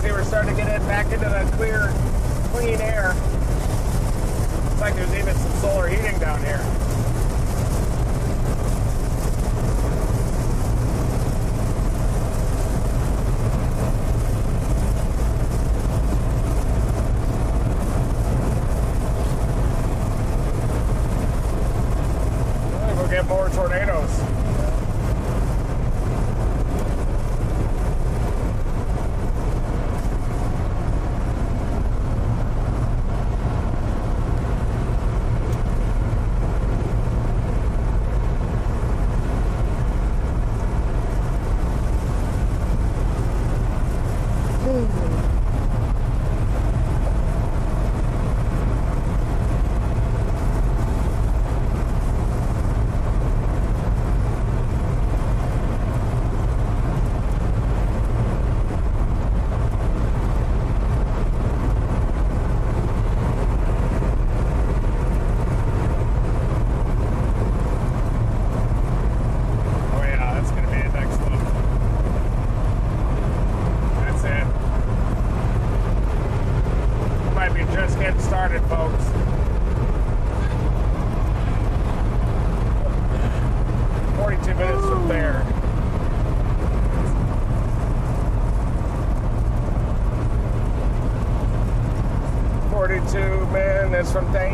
See, we're starting to get back into that clear, clean air. Looks like there's even some solar heating down here. We'll get more tornadoes. is from there.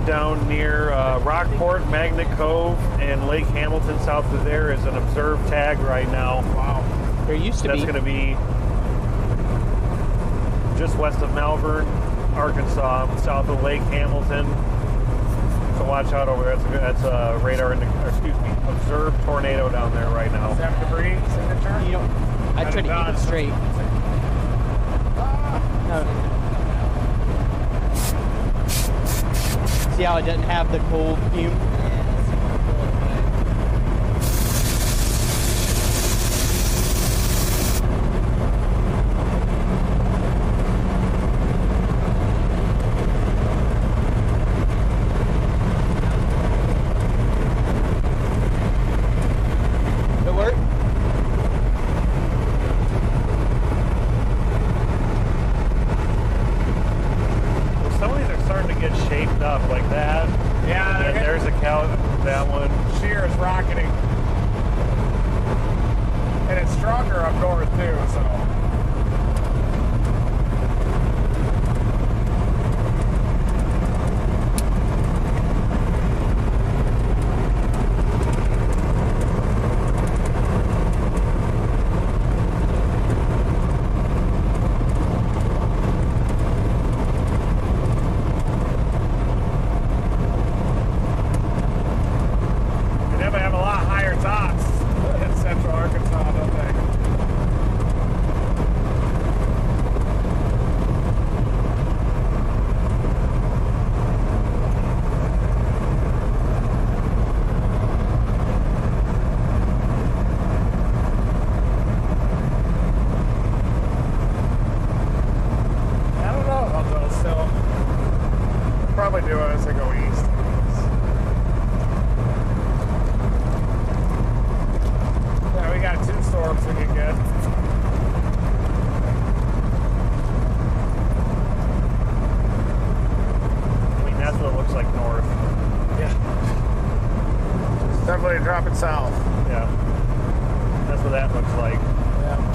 Down near Rockport, Magnet Cove, and Lake Hamilton south of there is an observed tag right now. Wow. There used to That's be. going to be just west of Malvern, Arkansas, south of Lake Hamilton. So watch out over there. That's a radar, observed tornado down there right now. 7 degree signature? You know, I try to keep it straight. No. See how it doesn't have the cold fume? It worked? Well, some of these are starting to get shaped up like that. Yeah, And there's a cow, that one. Shear is rocketing. And it's stronger up north too, so. Dropping south. Yeah. That's what that looks like. Yeah.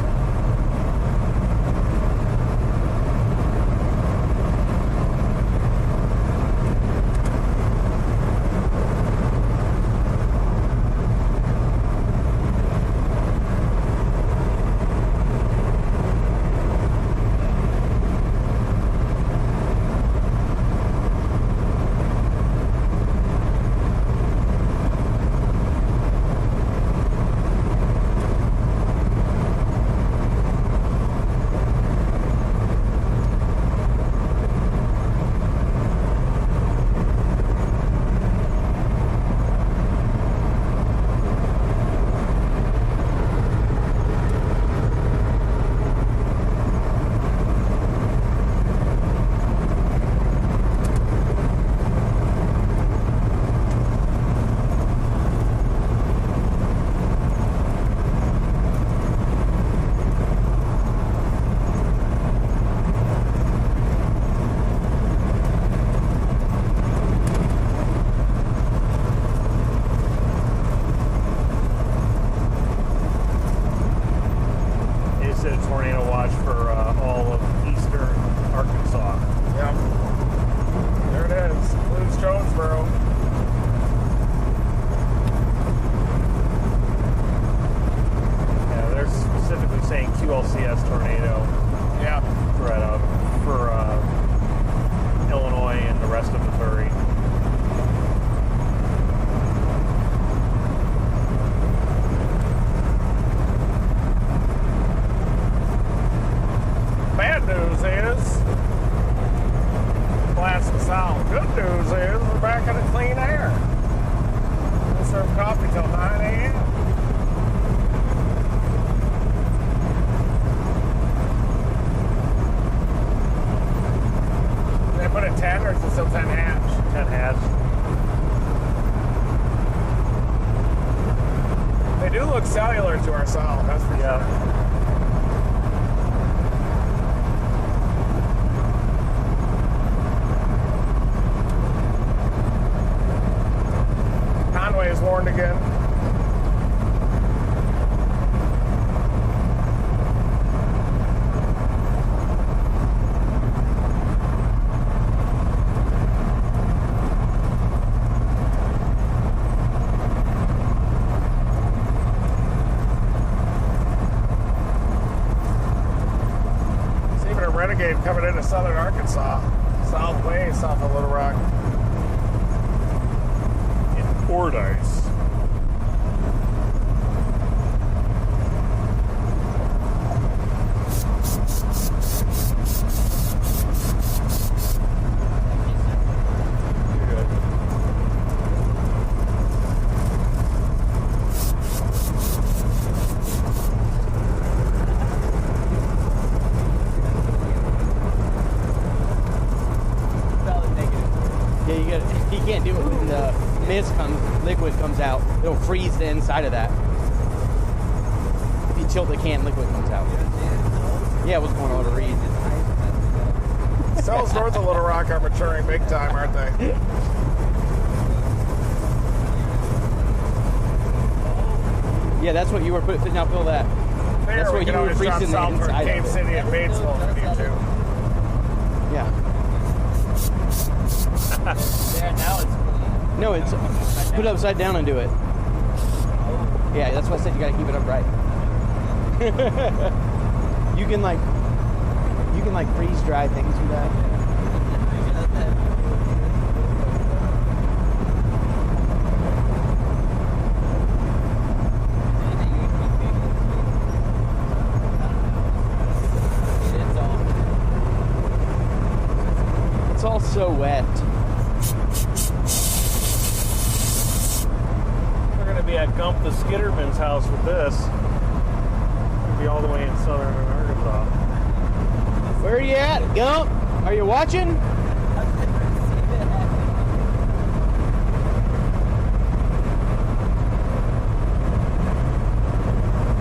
QLCS tornado. Yeah. For Illinois and the rest of Missouri. Bad news is blast the sound. Good news is we're back in the clean air. We'll serve coffee till 9 a.m. They put it 10 or is it still 10 hash? 10 hash. hurricane coming into southern Arkansas. Way south of Little Rock. In Fordyce. You can't do it when the liquid comes out. It'll freeze the inside of that. If you tilt the can, liquid comes out. Yeah, it was going over to read. Cells north of Little Rock are maturing big time, aren't they? Yeah, that's what you were putting. Now fill that. That's what you were freezing the inside Cave of it. City and Batesville if you need to. Yeah. There, now it's clean. No, it's put it upside down and do it. Yeah, that's why I said you gotta keep it upright. you can like freeze dry things with that. It's all so wet. We're going to be at Gump the Skitterman's house with this. We'll be all the way in southern Arkansas. Where are you at, Gump? Are you watching?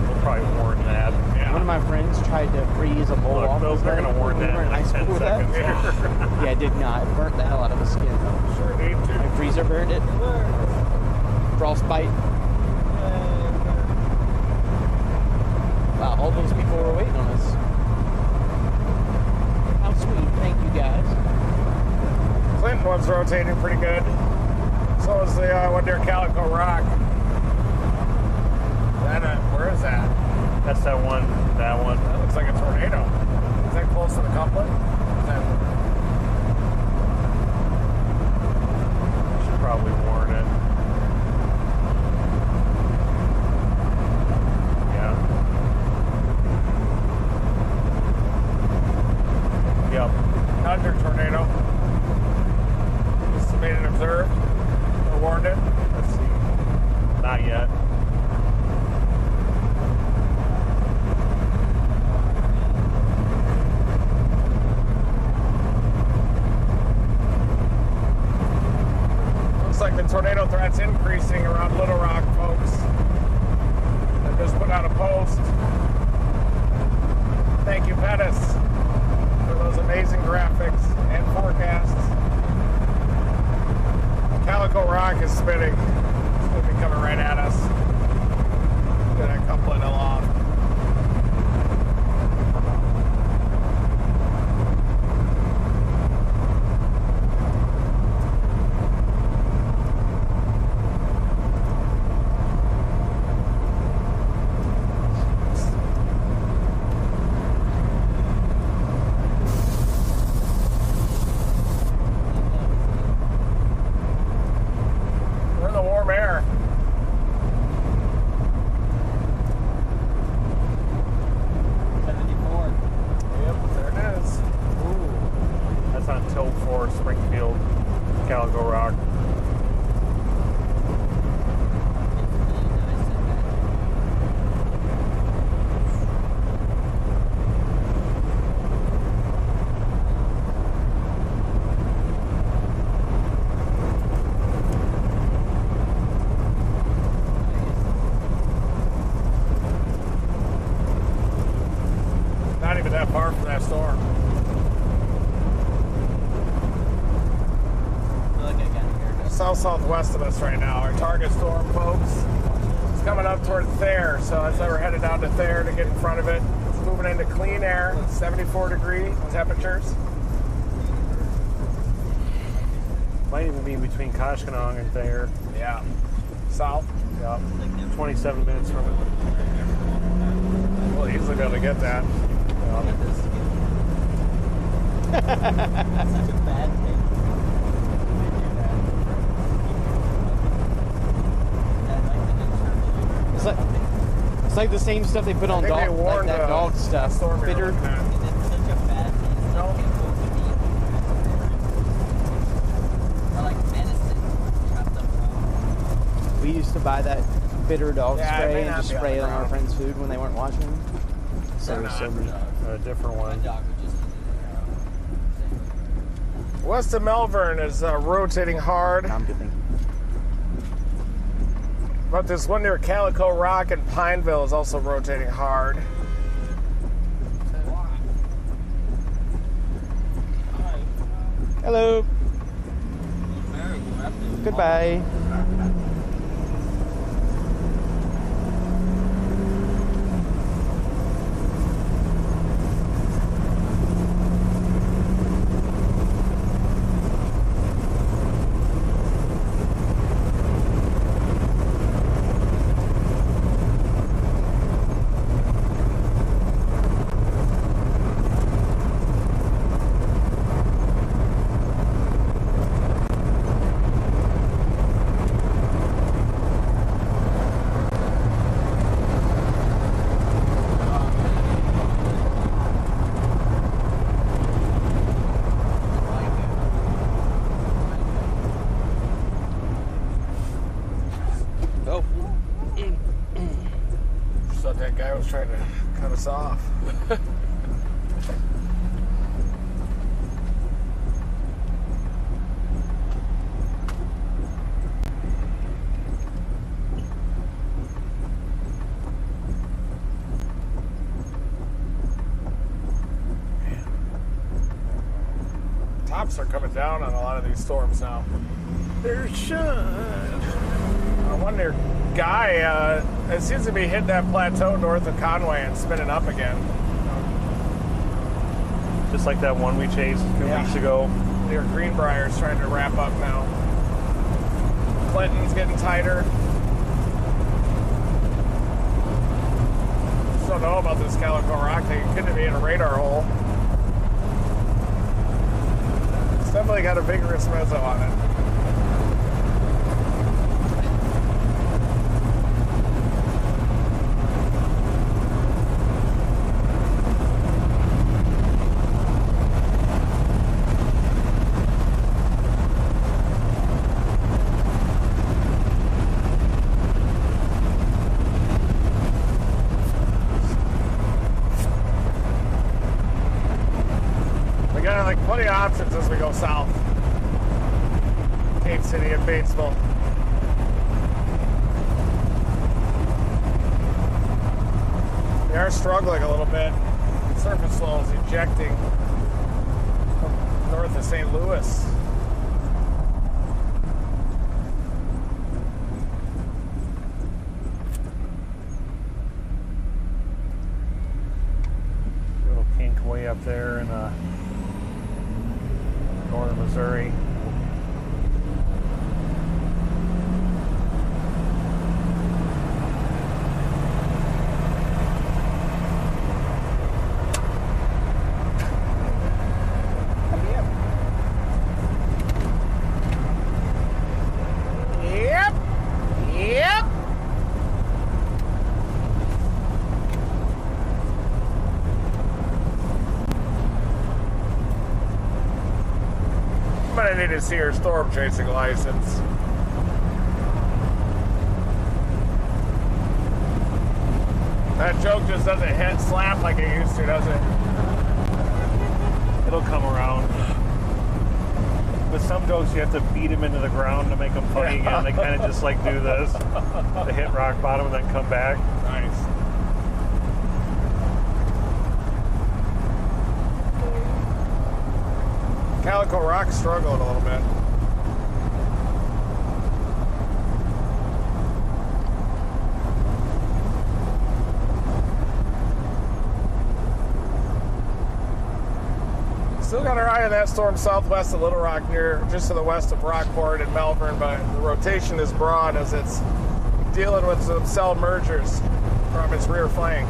We'll probably warn that. Yeah. One of my friends tried to freeze a bowl off. Look, they're going to warn that in like 10 seconds here. Yeah, it did not. It burnt the hell out of the skin. Sure need to. My freezer burned it. Frostbite. Wow, all those people were waiting on us. How sweet. Thank you, guys. Clinton one's rotating pretty good. So is the one near Calico Rock. Where is that? That's that one. That one. That looks like a tornado. Is that close to the coupling? Should probably warn it. Yeah. Yep. Thunder tornado. Estimated and observed. Or warned it. Let's see. Not yet. Looks like the tornado threat's increasing around Little Rock, folks. I just put out a post. Thank you, Pettis, for those amazing graphics and forecasts. Calico Rock is spinning. It's going to be coming right at us. Get that coupling aloft. We're in the warm air. Yep, there it is. Ooh. That's on tilt for Springfield, Calico Rock. Not even that far from that storm. South-southwest of us right now. Our target storm, folks, is coming up toward Thayer. So as we're headed down to Thayer to get in front of it, it's moving into clean air, 74-degree temperatures. Might even be between Koshkonong and Thayer. Yeah. South. Yeah. 27 minutes from it. We'll easily be able to get that. Such a bad thing. It's like the same stuff they put on think they dog, like warned, that dog stuff. storm you're Bitter. looking at. And it's such a bad thing. Some people would be or like medicine. Trapped up. We used to buy that bitter dog Yeah, it may spray and not just be on spray the it on our ground. friends' food when they weren't watching. So it was so mean. A different My one. dog would just West of Melbourne is rotating hard. I'm good, thank you. But this one near Calico Rock and Pineville is also rotating hard. Hello. Goodbye. Just thought that guy was trying to cut us off. Tops are coming down on a lot of these storms now. There's sun. One near Guy, it seems to be hitting that plateau north of Conway and spinning up again. Just like that one we chased a few weeks ago. Near Greenbrier's trying to wrap up now. Clinton's getting tighter. Just don't know about this Calico Rock thing. It couldn't be in a radar hole. It's definitely got a vigorous mezzo on it. We got like plenty of options as we go south. Cape City and Batesville. We are struggling a little bit. Surface flow is ejecting from north of St. Louis. Little kink way up there in northern Missouri. Yep. Yep. I'm gonna need to see her storm chasing license. That joke just doesn't hit slap like it used to, does it? It'll come around. With some jokes, you have to beat them into the ground to make them funny again. They kind of just like do this. They hit rock bottom and then come back. Nice. Calico Rock's struggling a little bit. Still got our eye on that storm southwest of Little Rock, near just to the west of Rockport and Melbourne, but the rotation is broad as it's dealing with some cell mergers from its rear flank.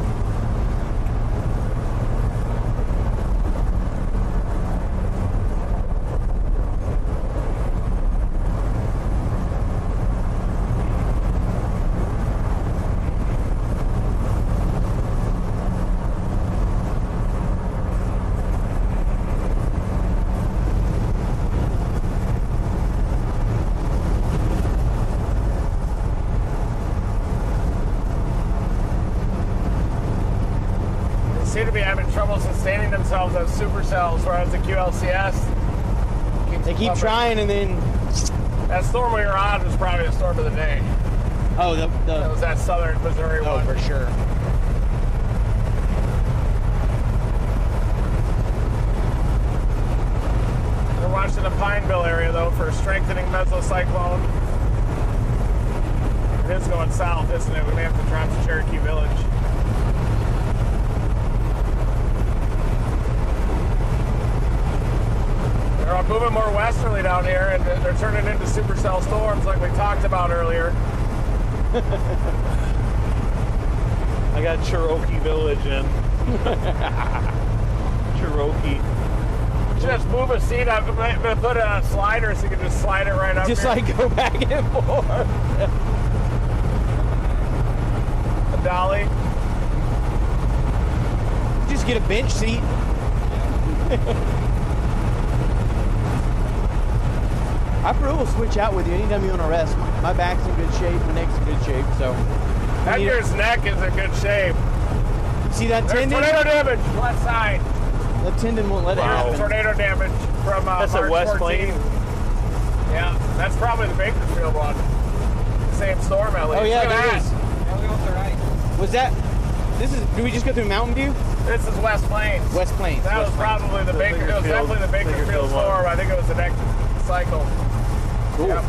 seem to be having trouble sustaining themselves as supercells, whereas the QLCS They keep trying, and then that storm we were on was probably the storm of the day. oh, That was that southern Missouri one. for sure. We're watching the Pineville area though for a strengthening mesocyclone. It is going south, isn't it? We may have to drop to Cherokee Village. They're moving more westerly down here, and they're turning into supercell storms like we talked about earlier. I got Cherokee Village in. Cherokee. Just move a seat up. I'm gonna put it on a slider so you can just slide it right up. Just here. like go back and forth. A dolly. Just get a bench seat. I probably will switch out with you anytime you want to rest. My back's in good shape, my neck's in good shape, so. Edgar's neck is in good shape. See that There's tendon? tornado damage, left side. The tendon won't let it There's happen. tornado damage from That's March at West 14. Plains? Yeah, that's probably the Bakersfield one. Same storm, at least. Oh yeah, Look at there that. is. Was that? This is. Do we just go through Mountain View? This is West Plains. West Plains. That West was Plains. probably the Baker. It was definitely the Bakersfield one. storm. I think it was the next cycle. Cool. Yep.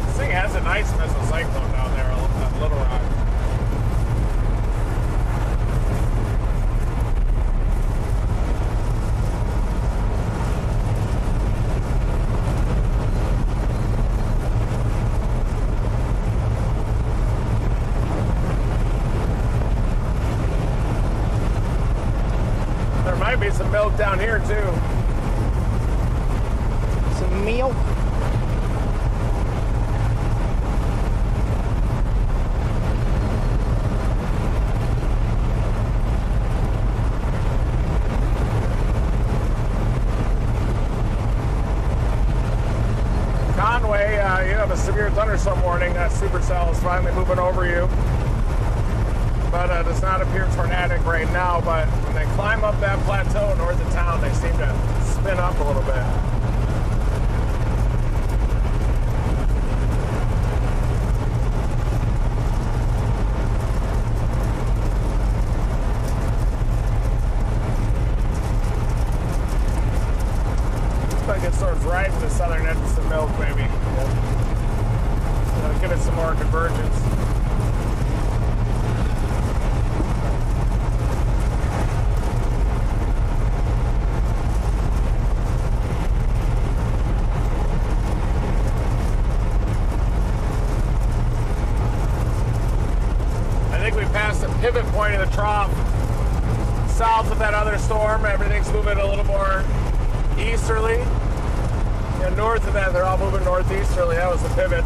This thing has a nice mesocyclone down there on Little Rock. There might be some milk down here too. Some milk. Conway, you have a severe thunderstorm warning. That supercell is finally moving over you. But it does not appear tornadic right now. But when they climb up that plateau north of town, they seem to spin up a little bit. Looks like it sort of right to the southern end of some milk, maybe. Give it some more convergence. I think we passed the pivot point of the trough. South of that other storm, everything's moving a little more easterly. And north of that, they're all moving northeasterly. That was the pivot.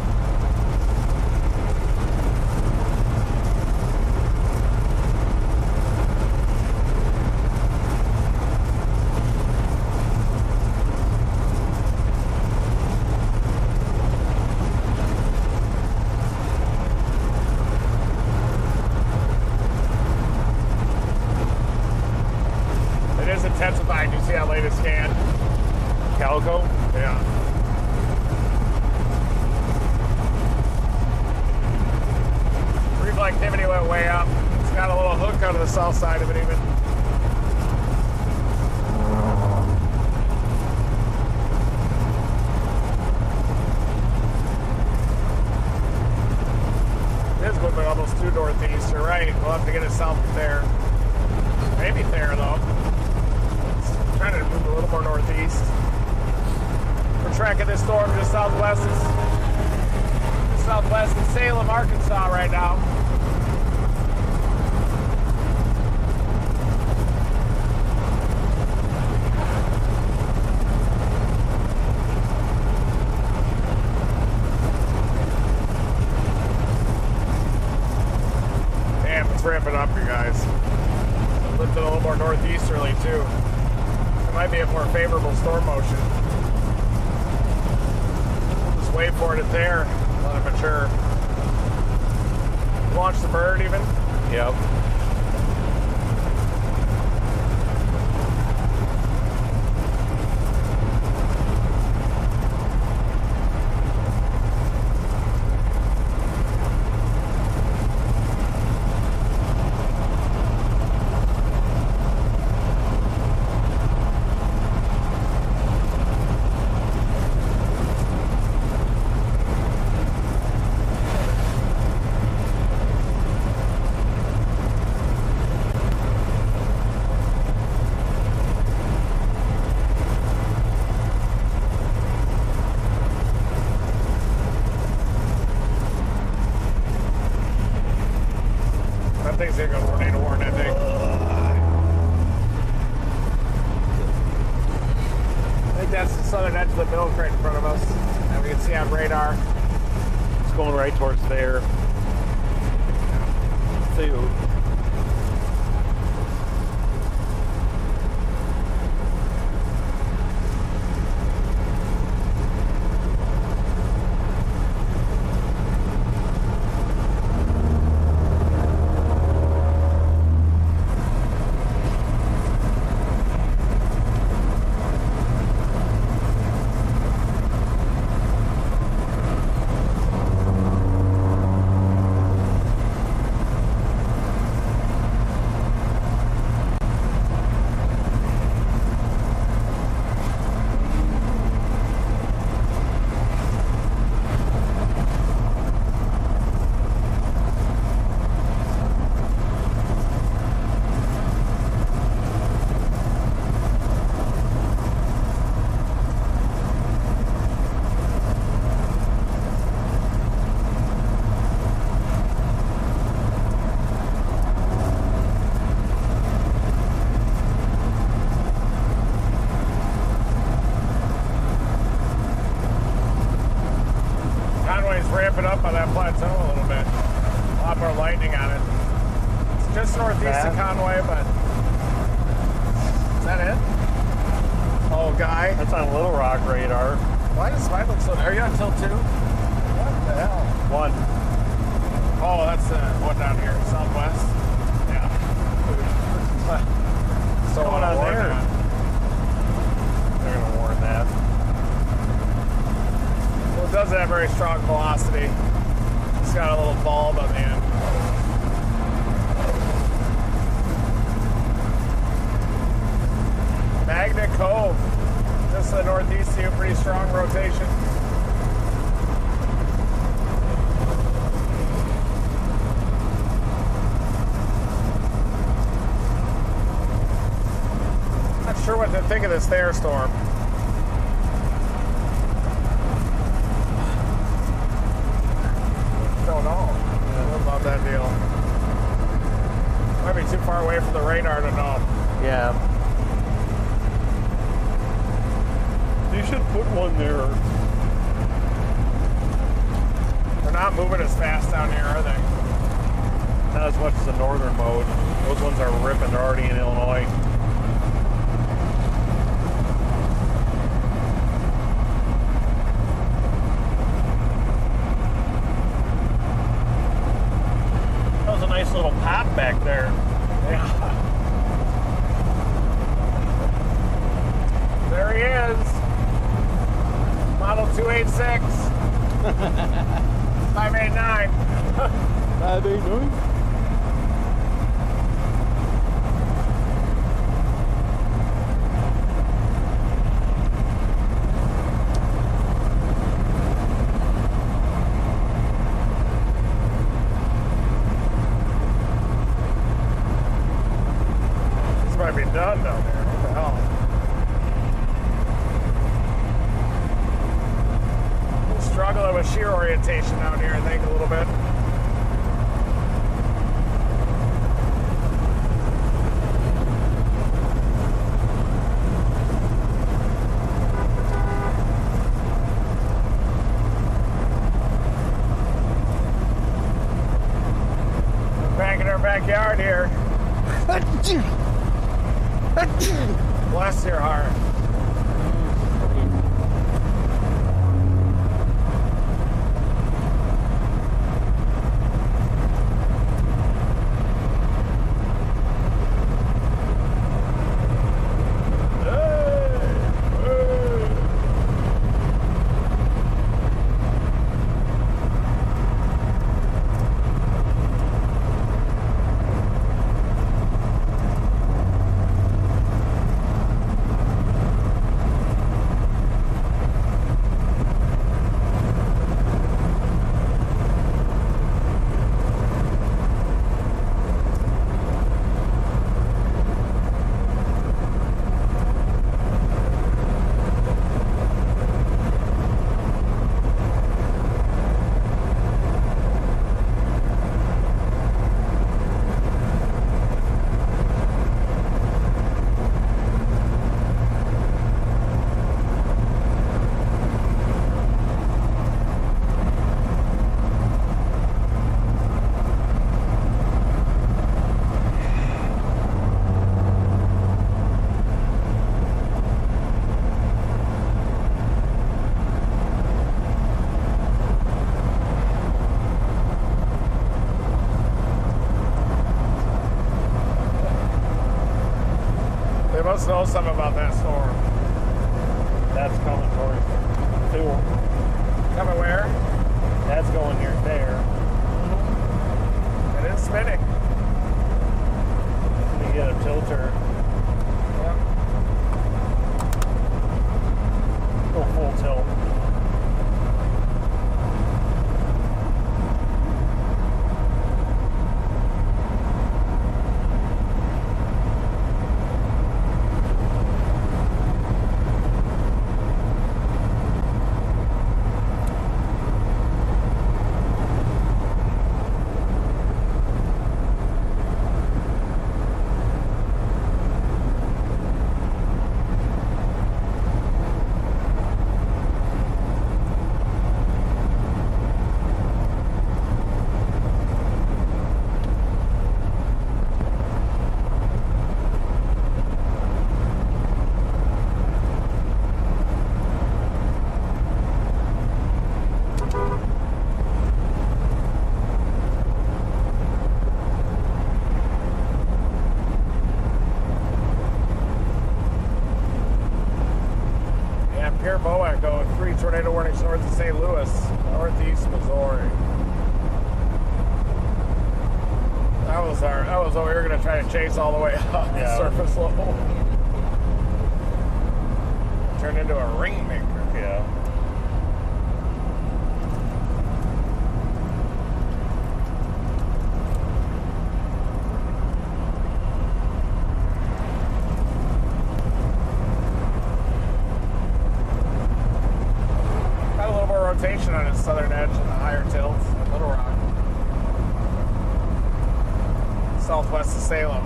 It is intensifying. You see that latest scan? Calico? Yeah. Reflectivity went way up. It's got a little hook on the south side of it even. It is moving almost due northeast. You're right. We'll have to get it south of there. Maybe there though. It's trying to move a little more northeast. We're tracking this storm just southwest of Salem, Arkansas right now. Damn, it's ramping up, you guys. Lifted a little more northeasterly too. There might be a more favorable storm motion. We'll just wait for it there, let it mature. Launch the bird even? Yep. That thing's gonna go tornado warning, I think. I think that's the southern edge of the bilge right in front of us. And we can see on radar. It's going right towards there. See, Conway's ramping up on that plateau a little bit. A lot more lightning on it. It's just northeast of Conway, but is that it? Oh, guy. that's on Little Rock radar. Why does mine look so? Are you on tilt 2? What the hell? 1. Oh, that's the one down here, southwest. Yeah. So What's going on there? They're gonna warn that. Well, it doesn't have very strong velocity. It's got a little bulb on the end. Magnet Cove, just to the northeast of you, pretty strong rotation. Not sure what to think of this thunderstorm. Don't know. What about that deal? Might be too far away from the radar to know. Yeah. You should put one there. They're not moving as fast down here, are they? Not as much as the northern mode. Those ones are ripping. They're already in Illinois. That was a nice little pop back there. Yeah. There he is. Model 286. 589. 589. This might be done down there. What the hell? Struggling with shear orientation down here, I think, a little bit. We're back in our backyard here. Bless your heart. us know something about that storm. That's coming towards Sewell. Coming where? That's going near there. It is spinning. We get a tilter. Yep. Go full tilt. Tornado warnings north of St. Louis, northeast Missouri. That was what we were going to try to chase all the way up the surface level. Turned into a rainmaker. Yeah. Rotation on its southern edge and the higher tilt at Little Rock. Southwest of Salem.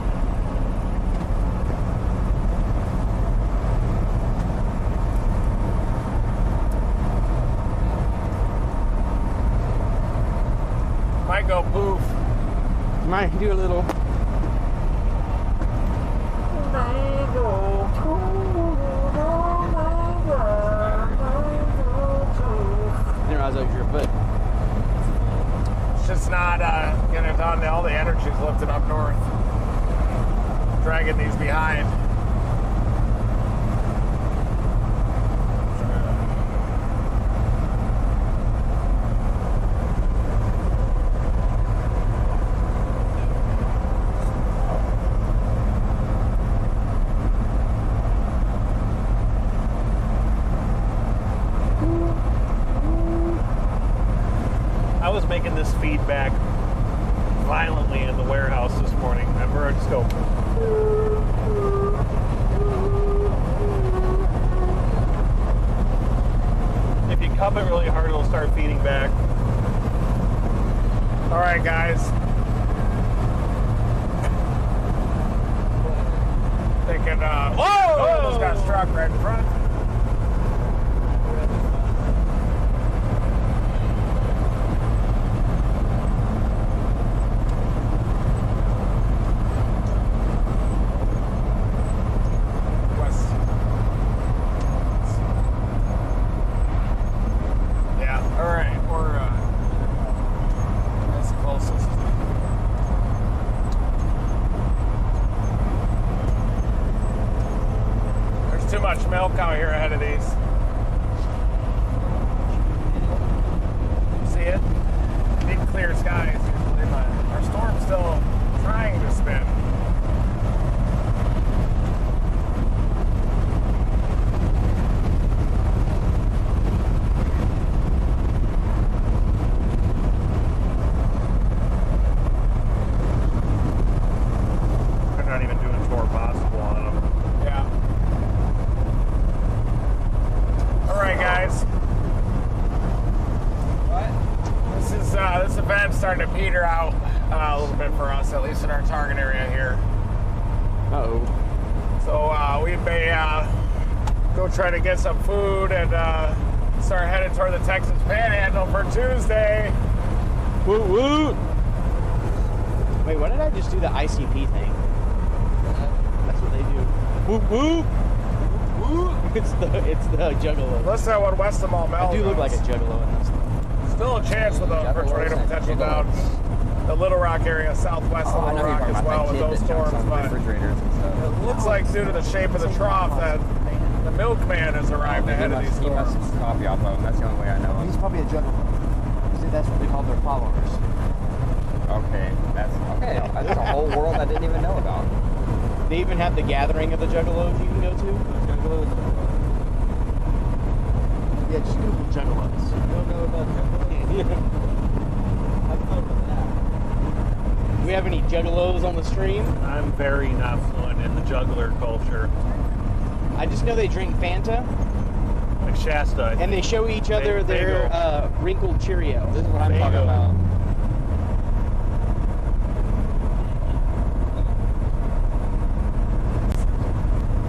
Might go poof. Might do a little. It's just not getting it done. All the energy's lifted up north, dragging these behind. I was making this feedback violently in the warehouse this morning. Remember, I just go. If you cup it really hard, it'll start feeding back. All right, guys. Thinking, whoa! Almost got struck right in front. Milk out here ahead of these. See it? Big clear skies. Our storm's still trying to spin. They're not even doing tour possible on them. Yeah. All right, guys. What? This event's starting to peter out a little bit for us, at least in our target area here. Uh-oh. So we may go try to get some food and start headed toward the Texas Panhandle for Tuesday. Woo woo! Wait, what did I just do? The ICP thing. That's what they do. Woo woo! Woo! It's the juggalo. Listen to what Westamall Mel I do look like a juggalo in this. Still a chance with a tornado potential down. the Little Rock area, southwest of Little Rock as well with those storms. But refrigerators and stuff. it looks like due to the shape of the trough that the milkman has arrived ahead of these He must storms. copy off of them. That's the only way I know He's him. probably a juggalo. See, that's what they call their followers. Okay, that's okay. There's a whole world I didn't even know about. They even have the gathering of the juggalos you can go to. Yeah, just Google juggalos. You don't know about juggalos? Have fun with that. Do we have any juggalos on the stream? I'm very not fluent in the juggler culture. I just know they drink Fanta Like Shasta. I and think. they show each other their wrinkled Cheerio. This is what I'm talking about.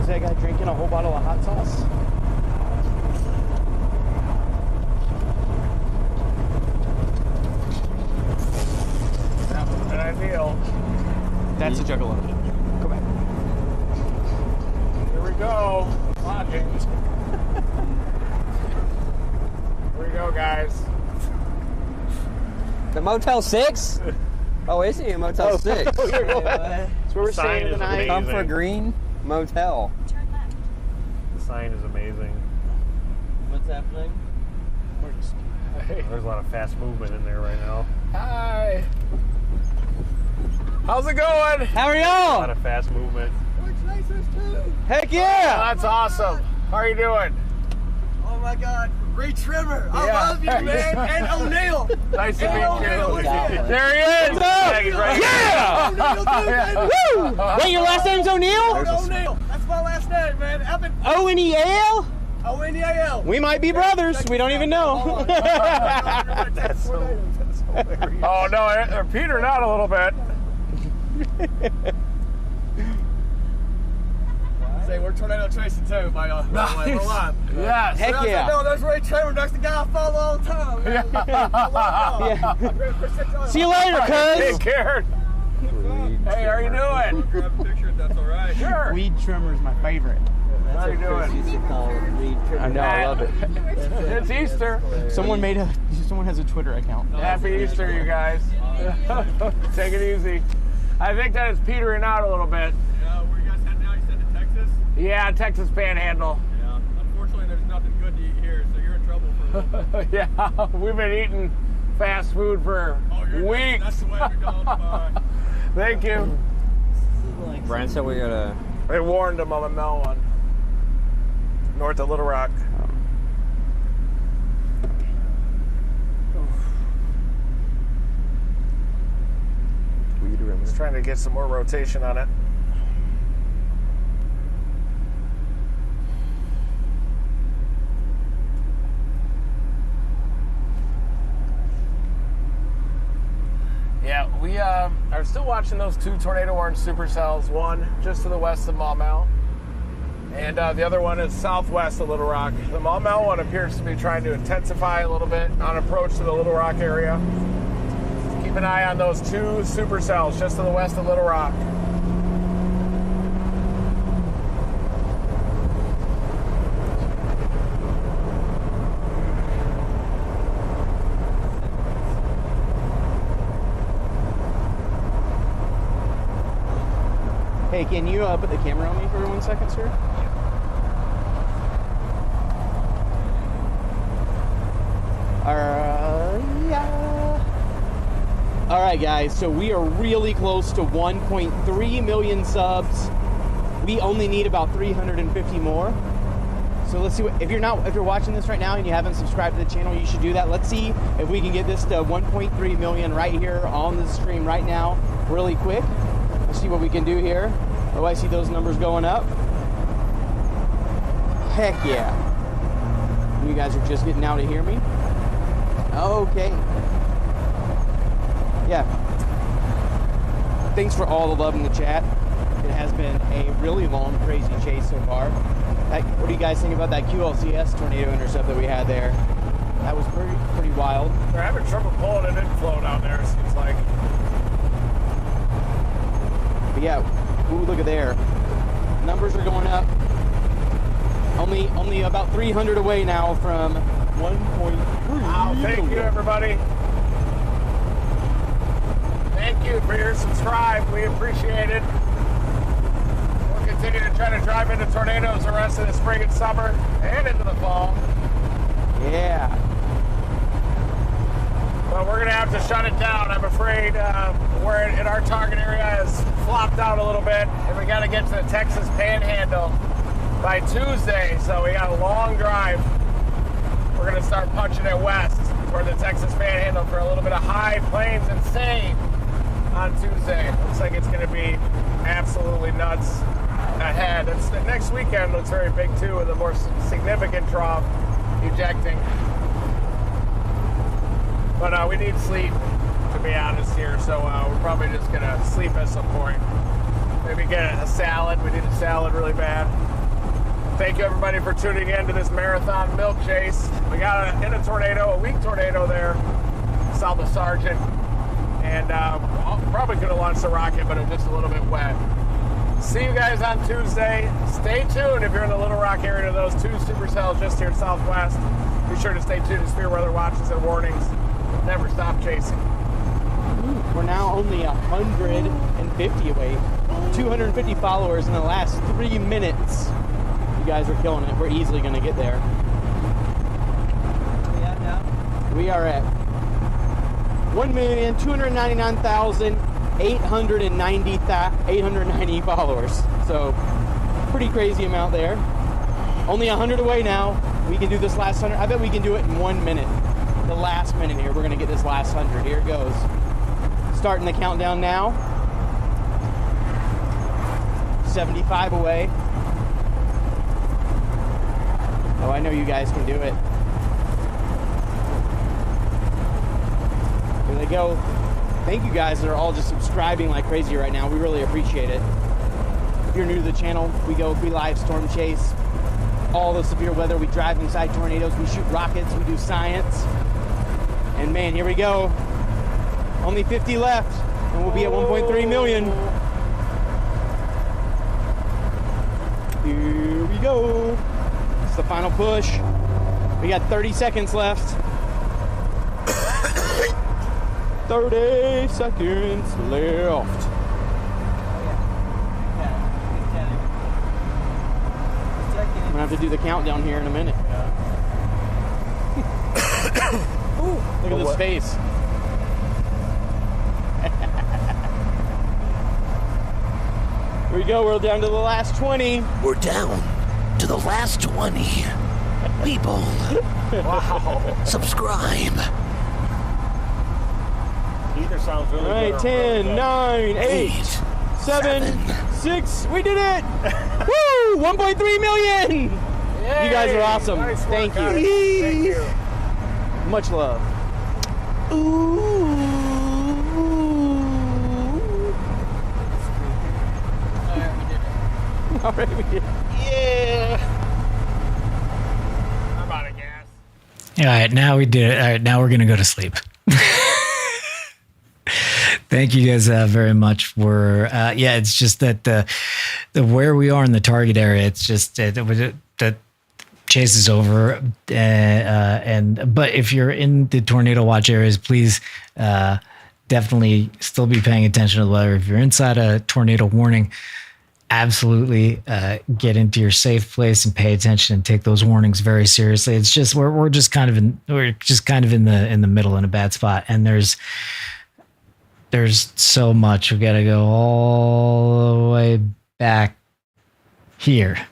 Is that guy drinking a whole bottle of hot sauce? That would have been ideal. That's a juggalo. Go back. Here we go. Lodging. Here we go, guys. The Motel 6? Oh, is he a Motel 6? That's where we're sign staying is tonight. amazing. Comfort Green Motel. Turn left. The sign is amazing. What's happening? Hey. There's a lot of fast movement in there right now. Hi. How's it going? How are A y'all? lot of fast movement. Heck yeah! That's awesome. How are you doing? Oh my God, great trimmer. I Yeah. love you, man. And O'Neal. Nice to meet O'Neal, you. what's your- There he is. What's up? Yeah, he's right Yeah! O'Neal, dude, baby. Woo! Wait, your last name's O'Neal? O'Neal. That's my last name, man. I've been O-N-E-A-L? O-N-E-A-L. We might be brothers. We don't even know. That's hilarious. Oh, no, they're petering out a little bit. Say we're tornado chasing too, by the way. We're live. Yes. Heck yeah. No, that's Ray Trimmer. That's the guy I follow all the time, man. Yeah. See you later, Take cuz. care. Hey, how are you doing? Grab a picture if that's all right. Sure. Weed trimmer is my favorite. How are you doing? Used to call it weed trimmer. I know, I love it. It's Easter. Someone has a Twitter account. Happy Easter, you guys. Take it easy. I think that is petering out a little bit. Yeah, where you guys heading now? You said to Texas? Yeah, Texas Panhandle. Yeah. Unfortunately, there's nothing good to eat here, so you're in trouble for a little bit. Yeah, we've been eating fast food for weeks. That's the way we're going. Bye. Thank you. Brian said we gotta. They warned him on the Mel one. North of Little Rock. Just trying to get some more rotation on it. Yeah, we are still watching those two tornado warning supercells. One just to the west of Maumelle, and the other one is southwest of Little Rock. The Maumelle one appears to be trying to intensify a little bit on approach to the Little Rock area. Keep an eye on those two supercells just to the west of Little Rock. Hey, can you put the camera on me for 1 second, sir? All right, guys. So we are really close to 1.3 million subs. We only need about 350 more. So let's see what, if you're watching this right now and you haven't subscribed to the channel, you should do that. Let's see if we can get this to 1.3 million right here on the stream right now, really quick. Let's see what we can do here. Oh, I see those numbers going up. Heck yeah. You guys are just getting now to hear me? Okay. Yeah. Thanks for all the love in the chat. It has been a really long, crazy chase so far. What do you guys think about that QLCS tornado intercept that we had there? That was pretty wild. They're having trouble pulling an inflow down there, it seems like. But yeah, ooh, look at there. Numbers are going up. Only about 300 away now from 1.3. Wow, thank you, everybody. Thank you for your subscribe. We appreciate it. We'll continue to try to drive into tornadoes the rest of the spring and summer and into the fall. Yeah. But we're going to have to shut it down. I'm afraid we're in our target area has flopped out a little bit, and we got to get to the Texas Panhandle by Tuesday. So we got a long drive. We're going to start punching it west toward the Texas Panhandle for a little bit of high plains and sane on Tuesday. Looks like it's going to be absolutely nuts ahead. The next weekend looks very big too, with a more significant trough ejecting. But we need sleep, to be honest here, so we're probably just going to sleep at some point. Maybe get a salad. We need a salad really bad. Thank you, everybody, for tuning in to this marathon milk chase. We got in a tornado, a weak tornado there, south of Sargent. And probably could have launched a rocket, but it was just a little bit wet. See you guys on Tuesday. Stay tuned if you're in the Little Rock area to those two supercells just here southwest. Be sure to stay tuned to severe weather watches and warnings. Never stop chasing. We're now only 150 away. 250 followers in the last 3 minutes. You guys are killing it. We're easily going to get there. We are at 1,299,890 followers. So, pretty crazy amount there. Only 100 away now. We can do this last 100. I bet we can do it in 1 minute. The last minute here. We're going to get this last 100. Here it goes. Starting the countdown now. 75 away. Oh, I know you guys can do it. Here they go. Thank you guys that are all just subscribing like crazy right now. We really appreciate it. If you're new to the channel, we live storm chase. All the severe weather. We drive inside tornadoes. We shoot rockets. We do science. And man, here we go. Only 50 left, and we'll be at 1.3 million. Here we go. It's the final push. We got 30 seconds left. 30 seconds left. I'm gonna have to do the countdown here in a minute. Ooh, look at this face. Here we go, we're down to the last 20. We're down to the last 20. People, Wow. subscribe. Either sounds really All right, good. 10, 9, 8, 7, 6. We did it! Woo! 1.3 million! Yay. You guys are awesome. Nice work, Thank you. guys. Thank you. Much love. Ooh. All right, we did it. Yeah. I'm out of gas. All right, now we did it. All right, now we're going to go to sleep. Thank you guys very much for, it's just that the where we are in the target area, it's just the chase is over. But if you're in the tornado watch areas, please definitely still be paying attention to the weather. If you're inside a tornado warning, absolutely get into your safe place and pay attention and take those warnings very seriously. It's just we're just kind of in the middle in a bad spot, and there's so much. We got to go all the way back here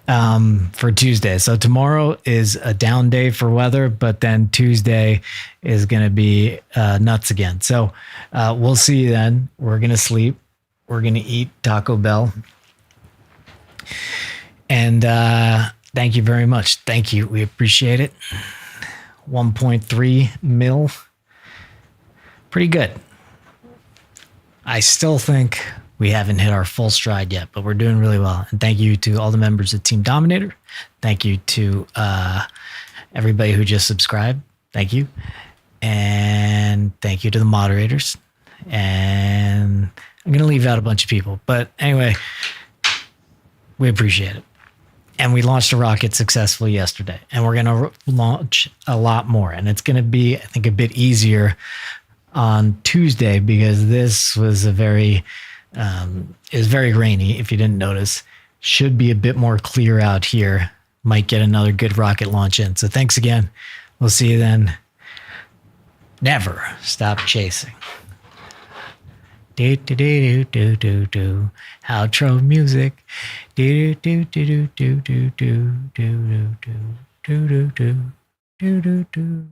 for Tuesday. So tomorrow is a down day for weather, but then Tuesday is going to be nuts again. So we'll see you then. We're going to sleep. We're going to eat Taco Bell. And thank you very much. Thank you. We appreciate it. 1.3 mil. Pretty good. I still think we haven't hit our full stride yet, but we're doing really well. And thank you to all the members of Team Dominator. Thank you to everybody who just subscribed. Thank you. And thank you to the moderators. And I'm going to leave out a bunch of people. But anyway, we appreciate it. And we launched a rocket successfully yesterday. And we're going to launch a lot more. And it's going to be, I think, a bit easier on Tuesday because this was it was very rainy. If you didn't notice, should be a bit more clear out here. Might get another good rocket launch in. So thanks again. We'll see you then. Never stop chasing. Do do do do do do. Outro music. Do do do do do do do do do do do do do do do.